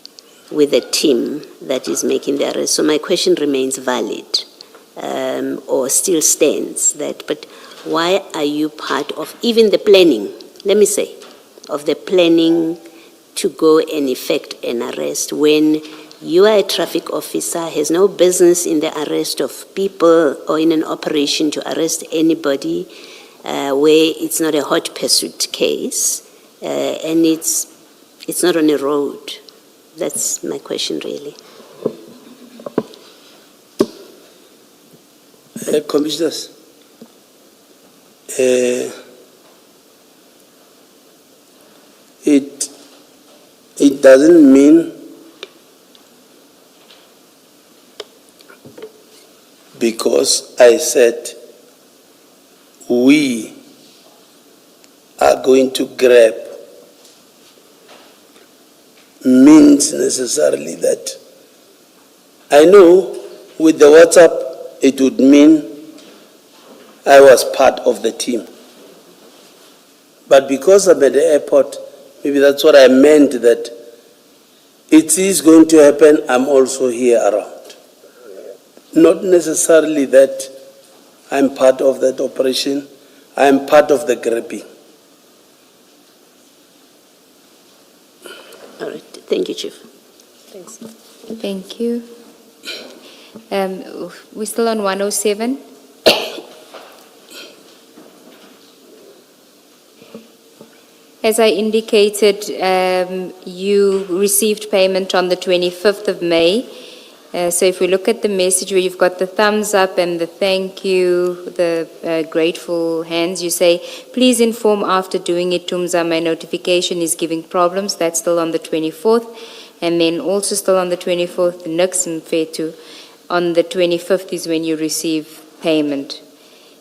with a team that is making the arrest. So my question remains valid, or still stands, but why are you part of even the planning, let me say, of the planning to go and effect an arrest when you are a traffic officer, has no business in the arrest of people or in an operation to arrest anybody where it's not a hot pursuit case and it's not on a road? That's my question, really. Commissioners, it doesn't mean because I said we are going to grab means necessarily that I know with the WhatsApp it would mean I was part of the team. But because I'm at the airport, maybe that's what I meant, that it is going to happen, I'm also here around. Not necessarily that I'm part of that operation, I'm part of the grabbing. All right, thank you, Chief. Thank you. We're still on 107. As I indicated, you received payment on the 25th of May. So if we look at the message where you've got the thumbs up and the thank you, the grateful hands, you say, please inform after doing it, Tumza, my notification is giving problems. That's still on the 24th. And then also still on the 24th, Nix Mfetu. On the 25th is when you receive payment.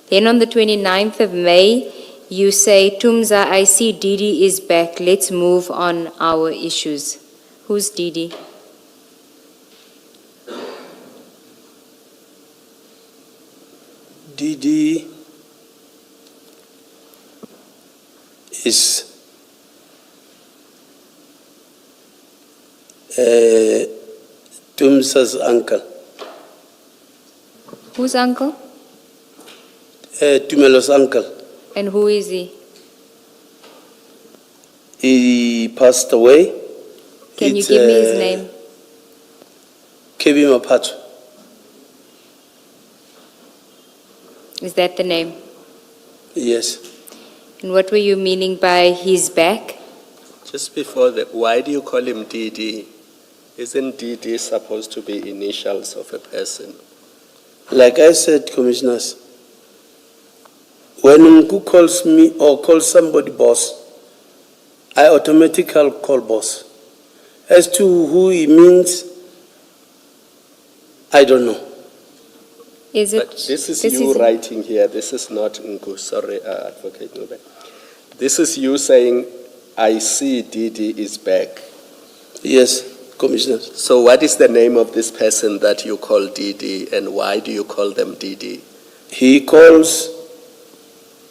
Then on the 29th of May, you say, Tumza, I see Didi is back. Let's move on our issues. Who's Didi? Didi is Tumza's uncle. Whose uncle? Tumelo's uncle. And who is he? He passed away. Can you give me his name? Kebi Mapatso. Is that the name? Yes. And what were you meaning by he's back? Just before that, why do you call him DD? Isn't DD supposed to be initials of a person? Like I said, commissioners, when Nku calls me or calls somebody boss, I automatically call boss. As to who he means, I don't know. Is it? But this is you writing here. This is not Nku. Sorry, Advocate Nube. This is you saying, I see DD is back. Yes, commissioners. So what is the name of this person that you call DD, and why do you call them DD? He calls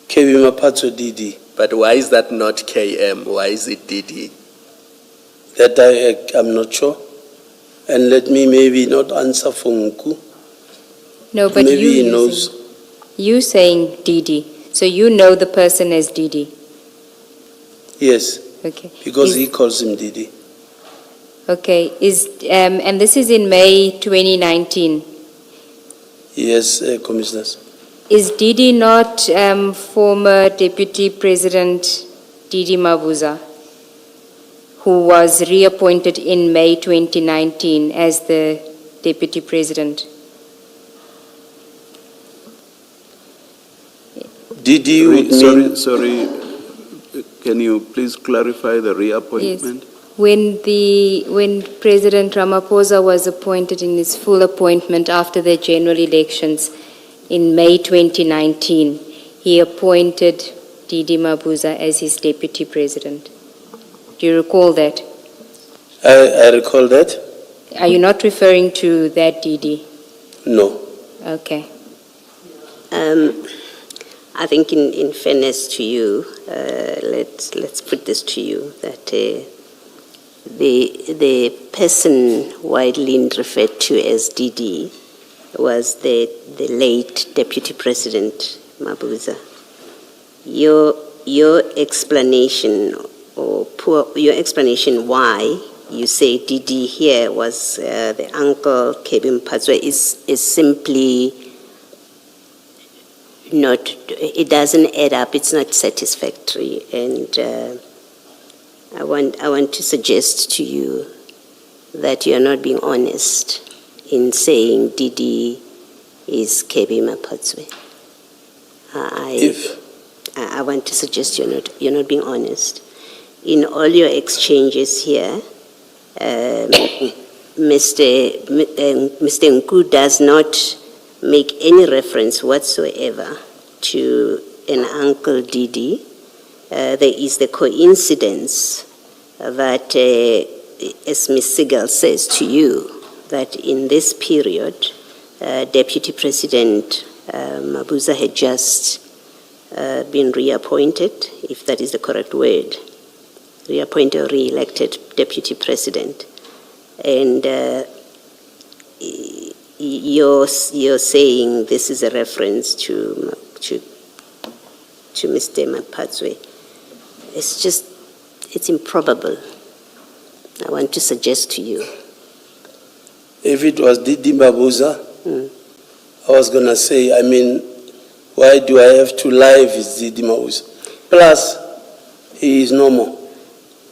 Kebi Mapatso DD. But why is that not KM? Why is it DD? That I'm not sure. And let me maybe not answer for Nku. No, but Maybe you he knows. You saying Didi. So you know the person as Didi. Yes, Okay. because he calls him Didi. Okay. And this is in May 2019. Yes, commissioners. Is Didi not former Deputy President Didi Mabuza, who was reappointed in May 2019 as the Deputy President? Didi would mean... Sorry, can you please clarify the reappointment? Yes. When President Ramaphosa was appointed in his full appointment after the general elections in May 2019, he appointed Didi Mabuza as his Deputy President. Do you recall that? I recall that. Are you not referring to that Didi? No. Okay. I think in fairness to you, let's put this to you, that the person widely referred to as DD was the late Deputy President Mabuza. Your explanation your explanation why you say DD here was the uncle Kebi Mapatso is simply not, it doesn't add up, it's not satisfactory, and I want to suggest to you that you're not being honest in saying Didi is Kebi Mapatso. I want to suggest you're not being honest. In all your exchanges here, Mr. Nku does not make any reference whatsoever to an Uncle Didi. There is the coincidence that, as Ms. Segal says to you, that in this period, Deputy President Mabuza had just been reappointed, if that is the correct word, reappointed or re-elected Deputy President. And you're saying this is a reference to Mr. Mapatso. It's improbable. I want to suggest to you If it was Didi Mabuza, I was going to say, I mean, why do I have to lie if it's Didi Mabuza? Plus, he is no more.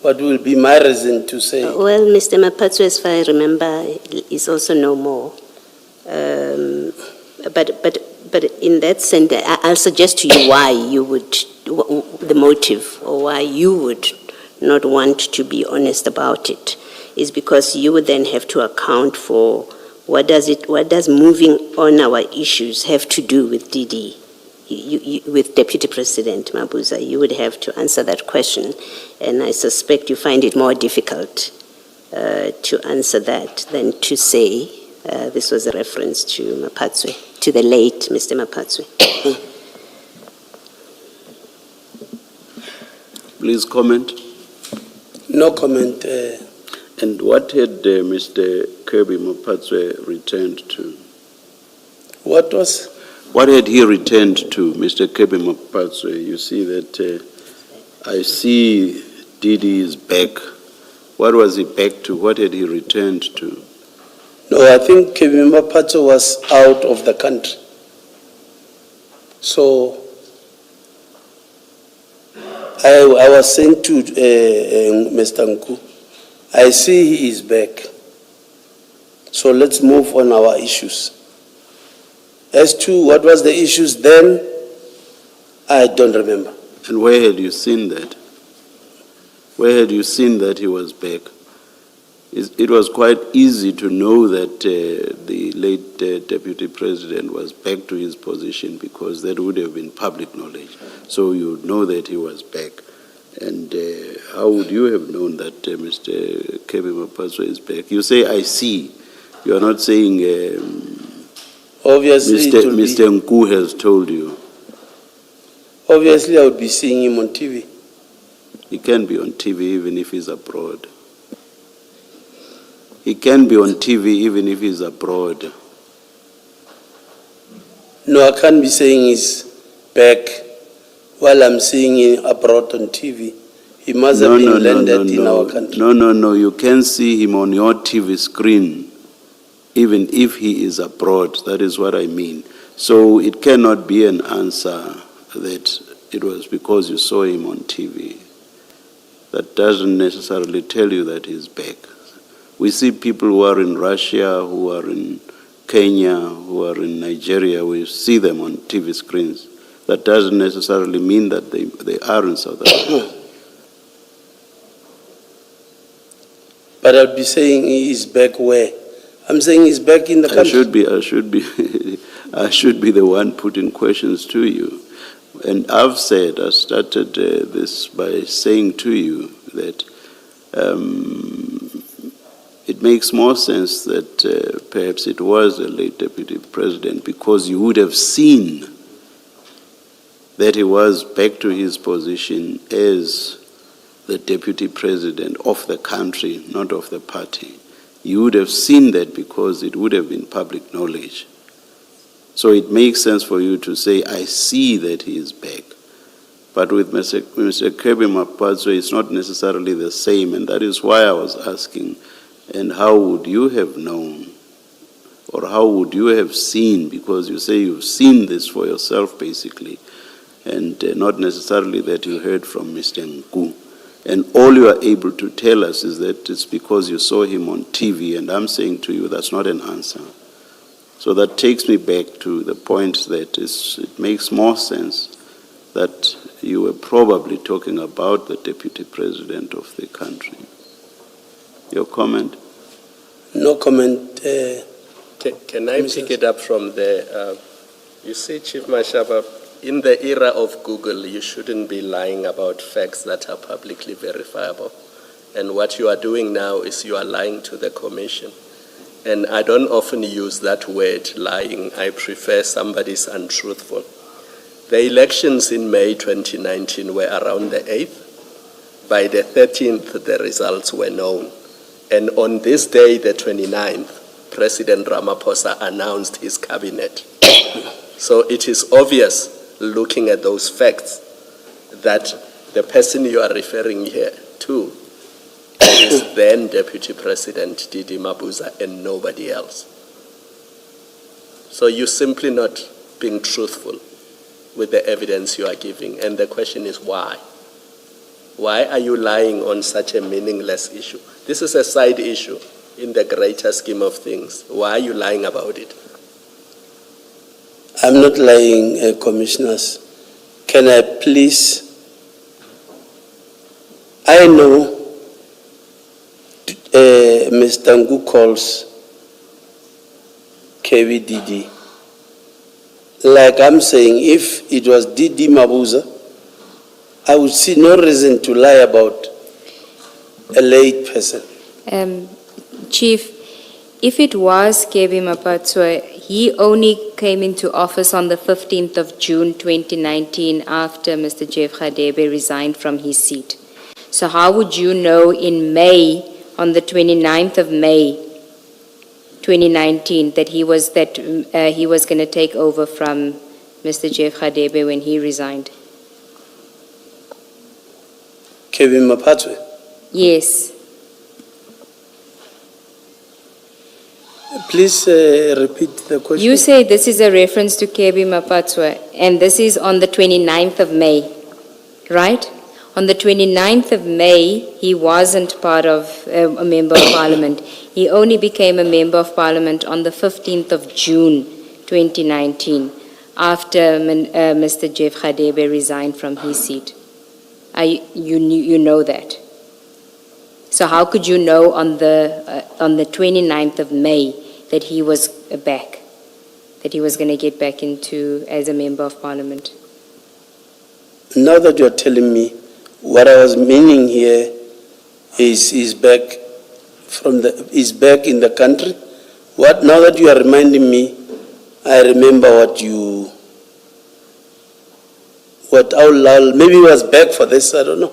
What will be my reason to say? Well, Mr. Mapatsu, as far as I remember, is also no more. But in that sense, I'll suggest to you why you would, the motive, or why you would not want to be honest about it, is because you would then have to account for what does moving on our issues have to do with DD, with Deputy President Mabuza. You would have to answer that question, and I suspect you find it more difficult to answer that than to say this was a reference to Mapatswe, to the late Mr. Mapatswe. Please comment. No comment. And what had Mr. Kirby Mapatswe returned to? What was? What had he returned to, Mr. Kirby Mapatswe? You see that I see Didi is back. What was he back to? What had he returned to? No, I think Kirby Mapatswe was out of the country. So I was saying to Mr. Nku, I see he is back. So let's move on our issues. As to what was the issues then, I don't remember. And where had you seen that? Where had you seen that he was back? It was quite easy to know that the late Deputy President was back to his position because that would have been public knowledge. So you would know that he was back. And how would you have known that Mr. Kirby Mapatswe is back? You say, I see. You are not saying Obviously, Mr. Nku has told you. Obviously, I would be seeing him on TV. He can be on TV even if he's abroad. He can be on TV even if he's abroad. No, I can't be saying he's back while I'm seeing him abroad on TV. He must have been landed in our country. No. You can see him on your TV screen even if he is abroad. That is what I mean. So it cannot be an answer that it was because you saw him on TV. That doesn't necessarily tell you that he's back. We see people who are in Russia, who are in Kenya, who are in Nigeria. We see them on TV screens. That doesn't necessarily mean that they are in South Africa. But I'd be saying he is back where? I'm saying he's back in the country. I should be the one putting questions to you. And I started this by saying to you that it makes more sense that perhaps it was the late Deputy President because you would have seen that he was back to his position as the Deputy President of the country, not of the party. You would have seen that because it would have been public knowledge. So it makes sense for you to say, I see that he is back. But with Mr. Kirby Mapatswe, it's not necessarily the same, and that is why I was asking, and how would you have known, or how would you have seen, because you say you've seen this for yourself, basically, and not necessarily that you heard from Mr. Nku. And all you are able to tell us is that it's because you saw him on TV, and I'm saying to you that's not an answer. So that takes me back to the point that it makes more sense that you were probably talking about the Deputy President of the country. Your comment? No comment. Can I pick it up from there? You see, Chief Mashaba, in the era of Google, you shouldn't be lying about facts that are publicly verifiable. And what you are doing now is you are lying to the Commission. And I don't often use that word, lying. I prefer somebody's untruthful. The elections in May 2019 were around the 8th. By the 13th, the results were known. And on this day, the 29th, President Ramaphosa announced his cabinet. So it is obvious, looking at those facts, that the person you are referring here to is then Deputy President Didi Mabuza and nobody else. So you're simply not being truthful with the evidence you are giving. And the question is why? Why are you lying on such a meaningless issue? This is a side issue in the greater scheme of things. Why are you lying about it? I'm not lying, commissioners. Can I please? I know Mr. Ngu calls KVDD. Like I'm saying, if it was Didi Mabuza, I would see no reason to lie about a late person. Chief, if it was KB Mapatswa, he only came into office on the 15th of June 2019 after Mr. Jeff Radebe resigned from his seat. So how would you know in May, on the 29th of May 2019, that he was going to take over from Mr. Jeff Radebe when he resigned? Kevin Mapatwe. Yes. Please repeat the question. You say this is a reference to KB Mapatswa, and this is on the 29th of May, right? On the 29th of May, he wasn't part of a member of parliament. He only became a member of parliament on the 15th of June 2019, after Mr. Jeff Radebe resigned from his seat. You know that. So how could you know on the 29th of May that he was back, that he was going to get back into as a member of parliament? Now that you're telling me, what I was meaning here is he's back in the country. Now that you are reminding me, I remember maybe he was back for this, I don't know.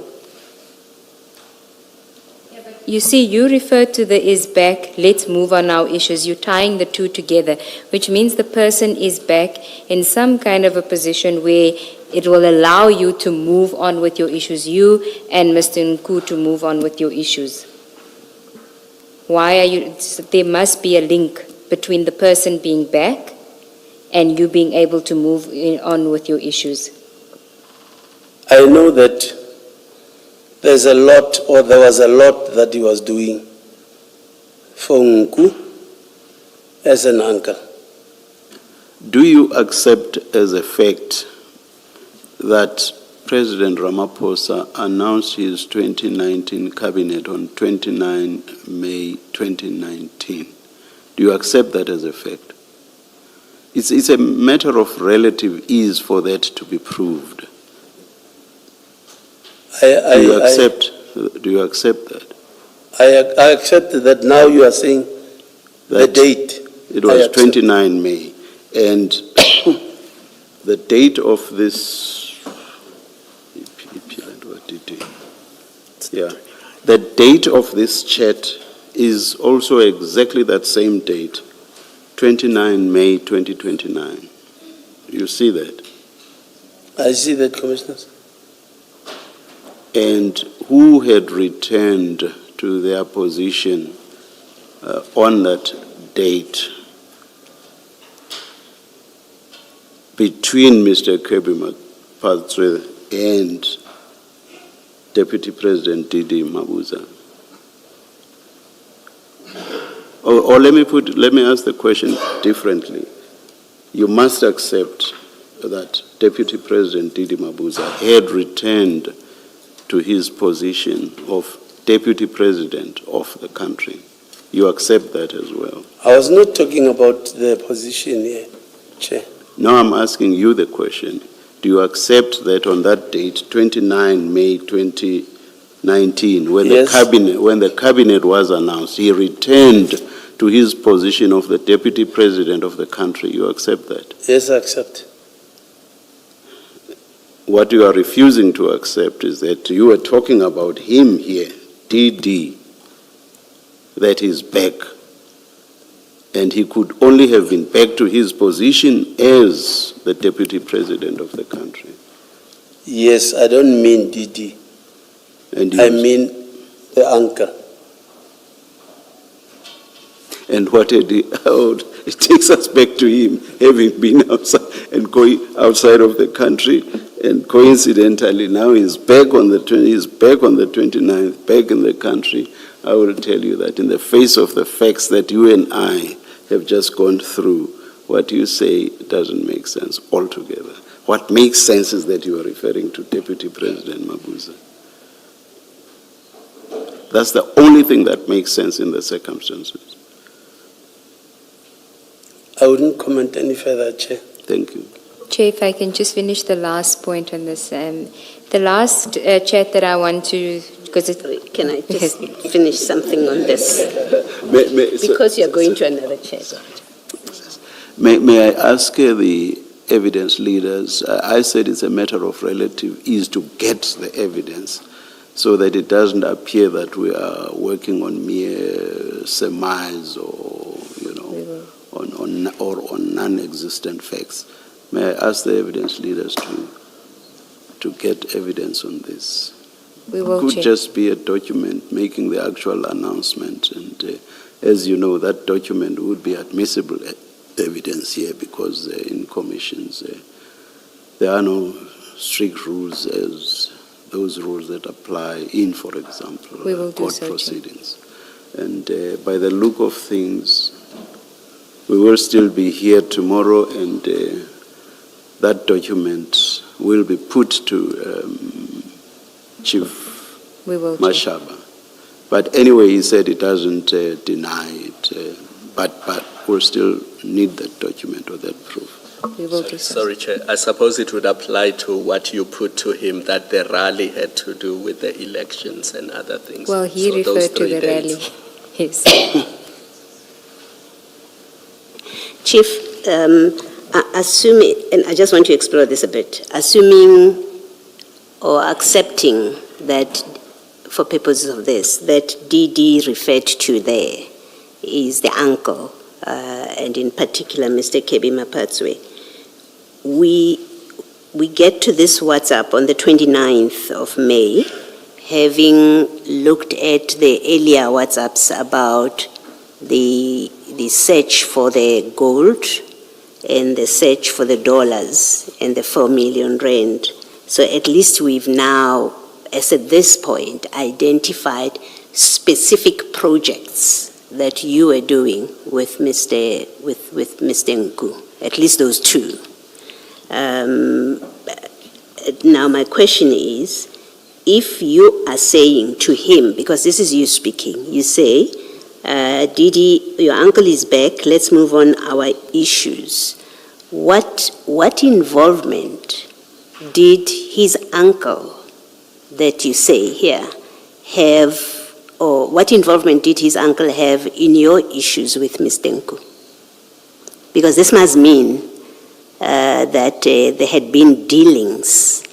You see, you refer to the is back, let's move on our issues. You're tying the two together, which means the person is back in some kind of a position where it will allow you to move on with your issues, you and Mr. Nku to move on with your issues. There must be a link between the person being back and you being able to move on with your issues. I know that there was a lot that he was doing for Nku as an uncle. Do you accept as a fact that President Ramaphosa announced his 2019 cabinet on 29 May 2019? Do you accept that as a fact? It's a matter of relative ease for that to be proved. Do you accept that? I accept that. Now you are saying the date. It was 29 May. And the date of this, the date of this chat is also exactly that same date, 29 May 2029. You see that? I see that, Commissioners. And who had returned to their position on that date between Mr. Kirby Mapatswe and Deputy President Didi Mabuza? Or let me ask the question differently. You must accept that Deputy President Didi Mabuza had returned to his position of Deputy President of the country. You accept that as well? I was not talking about the position here, Chair. Now I'm asking you the question. Do you accept that on that date, 29 May 2019, when the cabinet was announced, he returned to his position of the Deputy President of the country? You accept that? Yes, I accept. What you are refusing to accept is that you are talking about him here, DD, that is back. And he could only have been back to his position as the Deputy President of the country. Yes, I don't mean DD. I mean the uncle. And it takes us back to him having been outside and going outside of the country, and coincidentally now he's back on the 29th, back in the country. I will tell you that in the face of the facts that you and I have just gone through, what you say doesn't make sense altogether. What makes sense is that you are referring to Deputy President Mabuza. That's the only thing that makes sense in the circumstances. I wouldn't comment any further, Chair. Thank you. Chair, if I can just finish the last point on this. The last chat that I want to, because it, Can I just finish something on this? So- Because you're going to another chat. May I ask the evidence leaders, I said it's a matter of relative ease to get the evidence so that it doesn't appear that we are working on mere surmise or, on non-existent facts. May I ask the evidence leaders to get evidence on this? we will It could check. just be a document making the actual announcement, and as you know, that document would be admissible evidence here because in commissions there are no strict rules as those rules that apply in, for example, We will do court so, Chair. proceedings. And by the look of things, we will still be here tomorrow, and that document will be put to Chief We will check. Mashaba. But anyway, he said he doesn't deny it, but we'll still need that document or that proof. We will do so. Sorry, Chair. I suppose it would apply to what you put to him, that the rally had to do with the elections and other things. Well, he So those referred to 3 the dates. rally. Yes. Chief, assuming, and I just want to explore this a bit, assuming or accepting that for purposes of this, that DD referred to there is the uncle, and in particular Mr. Kebi Mapatswe, we get to this WhatsApp on the 29th of May, having looked at the earlier WhatsApps about the search for the gold and the search for the dollars and the 4 million rand. So at least we've now, as at this point, identified specific projects that you are doing with Mr. Nku, at least those 2. Now my question is, if you are saying to him, because this is you speaking, you say, Didi, your uncle is back, let's move on our issues. What involvement did his uncle that you say here have, or what involvement did his uncle have in your issues with Mr. Nku? Because this must mean that there had been dealings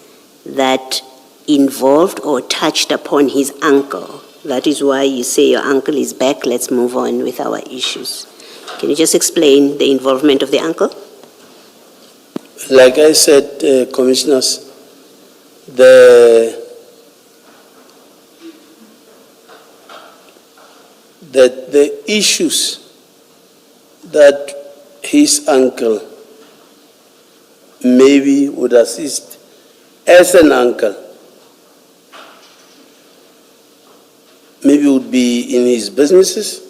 that involved or touched upon his uncle. That is why you say your uncle is back, let's move on with our issues. Can you just explain the involvement of the uncle? Like I said, Commissioners, the issues that his uncle maybe would assist as an uncle, maybe would be in his businesses,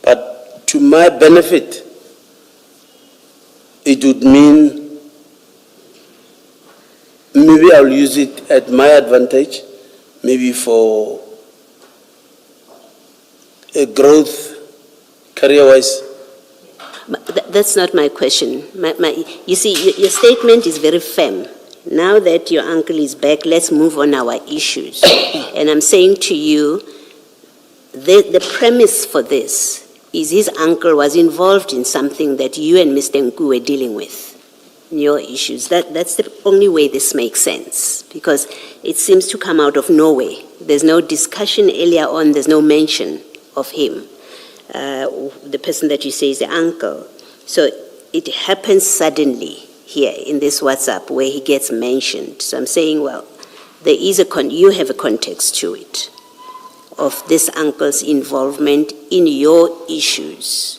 but to my benefit, it would mean maybe I'll use it at my advantage, maybe for a growth career-wise. That's not my question. You see, your statement is very firm. Now that your uncle is back, let's move on our issues. And I'm saying to you, the premise for this is his uncle was involved in something that you and Mr. Nku were dealing with, in your issues. That's the only way this makes sense, because it seems to come out of nowhere. There's no discussion earlier on, there's no mention of him, the person that you say is the uncle. So it happens suddenly here in this WhatsApp where he gets mentioned. So I'm saying, well, there is you have a context to it. of this uncle's involvement in your issues?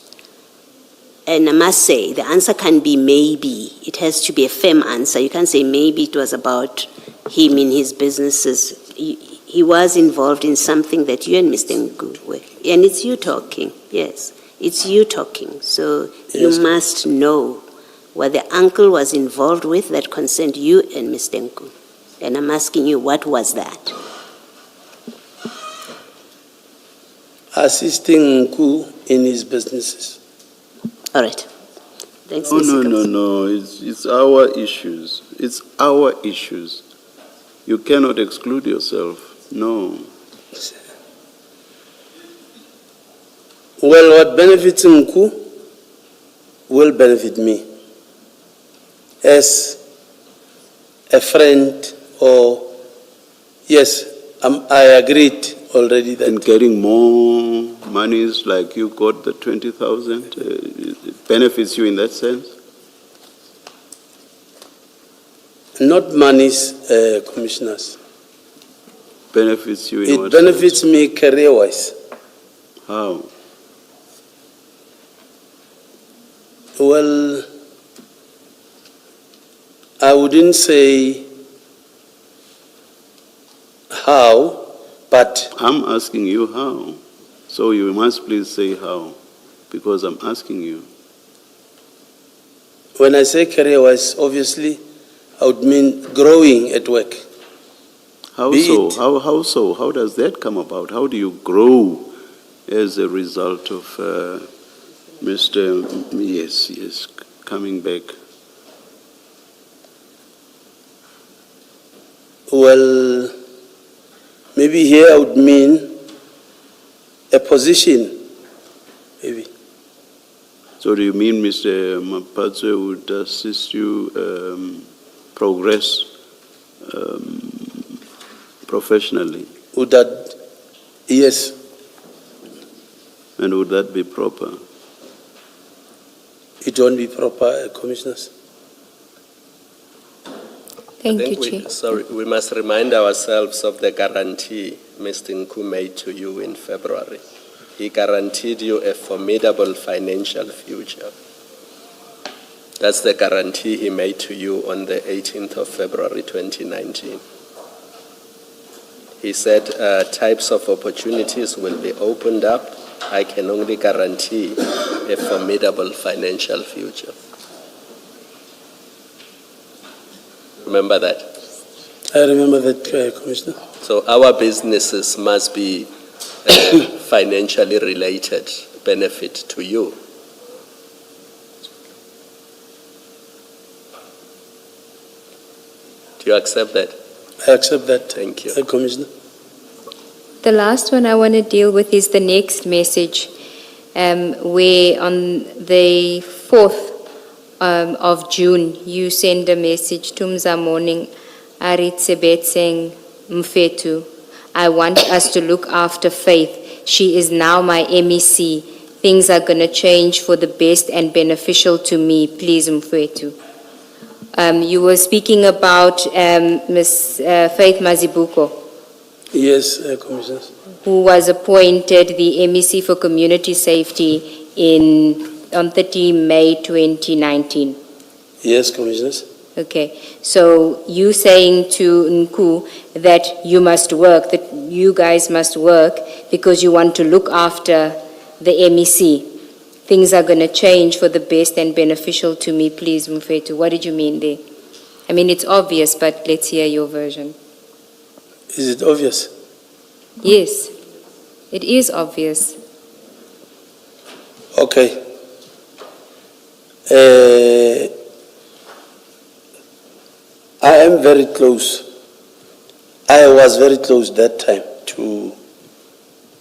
And I must say, the answer can be maybe. It has to be a firm answer. You can't say maybe it was about him in his businesses. He was involved in something that you and Mr. Nku were. And it's you talking, yes. It's you talking. So Yes. you must know what the uncle was involved with that concerned you and Mr. Nku. And I'm asking you, what was that? Assisting Nku in his businesses. All right. Thanks, No, Mr. no, no, Councillor. no, it's our issues. It's our issues. You cannot exclude yourself, no. Well, what benefits Nku will benefit me as a friend, or yes, I agreed already that. And getting more monies like you got the 20,000, it benefits you in that sense? Not monies, commissioners. Benefits you in It what benefits sense? me career-wise. How? Well, I wouldn't say how, but I'm asking you how. So you must please say how, because I'm asking you. when I say career-wise, obviously, I would mean growing at work. How Be so? it- How so? How does that come about? How do you grow as a result of Mr. Yes, coming back? Well, maybe here I would mean a position, maybe. So do you mean Mr. Mapatse would assist you progress professionally? Would that, yes, And would that be proper? it won't be proper, commissioners. Thank I you, think Chair. we must remind ourselves of the guarantee Mr. Nku made to you in February. He guaranteed you a formidable financial future. That's the guarantee he made to you on the 18th of February 2019. He said types of opportunities will be opened up. I can only guarantee a formidable financial future. Remember that? I remember that, Commissioner. So our businesses must be financially related benefit to you. Do you accept that? I accept that, Thank you. Commissioner. The last one I want to deal with is the next message, where on the 4th of June, you send a message, Tumza morning, Aritsebetseng Mfetu. I want us to look after Faith. She is now my MEC. Things are going to change for the best and beneficial to me. Please, Mfetu. You were speaking about Ms. Faith Mazibuko, Yes, Commissioner. who was appointed the MEC for Community Safety on 30 May 2019. Yes, Commissioners. Okay, so you saying to Nku that you must work, that you guys must work because you want to look after the MEC. Things are going to change for the best and beneficial to me, please, Mfetu. What did you mean there? I mean, it's obvious, but let's hear your version. Is it obvious? Yes, it is obvious. Okay. I am very close. I was very close that time to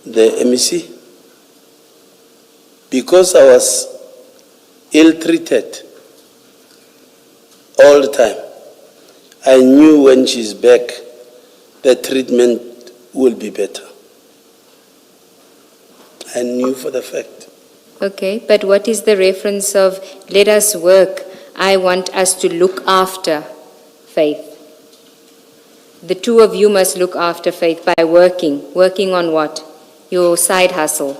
the MEC because I was ill-treated all the time. I knew when she's back, the treatment will be better. I knew for the fact. Okay, but what is the reference of let us work? I want us to look after Faith. The two of you must look after Faith by working. Working on what? Your side hustle.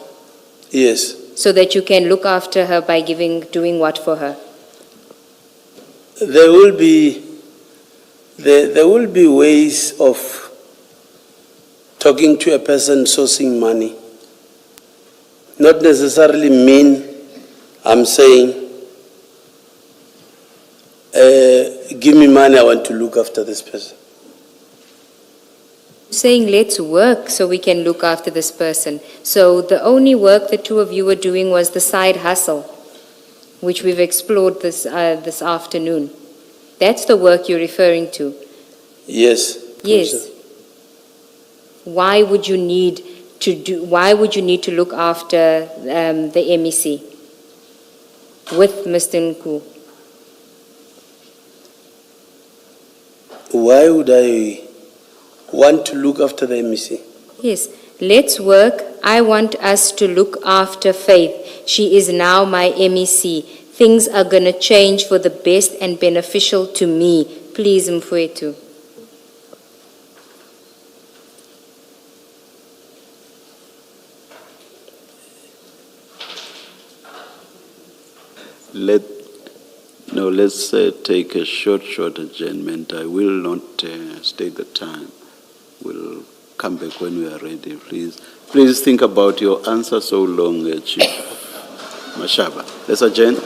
Yes. So that you can look after her by doing what for her? There will be ways of talking to a person sourcing money. Not necessarily mean I'm saying, give me money, I want to look after this person. Saying let's work so we can look after this person. So the only work the two of you were doing was the side hustle, which we've explored this afternoon. That's the work you're referring to? Yes. Yes. Why would you need to look after the MEC with Mr. Nku? Why would I want to look after the MEC? Yes, let's work. I want us to look after Faith. She is now my MEC. Things are going to change for the best and beneficial to me. Please, Mfwetu. Let's take a short adjournment. I will not state the time. We'll come back when we are ready, please. Please think about your answer so long, Chief Mashaba. Let's adjourn.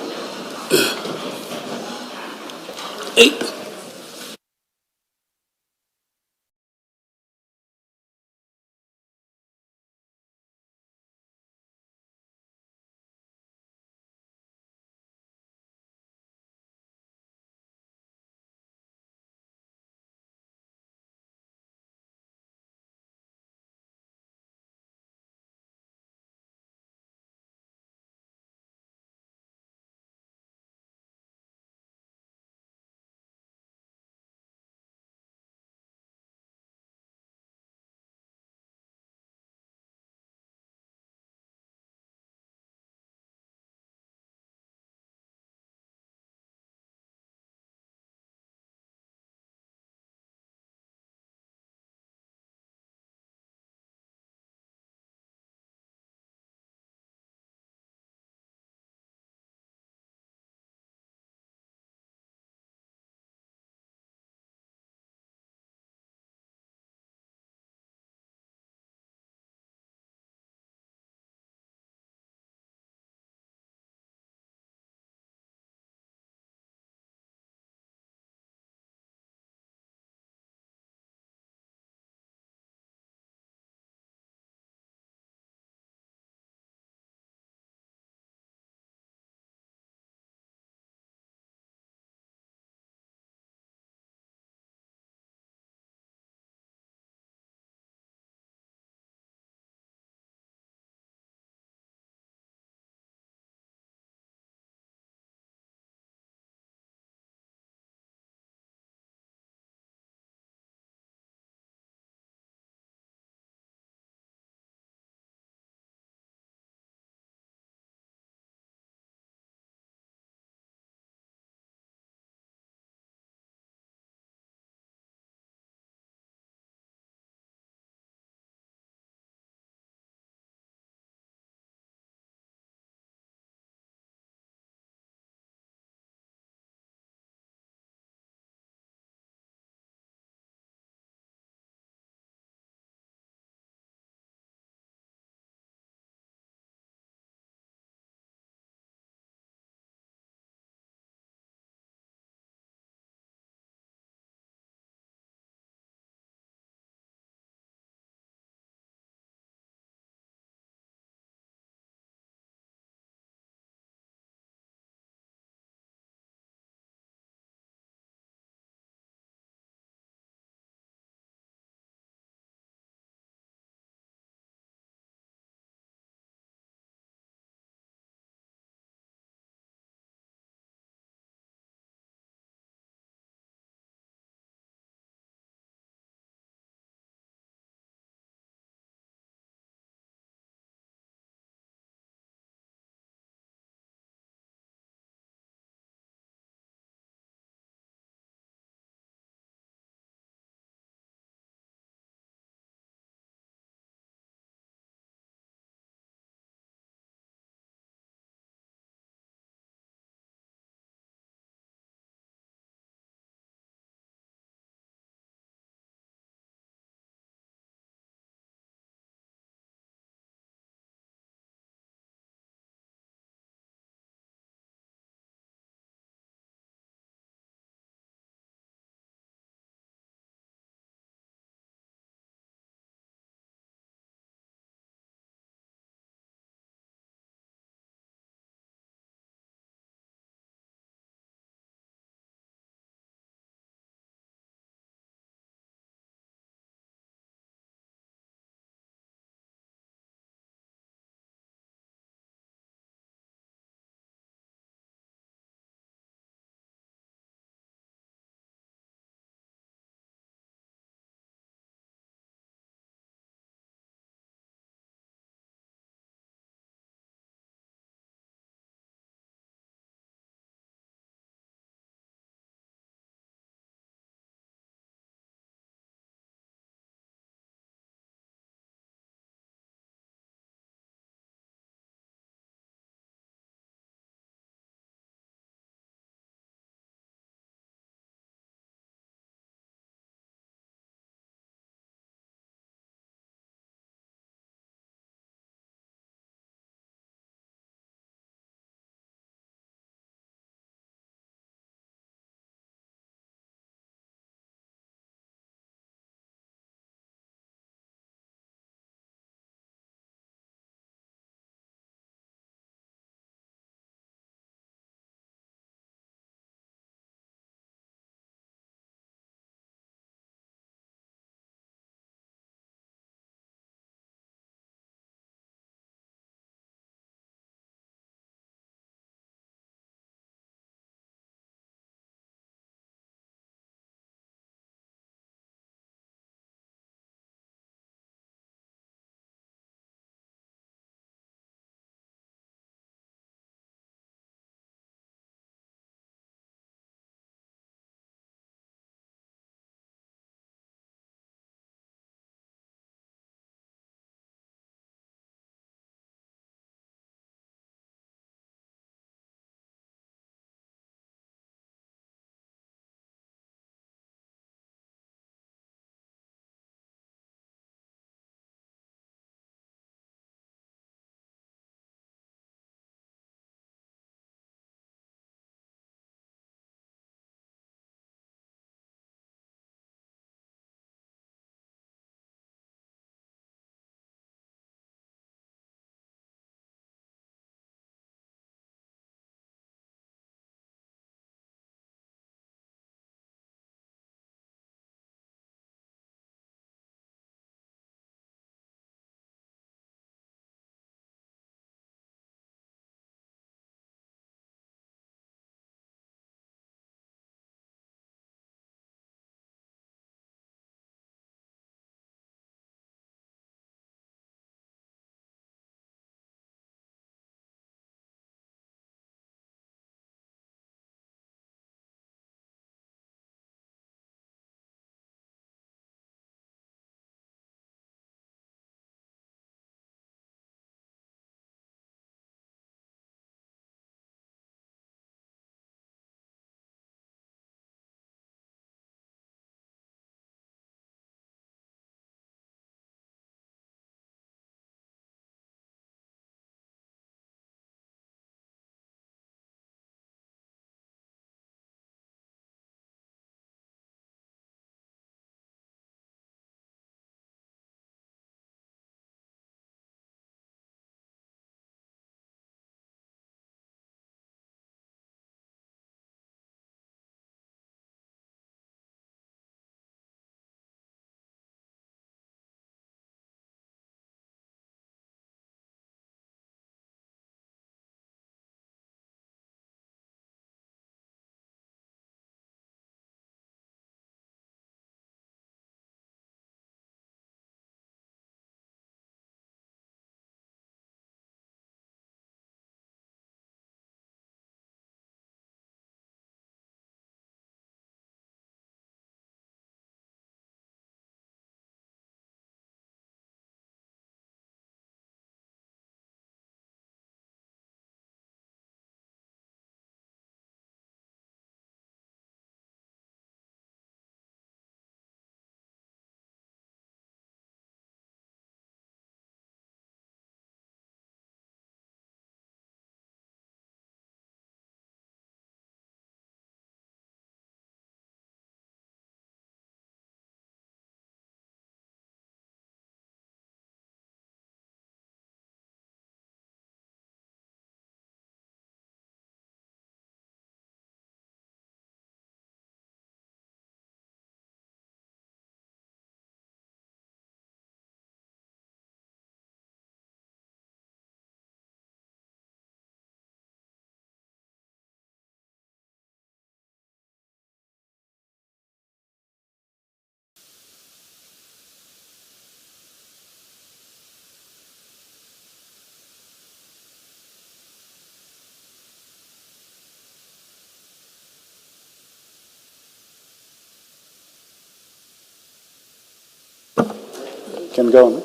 Can go on.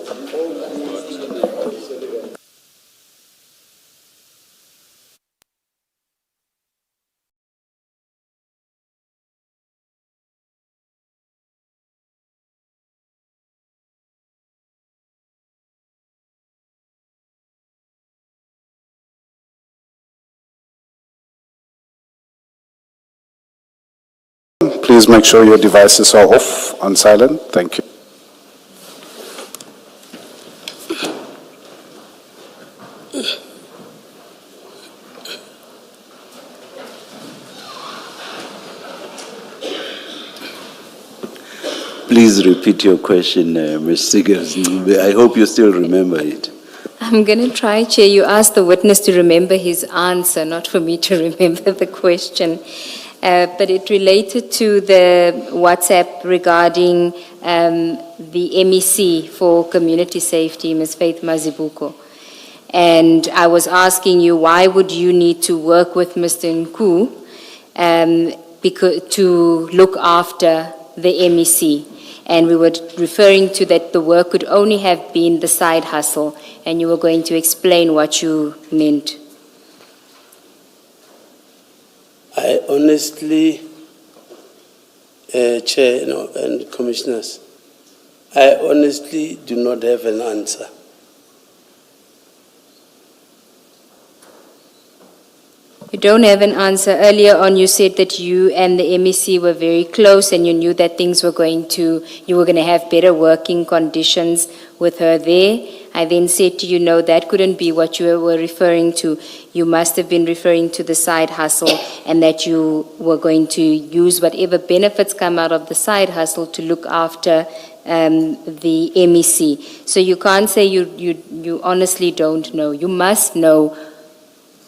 Please make sure your devices are off, on silent. Thank you. Please repeat your question, Ms. Seegers. I hope you still remember it. I'm going to try, Chair. You asked the witness to remember his answer, not for me to remember the question. But it related to the WhatsApp regarding the MEC for community safety, Ms. Faith Mazibuko. And I was asking you, why would you need to work with Mr. Nku to look after the MEC? And we were referring to that the work could only have been the side hustle, and you were going to explain what you meant. I honestly, Chair and Commissioners, I honestly do not have an answer. You don't have an answer. Earlier on, you said that you and the MEC were very close and you knew that things were you were going to have better working conditions with her there. I then said to you, no, that couldn't be what you were referring to. You must have been referring to the side hustle and that you were going to use whatever benefits come out of the side hustle to look after the MEC. So you can't say you honestly don't know. You must know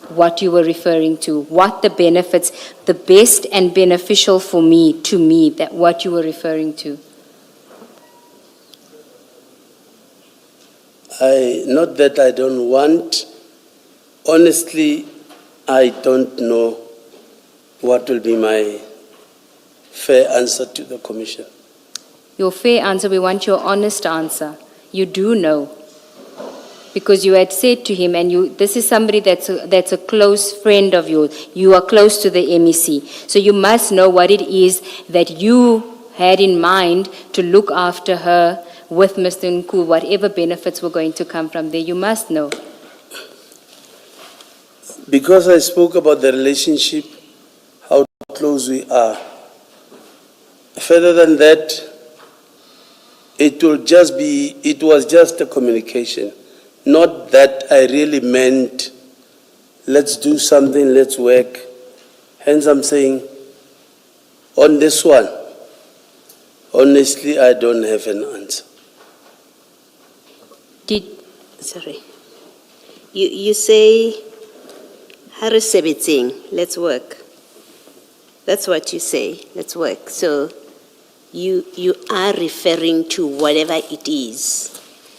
what you were referring to, what the benefits, the best and beneficial for me, to me, that what you were referring to. Not that I don't want, honestly, I don't know what will be my fair answer to the Commission. Your fair answer, we want your honest answer. You do know. Because you had said to him, and this is somebody that's a close friend of yours. You are close to the MEC. So you must know what it is that you had in mind to look after her with Mr. Nku, whatever benefits were going to come from there. You must know. Because I spoke about the relationship, how close we are. Further than that, it was just a communication. Not that I really meant, let's do something, let's work. Hence I'm saying, on this one, honestly, I don't have an answer. Sorry. You say, Harisebiting, let's work. That's what you say, let's work. So you are referring to whatever it is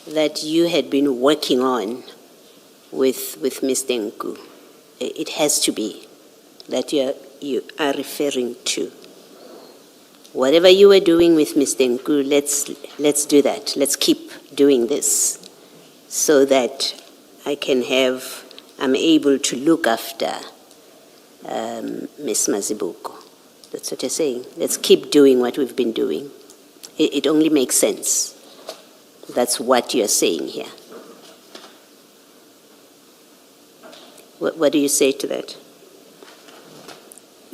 that you had been working on with Mr. Nku. It has to be that you are referring to. Whatever you were doing with Mr. Nku, let's do that. Let's keep doing this so that I'm able to look after Ms. Mazibuko. That's what you're saying. Let's keep doing what we've been doing. It only makes sense. That's what you're saying here. What do you say to that?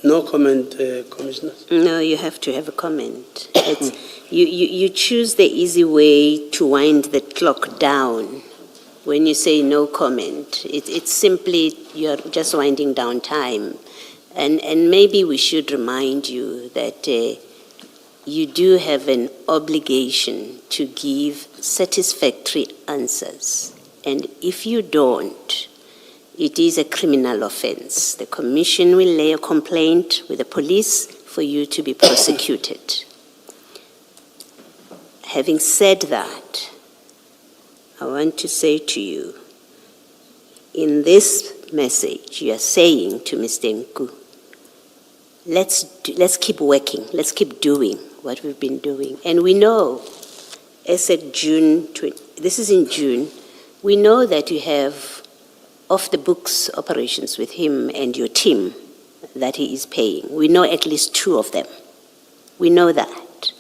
No comment, Commissioner. No, you have to have a comment. You choose the easy way to wind the clock down. When you say no comment, it's simply you're just winding down time. And maybe we should remind you that you do have an obligation to give satisfactory answers. And if you don't, it is a criminal offense. The Commission will lay a complaint with the police for you to be prosecuted. Having said that, I want to say to you, in this message you are saying to Mr. Nku, let's keep working, let's keep doing what we've been doing. And we know as at June, this is in June, we know that you have off-the-books operations with him and your team that he is paying. We know at least 2 of them. We know that.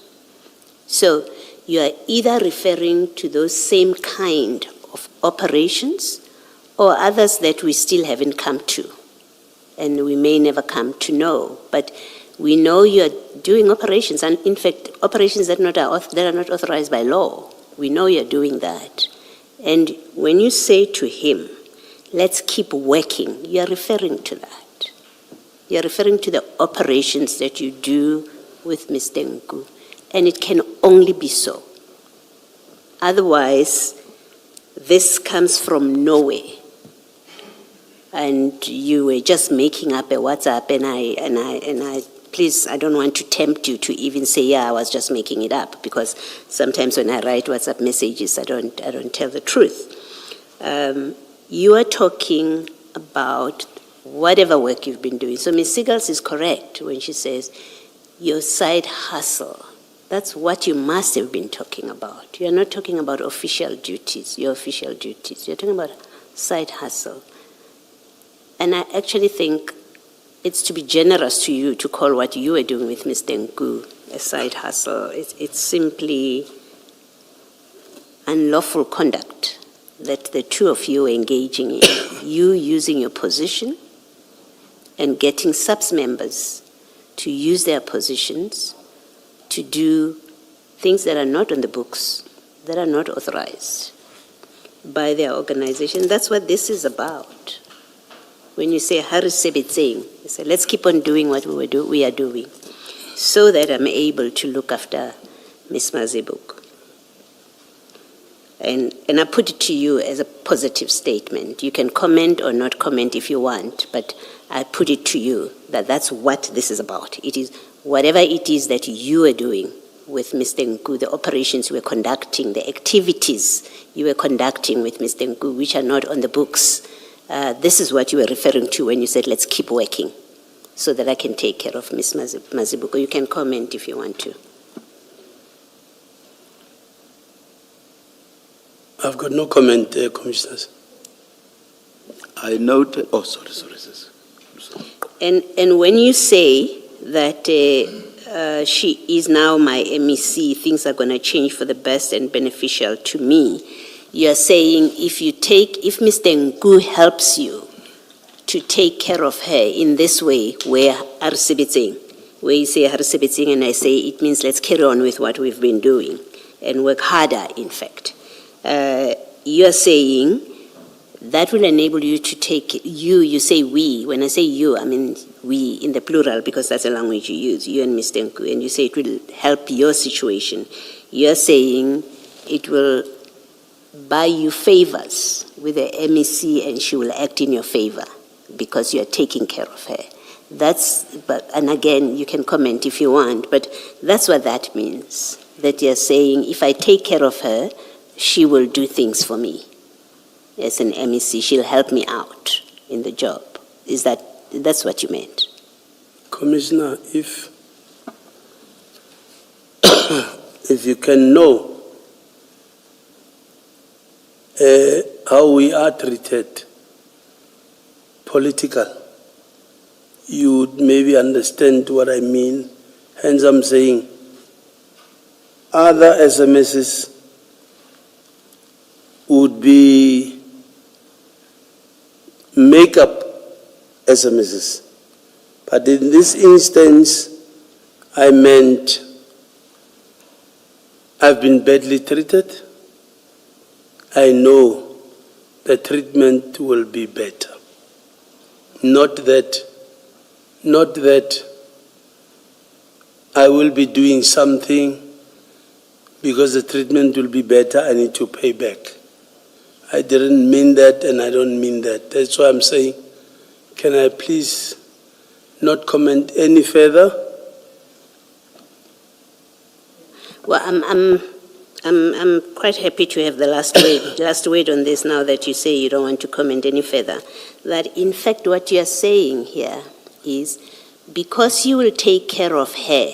So you are either referring to those same kind of operations or others that we still haven't come to, and we may never come to know. But we know you are doing operations, and in fact, operations that are not authorized by law. We know you're doing that. And when you say to him, let's keep working, you're referring to that. You're referring to the operations that you do with Mr. Nku, and it can only be so. Otherwise, this comes from nowhere. And you were just making up a WhatsApp, and I please, I don't want to tempt you to even say, yeah, I was just making it up, because sometimes when I write WhatsApp messages, I don't tell the truth. You are talking about whatever work you've been doing. So Ms. Seagulls is correct when she says your side hustle. That's what you must have been talking about. You're not talking about official duties, your official duties. You're talking about side hustle. And I actually think it's to be generous to you to call what you were doing with Mr. Nku a side hustle. It's simply unlawful conduct that the 2 of you are engaging in. You using your position and getting subs members to use their positions to do things that are not on the books, that are not authorized by their organization. That's what this is about. When you say Harisebetseng, you say let's keep on doing what we are doing, so that I'm able to look after Ms. Mazebuk. And I put it to you as a positive statement. You can comment or not comment if you want, but I put it to you that that's what this is about. It is whatever it is that you are doing with Mr. Nku, the operations you were conducting, the activities you were conducting with Mr. Nku, which are not on the books. This is what you were referring to when you said, let's keep working so that I can take care of Ms. Mazibuko. You can comment if you want to. I've got no comment, Commissioners. I note, sorry. And when you say that she is now my MEC, things are going to change for the best and beneficial to me, you're saying if Mr. Nku helps you to take care of her in this way, where you say Harisebetseng and I say it means let's carry on with what we've been doing and work harder, in fact. You're saying that will enable you to take, you say we, when I say you, I mean we in the plural because that's the language you use, you and Mr. Nku, and you say it will help your situation. You're saying it will buy you favors with the MEC and she will act in your favor because you're taking care of her. And again, you can comment if you want, but that's what that means. That you're saying if I take care of her, she will do things for me. As an MEC, she'll help me out in the job. That's what you meant? Commissioner, if you can know how we are treated political, you would maybe understand what I mean. Hence I'm saying other SMSs would be make-up SMSs. But in this instance, I meant I've been badly treated. I know the treatment will be better. Not that I will be doing something because the treatment will be better, I need to pay back. I didn't mean that, and I don't mean that. That's why I'm saying, can I please not comment any further? Well, I'm quite happy to have the last word on this now that you say you don't want to comment any further. That in fact what you're saying here is because you will take care of her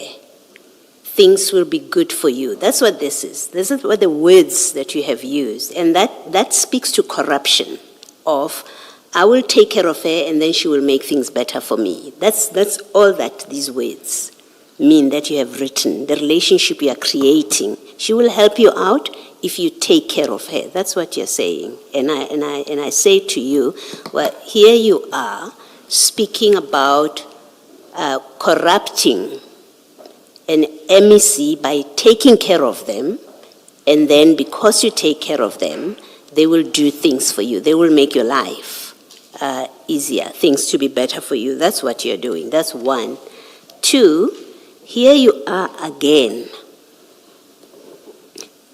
things will be good for you. That's what this is. This is what the words that you have used. And that speaks to corruption of, I will take care of her and then she will make things better for me. That's all that these words mean that you have written, the relationship you are creating. She will help you out if you take care of her. That's what you're saying. And I say to you, well, here you are speaking about corrupting an MEC by taking care of them, and then because you take care of them, they will do things for you. They will make your life easier, things to be better for you. That's what you're doing. That's one. Two, here you are again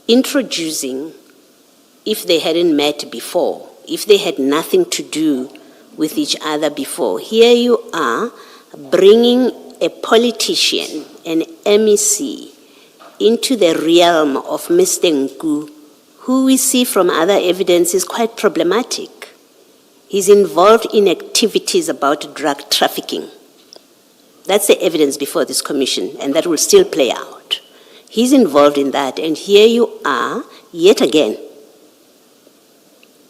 introducing, if they hadn't met before, if they had nothing to do with each other before, here you are bringing a politician, an MEC, into the realm of Mr. Nku, who we see from other evidence is quite problematic. He's involved in activities about drug trafficking. That's the evidence before this commission, and that will still play out. He's involved in that, and here you are, yet again,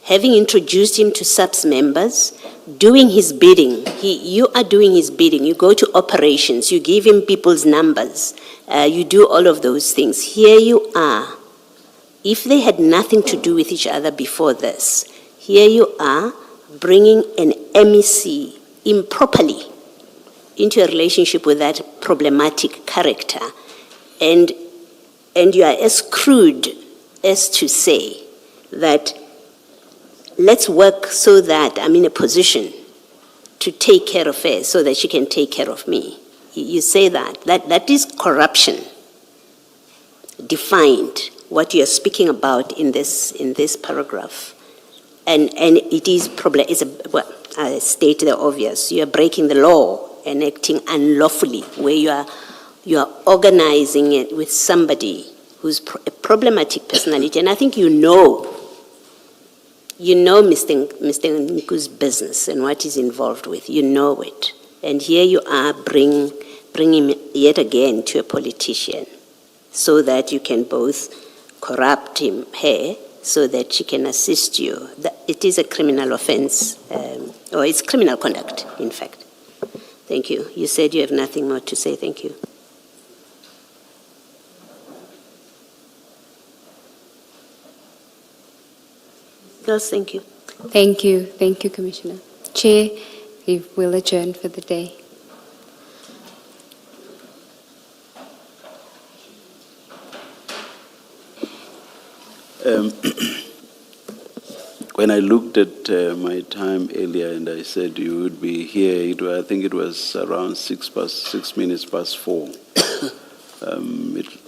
having introduced him to SAPS members, doing his bidding. You are doing his bidding. You go to operations, you give him people's numbers, you do all of those things. Here you are. If they had nothing to do with each other before this, here you are bringing an MEC improperly into a relationship with that problematic character. And you are as crude as to say that let's work so that I'm in a position to take care of her so that she can take care of me. You say that is corruption defined, what you're speaking about in this paragraph. And it is probably, I state the obvious, you're breaking the law and acting unlawfully, where you are organizing it with somebody who's a problematic personality. And I think you know Mr. Nku's business and what he's involved with. You know it. And here you are bringing him yet again to a politician so that you can both corrupt her so that she can assist you. It is a criminal offense, or it's criminal conduct, in fact. Thank you. You said you have nothing more to say. Thank you. Girls, thank you. Thank you. Thank you, Commissioner. Chair, we will adjourn for the day. When I looked at my time earlier and I said you would be here, I think it was around 6 minutes past 4.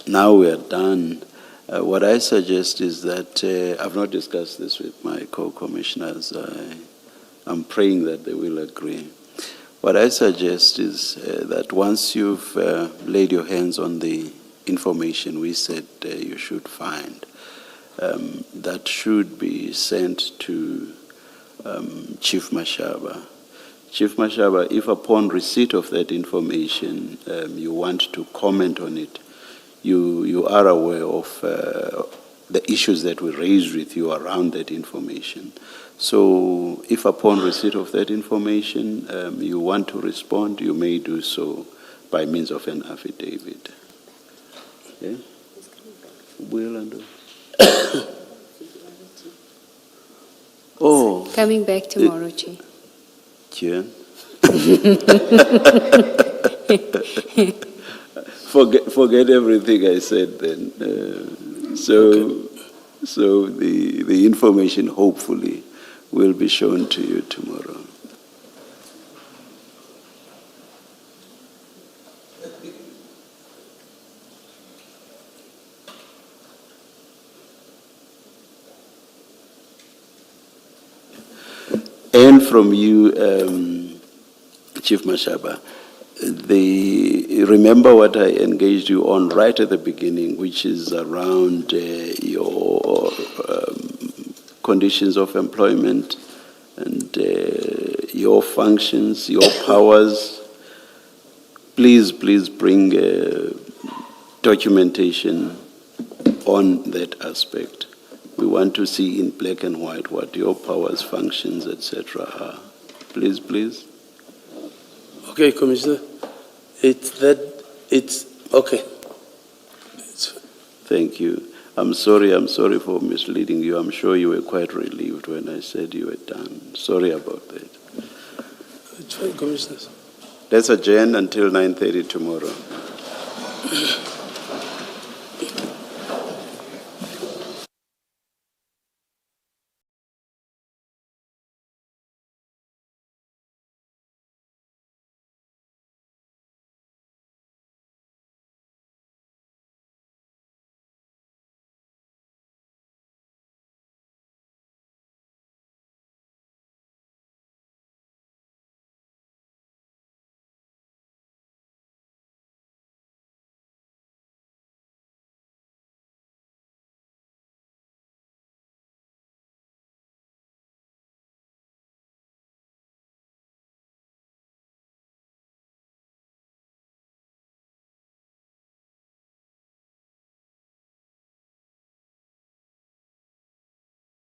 Now we are done. What I suggest is that I've not discussed this with my co-commissioners. I'm praying that they will agree. What I suggest is that once you've laid your hands on the information we said you should find, that should be sent to Chief Mashaba. Chief Mashaba, if upon receipt of that information you want to comment on it, you are aware of the issues that we raised with you around that information. So if upon receipt of that information you want to respond, you may do so by means of an affidavit. Okay? Will and oh. Coming back tomorrow, Chair. Chair. Forget everything I said then. So the information hopefully will be shown to you tomorrow. And from you, Chief Mashaba, remember what I engaged you on right at the beginning, which is around your conditions of employment and your functions, your powers. Please bring documentation on that aspect. We want to see in black and white what your powers, functions, etc. are. Please, please. Okay, Commissioner. It's okay. Thank you. I'm sorry for misleading you. I'm sure you were quite relieved when I said you were done. Sorry about that. It's fine, Commissioners. Let's adjourn until 9:30 tomorrow.